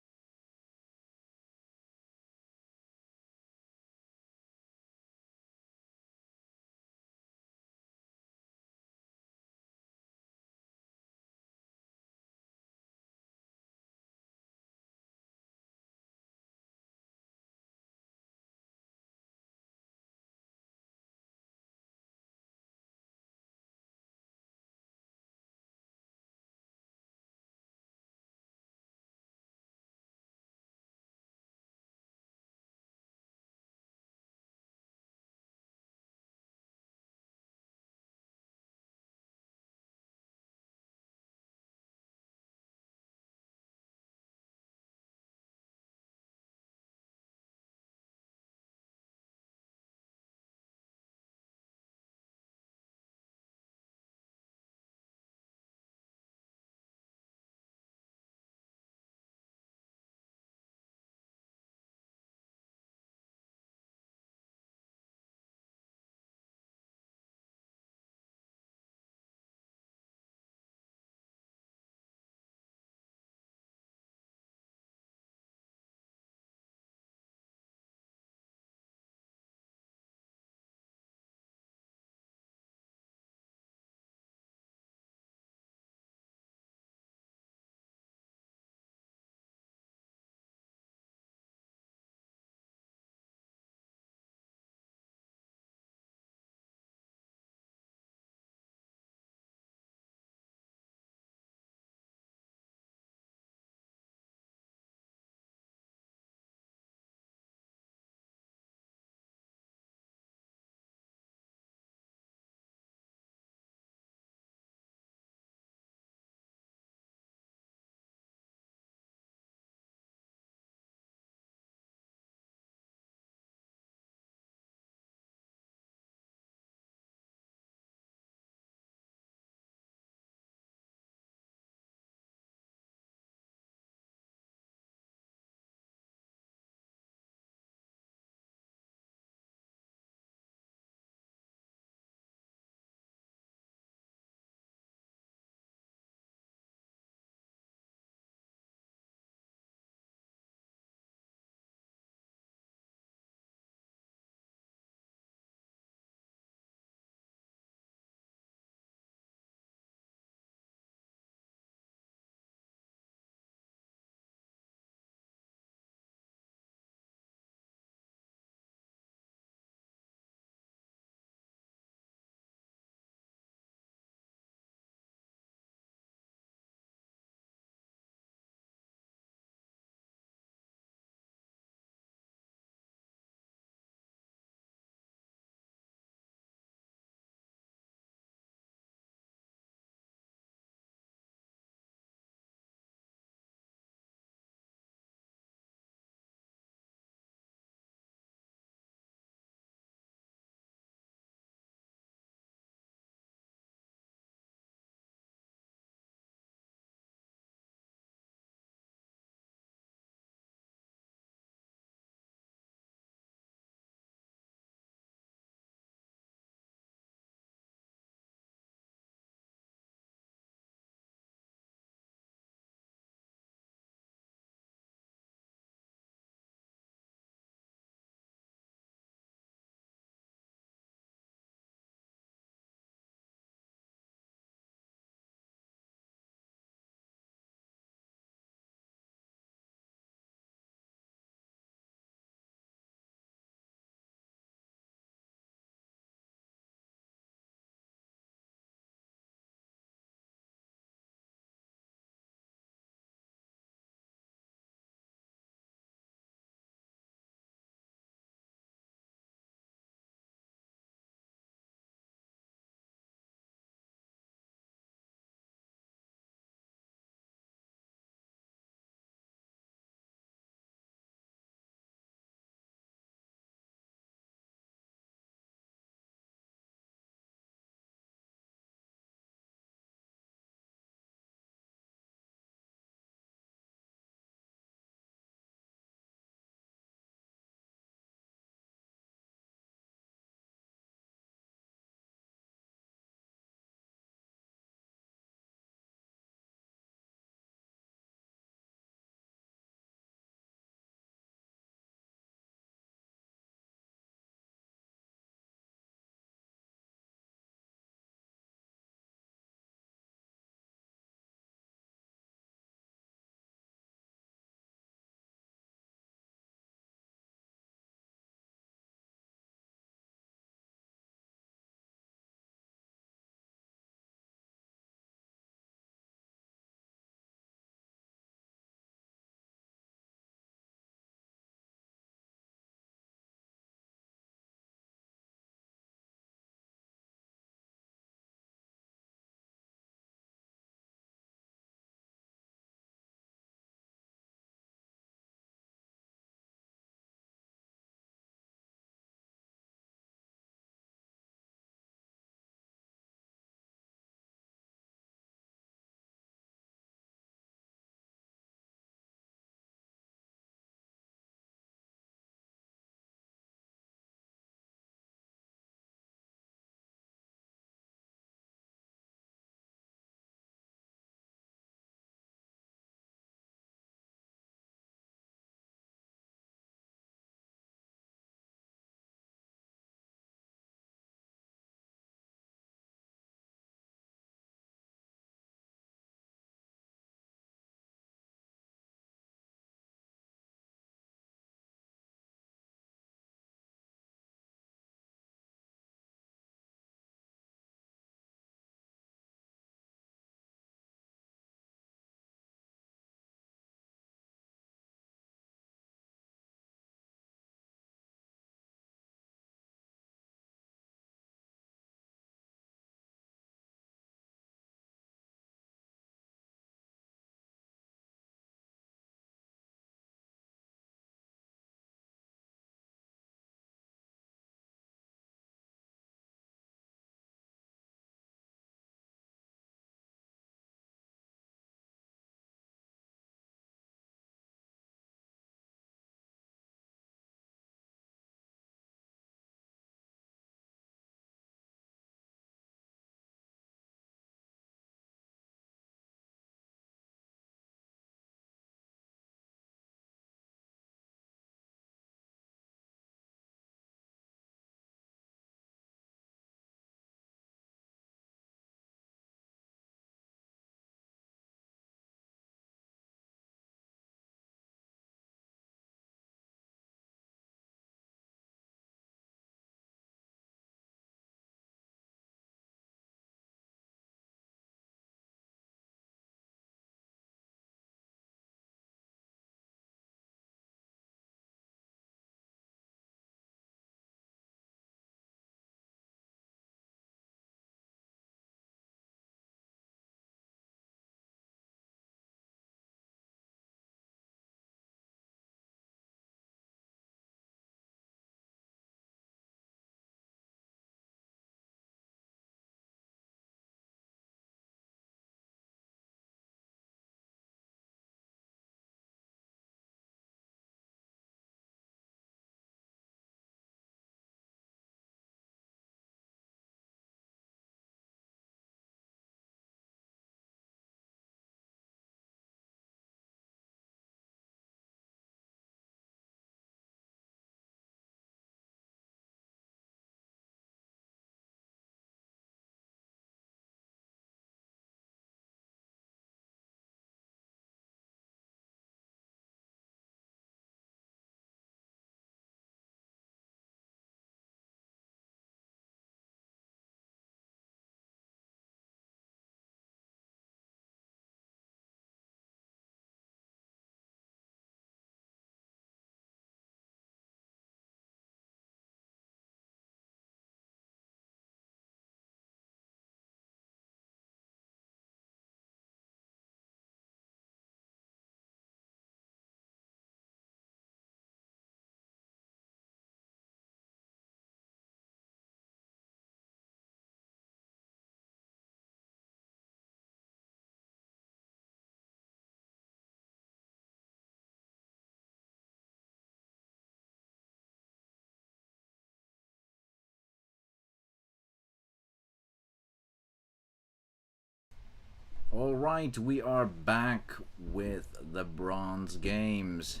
S1: All right, we are back with the bronze games.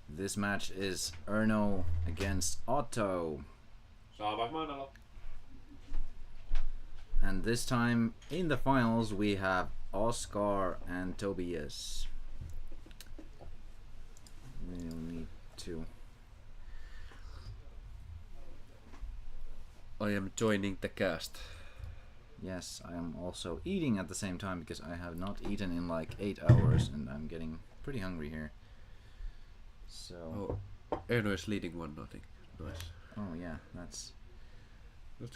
S1: This match is Erno against Otto.
S3: Saavaismainalla.
S1: And this time in the finals we have Oscar and Tobias. We'll need to.
S6: I am joining the cast.
S1: Yes, I am also eating at the same time because I have not eaten in like 8 hours and I'm getting pretty hungry here. So.
S6: Oh, Erno is leading 1-0. Nice.
S1: Oh yeah, that's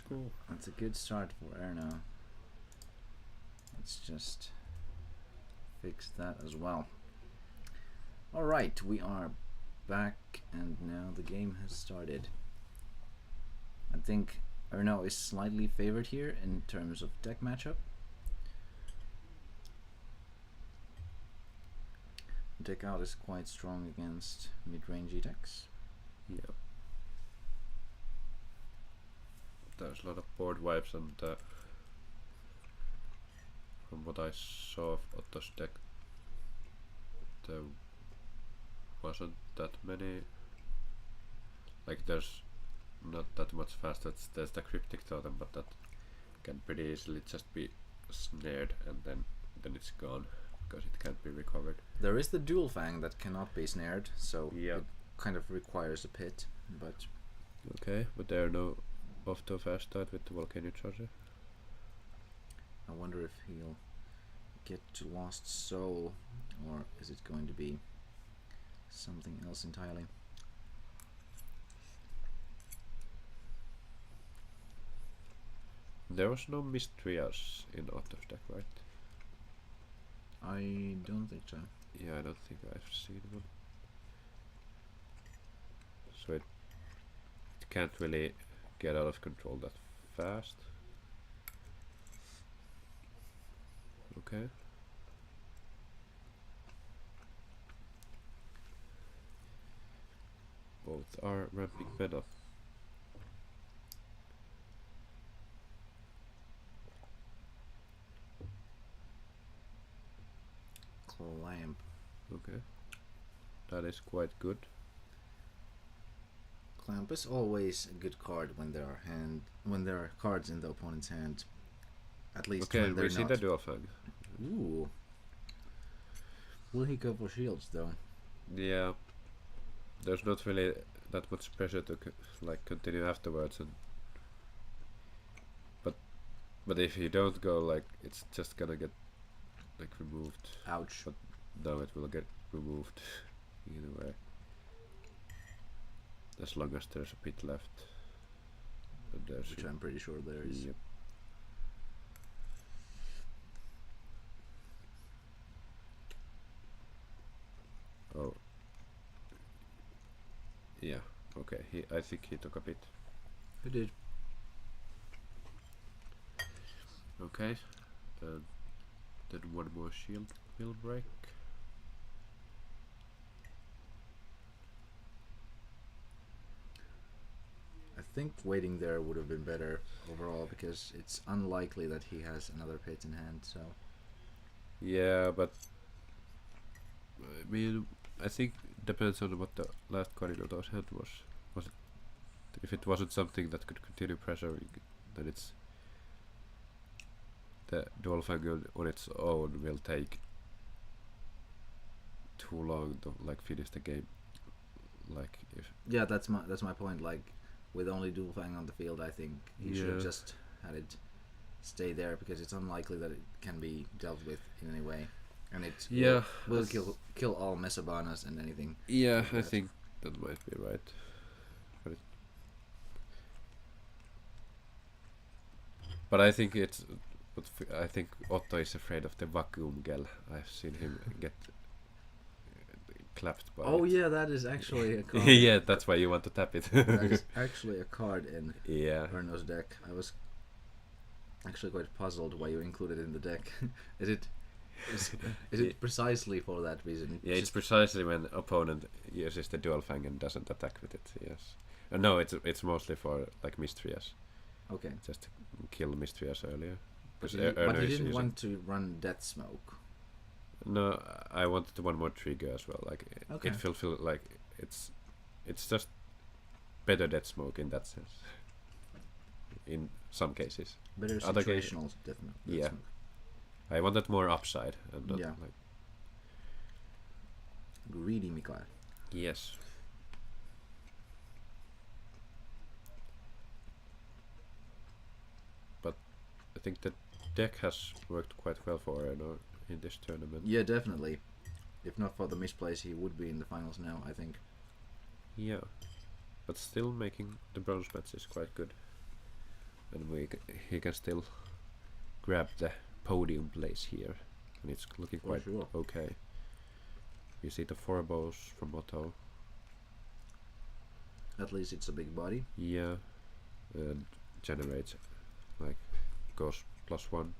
S6: cool.
S1: That's a good start for Erno. Let's just fix that as well. Alright, we are back and now the game has started. I think Erno is slightly favored here in terms of deck matchup. Deck out is quite strong against mid-rangey decks.
S6: Yeah. There's a lot of board wipes and from what I saw of Otto's deck, there wasn't that many. Like there's not that much fast. There's the cryptic totem, but that can pretty easily just be snared and then it's gone because it can't be recovered.
S1: There is the dual fang that cannot be snared, so
S6: Yeah.
S1: it kind of requires a pit, but
S6: Okay, but there are no off to a fast start with the volcano charger.
S1: I wonder if he'll get to Lost Soul, or is it going to be something else entirely?
S6: There was no Mystrias in Otto's deck, right?
S1: I don't think so.
S6: Yeah, I don't think I've seen one. So it can't really get out of control that fast. Okay. Both are ramping meta.
S1: Clamp.
S6: Okay. That is quite good.
S1: Clamp is always a good card when there are cards in the opponent's hand. At least
S6: Okay,
S1: when they're
S6: we see
S1: not.
S6: the dual fang.
S1: Ooh. Will he go for shields though?
S6: Yeah. There's not really that much pressure to continue afterwards, and but if you don't go, like, it's just gonna get like removed.
S1: Ouch.
S6: But no, it will get removed either way. As long as there's a pit left. And there's
S1: Which I'm pretty sure there is.
S6: Yep. Oh. Yeah. Okay. I think he took a bit.
S1: He did.
S6: Okay. Then one more shield will break.
S1: I think waiting there would have been better overall because it's unlikely that he has another pit in hand. So
S6: Yeah, but I mean, I think depends on what the last card in Otto's hand was. Was it, if it wasn't something that could continue pressuring, then it's the dual fang on its own will take too long to like finish the game. Like if
S1: yeah, that's my point. Like with only dual fang on the field, I think he should have
S6: Yeah.
S1: just had it stay there because it's unlikely that it can be dealt with in any way, and it
S6: Yeah,
S1: will
S6: that's-
S1: kill all Mesabanas and anything.
S6: yeah,
S1: like
S6: I
S1: that.
S6: think that might be right. But I think it's. But I think Otto is afraid of the vacuum gel. I've seen him get clapped by.
S1: Oh
S6: it.
S1: yeah, that is actually a card.
S6: Yeah, that's why you want to tap it.
S1: That is actually a card in
S6: Yeah.
S1: Erno's deck. I was actually quite puzzled why you included it in the deck. is it
S6: Yeah.
S1: precisely for that reason?
S6: Yeah, it's precisely when opponent uses the dual fang and doesn't attack with it. Yes. No, it's mostly for like Mystrias,
S1: Okay.
S6: just to kill Mystrias earlier.
S1: But,
S6: Because
S1: but he didn't want to run Death Smoke.
S6: No, I wanted one more trigger as well. Like
S1: Okay.
S6: it feel like it's just better Death Smoke in that sense. In some cases,
S1: Better
S6: Other case-
S1: situational Death Smoke.
S6: Yeah. I wanted more upside and not
S1: Yeah.
S6: like
S1: Greedy Mikael.
S6: yes. But I think the deck has worked quite well for Erno in this tournament.
S1: Yeah, definitely. If not for the misplays, he would be in the finals now, I think.
S6: Yeah, but still making the bronze matches quite good, and he can still grab the podium place here, and it's looking
S1: For
S6: quite
S1: sure.
S6: okay. You see the 4 bows from Otto.
S1: At least it's a big body.
S6: Yeah, and generates like goes +1.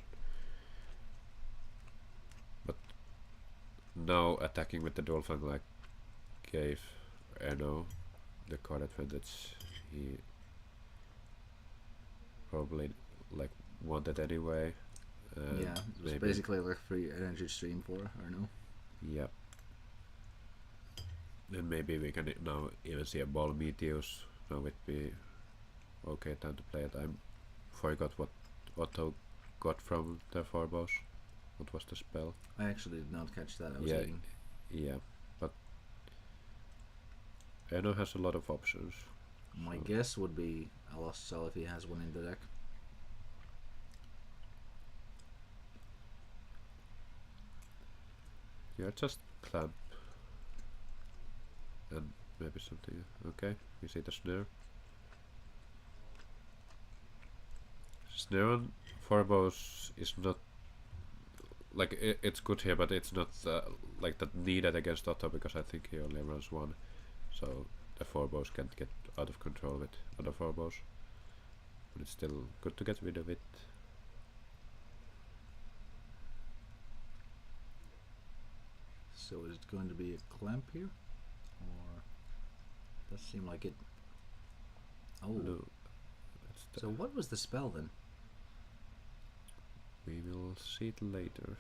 S6: But now attacking with the Dolphin like gave Erno the card advantage. He probably like wanted anyway.
S1: Yeah, it was
S6: maybe-
S1: basically like free energy stream for Arno.
S6: Yeah. And maybe we can now even see a ball Meteos. Now it'd be okay time to play it. I forgot what Otto got from the 4 bows. What was the spell?
S1: I actually did not catch that. I was
S6: Yeah.
S1: eating.
S6: Yeah, but Erno has a lot of options.
S1: My
S6: So-
S1: guess would be a lost cell if he has one in the deck.
S6: Yeah, just clamp. And maybe something. Okay, we see the snare. Snare on 4 bows is not like it's good here, but it's not like that needed against Otto because I think he only runs 1, so the 4 bows can't get out of control with other 4 bows. But it's still good to get rid of it.
S1: So is it going to be a clamp here? Or does seem like it. Oh.
S6: No, that's the
S1: So what was the spell then?
S6: we will see it later.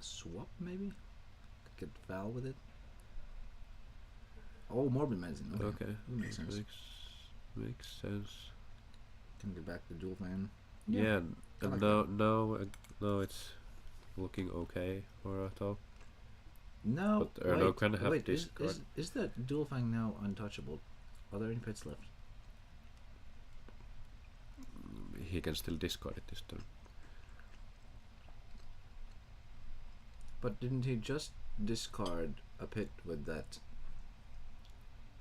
S1: Swap maybe? Could get Val with it? Oh, Morbid Medicine. Okay. That makes sense.
S6: Makes sense.
S1: Can get back the Duel Fan.
S6: Yeah,
S1: I
S6: and
S1: like
S6: now it's looking okay for Otto.
S1: No,
S6: But Erno can have
S1: wait,
S6: this card.
S1: is that Duel Fang now untouchable? Are there any pets left?
S6: He can still discard it this turn.
S1: But didn't he just discard a pit with that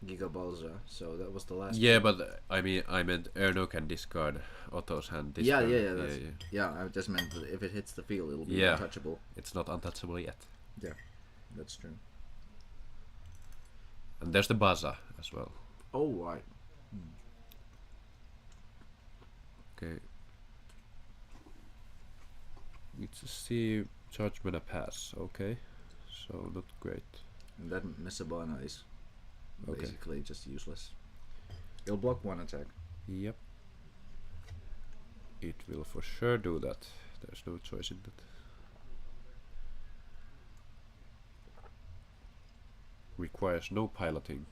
S1: Giga Balza? So that was the last.
S6: Yeah,
S1: pit.
S6: but I meant Erno can discard Otto's hand this
S1: Yeah,
S6: turn.
S1: yeah, that's- Yeah, I just meant that if it hits the field, it'll be
S6: Yeah.
S1: untouchable.
S6: It's not untouchable yet.
S1: That's true.
S6: And there's the Baza as well.
S1: Oh, right.
S6: Okay. We just see Judgment a pass. Okay, so not great.
S1: And that Mesabana is
S6: Okay.
S1: basically just useless. It'll block one attack.
S6: Yep. It will for sure do that. There's no choice in that. Requires no piloting.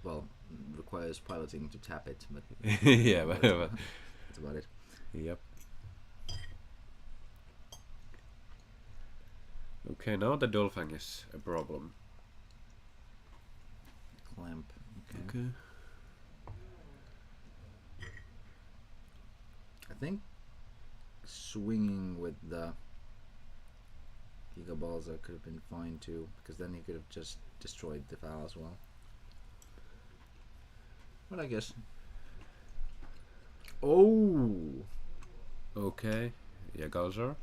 S1: Well, requires piloting to tap it, but
S6: Yeah, but
S1: that's about it.
S6: yep. Okay, now the Dolphin is a problem.
S1: Clamp. Okay. I think swinging with the Giga Balza could have been fine too, because then he could have just destroyed the foul as well. But I guess. Oh!
S6: Okay, yeah, Gauzer.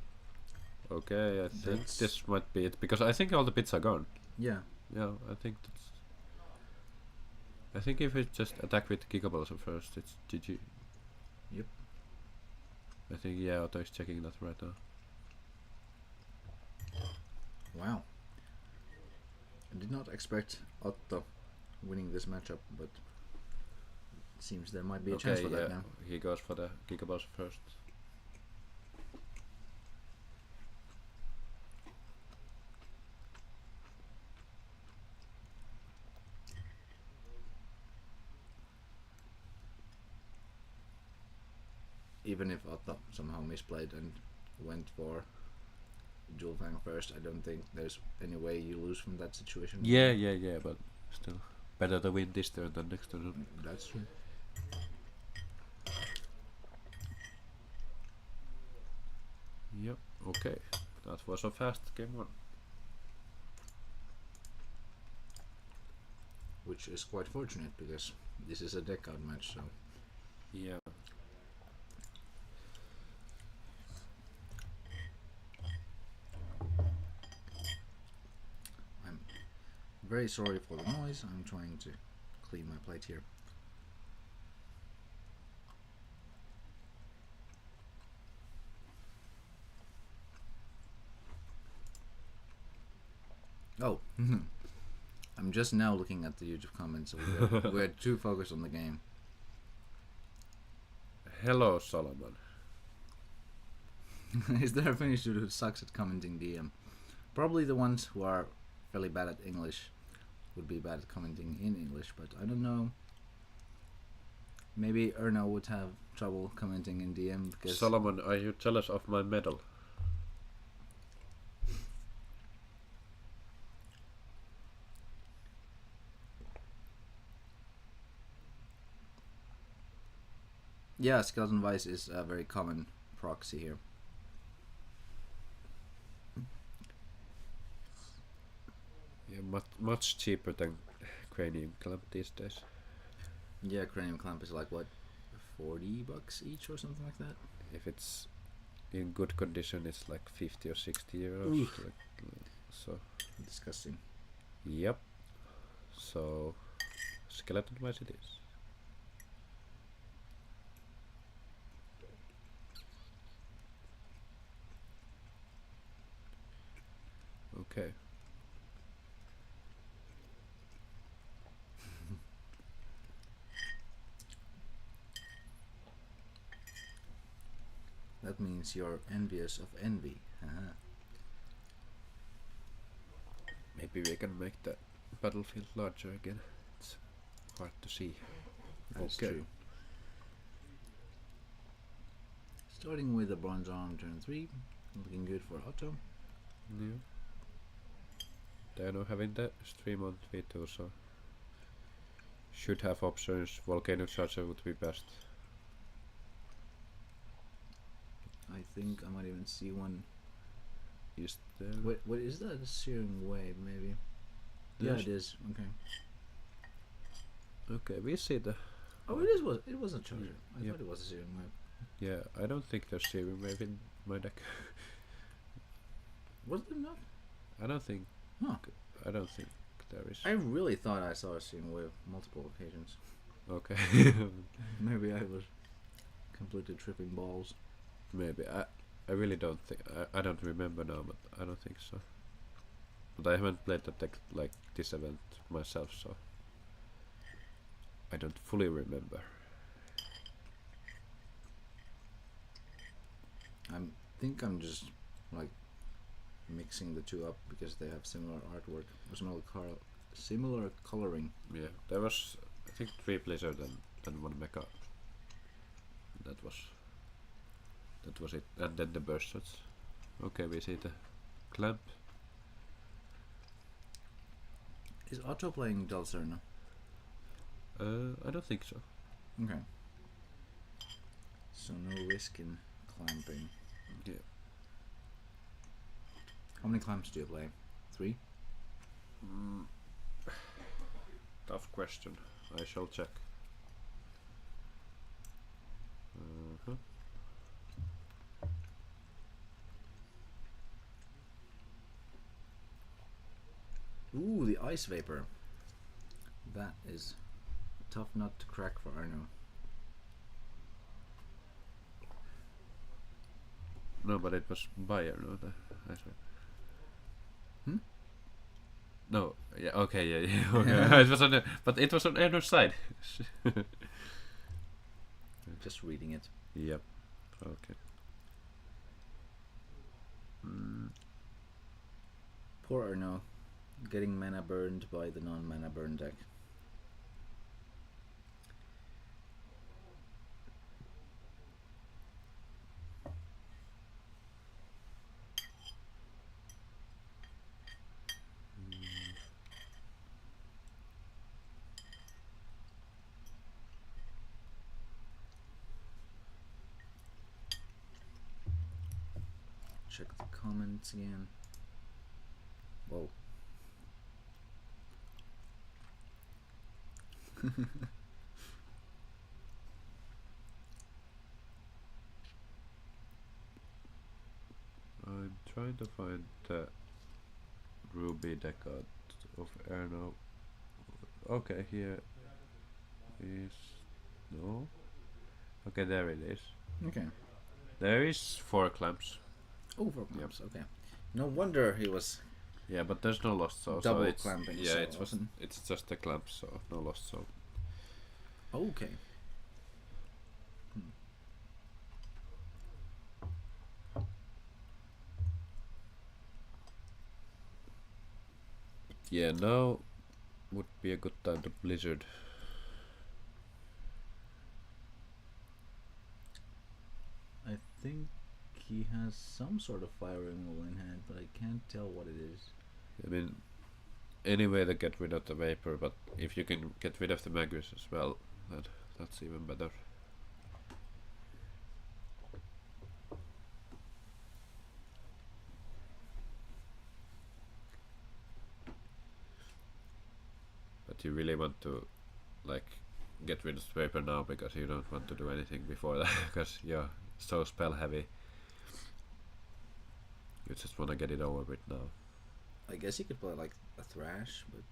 S6: Okay, I think
S1: That's-
S6: this might be it because I think all the bits are gone.
S1: Yeah.
S6: Yeah, I think that's. I think if we just attack with Gigaballs first, it's GG.
S1: Yep.
S6: I think yeah, Otto is checking that right now.
S1: Wow. I did not expect Otto winning this matchup, but it seems there might be a chance for that now.
S6: he goes for the Gigaballs first.
S1: even if Otto somehow misplayed and went for Duel Fang first, I don't think there's any way you lose from that situation.
S6: Yeah, but still better to win this turn than next turn.
S1: That's true.
S6: Yep, okay. That was a fast game one.
S1: Which is quite fortunate because this is a deck out match, so
S6: Yeah.
S1: I'm very sorry for the noise. I'm trying to clean my plate here. Oh, I'm just now looking at the YouTube comments, so we're too focused on the game.
S6: Hello, Solomon.
S1: Is there a Finnish dude who sucks at commenting DM? Probably the ones who are fairly bad at English would be bad at commenting in English, but I don't know. Maybe Erno would have trouble commenting in DM because
S6: Solomon, are you jealous of my medal?
S1: yeah, Skeleton Vice is a very common proxy here.
S6: Yeah, much cheaper than Cranium Clamp these days.
S1: Yeah, Cranium Clamp is like what, $40 each or something like that.
S6: If it's in good condition, it's like 50 or 60 euros.
S1: Oof.
S6: So,
S1: Disgusting.
S6: yep. So, Skeleton Vice it is. Okay.
S1: That means you're envious of envy. Haha.
S6: Maybe we can make the battlefield larger again. It's hard to see.
S1: That's
S6: Okay.
S1: true. Starting with a bronze arm turn 3, looking good for Otto.
S6: Yeah. They are now having the stream on V2, so should have options. Volcano Charger would be best.
S1: I think I might even see one.
S6: Is there?
S1: What is that? A Searing Wave, maybe? Yeah,
S6: There's-
S1: it is. Okay.
S6: Okay, we see the.
S1: Oh, it was a charger. I
S6: Yep.
S1: thought it was a Searing Wave.
S6: Yeah, I don't think there's Searing Wave in my deck.
S1: Was there not?
S6: I don't think.
S1: Huh.
S6: I don't think there is.
S1: I really thought I saw a Searing Wave multiple occasions.
S6: Okay.
S1: Maybe I was completely tripping balls.
S6: Maybe I really don't think. I don't remember now, but I don't think so. But I haven't played the deck like this event myself, so I don't fully remember.
S1: I think I'm just like mixing the two up because they have similar artwork or similar coloring.
S6: Yeah, there was I think 3 Blizzard and 1 Mecha. That was it, and then the burst shots. Okay, we see the clamp.
S1: Is Otto playing Dalcerna?
S6: I don't think so.
S1: Okay. So no risk in clamping.
S6: Yeah.
S1: How many clamps do you play? 3?
S6: Tough question. I shall check. Uh-huh.
S1: Ooh, the Ice Vapor. That is a tough nut to crack for Arno.
S6: No, but it was Bayer, no? I said.
S1: Hmm?
S6: No, yeah, okay, yeah. Okay. It was on but it was on Erno's side.
S1: Just reading it.
S6: Yep. Okay.
S1: Poor Arno. Getting mana burned by the non-mana burn deck. check the comments again. Whoa.
S6: I'm trying to find the Ruby deck out of air now. Okay, here is no. Okay, there it is.
S1: Okay.
S6: There is 4 clamps.
S1: Oh, 4 clamps. Okay. No wonder he was
S6: Yeah, but there's no lost soul.
S1: double
S6: so it's,
S1: clamping.
S6: Yeah,
S1: so
S6: it's
S1: often.
S6: it's just the clamps, so no lost soul.
S1: Okay.
S6: Yeah, now would be a good time to blizzard.
S1: I think he has some sort of fire removal in hand, but I can't tell what it is.
S6: I mean, any way to get rid of the vapor, but if you can get rid of the magus as well, then that's even better. But you really want to, like, get rid of the vapor now because you don't want to do anything before that because you're so spell heavy. You just want to get it over with now.
S1: I guess he could play like a thrash, but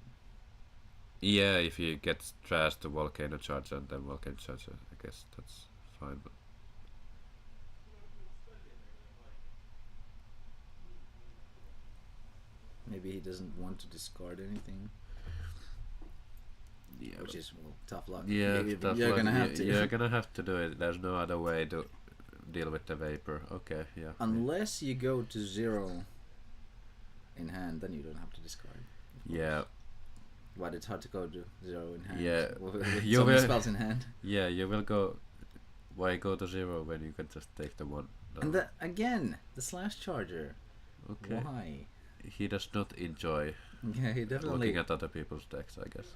S6: Yeah, if he gets trashed to volcano charge and then volcano charge, I guess that's fine. But
S1: maybe he doesn't want to discard anything,
S6: yeah,
S1: which is well, tough luck.
S6: yeah,
S1: Maybe
S6: tough
S1: you're
S6: luck.
S1: gonna have to.
S6: You're gonna have to do it. There's no other way to deal with the vapor. Okay, yeah.
S1: Unless you go to 0 in hand, then you don't have to discard.
S6: Yeah,
S1: But it's hard to go to 0 in hand.
S6: Yeah.
S1: With
S6: You
S1: so many
S6: will-
S1: spells in hand.
S6: yeah. You will go. Why go to 0 when you can just take the 1? No.
S1: And again, the slash charger.
S6: Okay.
S1: Why?
S6: He does not enjoy
S1: Yeah, he definitely
S6: looking at other people's decks, I guess.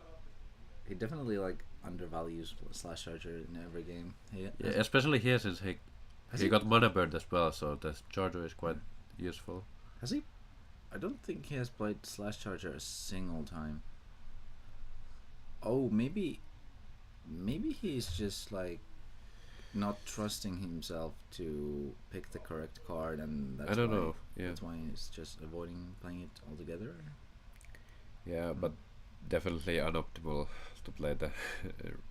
S1: like undervalues slash charger in every game.
S6: Yeah, especially here since he
S1: Has
S6: he
S1: he-
S6: got mana bird as well, so the charger is quite useful.
S1: Has he? I don't think he has played slash charger a single time. Oh, maybe he's just like not trusting himself to pick the correct card, and that's
S6: I don't
S1: why,
S6: know. Yeah,
S1: That's why he's just avoiding playing it altogether.
S6: yeah, but definitely unoptimal to play the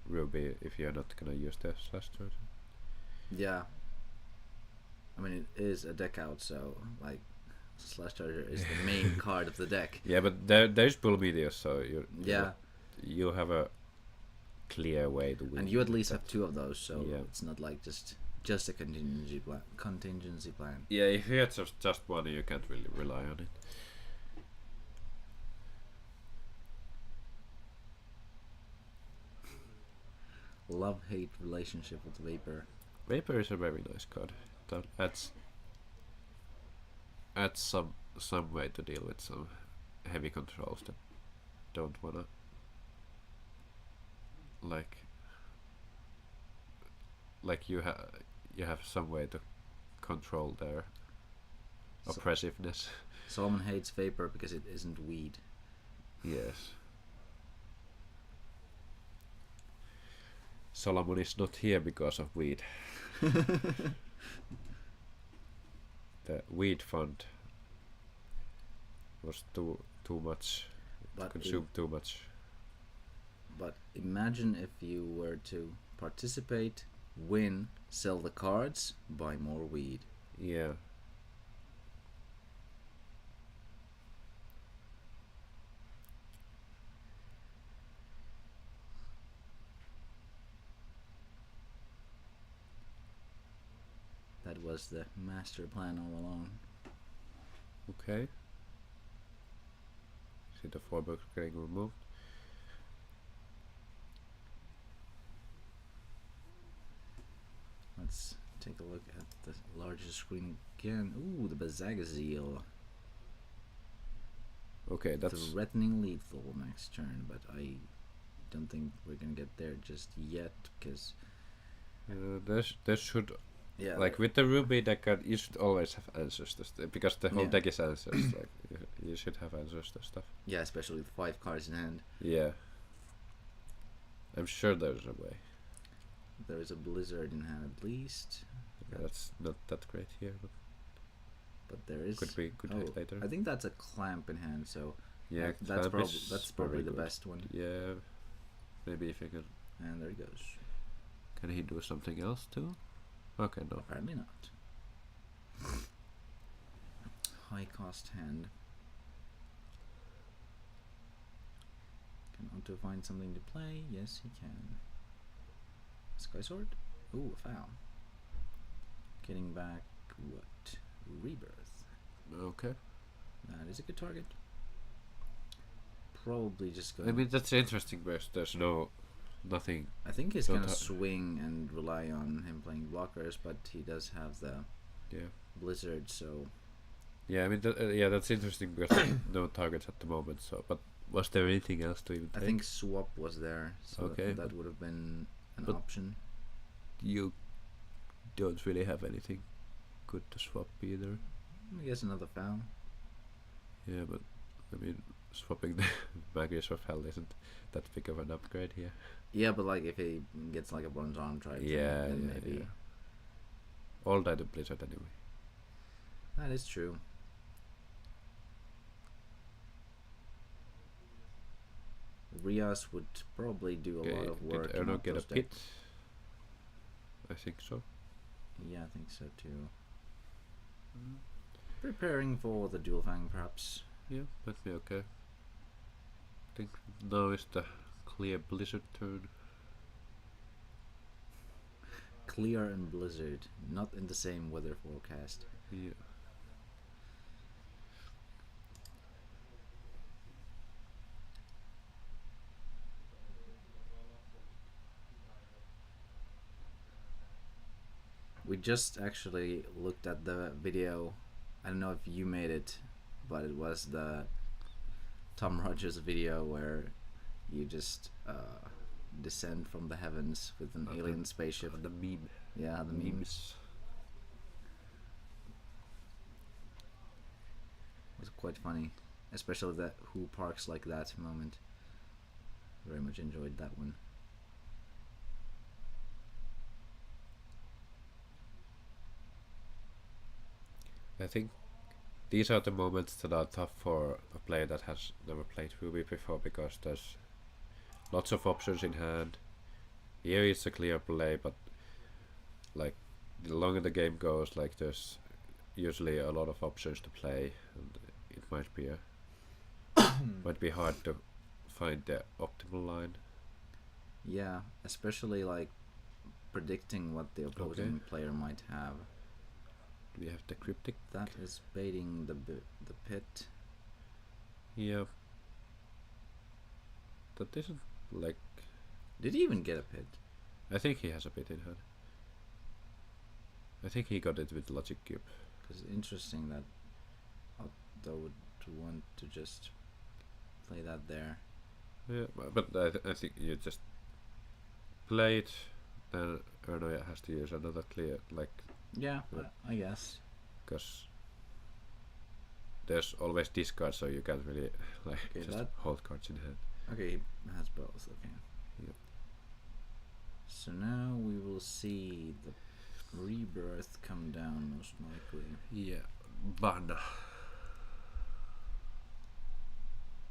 S6: Ruby if you're not gonna use the slash charger.
S1: Yeah. I mean, it is a deck out, so like slash charger is the main card of the deck.
S6: Yeah, but there's Bull Meteor, so
S1: Yeah,
S6: you have a clear way to win.
S1: and you at least have 2 of those, so
S6: Yeah.
S1: it's not like just a contingency plan.
S6: Yeah, if you have just one, you can't really rely on it.
S1: Love-hate relationship with Vapor.
S6: Vapor is a very nice card. That adds some way to deal with some heavy controls that don't wanna like you have some way to control their
S1: So-
S6: oppressiveness.
S1: Solomon hates Vapor because it isn't weed.
S6: Yes. Solomon is not here because of weed. The weed fund was too much.
S1: But
S6: Consumed too much.
S1: But imagine if you were to participate, win, sell the cards, buy more weed.
S6: Yeah.
S1: That was the master plan all along.
S6: Okay. See the 4 books getting removed.
S1: Let's take a look at the larger screen again. Ooh, the Bazagazeel.
S6: Okay, that's
S1: Threatening lethal next turn, but I don't think we're gonna get there just yet because
S6: there should
S1: Yeah.
S6: Like with the Ruby deck, you should always have answers to because the whole
S1: Yeah.
S6: deck is answers. Like you should have answers to stuff.
S1: yeah, especially with 5 cards in hand.
S6: Yeah. I'm sure there's a way.
S1: There is a blizzard in hand at least.
S6: That's not that great here, but
S1: There is.
S6: could be good
S1: Oh,
S6: later.
S1: I think that's a clamp in hand, so
S6: Yeah,
S1: that's
S6: Clamp is
S1: that's probably
S6: very
S1: the
S6: good.
S1: best one.
S6: Yeah, maybe if he can.
S1: And there he goes.
S6: Can he do something else too? Okay, no.
S1: Apparently not. High cost hand. Can Otto find something to play? Yes, he can. Sky Sword? Ooh, a foul. Getting back what? Rebirth.
S6: Okay.
S1: That is a good target. Probably just going.
S6: I mean that's interesting because there's nothing.
S1: I think he's
S6: Don't
S1: gonna
S6: ha-
S1: swing and rely on him playing blockers, but he does have the
S6: Yeah.
S1: blizzard, so
S6: Yeah, I mean yeah, that's interesting because no targets at the moment. So, but was there anything else to even
S1: I
S6: take?
S1: think swap was there, so
S6: Okay,
S1: that would have been an
S6: but-
S1: option.
S6: You don't really have anything good to swap either.
S1: I guess another foul.
S6: Yeah, but I mean swapping the Magus of Hell isn't that big of an upgrade here.
S1: Yeah, but like if he gets like a bronze arm tribe,
S6: Yeah,
S1: then
S6: yeah,
S1: maybe
S6: yeah. All die to Blizzard anyway.
S1: that is true. Rias would probably do a lot of work.
S6: Did
S1: in
S6: Erno get a
S1: Otto's
S6: pit?
S1: deck.
S6: I think so.
S1: Yeah, I think so too. Preparing for the dual fang, perhaps.
S6: Yeah, might be okay. I think now is the clear Blizzard turn.
S1: Clear and blizzard, not in the same weather forecast.
S6: Yeah.
S1: We just actually looked at the video. I don't know if you made it, but it was the Tom Rogers video where you just descend from the heavens with an alien spaceship.
S6: The meme.
S1: Yeah, the memes. It was quite funny, especially the "Who parks like that" moment. Very much enjoyed that one.
S6: I think these are the moments that are tough for a player that has never played Ruby before because there's lots of options in hand. Here is a clear play, but like the longer the game goes, like there's usually a lot of options to play, and it might be might be hard to find the optimal line.
S1: Yeah, especially like predicting what the opposing player might have.
S6: Do we have the cryptic?
S1: That is baiting the pit.
S6: Yeah. That isn't like.
S1: Did he even get a pit?
S6: I think he has a bit in hand. I think he got it with Logic Cube.
S1: Because interesting that Otto would want to just play that there.
S6: Yeah, but I think you just play it, then Erno has to use another clear, like,
S1: Yeah,
S6: Yeah.
S1: I guess.
S6: because there's always discard, so you can't really like
S1: Okay,
S6: just
S1: that-
S6: hold cards in hand.
S1: Okay, he has both. Okay.
S6: Yep.
S1: So now we will see the rebirth come down most likely.
S6: Yeah, ban.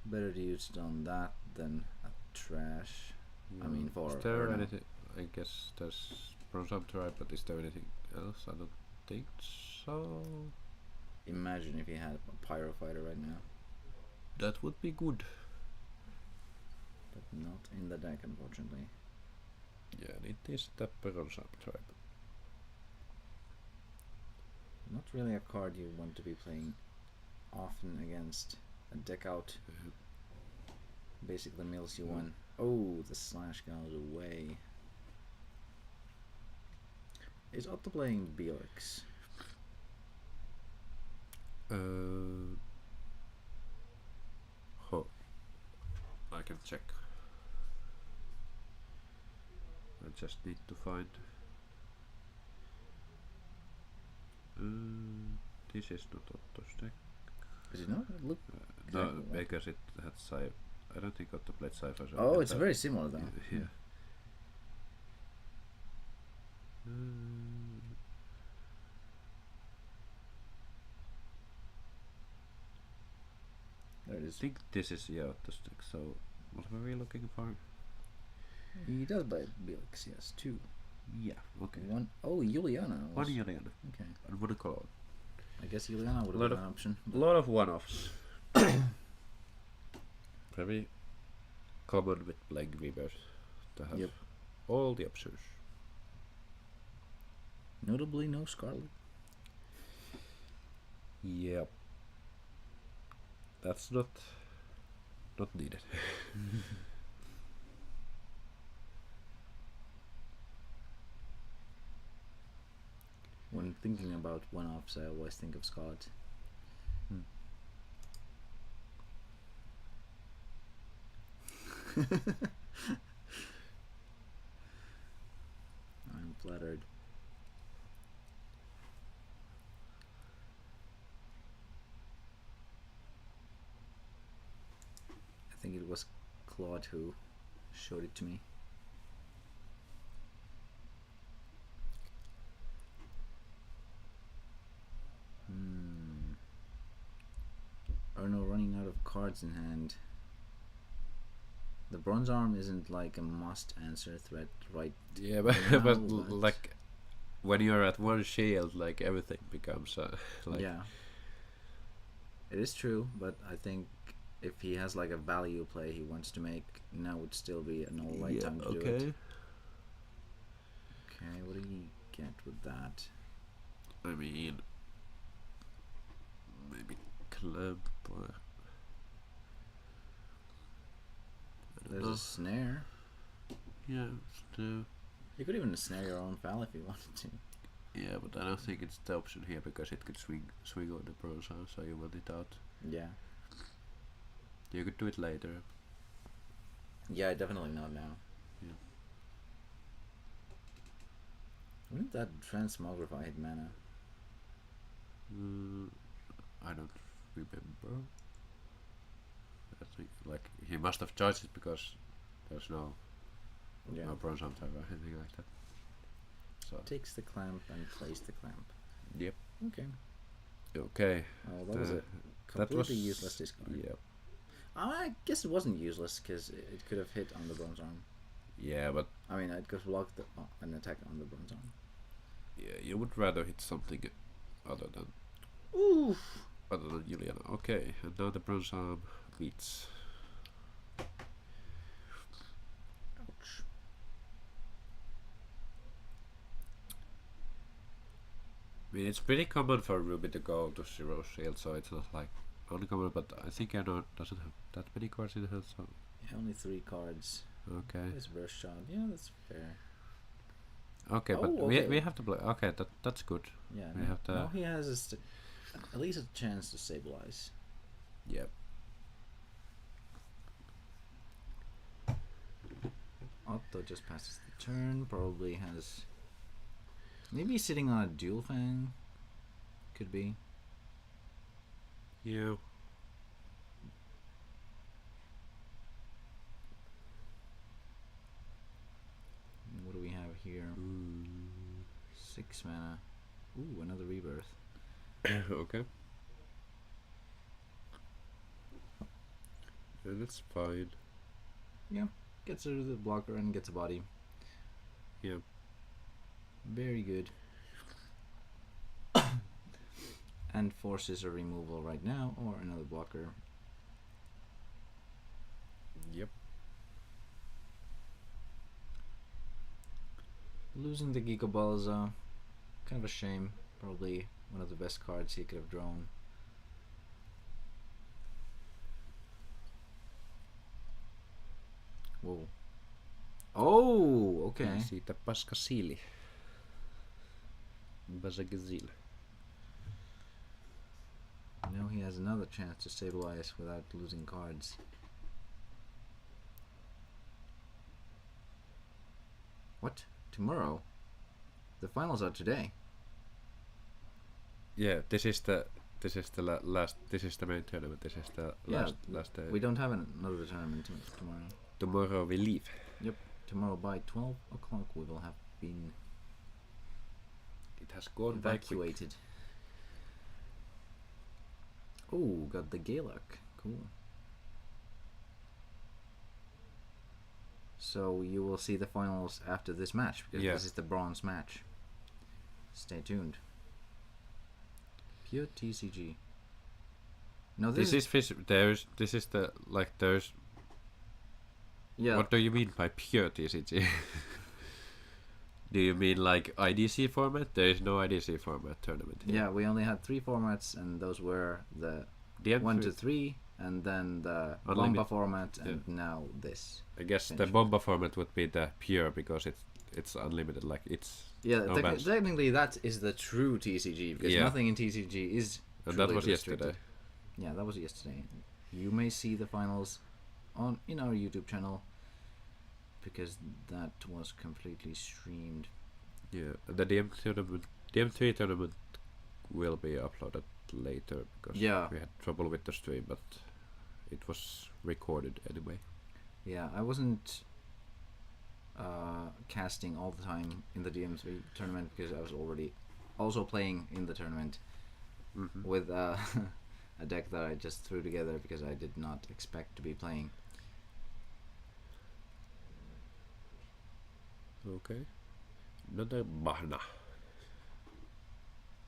S1: Better to use it on that than a trash. I mean, for
S6: is there
S1: Erno.
S6: anything? I guess there's Bronze Tribe, but is there anything else? I don't think so.
S1: Imagine if he had a pyro fighter right now,
S6: That would be good.
S1: but not in the deck, unfortunately.
S6: Yeah, and it is the Bronze Tribe.
S1: Not really a card you want to be playing often against. A deck out basically mills you one. Oh, the slash goes away. Is Otto playing Bjorks?
S6: I can check. I just need to find. This is not Otto's deck.
S1: Is it not? Look.
S6: No,
S1: exactly like it.
S6: because it had sci. I don't think Otto played sci-fi. So
S1: Oh,
S6: it
S1: it's
S6: had-
S1: very similar though.
S6: Yeah.
S1: There it
S6: I
S1: is.
S6: think this is Otto's deck. So what were we looking for?
S1: He does buy Bilix, yes, 2.
S6: Yeah. Okay.
S1: 1. Oh, Juliana.
S6: One
S1: Was,
S6: Juliana.
S1: okay.
S6: And what a color.
S1: I guess Juliana would
S6: Lot
S1: have been
S6: of-
S1: an option.
S6: A lot of one-offs. Very common with playing Weavers to have
S1: Yep.
S6: all the options.
S1: Notably, no Scarlet.
S6: Yep. That's not needed.
S1: When thinking about one-offs, I always think of Scarlet. I'm flattered. I think it was Claude who showed it to me. Arno running out of cards in hand. The bronze arm isn't like a must answer threat right
S6: Yeah, but,
S1: now,
S6: but
S1: but-
S6: like when you're at one shield, like everything becomes like
S1: yeah. It is true, but I think if he has like a value play he wants to make, now would still be an alright time to do it. Okay, what do you get with that?
S6: I mean, maybe clamp. Or, I don't
S1: There's
S6: know.
S1: a snare.
S6: Yeah, so,
S1: You could even snare your own file if you wanted to.
S6: yeah, but I don't think it's the option here because it could swing on the bronze arm, so you want it out.
S1: Yeah.
S6: You could do it later.
S1: Yeah, definitely not now.
S6: Yeah.
S1: Wouldn't that transmogrify hit mana?
S6: I don't remember. I think like he must have charged it because there's no
S1: Yeah.
S6: no bronze arm type or anything like that. So
S1: Takes the clamp and plays the clamp.
S6: yep.
S1: Okay.
S6: Okay.
S1: Oh, that was a
S6: That
S1: completely
S6: was
S1: useless discard.
S6: Yep.
S1: I guess it wasn't useless because it could have hit on the bronze arm.
S6: Yeah, but
S1: I mean, it could have blocked an attack on the bronze arm.
S6: yeah, you would rather hit something other than
S1: Oof.
S6: Juliana. Okay, and now the bronze arm beats.
S1: Ouch.
S6: I mean, it's pretty common for Ruby to go to 0 shield, so it's not like uncommon. But I think Anna doesn't have that many cards in hand, so
S1: Yeah, only 3 cards.
S6: okay.
S1: This burst shot. Yeah, that's fair.
S6: Okay, but
S1: Oh, okay.
S6: we have to play. Okay, that's good.
S1: Yeah.
S6: We
S1: now,
S6: have to-
S1: now he has at least a chance to stabilize.
S6: Yep.
S1: Otto just passes the turn. Probably has. Maybe sitting on a dual fang. Could be.
S6: Yeah.
S1: What do we have here? 6 mana. Ooh, another rebirth.
S6: Okay. Yeah, that's fine.
S1: Gets rid of the blocker and gets a body.
S6: Yeah.
S1: Very good. And forces a removal right now or another blocker.
S6: Yep.
S1: Losing the Giga Ball is kind of a shame. Probably one of the best cards he could have drawn. Whoa. Oh, okay.
S6: Siitä paska siili. Basagazil.
S1: Now he has another chance to stabilize without losing cards. What? Tomorrow? The finals are today.
S6: Yeah, this is the last. This is the main tournament. This is the
S1: Yeah,
S6: last day.
S1: We don't have another tournament tomorrow.
S6: Tomorrow we leave.
S1: Tomorrow by 12 o'clock we will have been
S6: It has gone by quick.
S1: evacuated. Oh, got the Gaelic. Cool. So you will see the finals after this match because
S6: Yeah.
S1: this is the bronze match. Stay tuned. Pure TCG. No,
S6: This is there's. This is the there's.
S1: yeah.
S6: What do you mean by pure TCG? Do you mean like IDC format? There is no IDC format tournament here.
S1: Yeah, we only had 3 formats, and those were the
S6: DM
S1: 1 to 3, and then the
S6: Unlimited-
S1: Bomba format, and now this.
S6: I guess the
S1: finish.
S6: Bomba format would be the pure because it's unlimited. Like it's
S1: Yeah,
S6: no bans.
S1: technically that is the true TCG because
S6: Yeah.
S1: nothing in TCG is.
S6: And that
S1: truly
S6: was
S1: restricted.
S6: yesterday.
S1: Yeah, that was yesterday. You may see the finals in our YouTube channel because that was completely streamed.
S6: Yeah, the DM3 tournament will be uploaded later because
S1: Yeah.
S6: we had trouble with the stream, but it was recorded anyway.
S1: Yeah, I wasn't casting all the time in the DM3 tournament because I was already also playing in the tournament with a deck that I just threw together because I did not expect to be playing.
S6: Okay. Another Mahna.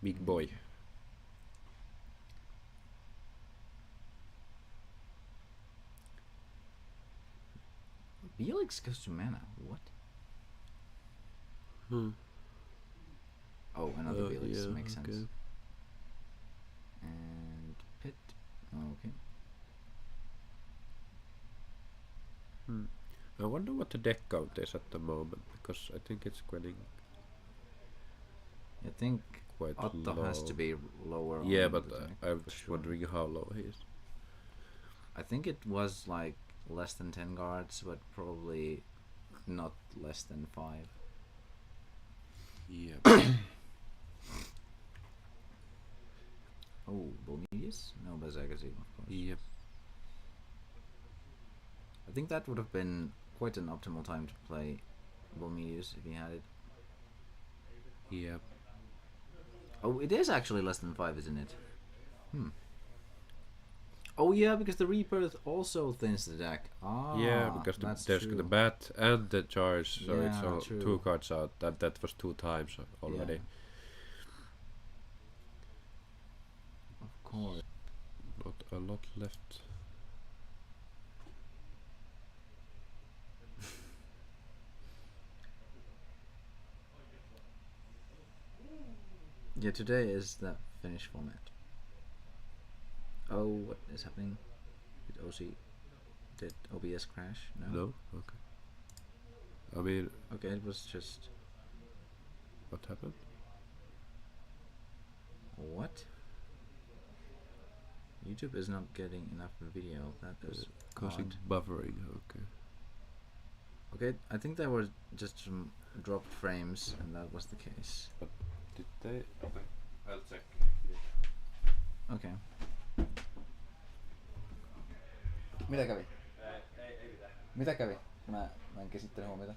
S6: Big boy.
S1: Belix goes to mana. What? Oh, another Belix makes sense. And Pit. Okay.
S6: I wonder what the deck count is at the moment because I think it's getting
S1: I think
S6: quite
S1: Otto
S6: low.
S1: has to be lower.
S6: Yeah,
S1: on
S6: but
S1: the deck,
S6: I'm
S1: for
S6: just
S1: sure.
S6: wondering how low he is.
S1: I think it was like less than 10 guards, but probably not less than 5.
S6: Yeah.
S1: Oh, Bolmedius? No, Bazagazil, of course.
S6: Yeah.
S1: I think that would have been quite an optimal time to play Bolmedius if he had it.
S6: Yeah.
S1: Oh, it is actually less than 5, isn't it? Oh yeah, because the Rebirth also thins the deck. Ah,
S6: Yeah, because
S1: that's
S6: there's
S1: true.
S6: the bat and the charge, so it's
S1: Yeah,
S6: all
S1: true.
S6: 2 cards out. That was 2 times already.
S1: Yeah. Of course.
S6: Not a lot left.
S1: Yeah, today is the Finnish format. Oh, what is happening? Did did OBS crash? No.
S6: No? Okay. I mean,
S1: Okay, it was just
S6: what happened?
S1: what? YouTube is not getting enough video. That is
S6: Causing
S1: odd.
S6: buffering, okay.
S1: Okay, I think there were just some dropped frames, and that was the case.
S6: Did they? I'll check.
S1: Okay.
S5: Mitä kävi?
S4: Ei mitään.
S5: Mitä kävi? Mä en käsittänyt huomiota.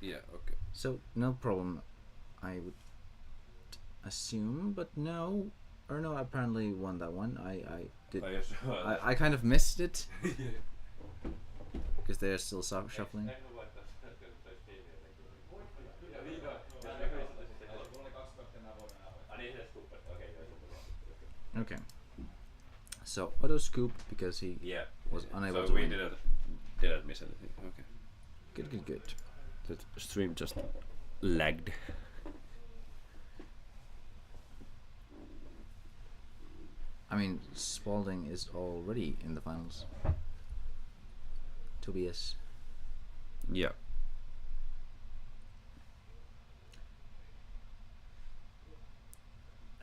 S6: Yeah, okay.
S1: So no problem, I would assume, but no, or no, apparently won that one. I did. I kind of missed it because they're still shuffling. Okay. So auto scoop because he was unable
S6: so
S1: to
S6: we
S1: win.
S6: didn't miss anything. Okay.
S1: Good.
S6: The stream just lagged.
S1: I mean, Spalding is already in the finals. Tobias.
S6: Yeah.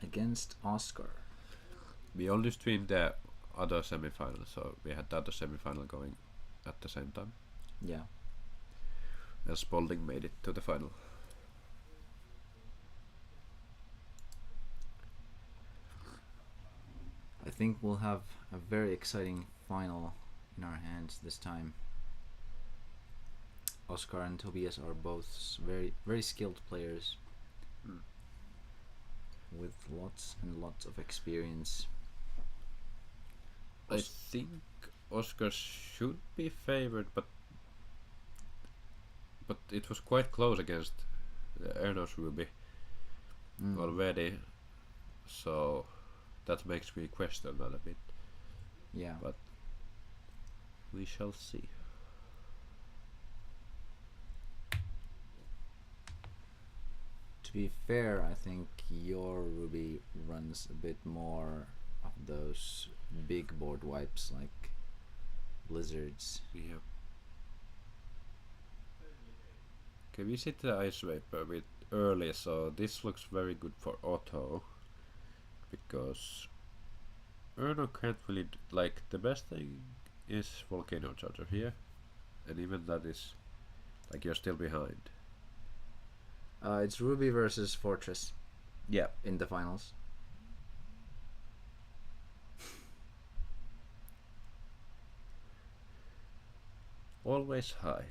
S1: Against Oscar.
S6: We only streamed the other semi-final, so we had the other semi-final going at the same time.
S1: Yeah.
S6: And Spalding made it to the final.
S1: think we'll have a very exciting final in our hands this time. Oscar and Tobias are both very skilled players with lots and lots of experience.
S6: I think Oscar should be favored, but it was quite close against Erno's Ruby already, so that makes me question that a bit.
S1: Yeah.
S6: But we shall see.
S1: To be fair, I think your Ruby runs a bit more of those big board wipes like Blizzards.
S6: Yeah. Okay, we set the Ice Vapor a bit early, so this looks very good for auto, because Erno can't really like, the best thing is Volcano Charger here, and even that is like you're still behind.
S1: It's Ruby versus Fortress
S6: Yeah.
S1: in the finals.
S6: Always high.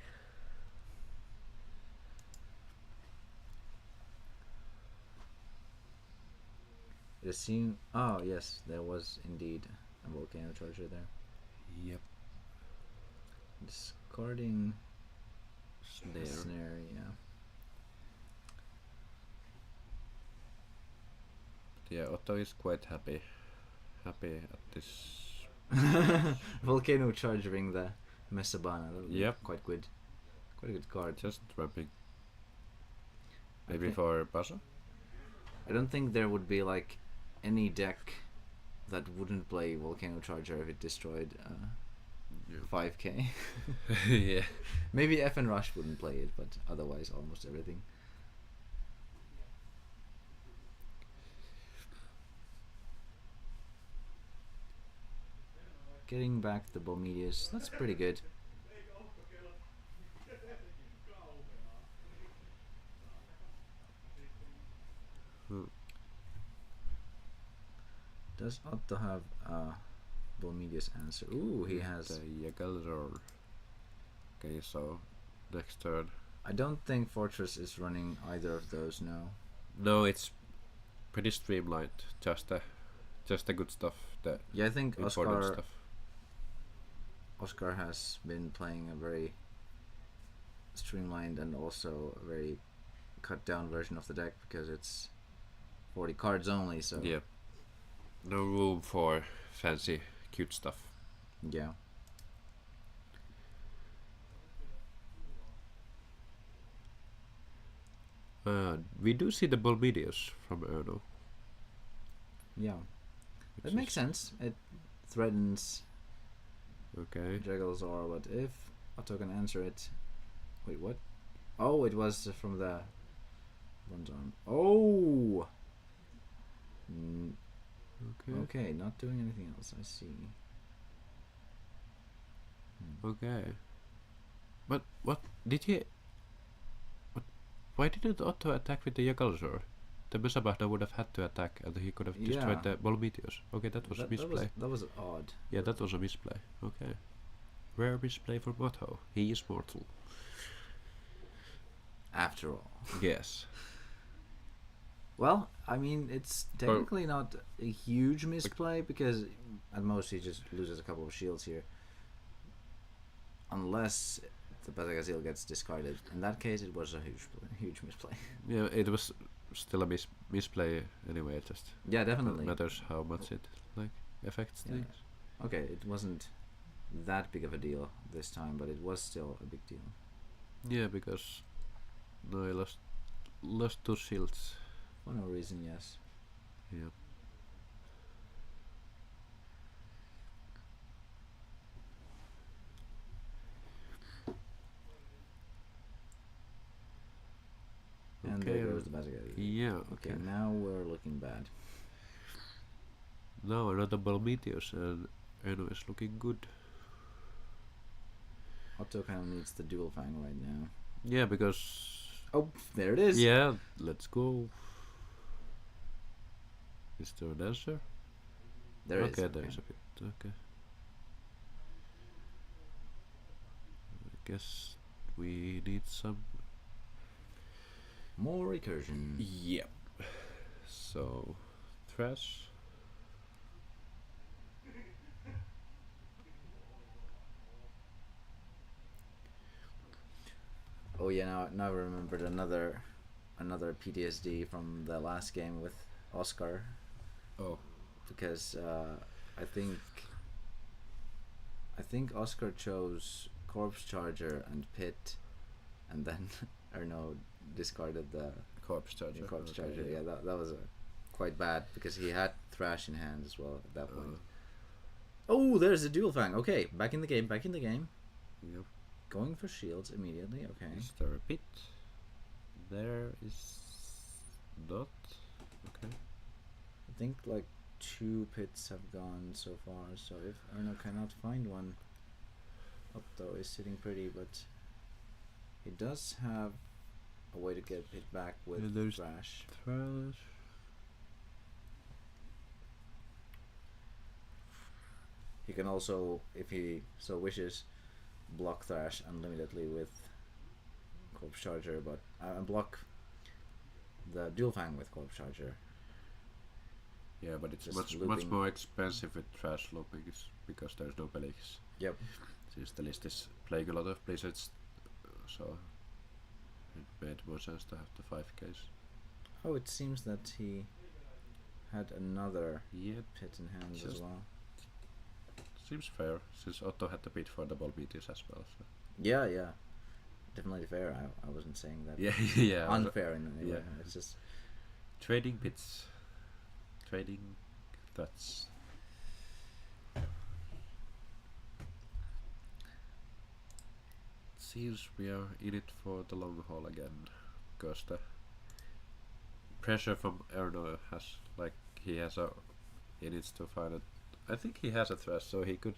S1: It assumed. Oh yes, there was indeed a Volcano Charger there.
S6: Yep.
S1: Discarding
S6: Snare.
S1: snare,
S6: Yeah, Otto is quite happy at this.
S1: yeah. Volcano Charging the Mesabana. That would be
S6: Yep.
S1: quite good. Quite a good card.
S6: Just ramping. Maybe
S1: think-
S6: for Basa?
S1: I don't think there would be like any deck that wouldn't play Volcano Charger if it destroyed 5k.
S6: Yeah.
S1: Maybe F and Rush wouldn't play it, but otherwise almost everything. Getting back the Bomedius, that's pretty good. Does Otto have a Bomedius answer? Ooh, he has.
S6: The Yagalzor. Okay, so next turn.
S1: I don't think Fortress is running either of those now.
S6: No, it's pretty streamlined. Just the good stuff. The
S1: Yeah, I think
S6: important
S1: Oscar
S6: stuff.
S1: Oscar has been playing a very streamlined and also a very cut down version of the deck because it's 40 cards only, so
S6: Yeah. No room for fancy, cute stuff.
S1: yeah.
S6: We do see the Bolmidius from Erno.
S1: Yeah.
S6: which
S1: That makes
S6: is-
S1: sense. It threatens
S6: Okay.
S1: Jagglezor, but if Otto can answer it. Wait, what? Oh, it was from the bronze arm. Oh!
S6: Okay.
S1: Okay, not doing anything else, I see.
S6: Okay. But what did he? What? Why didn't Otto attack with the Yagalzor? The Mesabahna would have had to attack, and he could have destroyed
S1: Yeah.
S6: the Bolmitius. Okay, that was a misplay.
S1: That was odd.
S6: Yeah, that was a misplay. Okay. Rare misplay for Otto. He is mortal.
S1: After all.
S6: Yes.
S1: Well, I mean, it's technically not a huge misplay because at most he just loses a couple of shields here. Unless the Bazagazil gets discarded. In that case, it was a huge misplay.
S6: Yeah, it was still a misplay anyway. It just
S1: Yeah, definitely.
S6: matters how much it affects
S1: Yeah.
S6: things.
S1: Okay, it wasn't that big of a deal this time, but it was still a big deal.
S6: Yeah, because no, I lost 2 shields.
S1: For no reason, yes.
S6: Yeah.
S1: And
S6: Okay,
S1: there goes the Bazagazil.
S6: Yeah.
S1: Okay,
S6: Okay.
S1: now we're looking bad.
S6: Now another Bolmitius, and Eno is looking good.
S1: Otto kind of needs the dual fang right now.
S6: Yeah, because
S1: Oh, there it is.
S6: yeah, let's go. Is there an answer?
S1: There is.
S6: Okay, there's a bit. Okay. I guess we need some.
S1: More recursion.
S6: Yep. So, trash.
S1: Oh yeah, now I remembered another PTSD from the last game with Oscar,
S6: Oh,
S1: because I think Oscar chose Corpse Charger and Pit, and then Erno discarded the
S6: corpse charger.
S1: Corpse
S6: Okay,
S1: Charger. Yeah, that was quite bad because he had Thrash in hand as well at that point. Oh, there's a Duel Fang. Okay, back in the game.
S6: Yep.
S1: Going for shields immediately. Okay.
S6: Is there a pit? There is not. Okay.
S1: I think like 2 pits have gone so far, so if Erno cannot find one, Otto is sitting pretty, but he does have a way to get it back with
S6: Yeah, there's
S1: Thrash.
S6: Trash.
S1: He can also, if he so wishes, block Thrash unlimitedly with Corpse Charger, but block the Duel Fang with Corpse Charger.
S6: Yeah, but it's
S1: Just
S6: much
S1: looping.
S6: more expensive with trash looping because there's no Belix.
S1: Yep.
S6: Since the list is playing a lot of Blizzards, so it made more sense to have the 5Ks.
S1: Oh, it seems that he had another
S6: Yeah,
S1: pit in hand as
S6: Just-
S1: well.
S6: seems fair since Otto had the bid for the ball beaters as well. So.
S1: Yeah. Definitely fair. I wasn't saying that.
S6: Yeah, yeah.
S1: Unfair in any way.
S6: yeah.
S1: It's just
S6: Trading bits. Trading. That's. Seems we are in it for the long haul again, because the pressure from Erno has he needs to find it. I think he has a thresh, so he could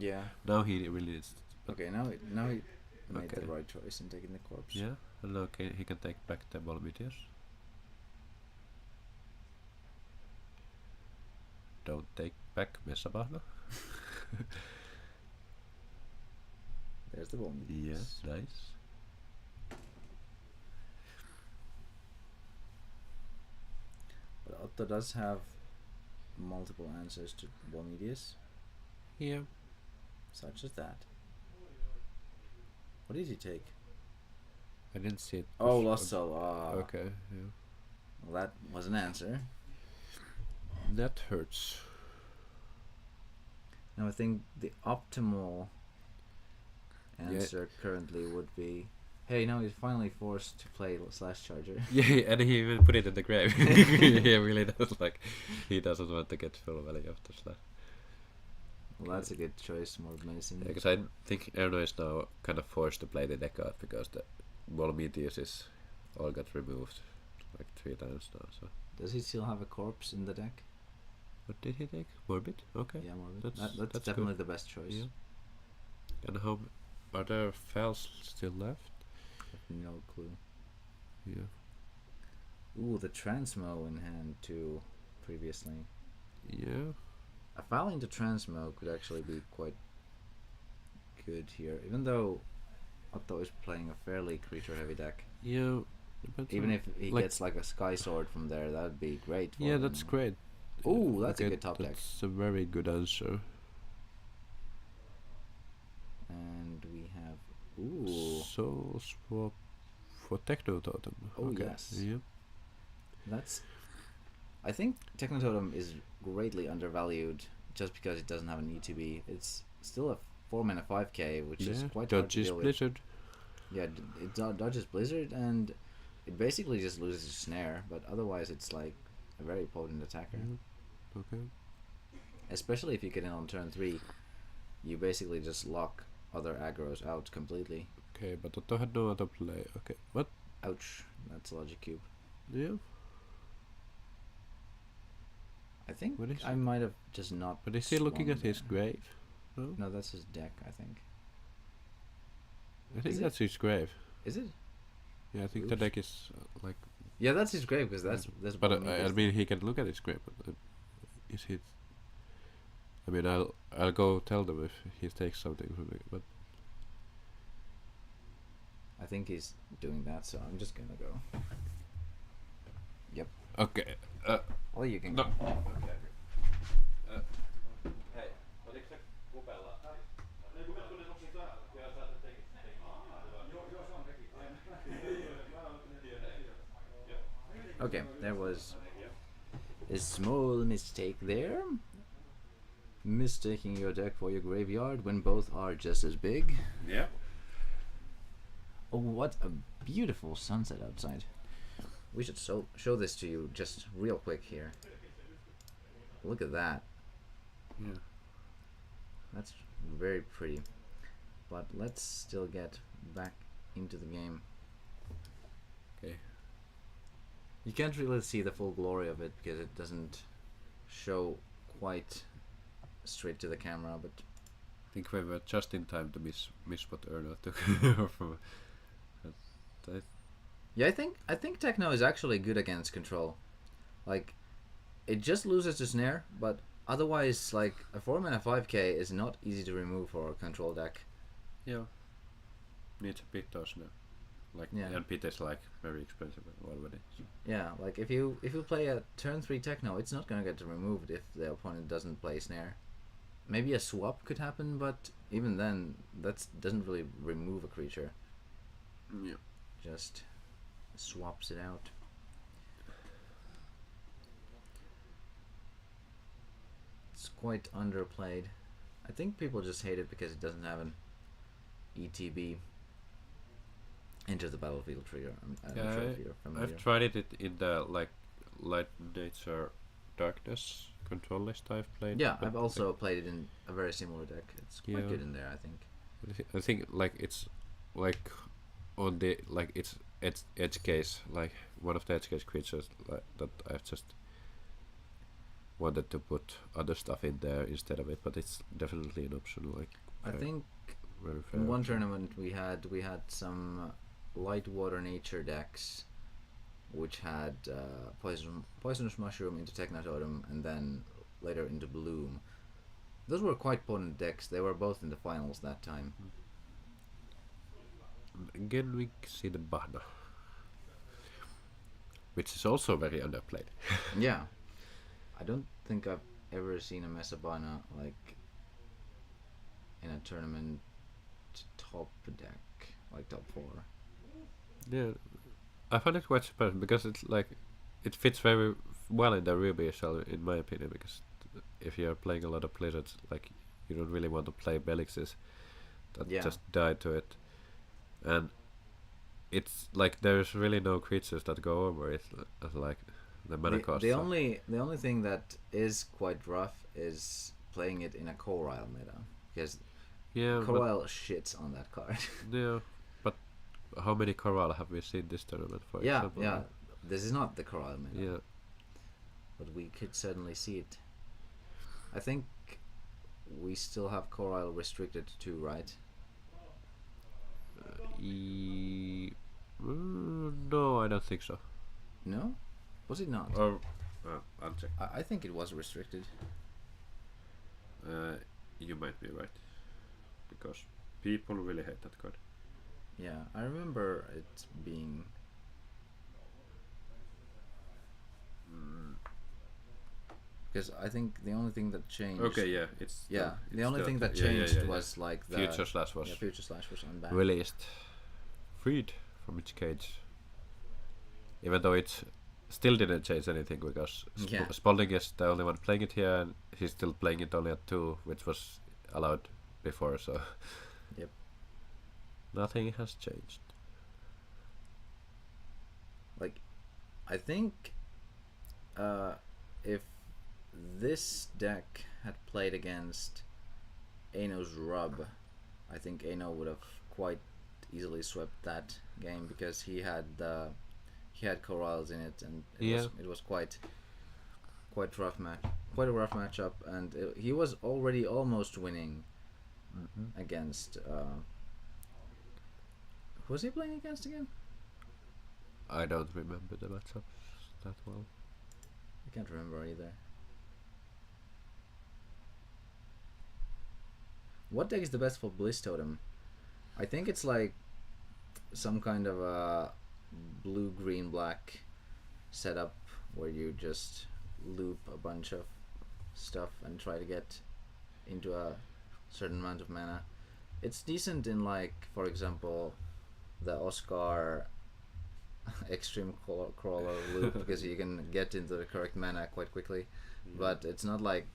S1: yeah.
S6: now he really needs.
S1: Okay, now he made
S6: Okay.
S1: the right choice in taking the corpse.
S6: Yeah, and okay, he can take back the ball meteors. Don't take back Mesabahna.
S1: There's the bomb.
S6: Yeah, nice.
S1: But Otto does have multiple answers to Bomedius,
S6: Yeah.
S1: such as that. What did he take?
S6: I didn't see it.
S1: Oh, Lost Soul.
S6: Okay, yeah.
S1: Well, that was an answer.
S6: That hurts.
S1: Now I think the optimal answer currently would be, hey, now he's finally forced to play Slash Charger.
S6: Yeah, and he even put it in the grave. He really does he doesn't want to get full value of the slash.
S1: Well, that's a good choice, more menacing.
S6: Yeah, because I think Erno is now kind of forced to play the deck out because the Ball Meteors is all got removed 3 times now. So
S1: Does he still have a corpse in the deck?
S6: what did he take? Morbid? Okay.
S1: Yeah, Morbid.
S6: That's
S1: That's
S6: good.
S1: definitely the best choice.
S6: Yeah. And how are there fells still left?
S1: No clue.
S6: Yeah.
S1: Ooh, the Transmo in hand too, previously.
S6: Yeah.
S1: A foul into Transmo could actually be quite good here, even though Otto is playing a fairly creature-heavy deck.
S6: Yeah. But
S1: Even if he
S6: like-
S1: gets like a Sky Sword from there, that would be great. For
S6: yeah,
S1: him.
S6: that's great.
S1: Ooh, that's a
S6: Okay,
S1: good top deck.
S6: That's a very good answer.
S1: And we have ooh,
S6: Soul swap for Techno Totem.
S1: Oh,
S6: okay.
S1: yes.
S6: Yeah.
S1: that's. I think Technototem is greatly undervalued just because it doesn't have an ETB. It's still a 4-mana 5k, which is quite hard to
S6: dodges
S1: deal with.
S6: Blizzard.
S1: Yeah, it dodges Blizzard and it basically just loses Snare, but otherwise it's like a very potent attacker.
S6: Yeah. Okay.
S1: Especially if you get in on turn 3, you basically just lock other aggros out completely.
S6: Okay, but Otto had no other play. Okay. What?
S1: Ouch, that's Logic Cube.
S6: Yeah.
S1: I think
S6: What is
S1: I
S6: it?
S1: might have just not.
S6: But is he looking
S1: swung
S6: at his
S1: there.
S6: grave? No.
S1: No, that's his deck, I think.
S6: I think
S1: Is it?
S6: that's his grave.
S1: Is it?
S6: Yeah, I think the
S1: Oops.
S6: deck is
S1: Yeah, that's his grave because that's
S6: But
S1: what
S6: I
S1: Megameet
S6: mean, he can look at his grave. But is it? I mean, I'll go tell them if he takes something from me. But
S1: I think he's doing that, so I'm just gonna go.
S6: okay.
S1: Well, you can
S6: No.
S1: go.
S6: Okay. Hei, oliko se kupella?
S3: Ne kupet tuli tosi täällä.
S6: Joo, sä oot tekit.
S3: Joo, se on rekisteröity.
S1: Okay, there was a small mistake there. Mistaking your deck for your graveyard when both are just as big.
S6: Yeah.
S1: Oh, what a beautiful sunset outside. We should show this to you just real quick here. Look at that.
S6: Yeah.
S1: That's very pretty. But let's still get back into the game.
S6: Okay.
S1: You can't really see the full glory of it because it doesn't show quite straight to the camera, but
S6: I think we were just in time to miss what Erno took from. But
S1: yeah, I think Techno is actually good against control. Like, it just loses the snare, but otherwise, like, a 4-mana 5k is not easy to remove for a control deck.
S6: yeah. Needs a bit those now. Like,
S1: Yeah.
S6: and pit is like very expensive already. So.
S1: Yeah, like if you play a turn 3 Techno, it's not gonna get removed if the opponent doesn't play snare. Maybe a swap could happen, but even then, that doesn't really remove a creature.
S6: Yeah.
S1: Just swaps it out. It's quite underplayed. I think people just hate it because it doesn't have an ETB, enter the battlefield trigger. I'm not sure if you're familiar.
S6: I've tried it in the like light nature darkness control list I've played.
S1: Yeah,
S6: but
S1: I've also played it in a very similar deck. It's quite
S6: Yeah.
S1: good in there, I think.
S6: I think like it's like on the like it's edge case, like one of the edge case creatures like that I've just wanted to put other stuff in there instead of it, but it's definitely an option. Like
S1: I think
S6: very fair.
S1: in one tournament we had some light water nature decks, which had poisonous mushroom into Technototem and then later into Bloom. Those were quite potent decks. They were both in the finals that time.
S6: Again, we see the Bahna, which is also very underplayed.
S1: Yeah, I don't think I've ever seen a Mesabana like in a tournament top deck, like top 4.
S6: Yeah, I find it quite surprising because it's like it fits very well in the Ruby shell, in my opinion. Because if you're playing a lot of Blizzards, like you don't really want to play Belixes that
S1: Yeah.
S6: just die to it, and it's like there's really no creatures that go over it, like the mana cost.
S1: The only thing that is quite rough is playing it in a Corile meta, because
S6: yeah,
S1: Corile shits on that card.
S6: yeah, but how many Coral have we seen this tournament, for
S1: Yeah,
S6: example?
S1: yeah. This is not the Corile meta,
S6: Yeah,
S1: but we could certainly see it. I think we still have Corile restricted too, right?
S6: no, I don't think so.
S1: No, was it not?
S6: Or I'll check.
S1: I think it was restricted.
S6: You might be right, because people really hate that card.
S1: Yeah, I remember it being. Because I think the only thing that changed.
S6: Okay, yeah, it's
S1: Yeah, the
S6: it's
S1: only
S6: still
S1: thing that
S6: yeah, yeah,
S1: changed
S6: yeah, yeah.
S1: was like the
S6: Future Slash was
S1: Future Slash was unbanned.
S6: released, freed from its cage. Even though it still didn't change anything, because
S1: Yeah.
S6: Spalding is the only one playing it here, and he's still playing it only at 2, which was allowed before. So
S1: Yep.
S6: nothing has changed.
S1: Like, I think if this deck had played against Ano's Rub, I think Ano would have quite easily swept that game, because he had Corals in it, and it was quite a rough matchup, and he was already almost winning against. Who was he playing against again?
S6: I don't remember the matchups that well.
S1: I can't remember either. what deck is the best for Bliss Totem? I think it's like some kind of a blue, green, black setup where you just loop a bunch of stuff and try to get into a certain amount of mana. It's decent in, like, for example, the Oscar extreme crawler loop because you can get into the correct mana quite quickly.
S6: Yeah.
S1: But it's not like,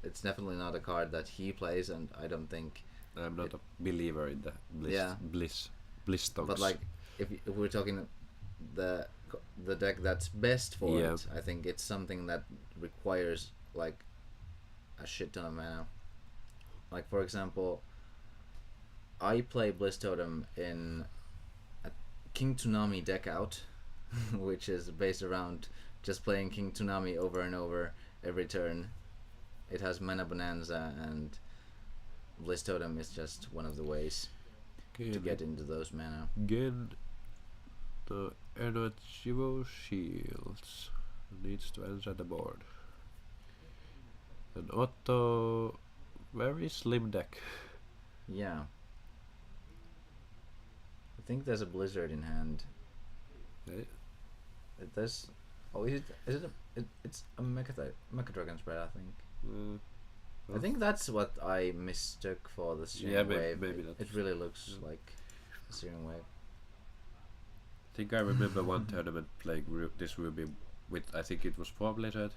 S1: it's definitely not a card that he plays, and I don't think.
S6: I'm not a believer in the bliss tongues.
S1: But like, if we're talking the deck that's best for
S6: Yeah.
S1: it, I think it's something that requires like a shit ton of mana. Like, for example, I play Bliss Totem in a King Tsunami deck out, which is based around just playing King Tsunami over and over every turn. It has Mana Bonanza, and Bliss Totem is just one of the ways to get into those mana.
S6: Again, the Energy Shields needs to enter the board. And Otto, very slim deck.
S1: Yeah. I think there's a Blizzard in hand.
S6: Eh?
S1: There's. Oh, is it it's a Mecha Dragon spread, I think. I think that's what I mistook for the Searing Wave.
S6: maybe
S1: It
S6: that's.
S1: really looks like a Searing Wave.
S6: I think I remember one tournament playing this Ruby with, I think it was 4 Blizzard,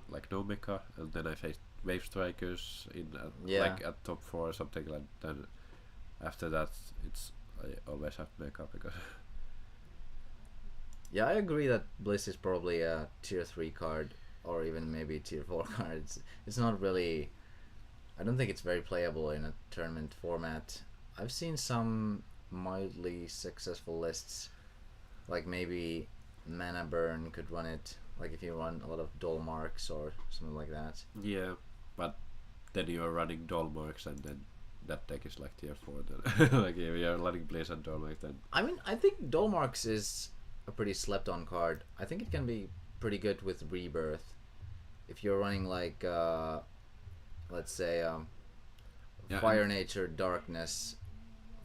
S6: like no mecha, and then I faced Wave Strikers in like at top 4 or something like that. Then after that, I always have mecha because
S1: Yeah, I agree that Bliss is probably a tier 3 card, or even maybe tier 4 card. It's not really. I don't think it's very playable in a tournament format. I've seen some mildly successful lists, like maybe Mana Burn could run it, like if you run a lot of Duel Marks or something like that.
S6: yeah, but then you are running Dolmarks and then that deck is like tier 4 then. Like if you are running Blaze and Dolmark then.
S1: I mean, I think Duel Marks is a pretty slept on card. I think it can be pretty good with Rebirth. If you're running like, let's say,
S6: Yeah,
S1: Fire Nature, Darkness,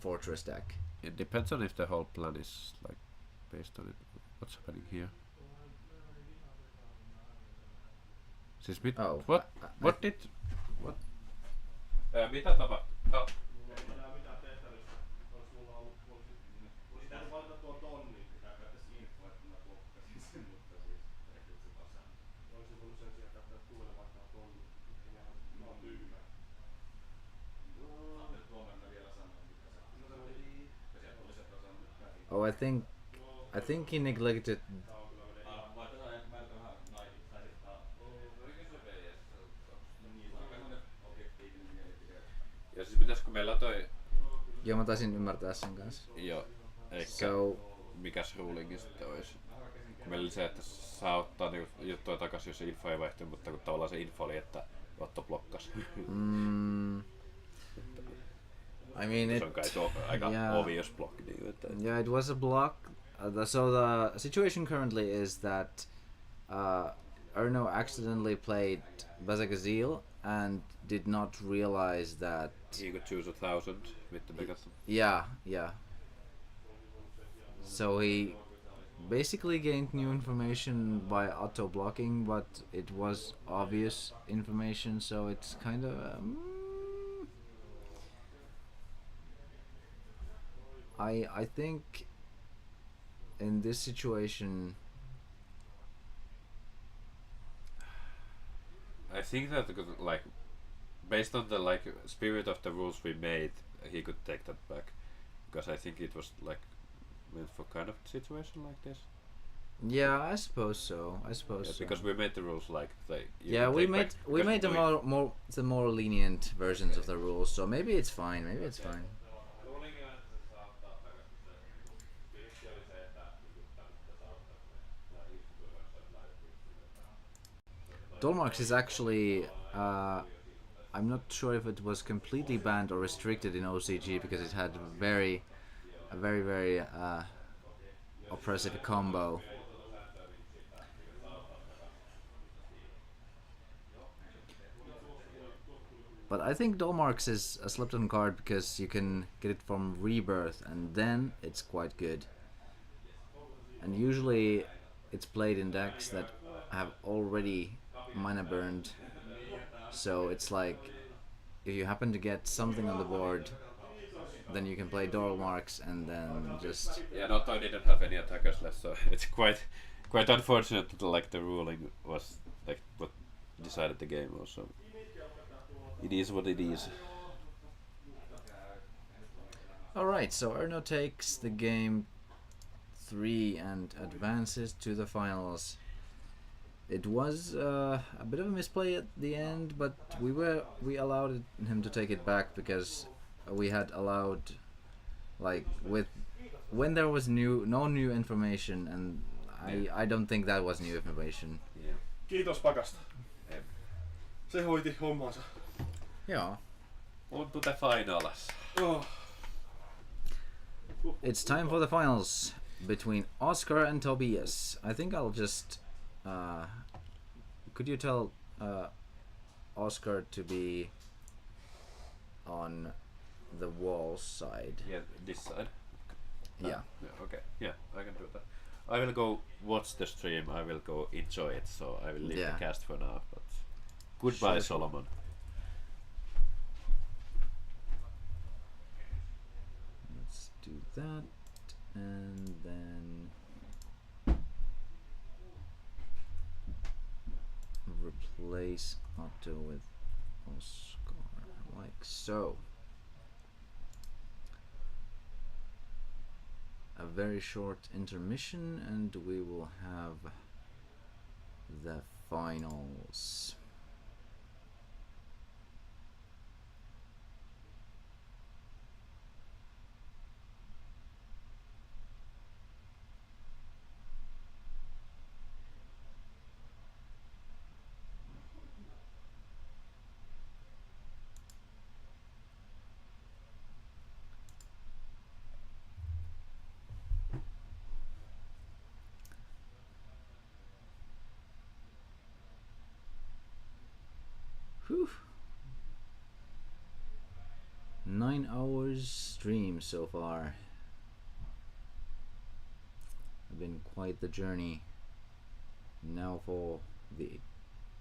S1: Fortress deck.
S6: It depends on if the whole plan is like based on it. What's happening here? Siis
S1: Oh,
S6: what?
S1: I-
S6: What did? What? Mitä tapahtui? Oh.
S3: Enää mitään tehtävissä. Olis mulla ollut, olisi pitänyt valita tuon tonnin, pitää käyttää info, että mä blokkasin sen, mutta siis tehnyt se tasan. Olisin voinut sen sijaan käyttää Duelle vaikka tonnin, mä oon tyhmä. Ajattelin tuomarina vielä sanoa, mitä sä oot. No se oli. Ja sieltä tuli se tasan nyt kävi.
S1: Oh, I think he neglected.
S3: Tää on kyllä menee ihan.
S4: Vai tätä mä yritän vähän naisittaa. Kysy VS.
S3: Niin, se on aika semmonen
S4: Objektiivinen mielipide.
S6: Ja siis pitäisikö meillä toi...
S1: Joo, mä taisin ymmärtää sen kanssa.
S6: Joo. Eikä
S1: So,
S6: mikäs rulingi sitten olisi? Kun meillä oli se, että saa ottaa niinku juttuja takaisin, jos se info ei vaihtu, mutta kun tavallaan se info oli, että Otto blokkas.
S1: I mean
S6: Se on kai aika obvious block. Niin, että
S1: Yeah, it was a block. So the situation currently is that Erno accidentally played Bazagazil and did not realize that.
S6: he could choose 1,000 with the Megathon.
S1: Yeah. So he basically gained new information by auto blocking, but it was obvious information, so it's kind of. I think in this situation,
S6: I think that like based on the like spirit of the rules we made, he could take that back because I think it was like meant for kind of situation like this.
S1: yeah, I suppose so.
S6: Yeah,
S1: So.
S6: because we made the rules like they.
S1: Yeah, we made the more lenient versions of the rules, so maybe it's fine. Maybe it's fine.
S3: Luulinkin, että se saattaa takaisin se. Viesti oli se, että pitää saattaa se. Tai influencer laitettiin sille.
S1: Dolmarks is actually. I'm not sure if it was completely banned or restricted in OCG because it had a very oppressive combo. But I think Dolmarks is a slept on card because you can get it from Rebirth, and then it's quite good. And usually it's played in decks that have already mana burned, so it's like if you happen to get something on the board, then you can play Dolmarks and then just
S6: Yeah, not I didn't have any attackers left, so it's quite unfortunate that like the ruling was like what decided the game also. It is what it is.
S1: Alright, so Erno takes the game 3 and advances to the finals. It was a bit of a misplay at the end, but we allowed him to take it back because we had allowed, like, with when there was no new information, and I don't think that was new information.
S6: Yeah.
S3: Kiitos pakasta. Se hoiti hommansa.
S1: Yeah.
S6: On to the finals.
S3: Oh.
S1: It's time for the finals between Oscar and Tobias. I think I'll just could you tell Oscar to be on the wall side?
S6: Yeah, this side.
S1: Yeah.
S6: Okay. Yeah, I can do that. I will go watch the stream. I will go enjoy it. So I will leave
S1: Yeah.
S6: the cast for now. But goodbye,
S1: Sure.
S6: Solomon.
S1: Let's do that, and then replace Otto with Oscar, like so. A very short intermission, and we will have the finals. Whew. 9 hours stream so far. It's been quite the journey. Now for the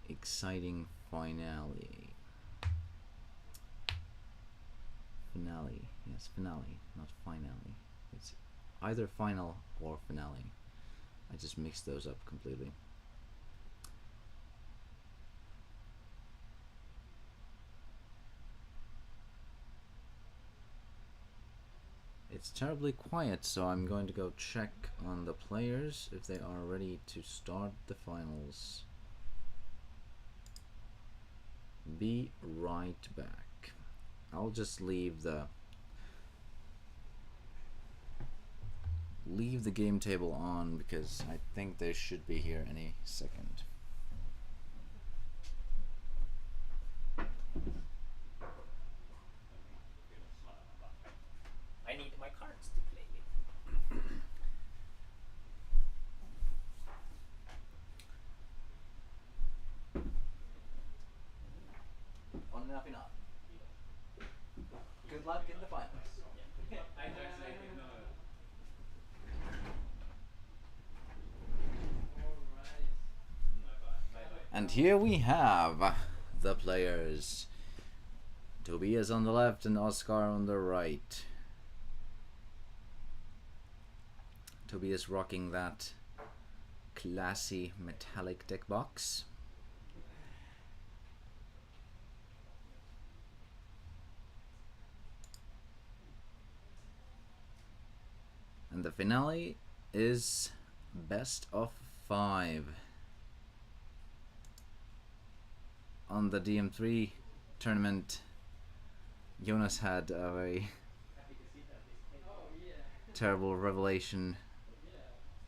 S1: exciting finale. Finale. Yes, finale, not finale. It's either final or finale. I just mixed those up completely. It's terribly quiet, so I'm going to go check on the players if they are ready to start the finals. Be right back. I'll just leave the game table on because I think they should be here any second.
S5: I need my cards to play with.
S1: Onnea finale. Good luck in the finals. And here we have the players. Tobias on the left and Oscar on the right. Tobias rocking that classy metallic deck box. And the finale is best of 5. On the DM3 tournament, Jonas had a very terrible revelation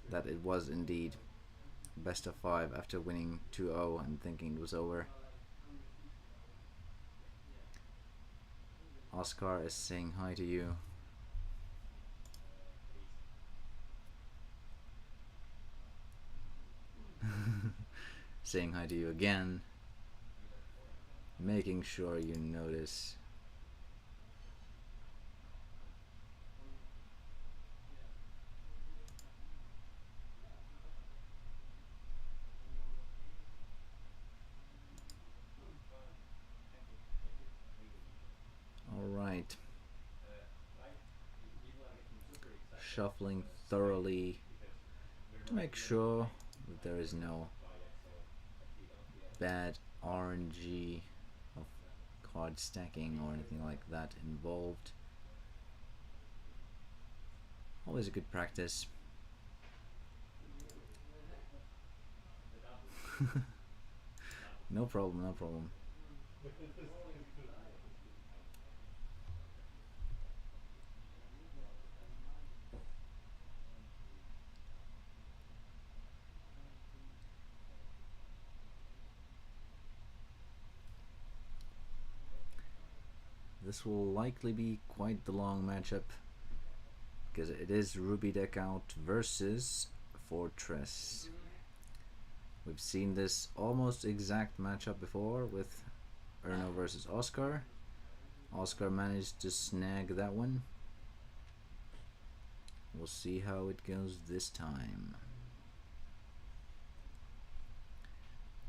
S1: that it was indeed best of 5 after winning 2-0 and thinking it was over. Oscar is saying hi to you. Saying hi to you again. making sure you notice. Alright. Shuffling thoroughly to make sure that there is no bad RNG of card stacking or anything like that involved. Always a good practice. No problem, no problem. This will likely be quite the long matchup because it is Ruby deck out versus Fortress. We've seen this almost exact matchup before with Erno versus Oscar. Oscar managed to snag that one. We'll see how it goes this time.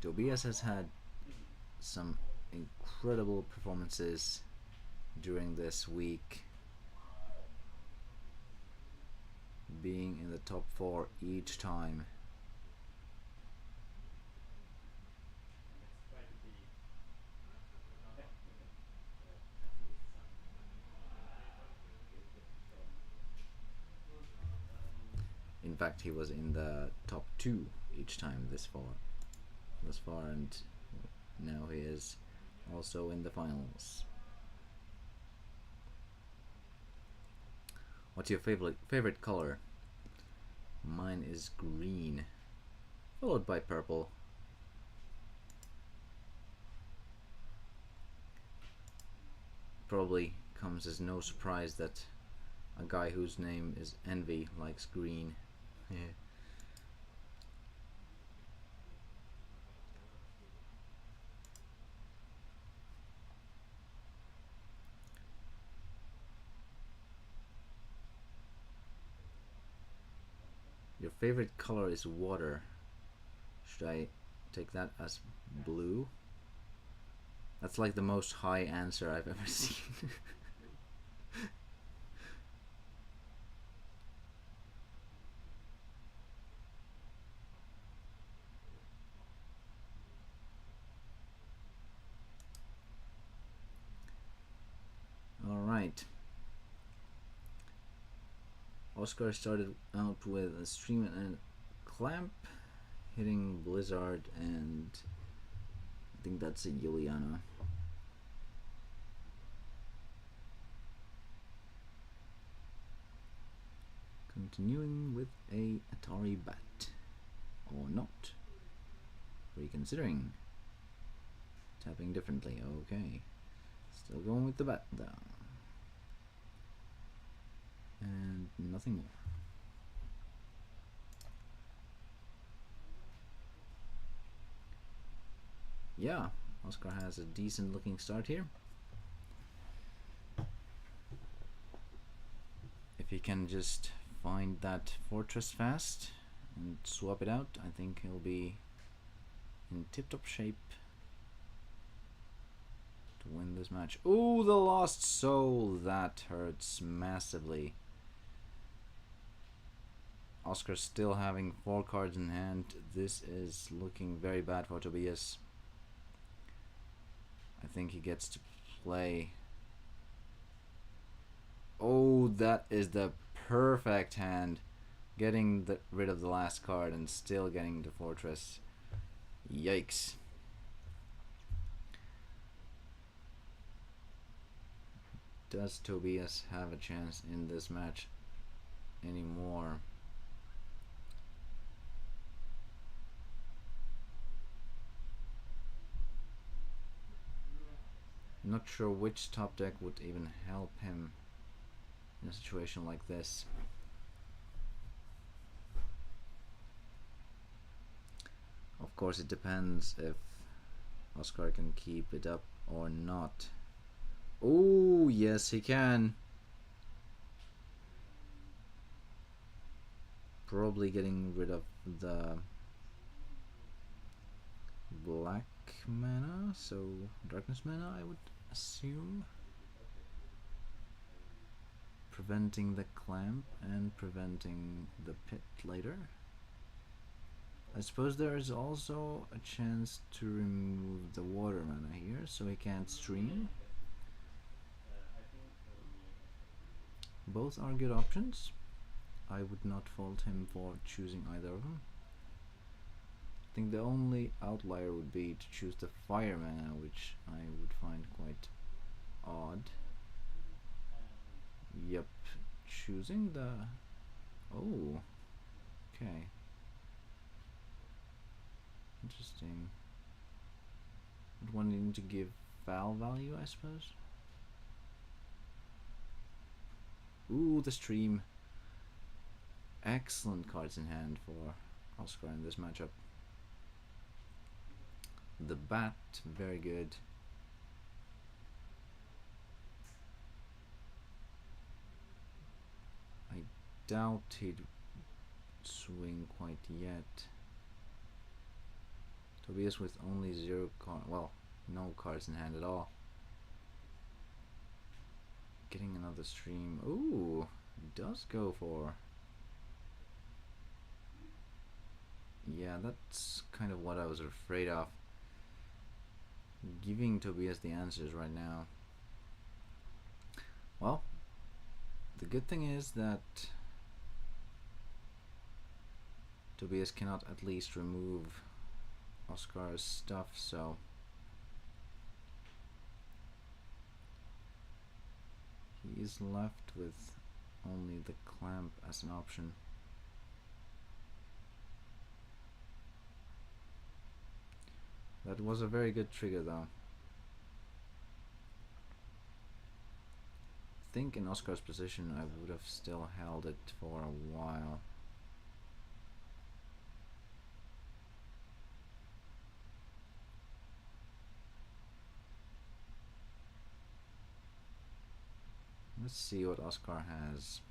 S1: Tobias has had some incredible performances during this week, being in the top 4 each time. In fact, he was in the top 2 each time thus far, and now he is also in the finals. What's your favorite color? Mine is green, followed by purple. Probably comes as no surprise that a guy whose name is Envy likes green. Your favorite color is water. Should I take that as blue? That's like the most high answer I've ever seen. Alright. Oscar started out with a stream and clamp, hitting Blizzard, and I think that's a Juliana. Continuing with a Atari bat, or not. Reconsidering. Tapping differently, okay. Still going with the bat though. And nothing more. Yeah, Oscar has a decent looking start here. If he can just find that fortress fast and swap it out, I think he'll be in tip-top shape to win this match. Oh, the lost soul! That hurts massively. Oscar still having 4 cards in hand. This is looking very bad for Tobias. I think he gets to play. Oh, that is the perfect hand. Getting rid of the last card and still getting the fortress. Yikes. Does Tobias have a chance in this match anymore? Not sure which top deck would even help him in a situation like this. Of course, it depends if Oscar can keep it up or not. Oh, yes, he can. Probably getting rid of the black mana, so darkness mana, I would assume. Preventing the clamp and preventing the pit later. I suppose there is also a chance to remove the water mana here, so he can't stream. Both are good options. I would not fault him for choosing either of them. I think the only outlier would be to choose the fire mana, which I would find quite odd. Yep, choosing the... Oh, okay. Interesting. Wanting to give Val value, I suppose. Ooh, the stream. Excellent cards in hand for Oscar in this matchup. The bat, very good. I doubt he'd swing quite yet. Tobias with only 0 cards, well, no cards in hand at all. Getting another stream. Ooh, does go for. Yeah, that's kind of what I was afraid of. Giving Tobias the answers right now. Well, the good thing is that Tobias cannot at least remove Oscar's stuff, so he is left with only the clamp as an option. That was a very good trigger though. I think in Oscar's position I would have still held it for a while. Let's see what Oscar has.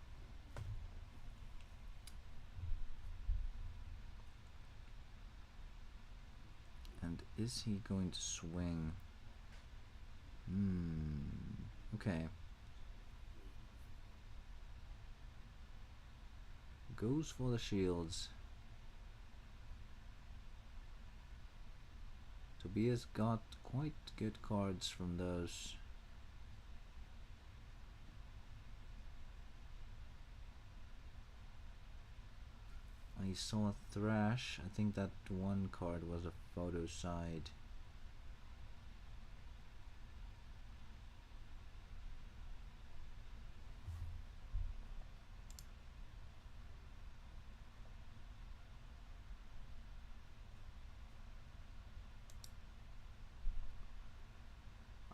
S1: And is he going to swing? Okay. Goes for the shields. Tobias got quite good cards from those. I saw a Thrash. I think that one card was a photo side.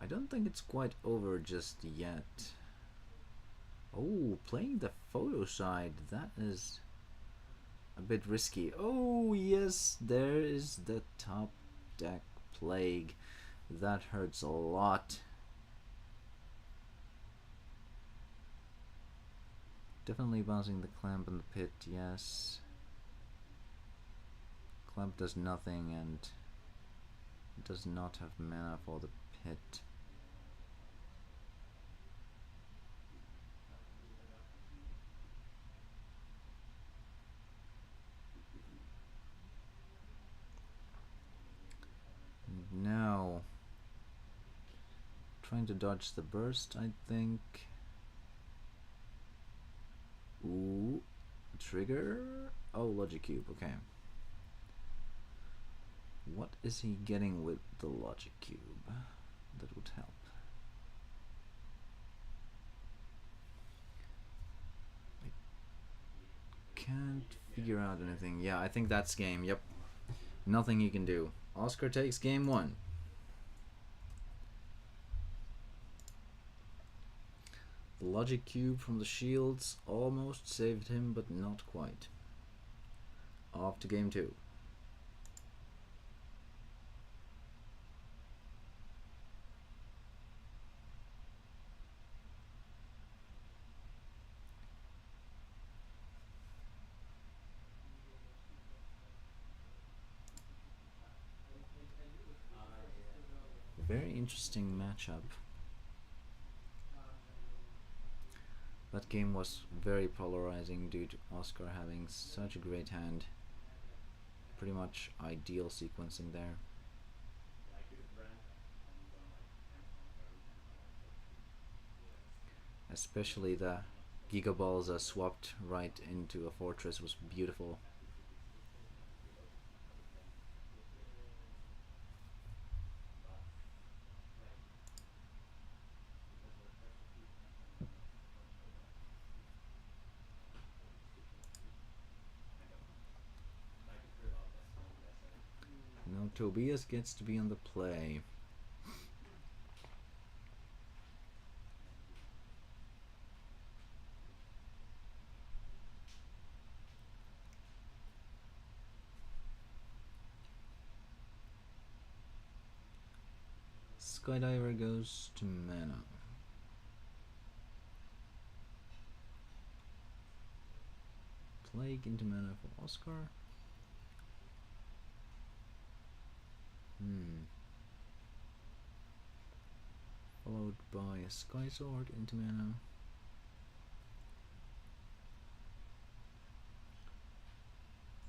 S1: I don't think it's quite over just yet. Oh, playing the photo side, that is a bit risky. Oh yes, there is the top deck plague. That hurts a lot. Definitely bouncing the clamp and the pit, yes. Clamp does nothing and does not have mana for the pit. And now trying to dodge the burst, I think. Ooh, trigger. Oh, Logic Cube, okay. What is he getting with the Logic Cube? That would help. I can't figure out anything. Yeah, I think that's game. Yep. Nothing he can do. Oscar takes game 1. The Logic Cube from the shields almost saved him, but not quite. Off to game 2. interesting matchup. That game was very polarizing due to Oscar having such a great hand. Pretty much ideal sequencing there. Especially the Gigaballs swapped right into a fortress was beautiful. Now Tobias gets to be on the play. Skydiver goes to mana. Plague into mana for Oscar. Followed by a Sky Sword into mana.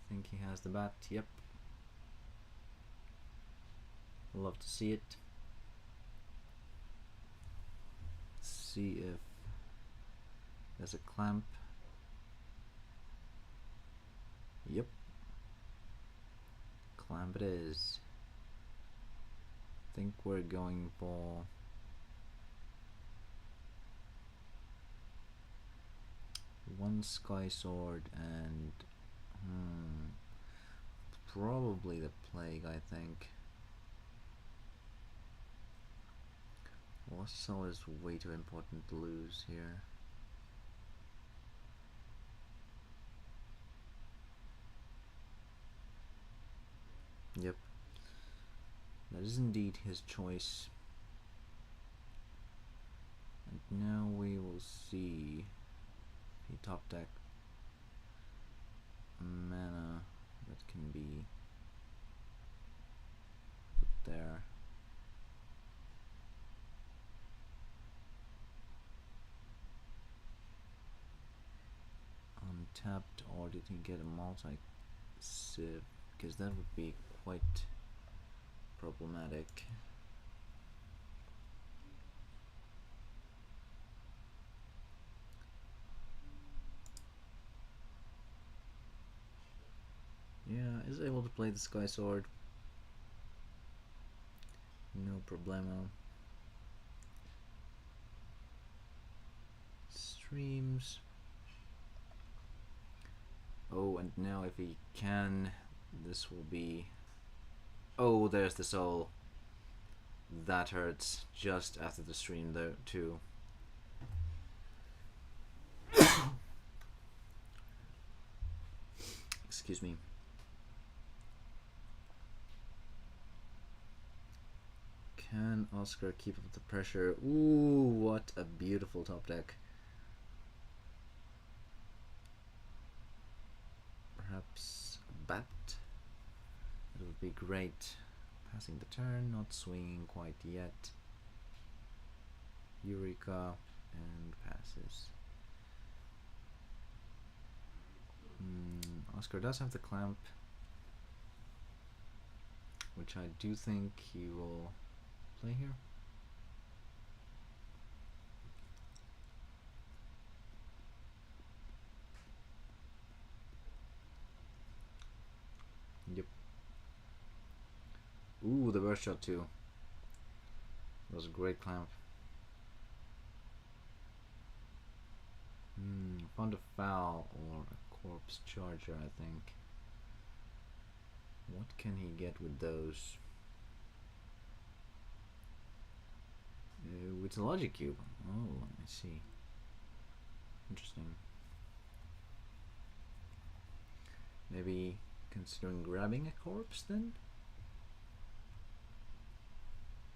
S1: I think he has the bat, yep. Love to see it. See if there's a clamp. Yep. Clamp it is. Think we're going for one Sky Sword and probably the Plague, I think. Lost Soul is way too important to lose here. Yep. That is indeed his choice. And now we will see if he top deck mana that can be put there. Untapped, or did he get a multi-sieve? Because that would be quite problematic. Yeah, is able to play the Sky Sword. No problemo. Streams. Oh, and now if he can, this will be... Oh, there's the soul. That hurts just after the stream though, too. Excuse me. Can Oscar keep up the pressure? Ooh, what a beautiful top deck. Perhaps a bat? It would be great. Passing the turn, not swinging quite yet. Eureka, and passes. Oscar does have the clamp, which I do think he will play here. Yep. Ooh, the burst shot too. That was a great clamp. Found a foul or a corpse charger, I think. What can he get with those? It's a logic cube. Oh, I see. Interesting. Maybe considering grabbing a corpse then?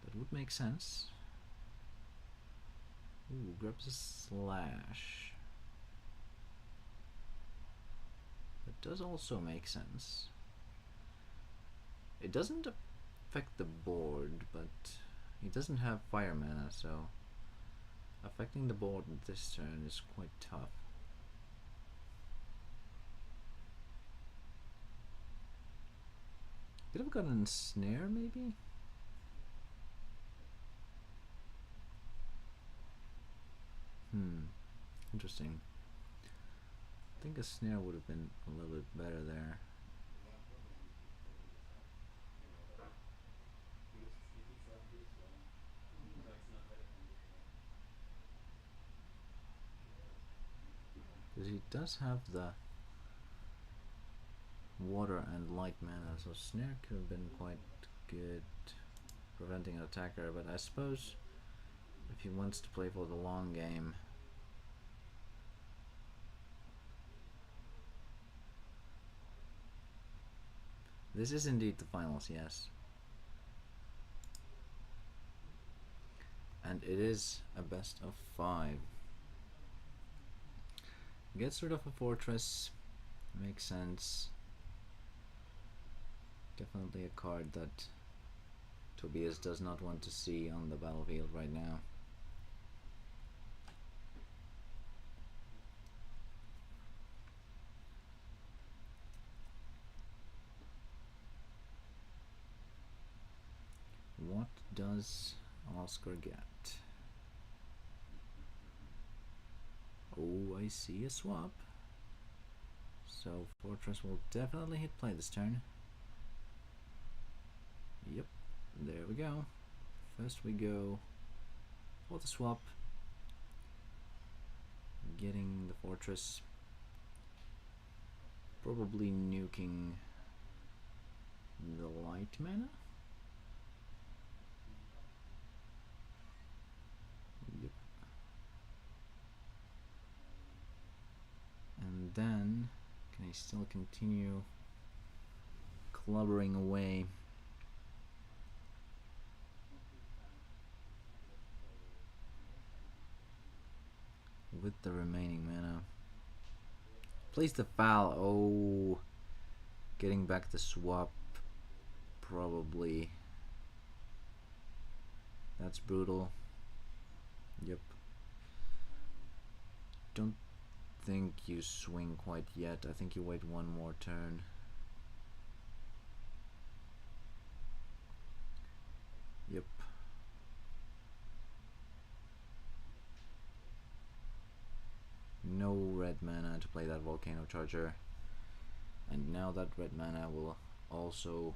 S1: That would make sense. Ooh, grabs a slash. That does also make sense. It doesn't affect the board, but he doesn't have fire mana, so affecting the board this turn is quite tough. Could have gotten snare, maybe? Interesting. I think a snare would have been a little bit better there. Because he does have the water and light mana, so snare could have been quite good preventing an attacker, but I suppose if he wants to play for the long game, this is indeed the finals, yes. And it is a best of 5. Gets rid of a fortress, makes sense. Definitely a card that Tobias does not want to see on the battlefield right now. What does Oscar get? Oh, I see a swap. So Fortress will definitely hit play this turn. Yep, there we go. First we go for the swap. Getting the Fortress. Probably nuking the light mana. Yep. And then, can I still continue clubbering away? With the remaining mana. Place the foul. Oh, getting back the swap. Probably. That's brutal. Yep. Don't think you swing quite yet. I think you wait one more turn. Yep. No red mana to play that Volcano Charger. And now that red mana will also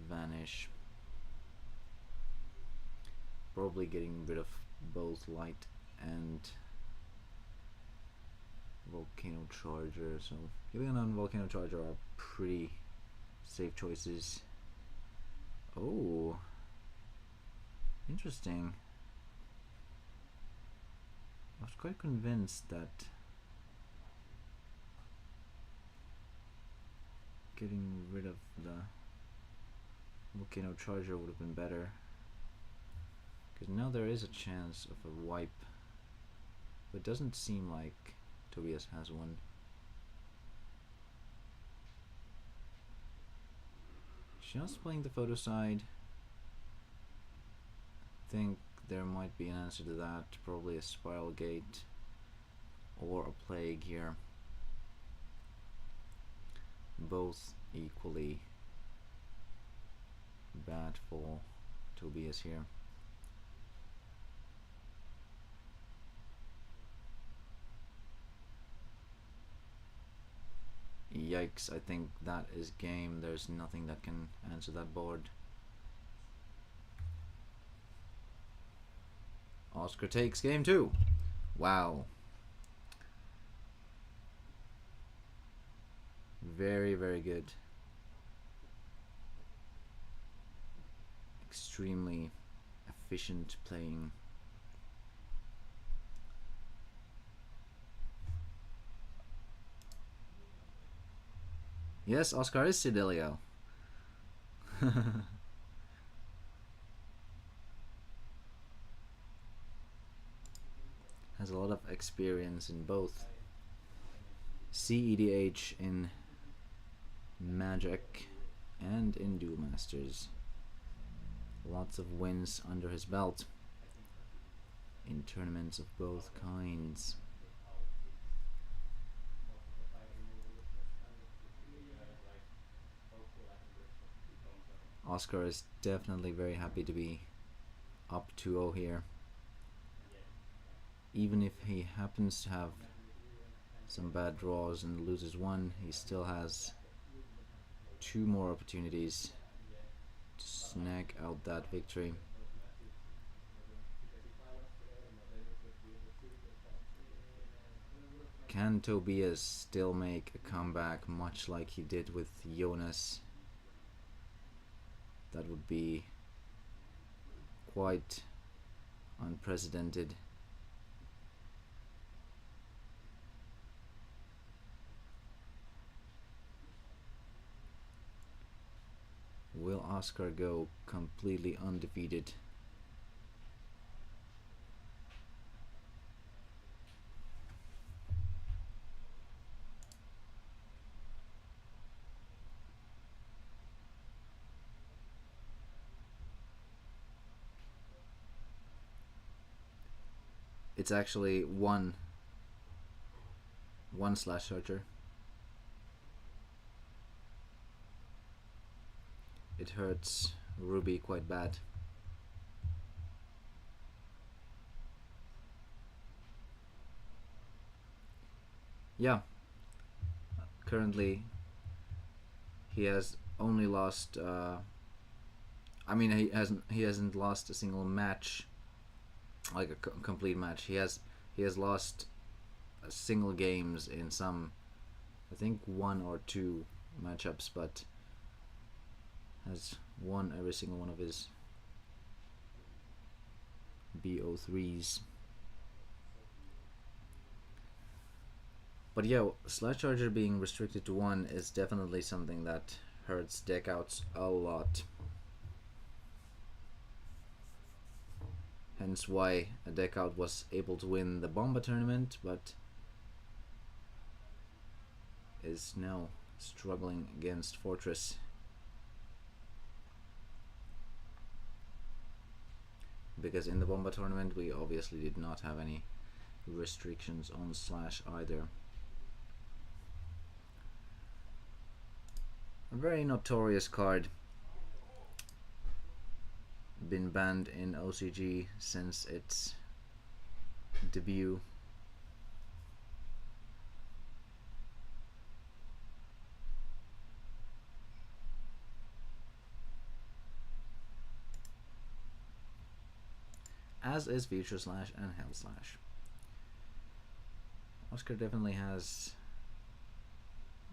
S1: vanish. Probably getting rid of both light and Volcano Charger. So Helion and Volcano Charger are pretty safe choices. Oh, interesting. I was quite convinced that getting rid of the Volcano Charger would have been better, because now there is a chance of a wipe, but it doesn't seem like Tobias has one. Just playing the photo side. Think there might be an answer to that, probably a Spiral Gate or a Plague here. Both equally bad for Tobias here. Yikes, I think that is game. There's nothing that can answer that board. Oscar takes game 2. Wow. Very, very good. Extremely efficient playing. Yes, Oscar is Sidilio. Has a lot of experience in both CEDH in Magic and in Duel Masters. lots of wins under his belt in tournaments of both kinds. Oscar is definitely very happy to be up 2-0 here. Even if he happens to have some bad draws and loses one, he still has 2 more opportunities to snag out that victory. Can Tobias still make a comeback much like he did with Jonas? That would be quite unprecedented. Will Oscar go completely undefeated? It's actually one slash archer. It hurts Ruby quite bad. Yeah. Currently, he has only lost. He hasn't lost a single match, like a complete match. He has lost single games in some, I think 1 or 2 matchups, but has won every single one of his BO3s. But yeah, Slash Charger being restricted to 1 is definitely something that hurts deckouts a lot. Hence why a deckout was able to win the Bomba tournament, but is now struggling against Fortress. Because in the Bomba tournament we obviously did not have any restrictions on Slash either. A very notorious card, been banned in OCG since its debut. As is Future Slash and Hell Slash. Oscar definitely has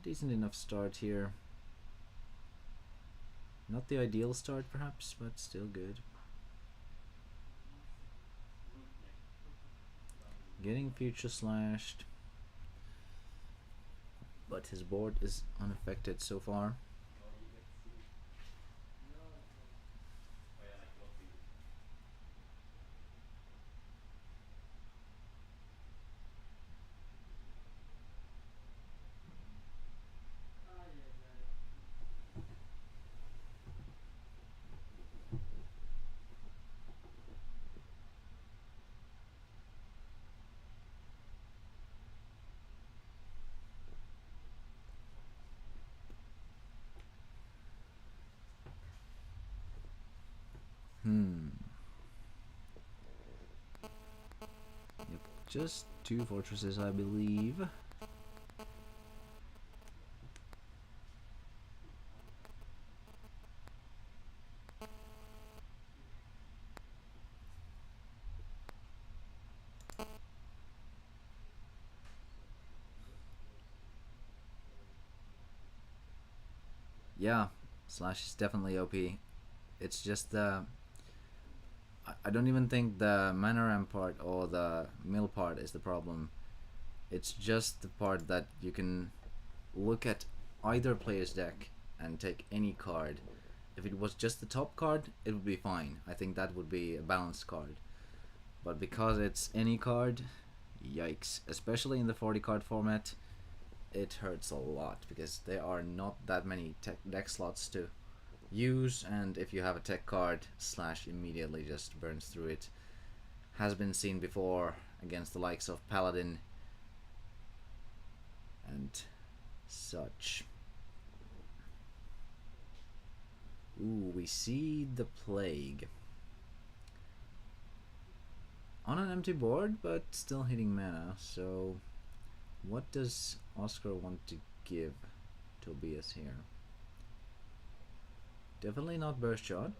S1: a decent enough start here. Not the ideal start perhaps, but still good. Getting Future Slashed, but his board is unaffected so far. Yep, just 2 fortresses, I believe. Yeah, Slash is definitely OP. It's just the... I don't even think the mana ramp part or the mill part is the problem. It's just the part that you can look at either player's deck and take any card. If it was just the top card, it would be fine. I think that would be a balanced card. But because it's any card, yikes. Especially in the 40 card format, it hurts a lot because there are not that many deck slots to use, and if you have a tech card, slash immediately just burns through it. Has been seen before against the likes of Paladin and such. Ooh, we see the Plague. On an empty board, but still hitting mana, so what does Oscar want to give Tobias here? Definitely not Burst Shot.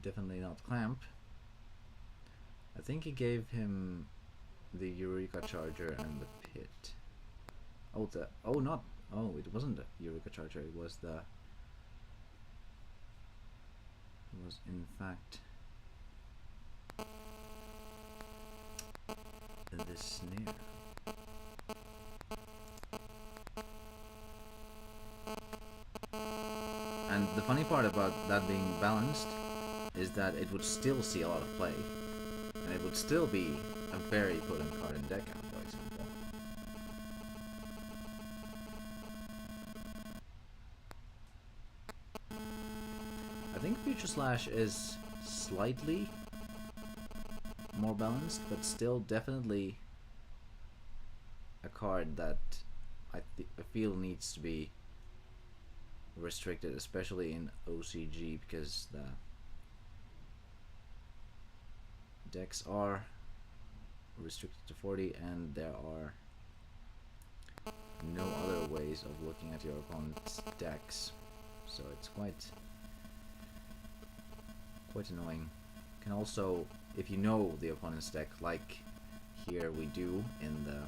S1: Definitely not Clamp. I think he gave him the Eureka Charger and the Pit. Oh, it wasn't the Eureka Charger, it was in fact the Snare. And the funny part about that being balanced is that it would still see a lot of play, and it would still be a very potent card in deck, for example. I think Future Slash is slightly more balanced, but still definitely a card that I feel needs to be restricted, especially in OCG, because the decks are restricted to 40 and there are no other ways of looking at your opponent's decks, so it's quite annoying. Can also, if you know the opponent's deck, like here we do in the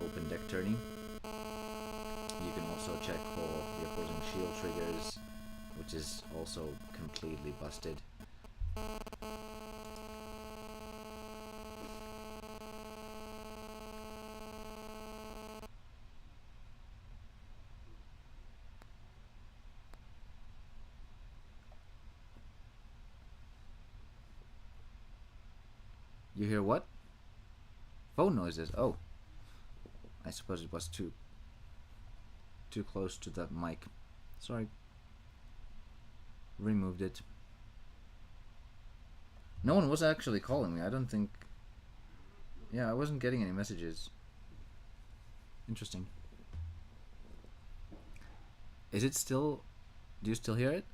S1: open deck tourney, you can also check for the opposing shield triggers, which is also completely busted. You hear what? Phone noises. Oh, I suppose it was too close to the mic. Sorry. Removed it. No one was actually calling me. I don't think. Yeah, I wasn't getting any messages. Interesting. Is it still? Do you still hear it?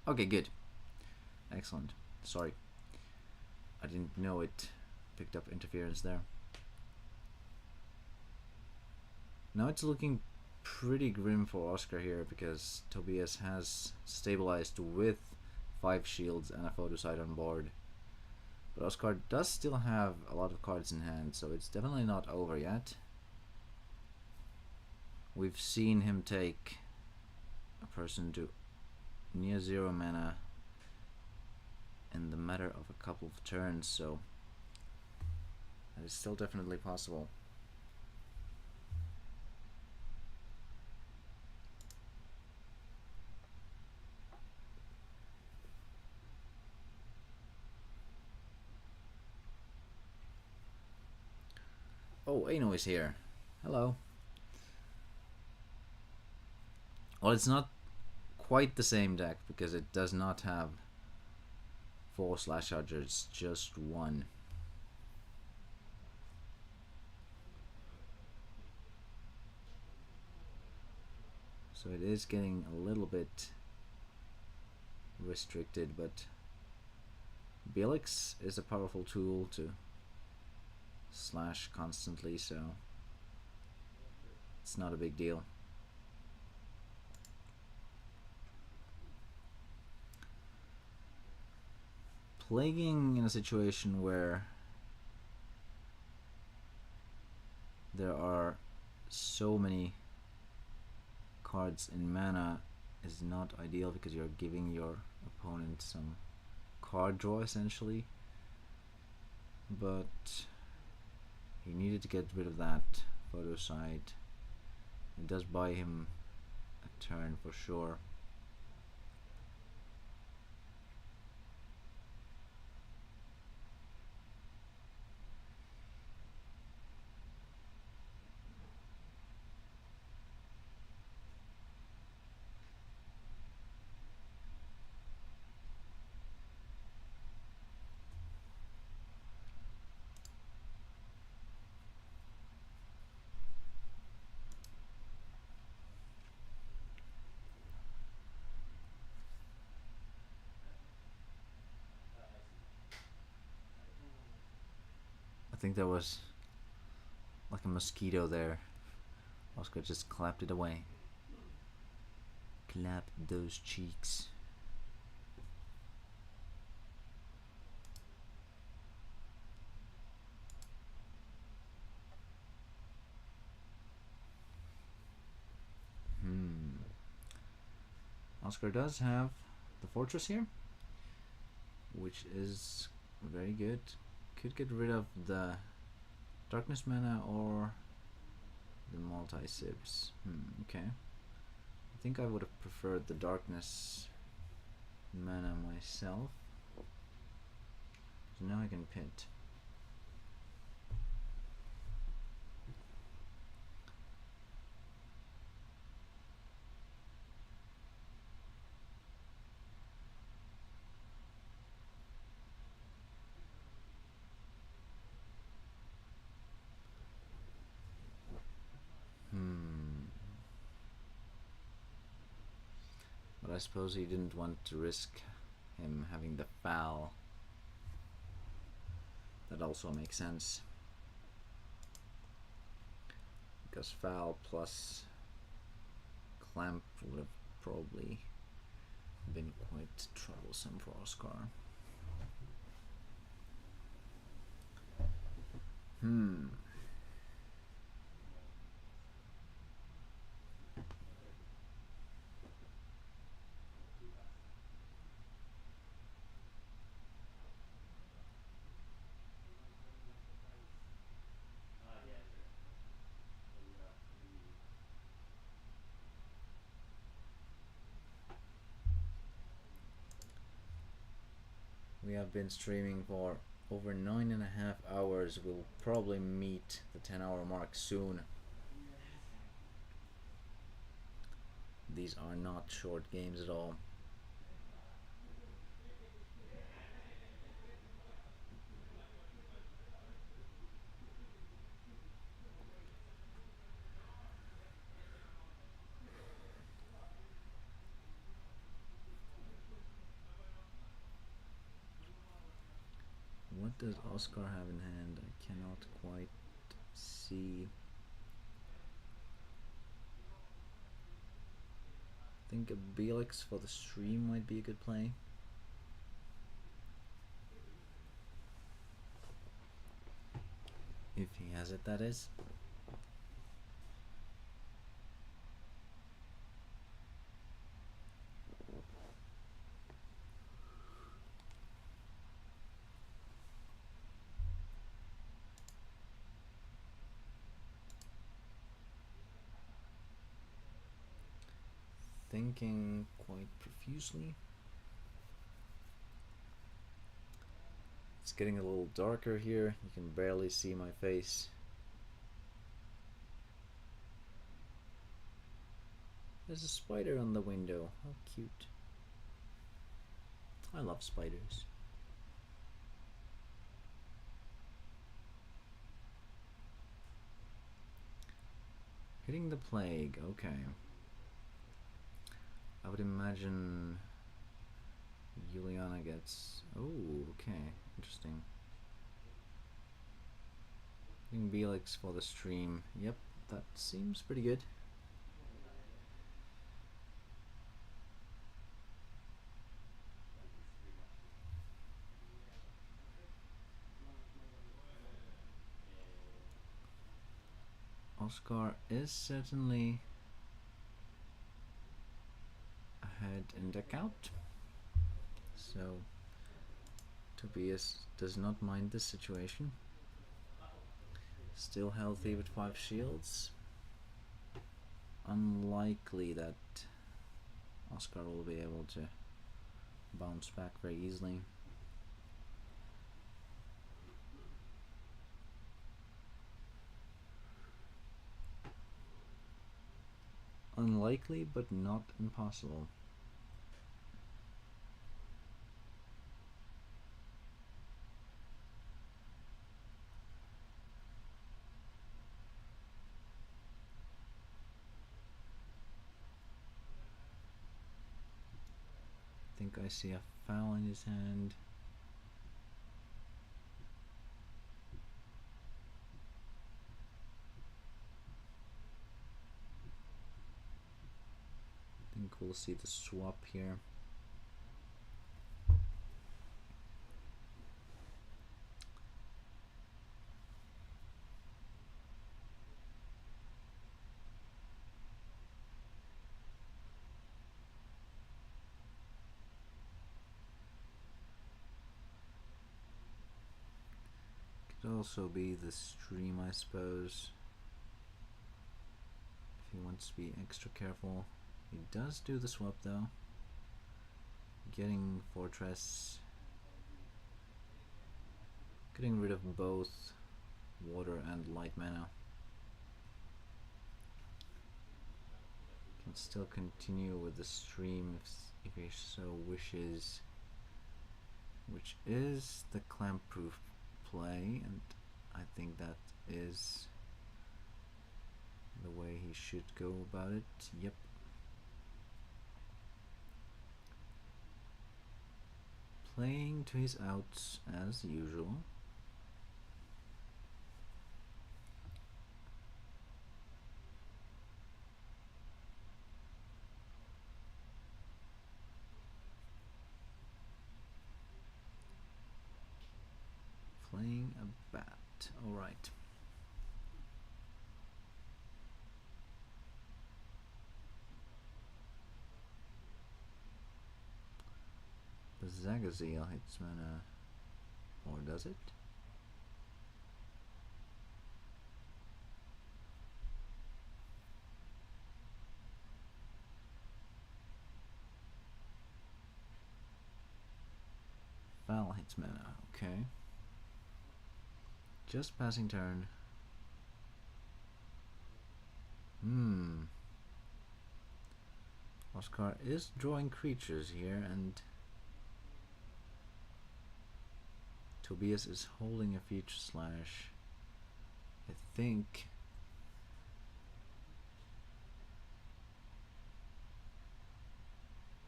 S1: Okay, good. Excellent. Sorry. I didn't know it picked up interference there. Now it's looking pretty grim for Oscar here, because Tobias has stabilized with 5 shields and a Photosite on board. But Oscar does still have a lot of cards in hand, so it's definitely not over yet. We've seen him take a person to near 0 mana in the matter of a couple of turns, so that is still definitely possible. Oh, Aino is here. Hello. Well, it's not quite the same deck because it does not have 4 slash chargers, just 1. So it is getting a little bit restricted, but Belix is a powerful tool to slash constantly, so it's not a big deal. Plaguing in a situation where there are so many cards in mana is not ideal, because you're giving your opponent some card draw essentially, but he needed to get rid of that Photosite. It does buy him a turn for sure. think there was like a mosquito there. Oscar just clapped it away. Clapped those cheeks. Oscar does have the fortress here, which is very good. Could get rid of the darkness mana or the multi-sibs. Okay. I think I would have preferred the darkness mana myself. So now I can pit. But I suppose he didn't want to risk him having the foul. That also makes sense. Because foul plus clamp would have probably been quite troublesome for Oscar. We have been streaming for over 9.5 hours. We'll probably meet the 10-hour mark soon. These are not short games at all. What does Oscar have in hand? I cannot quite see. I think a Belix for the stream might be a good play. If he has it, that is. Thinking quite profusely. It's getting a little darker here. You can barely see my face. There's a spider on the window. How cute. I love spiders. Hitting the plague, okay. I would imagine Juliana gets... Oh, okay, interesting. Hitting Belix for the stream. Yep, that seems pretty good. Oscar is certainly ahead in deck out, so Tobias does not mind this situation. Still healthy with 5 shields. Unlikely that Oscar will be able to bounce back very easily. Unlikely, but not impossible. I think I see a foul in his hand. think we'll see the swap here. Could also be the stream, I suppose, if he wants to be extra careful. He does do the swap though, getting fortress, getting rid of both water and light mana. Can still continue with the stream if he so wishes, which is the clamp proof play, and I think that is the way he should go about it. Yep. Playing to his outs as usual. Playing a bat. Alright. The Zagazeel hits mana, or does it? Val hits mana, okay. Just passing turn. Oscar is drawing creatures here, and Tobias is holding a Future Slash. I think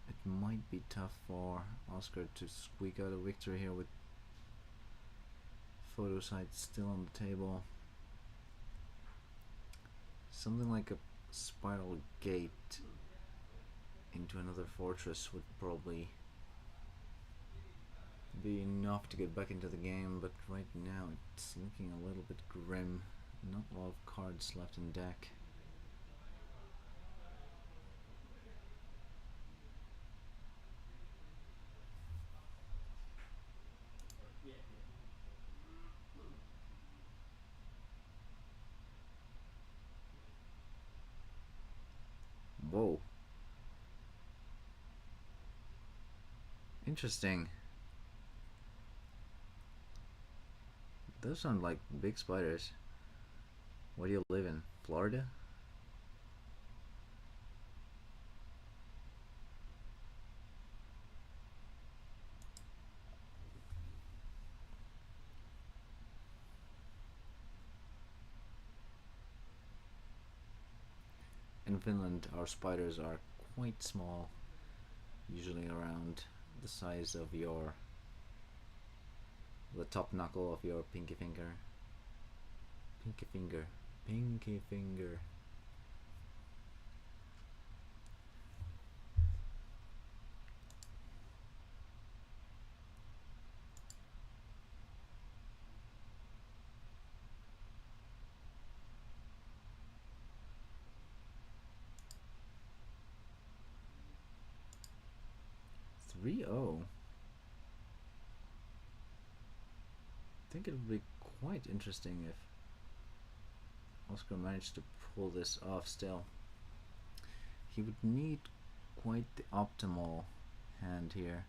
S1: it might be tough for Oscar to squeak out a victory here with photo site still on the table. Something like a spiral gate into another fortress would probably be enough to get back into the game, but right now it's looking a little bit grim. Not a lot of cards left in deck. Whoa. Interesting. Those sound like big spiders. Where do you live in? Florida? In Finland, our spiders are quite small, usually around the size of the top knuckle of your pinky finger. Pinky finger. Pinky finger. Three oh. I think it would be quite interesting if Oscar managed to pull this off still. He would need quite the optimal hand here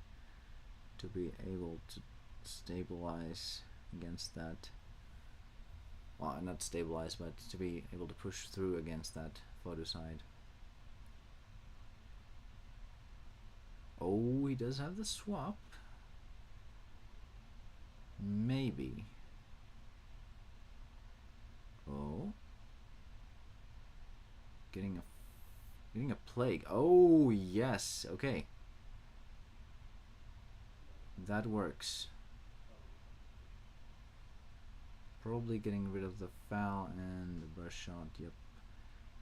S1: to be able to stabilize against that. Well, not stabilize, but to be able to push through against that photo side. Oh, he does have the swap. Maybe. Oh. Getting a plague. Oh, yes. Okay. That works. Probably getting rid of the foul and the burst shot. Yep.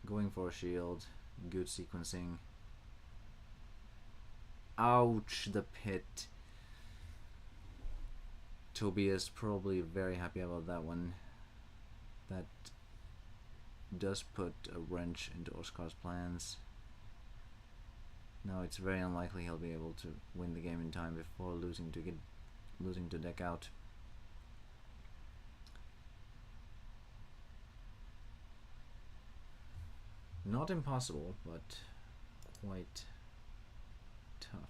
S1: Going for a shield. Good sequencing. Ouch, the pit. Tobias probably very happy about that one. That does put a wrench into Oscar's plans. Now it's very unlikely he'll be able to win the game in time before losing to deck out. Not impossible, but quite tough.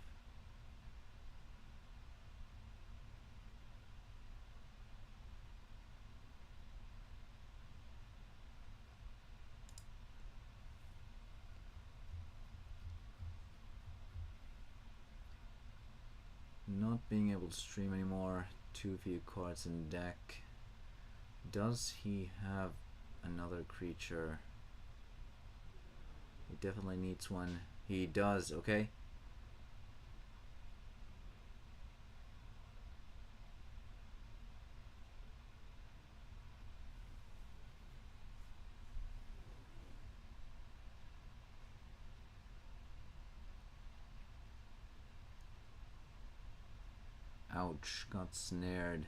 S1: Not being able to stream anymore, too few cards in deck. Does he have another creature? He definitely needs one. He does, okay. Ouch, got snared.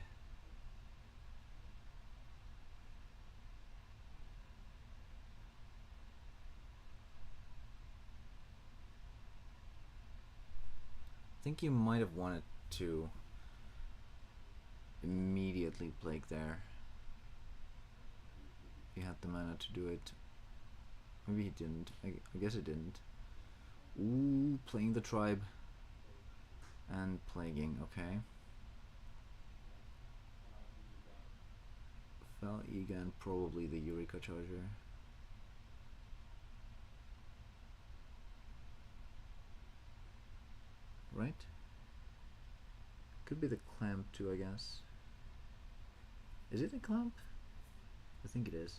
S1: I think you might have wanted to immediately Plague there. If you had the mana to do it. Maybe he didn't. I guess he didn't. Ooh, playing the tribe. And plaguing, okay. Fell Egan, probably the Eureka Charger. Right? Could be the clamp too, I guess. Is it a clamp? I think it is.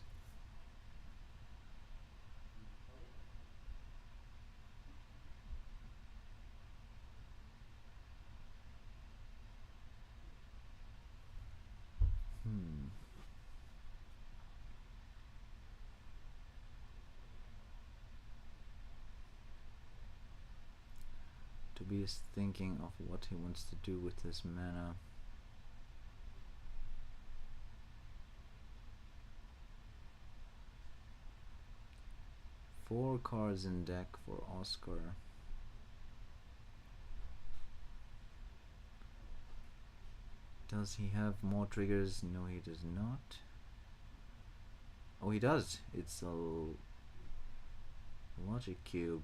S1: Toby is thinking of what he wants to do with this mana. Four cards in deck for Oscar. Does he have more triggers? No, he does not. Oh, he does. It's a logic cube.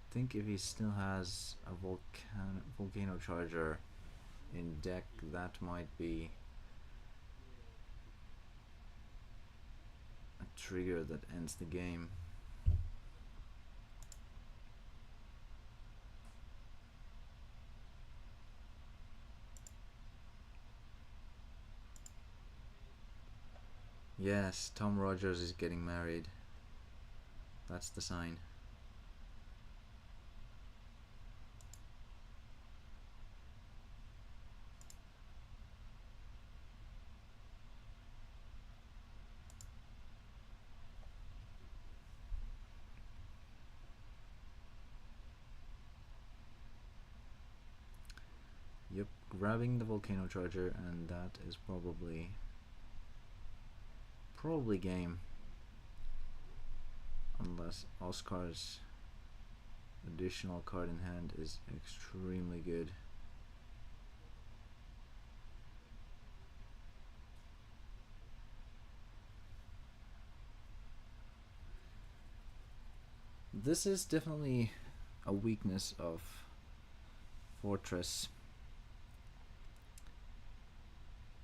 S1: I think if he still has a volcano charger in deck, that might be a trigger that ends the game. Yes, Tom Rogers is getting married. That's the sign. Yep, grabbing the volcano charger, and that is probably game, unless Oscar's additional card in hand is extremely good. This is definitely a weakness of Fortress.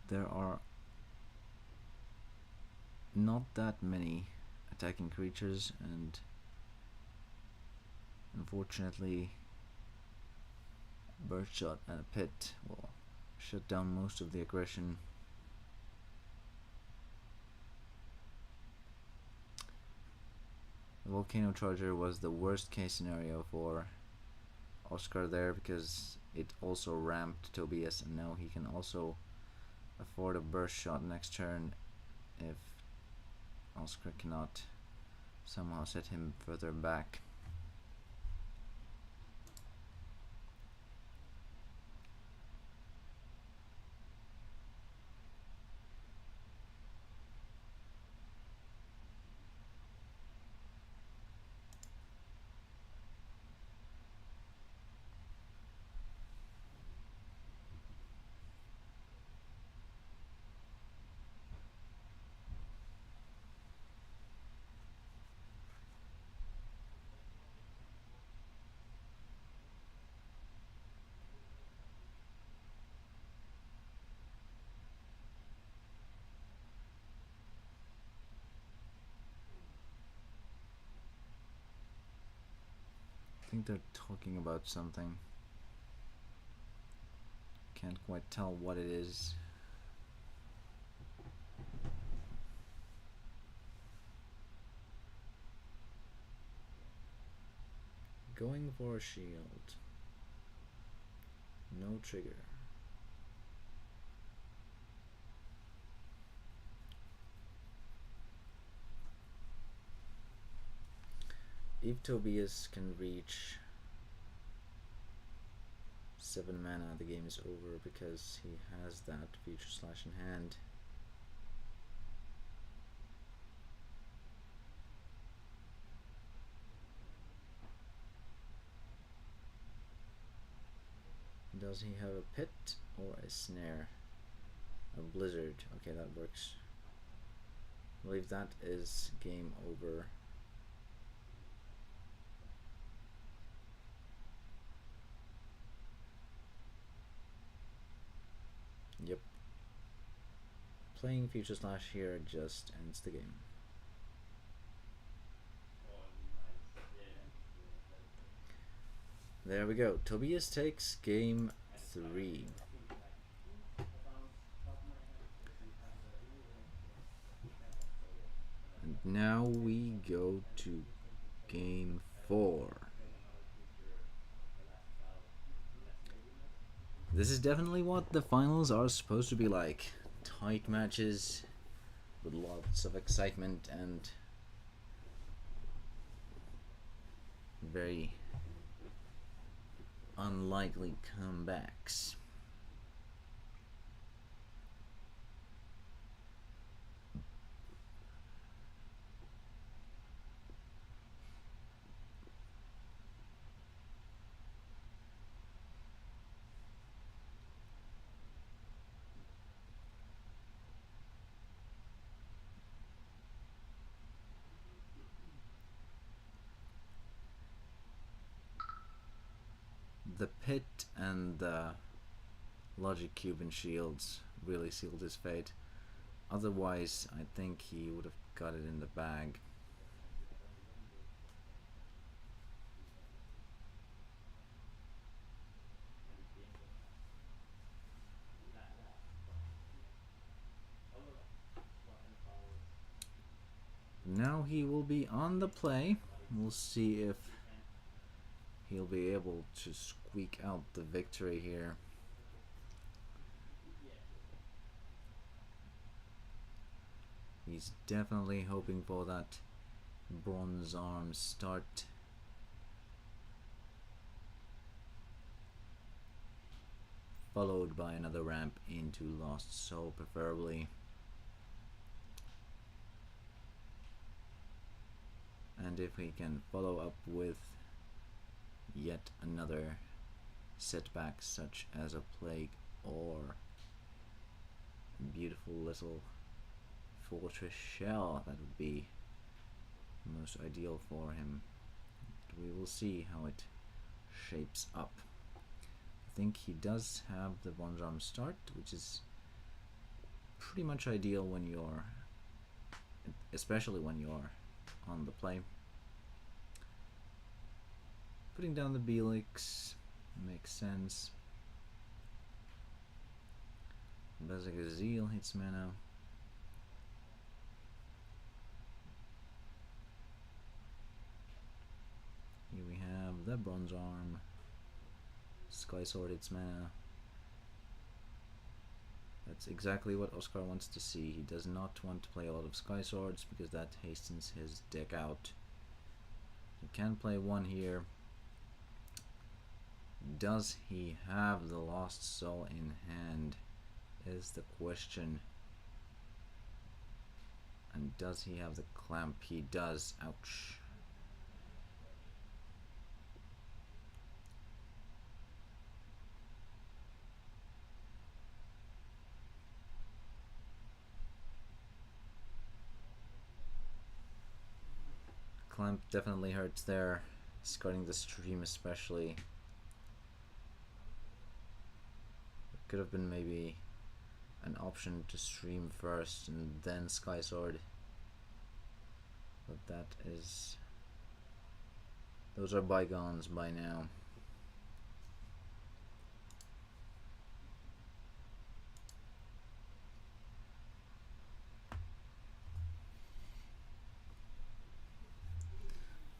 S1: There are not that many attacking creatures, and unfortunately Birdshot and a Pit will shut down most of the aggression. The Volcano Charger was the worst case scenario for Oscar there, because it also ramped Tobias, and now he can also afford a burst shot next turn if Oscar cannot somehow set him further back. I think they're talking about something. Can't quite tell what it is. Going for a shield. No trigger. If Tobias can reach 7 mana, the game is over because he has that Future Slash in hand. Does he have a pit or a snare? A blizzard. Okay, that works. I believe that is game over. Yep. Playing Future Slash here just ends the game. There we go. Tobias takes game 3. And now we go to game 4. This is definitely what the finals are supposed to be like. Tight matches with lots of excitement and very unlikely comebacks. The pit and the logic cube and shields really sealed his fate. Otherwise, I think he would have got it in the bag. Now he will be on the play. We'll see if he'll be able to squeak out the victory here. He's definitely hoping for that bronze arm start. Followed by another ramp into Lost Soul, preferably. And if he can follow up with yet another setback, such as a plague or a beautiful little fortress shell, that would be most ideal for him. But we will see how it shapes up. I think he does have the bronze arm start, which is pretty much ideal when you're, especially when you're on the play. Putting down the Belix makes sense. Basic Zeal hits mana. Here we have the bronze arm. Sky Sword hits mana. That's exactly what Oscar wants to see. He does not want to play a lot of Sky Swords because that hastens his deck out. He can play one here. Does he have the Lost Soul in hand is the question. And does he have the Clamp? He does. Ouch. Clamp definitely hurts there, starting the stream especially. It could have been maybe an option to stream first and then Sky Sword. But that is... those are bygones by now.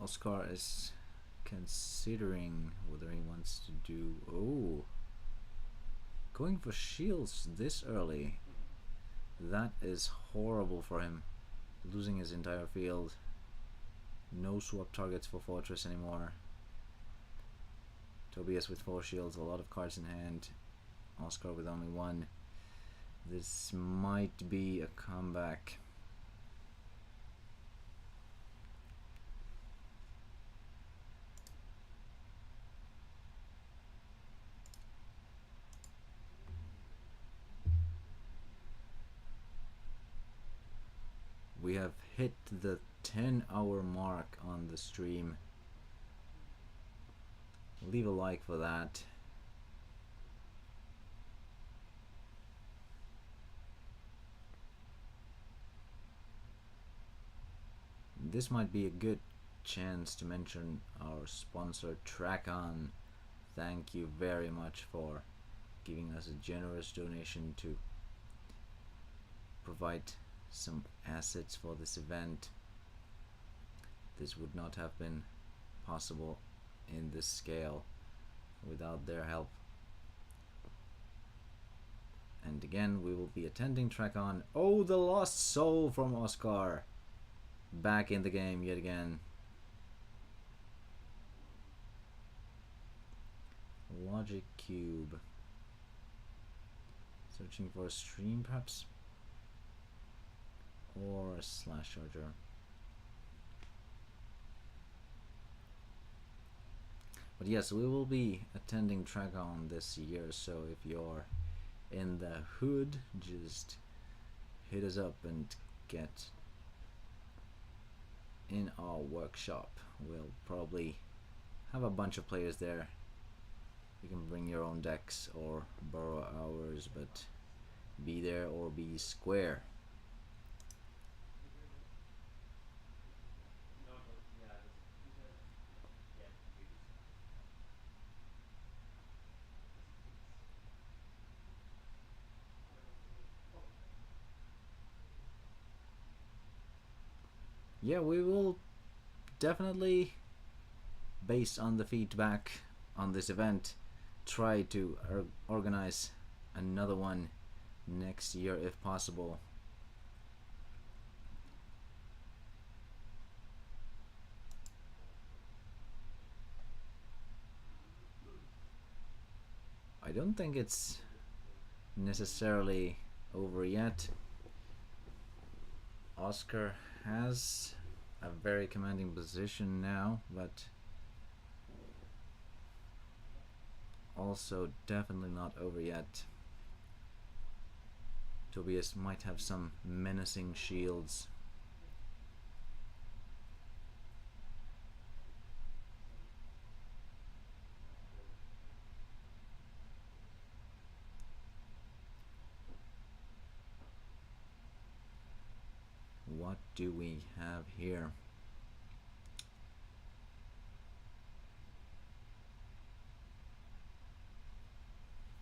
S1: Oscar is considering whether he wants to do... oh! Going for shields this early. That is horrible for him. Losing his entire field. No swap targets for Fortress anymore. Tobias with 4 shields, a lot of cards in hand. Oscar with only 1. This might be a comeback. We have hit the 10-hour mark on the stream. Leave a like for that. This might be a good chance to mention our sponsor Trackon. Thank you very much for giving us a generous donation to provide some assets for this event. This would not have been possible in this scale without their help. And again, we will be attending Trackon. Oh, the Lost Soul from Oscar! Back in the game yet again. Logic Cube. Searching for a stream perhaps? Or a Slash Charger. But yes, we will be attending Trackon this year, so if you're in the hood, just hit us up and get in our workshop. We'll probably have a bunch of players there. You can bring your own decks or borrow ours, but be there or be square. Yeah, we will definitely, based on the feedback on this event, try to organize another one next year if possible. I don't think it's necessarily over yet. Oscar has a very commanding position now, but also definitely not over yet. Tobias might have some menacing shields. What do we have here?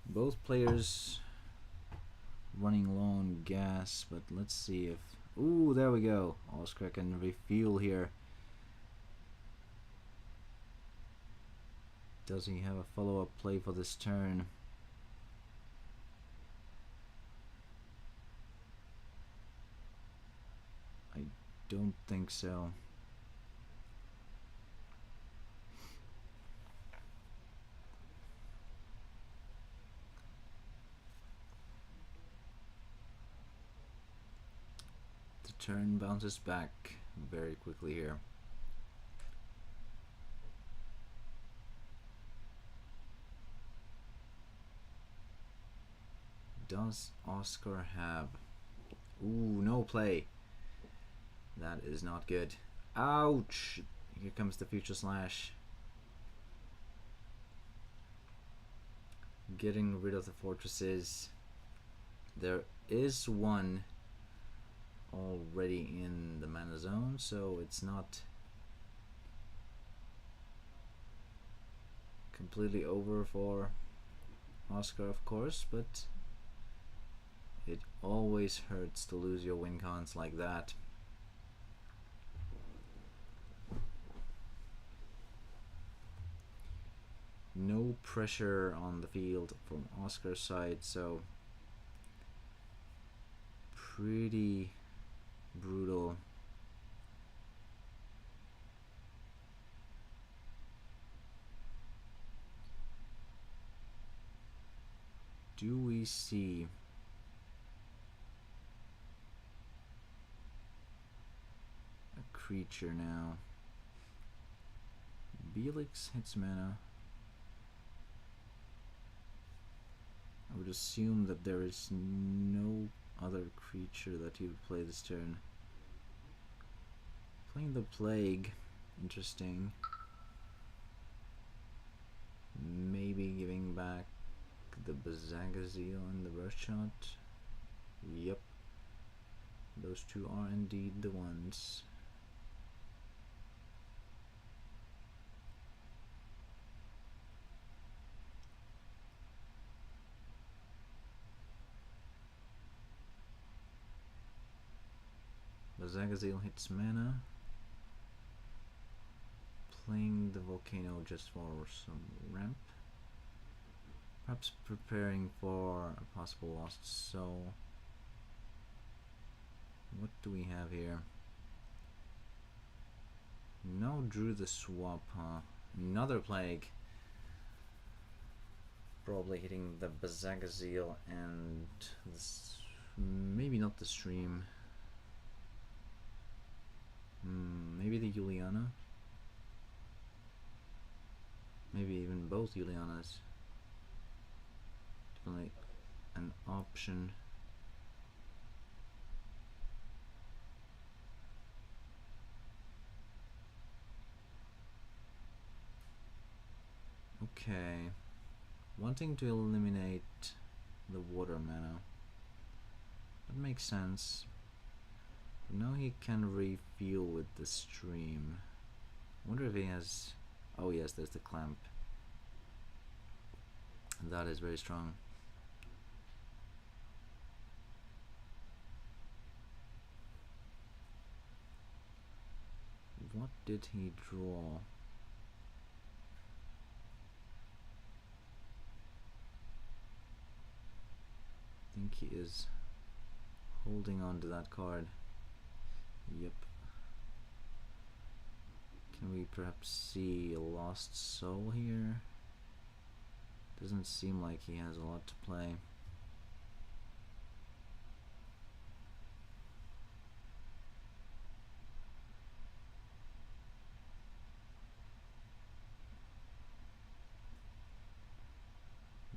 S1: Both players running low on gas, but let's see if... ooh, there we go. Oscar can refuel here. Does he have a follow-up play for this turn? don't think so. The turn bounces back very quickly here. Does Oscar have... Ooh, no play. That is not good. Ouch! Here comes the future slash. Getting rid of the fortresses. There is one already in the mana zone, so it's not completely over for Oscar, of course, but it always hurts to lose your win cons like that. No pressure on the field from Oscar's side, so pretty brutal. Do we see a creature now? Belix hits mana. I would assume that there is no other creature that he would play this turn. Playing the Plague, interesting. Maybe giving back the Bazagazil and the Burst Shot. Yep. Those two are indeed the ones. Bazagazil hits mana. Playing the Volcano just for some ramp. Perhaps preparing for a possible lost soul. What do we have here? No, drew the swap, huh? Another Plague. Probably hitting the Bazagazil and this, maybe not the stream. Maybe the Juliana. Maybe even both Julianas. Definitely an option. Okay. Wanting to eliminate the water mana. That makes sense. But now he can refuel with the stream. I wonder if he has... Oh yes, there's the clamp. That is very strong. What did he draw? I think he is holding on to that card. Yep. Can we perhaps see a lost soul here? Doesn't seem like he has a lot to play.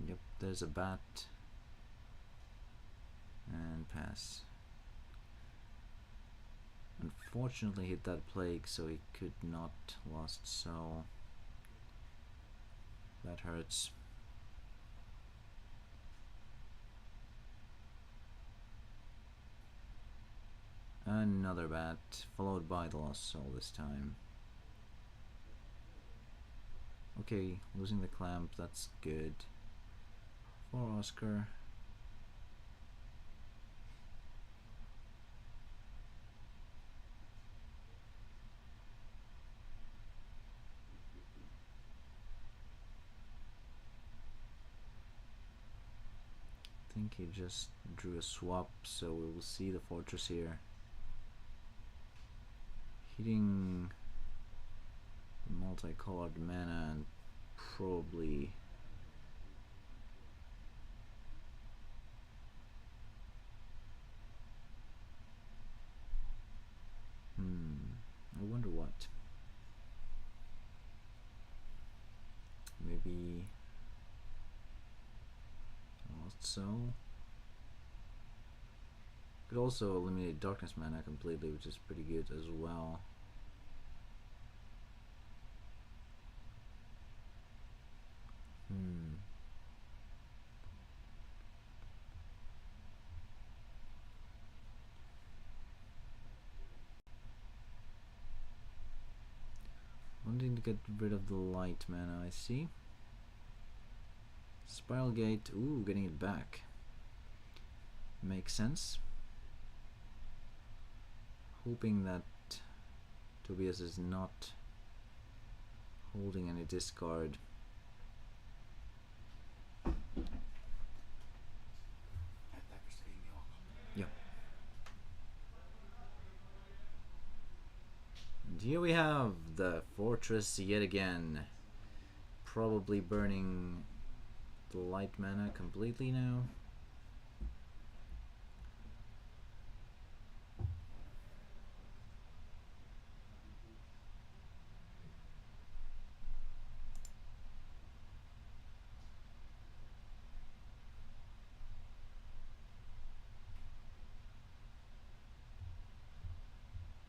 S1: Yep, there's a bat. And pass. Unfortunately hit that Plague, so he could not lost soul. That hurts. Another bat, followed by the lost soul this time. Okay, losing the clamp, that's good for Oscar. I think he just drew a swap, so we will see the fortress here. Hitting multicolored mana and probably I wonder what. Maybe Lost Soul. Could also eliminate darkness mana completely, which is pretty good as well. Wanting to get rid of the light mana, I see. Spiral Gate, ooh, getting it back. Makes sense. Hoping that Tobias is not holding any discard. Yeah. And here we have the fortress yet again. Probably burning the light mana completely now.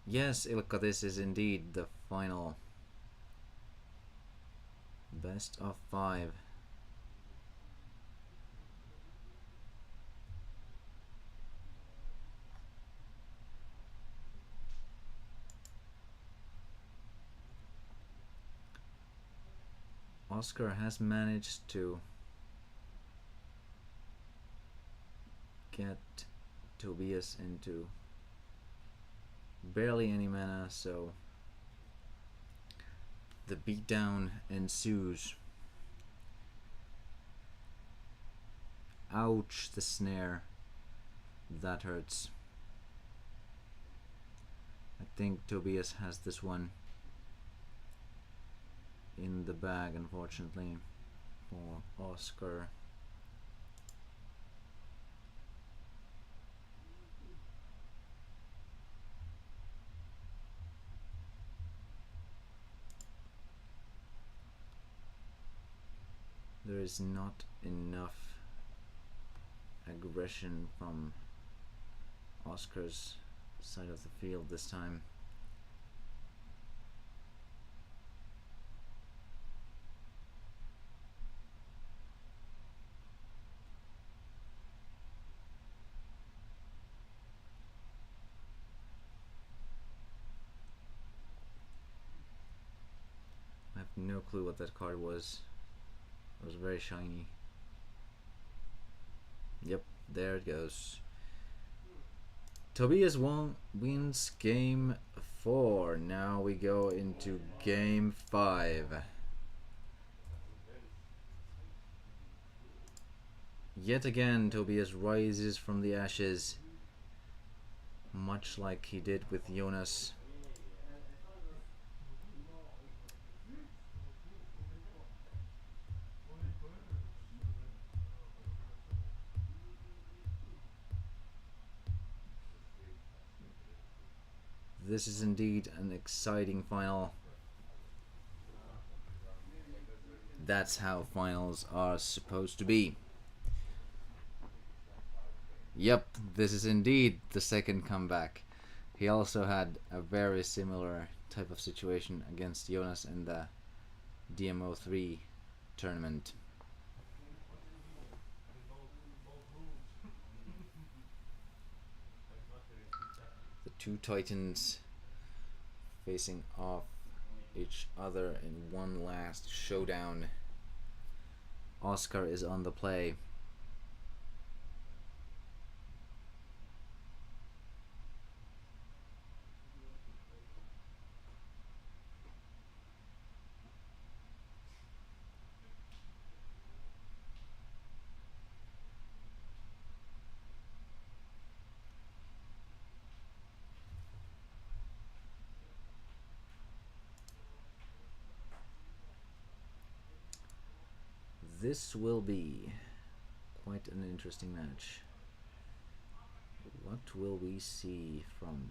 S1: Yes, Ilkka, this is indeed the final best of 5. Oscar has managed to get Tobias into barely any mana, so the beatdown ensues. Ouch, the snare. That hurts. I think Tobias has this one in the bag, unfortunately, for Oscar. There is not enough aggression from Oscar's side of the field this time. I have no clue what that card was. It was very shiny. Yep, there it goes. Tobias wins game 4. Now we go into game 5. Yet again, Tobias rises from the ashes, much like he did with Jonas. This is indeed an exciting final. That's how finals are supposed to be. Yep, this is indeed the second comeback. He also had a very similar type of situation against Jonas in the DMO3 tournament. The two titans facing off each other in one last showdown. Oscar is on the play. This will be quite an interesting match. What will we see from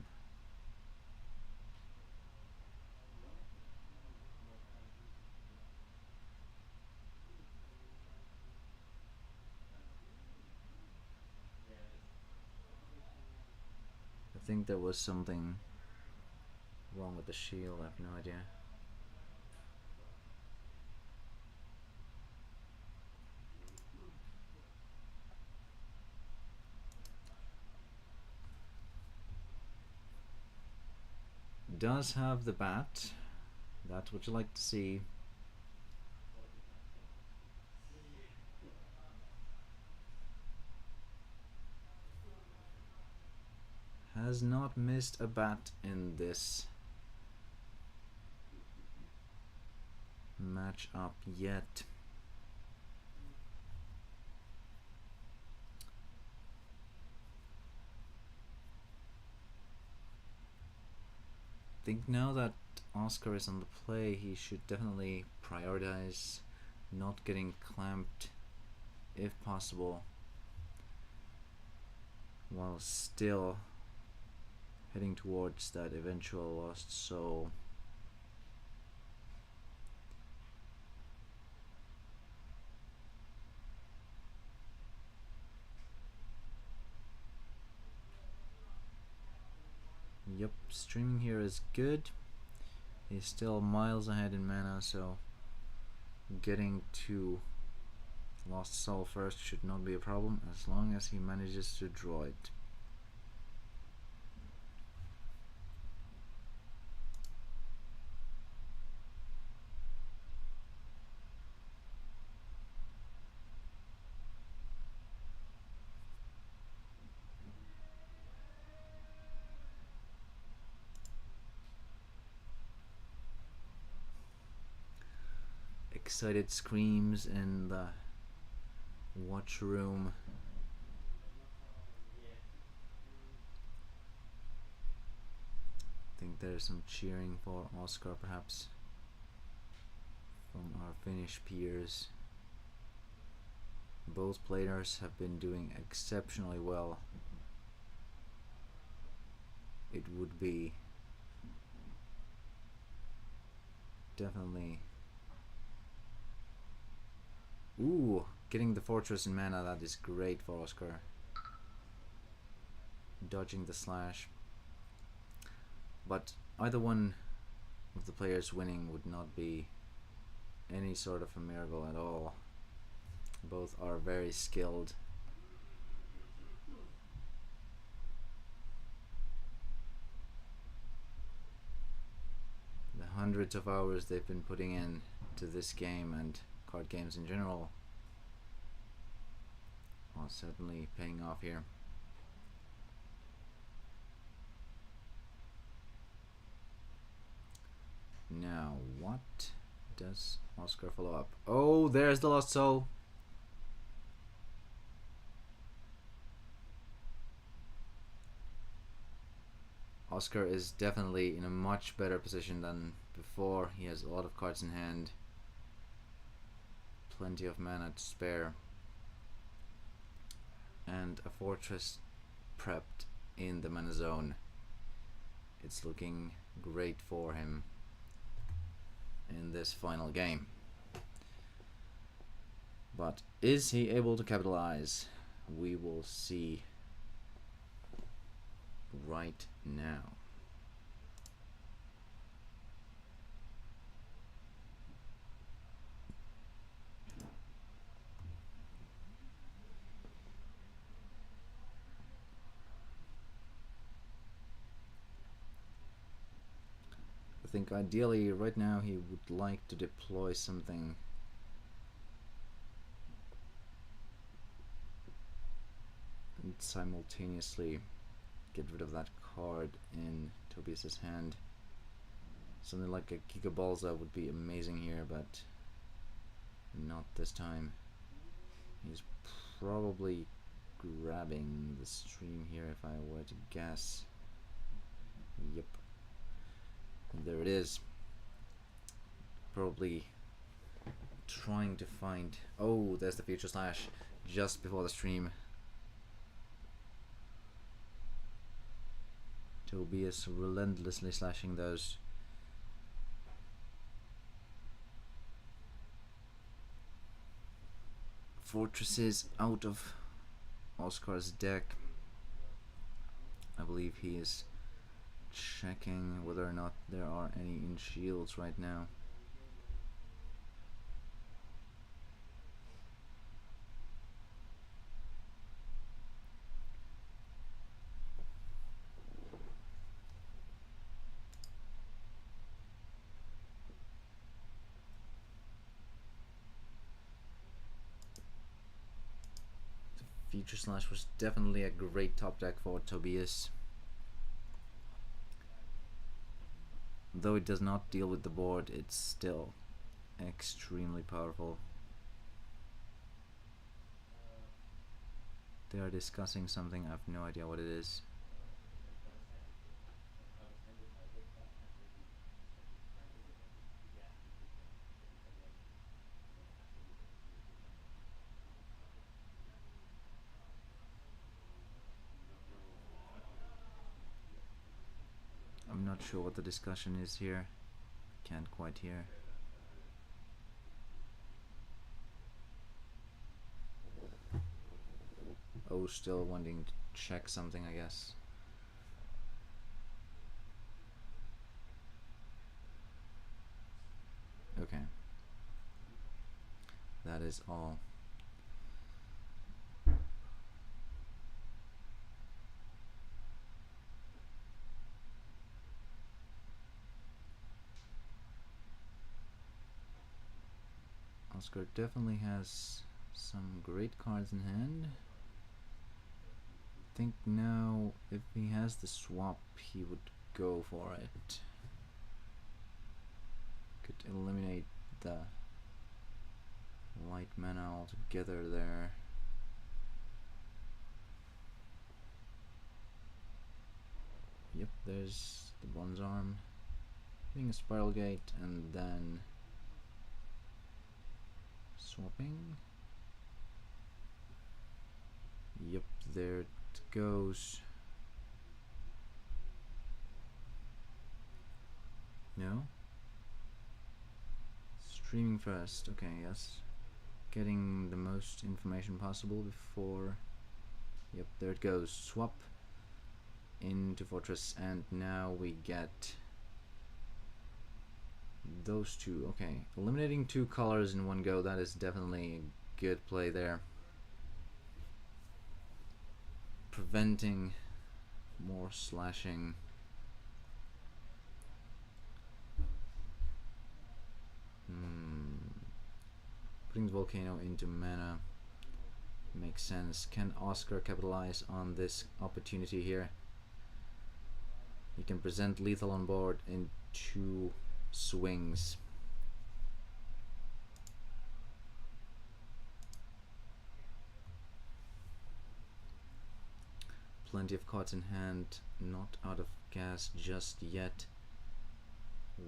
S1: I think there was something wrong with the shield, I have no idea. Does have the bat. That's what you like to see. Has not missed a bat in this match up yet. I think now that Oscar is on the play, he should definitely prioritize not getting clamped if possible, while still heading towards that eventual lost soul. Yep, streaming here is good. He's still miles ahead in mana, so getting to Lost Soul first should not be a problem as long as he manages to draw it. Excited screams in the watch room. I think there's some cheering for Oscar perhaps from our Finnish peers. Both players have been doing exceptionally well. It would be definitely... Ooh, getting the fortress in mana, that is great for Oscar. Dodging the slash. But either one of the players winning would not be any sort of a miracle at all. Both are very skilled. The hundreds of hours they've been putting in to this game and card games in general are certainly paying off here. Now, what does Oscar follow up? Oh, there's the Lost Soul. Oscar is definitely in a much better position than before. He has a lot of cards in hand. Plenty of mana to spare. And a fortress prepped in the mana zone. It's looking great for him in this final game. But is he able to capitalize? We will see right now. I think ideally right now he would like to deploy something and simultaneously get rid of that card in Tobias's hand. Something like a Gigabalza would be amazing here, but not this time. He's probably grabbing the stream here if I were to guess. Yep. There it is. Probably trying to find. Oh, there's the future slash just before the stream. Tobias relentlessly slashing those. Fortresses out of Oscar's deck. I believe he is checking whether or not there are any in shields right now. Future Slash was definitely a great top deck for Tobias. Though it does not deal with the board, it's still extremely powerful. They are discussing something, I have no idea what it is. I'm not sure what the discussion is here. Can't quite hear. Oh, still wanting to check something, I guess. Okay. That is all. Oscar definitely has some great cards in hand. I think now if he has the swap he would go for it. Could eliminate the white mana altogether there. Yep, there's the bronze arm. Hitting a spiral gate and then swapping. Yep, there it goes. No? Streaming first, okay, yes. Getting the most information possible before. Yep, there it goes. Swap into Fortress, and now we get those two. Okay, eliminating two colors in one go, that is definitely a good play there. Preventing more slashing. Putting the volcano into mana makes sense. Can Oscar capitalize on this opportunity here? He can present lethal on board in 2 swings. Plenty of cards in hand, not out of gas just yet.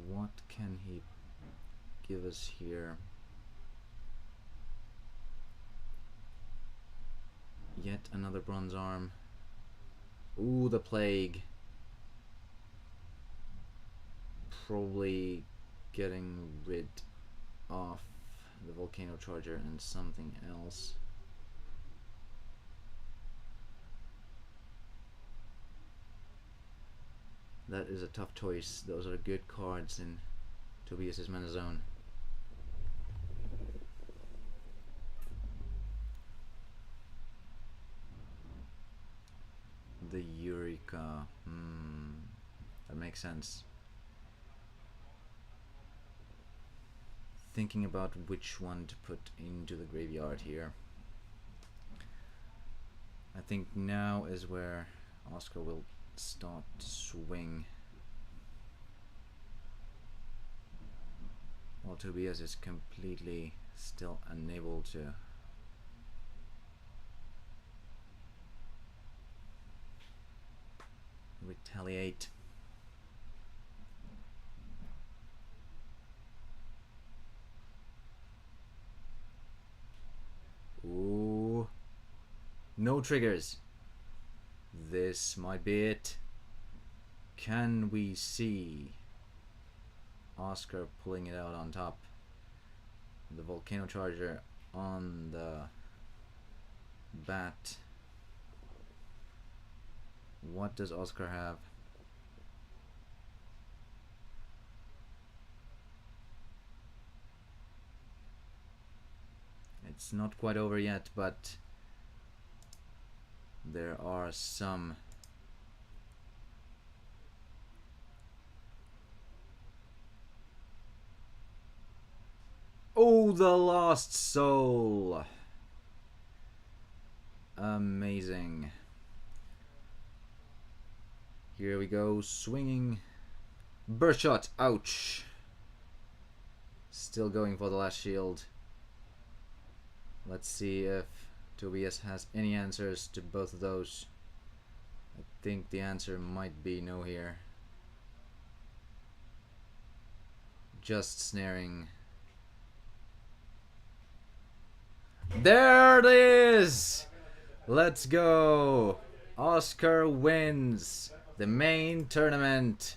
S1: What can he give us here? Yet another bronze arm. Ooh, the plague. Probably getting rid of the volcano charger and something else. That is a tough choice. Those are good cards in Tobias's mana zone. The Eureka. That makes sense. Thinking about which one to put into the graveyard here. I think now is where Oscar will start to swing. While Tobias is completely still unable to retaliate. No triggers. This might be it. Can we see Oscar pulling it out on top? The volcano charger on the bat. What does Oscar have? It's not quite over yet, but there are some Oh, the lost soul. Amazing. Here we go, swinging. Burst shot, ouch. Still going for the last shield. Let's see if Tobias has any answers to both of those. I think the answer might be no here. Just snaring. There it is! Let's go! Oscar wins the main tournament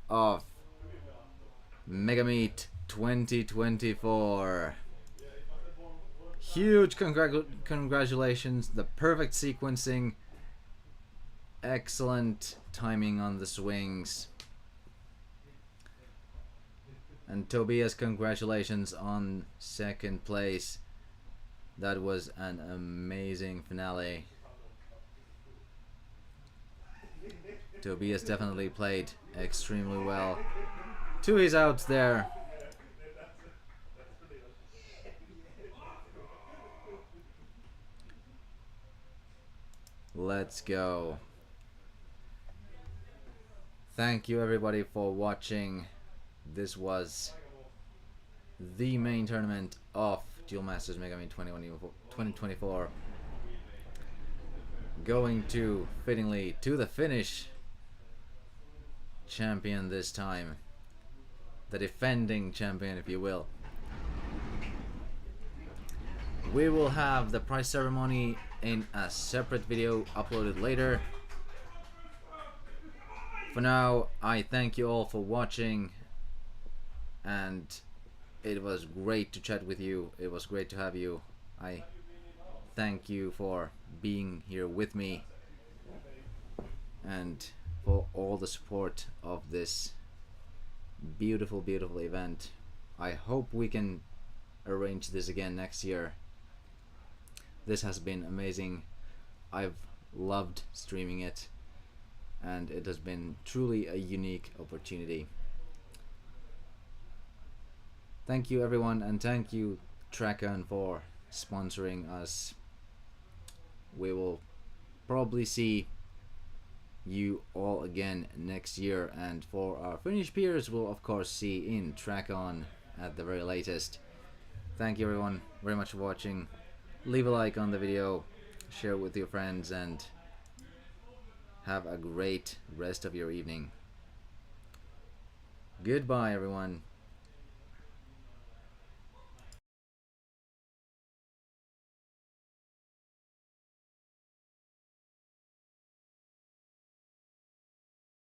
S1: of Megameet 2024. Huge congratulations, the perfect sequencing, excellent timing on the swings. And Tobias, congratulations on second place. That was an amazing finale. Tobias definitely played extremely well. Two is out there. Let's go. Thank you everybody for watching. This was the main tournament of Duel Masters Megameet 2024. Going to, fittingly, to the finish. Champion this time. The defending champion, if you will. We will have the prize ceremony in a separate video uploaded later. For now, I thank you all for watching, and it was great to chat with you. It was great to have you. I thank you for being here with me and for all the support of this beautiful, beautiful event. I hope we can arrange this again next year. This has been amazing. I've loved streaming it, and it has been truly a unique opportunity. Thank you everyone, and thank you Trackon for sponsoring us. We will probably see you all again next year, and for our Finnish peers we'll of course see in Trackon at the very latest. Thank you everyone very much for watching. Leave a like on the video, share it with your friends, and have a great rest of your evening. Goodbye everyone.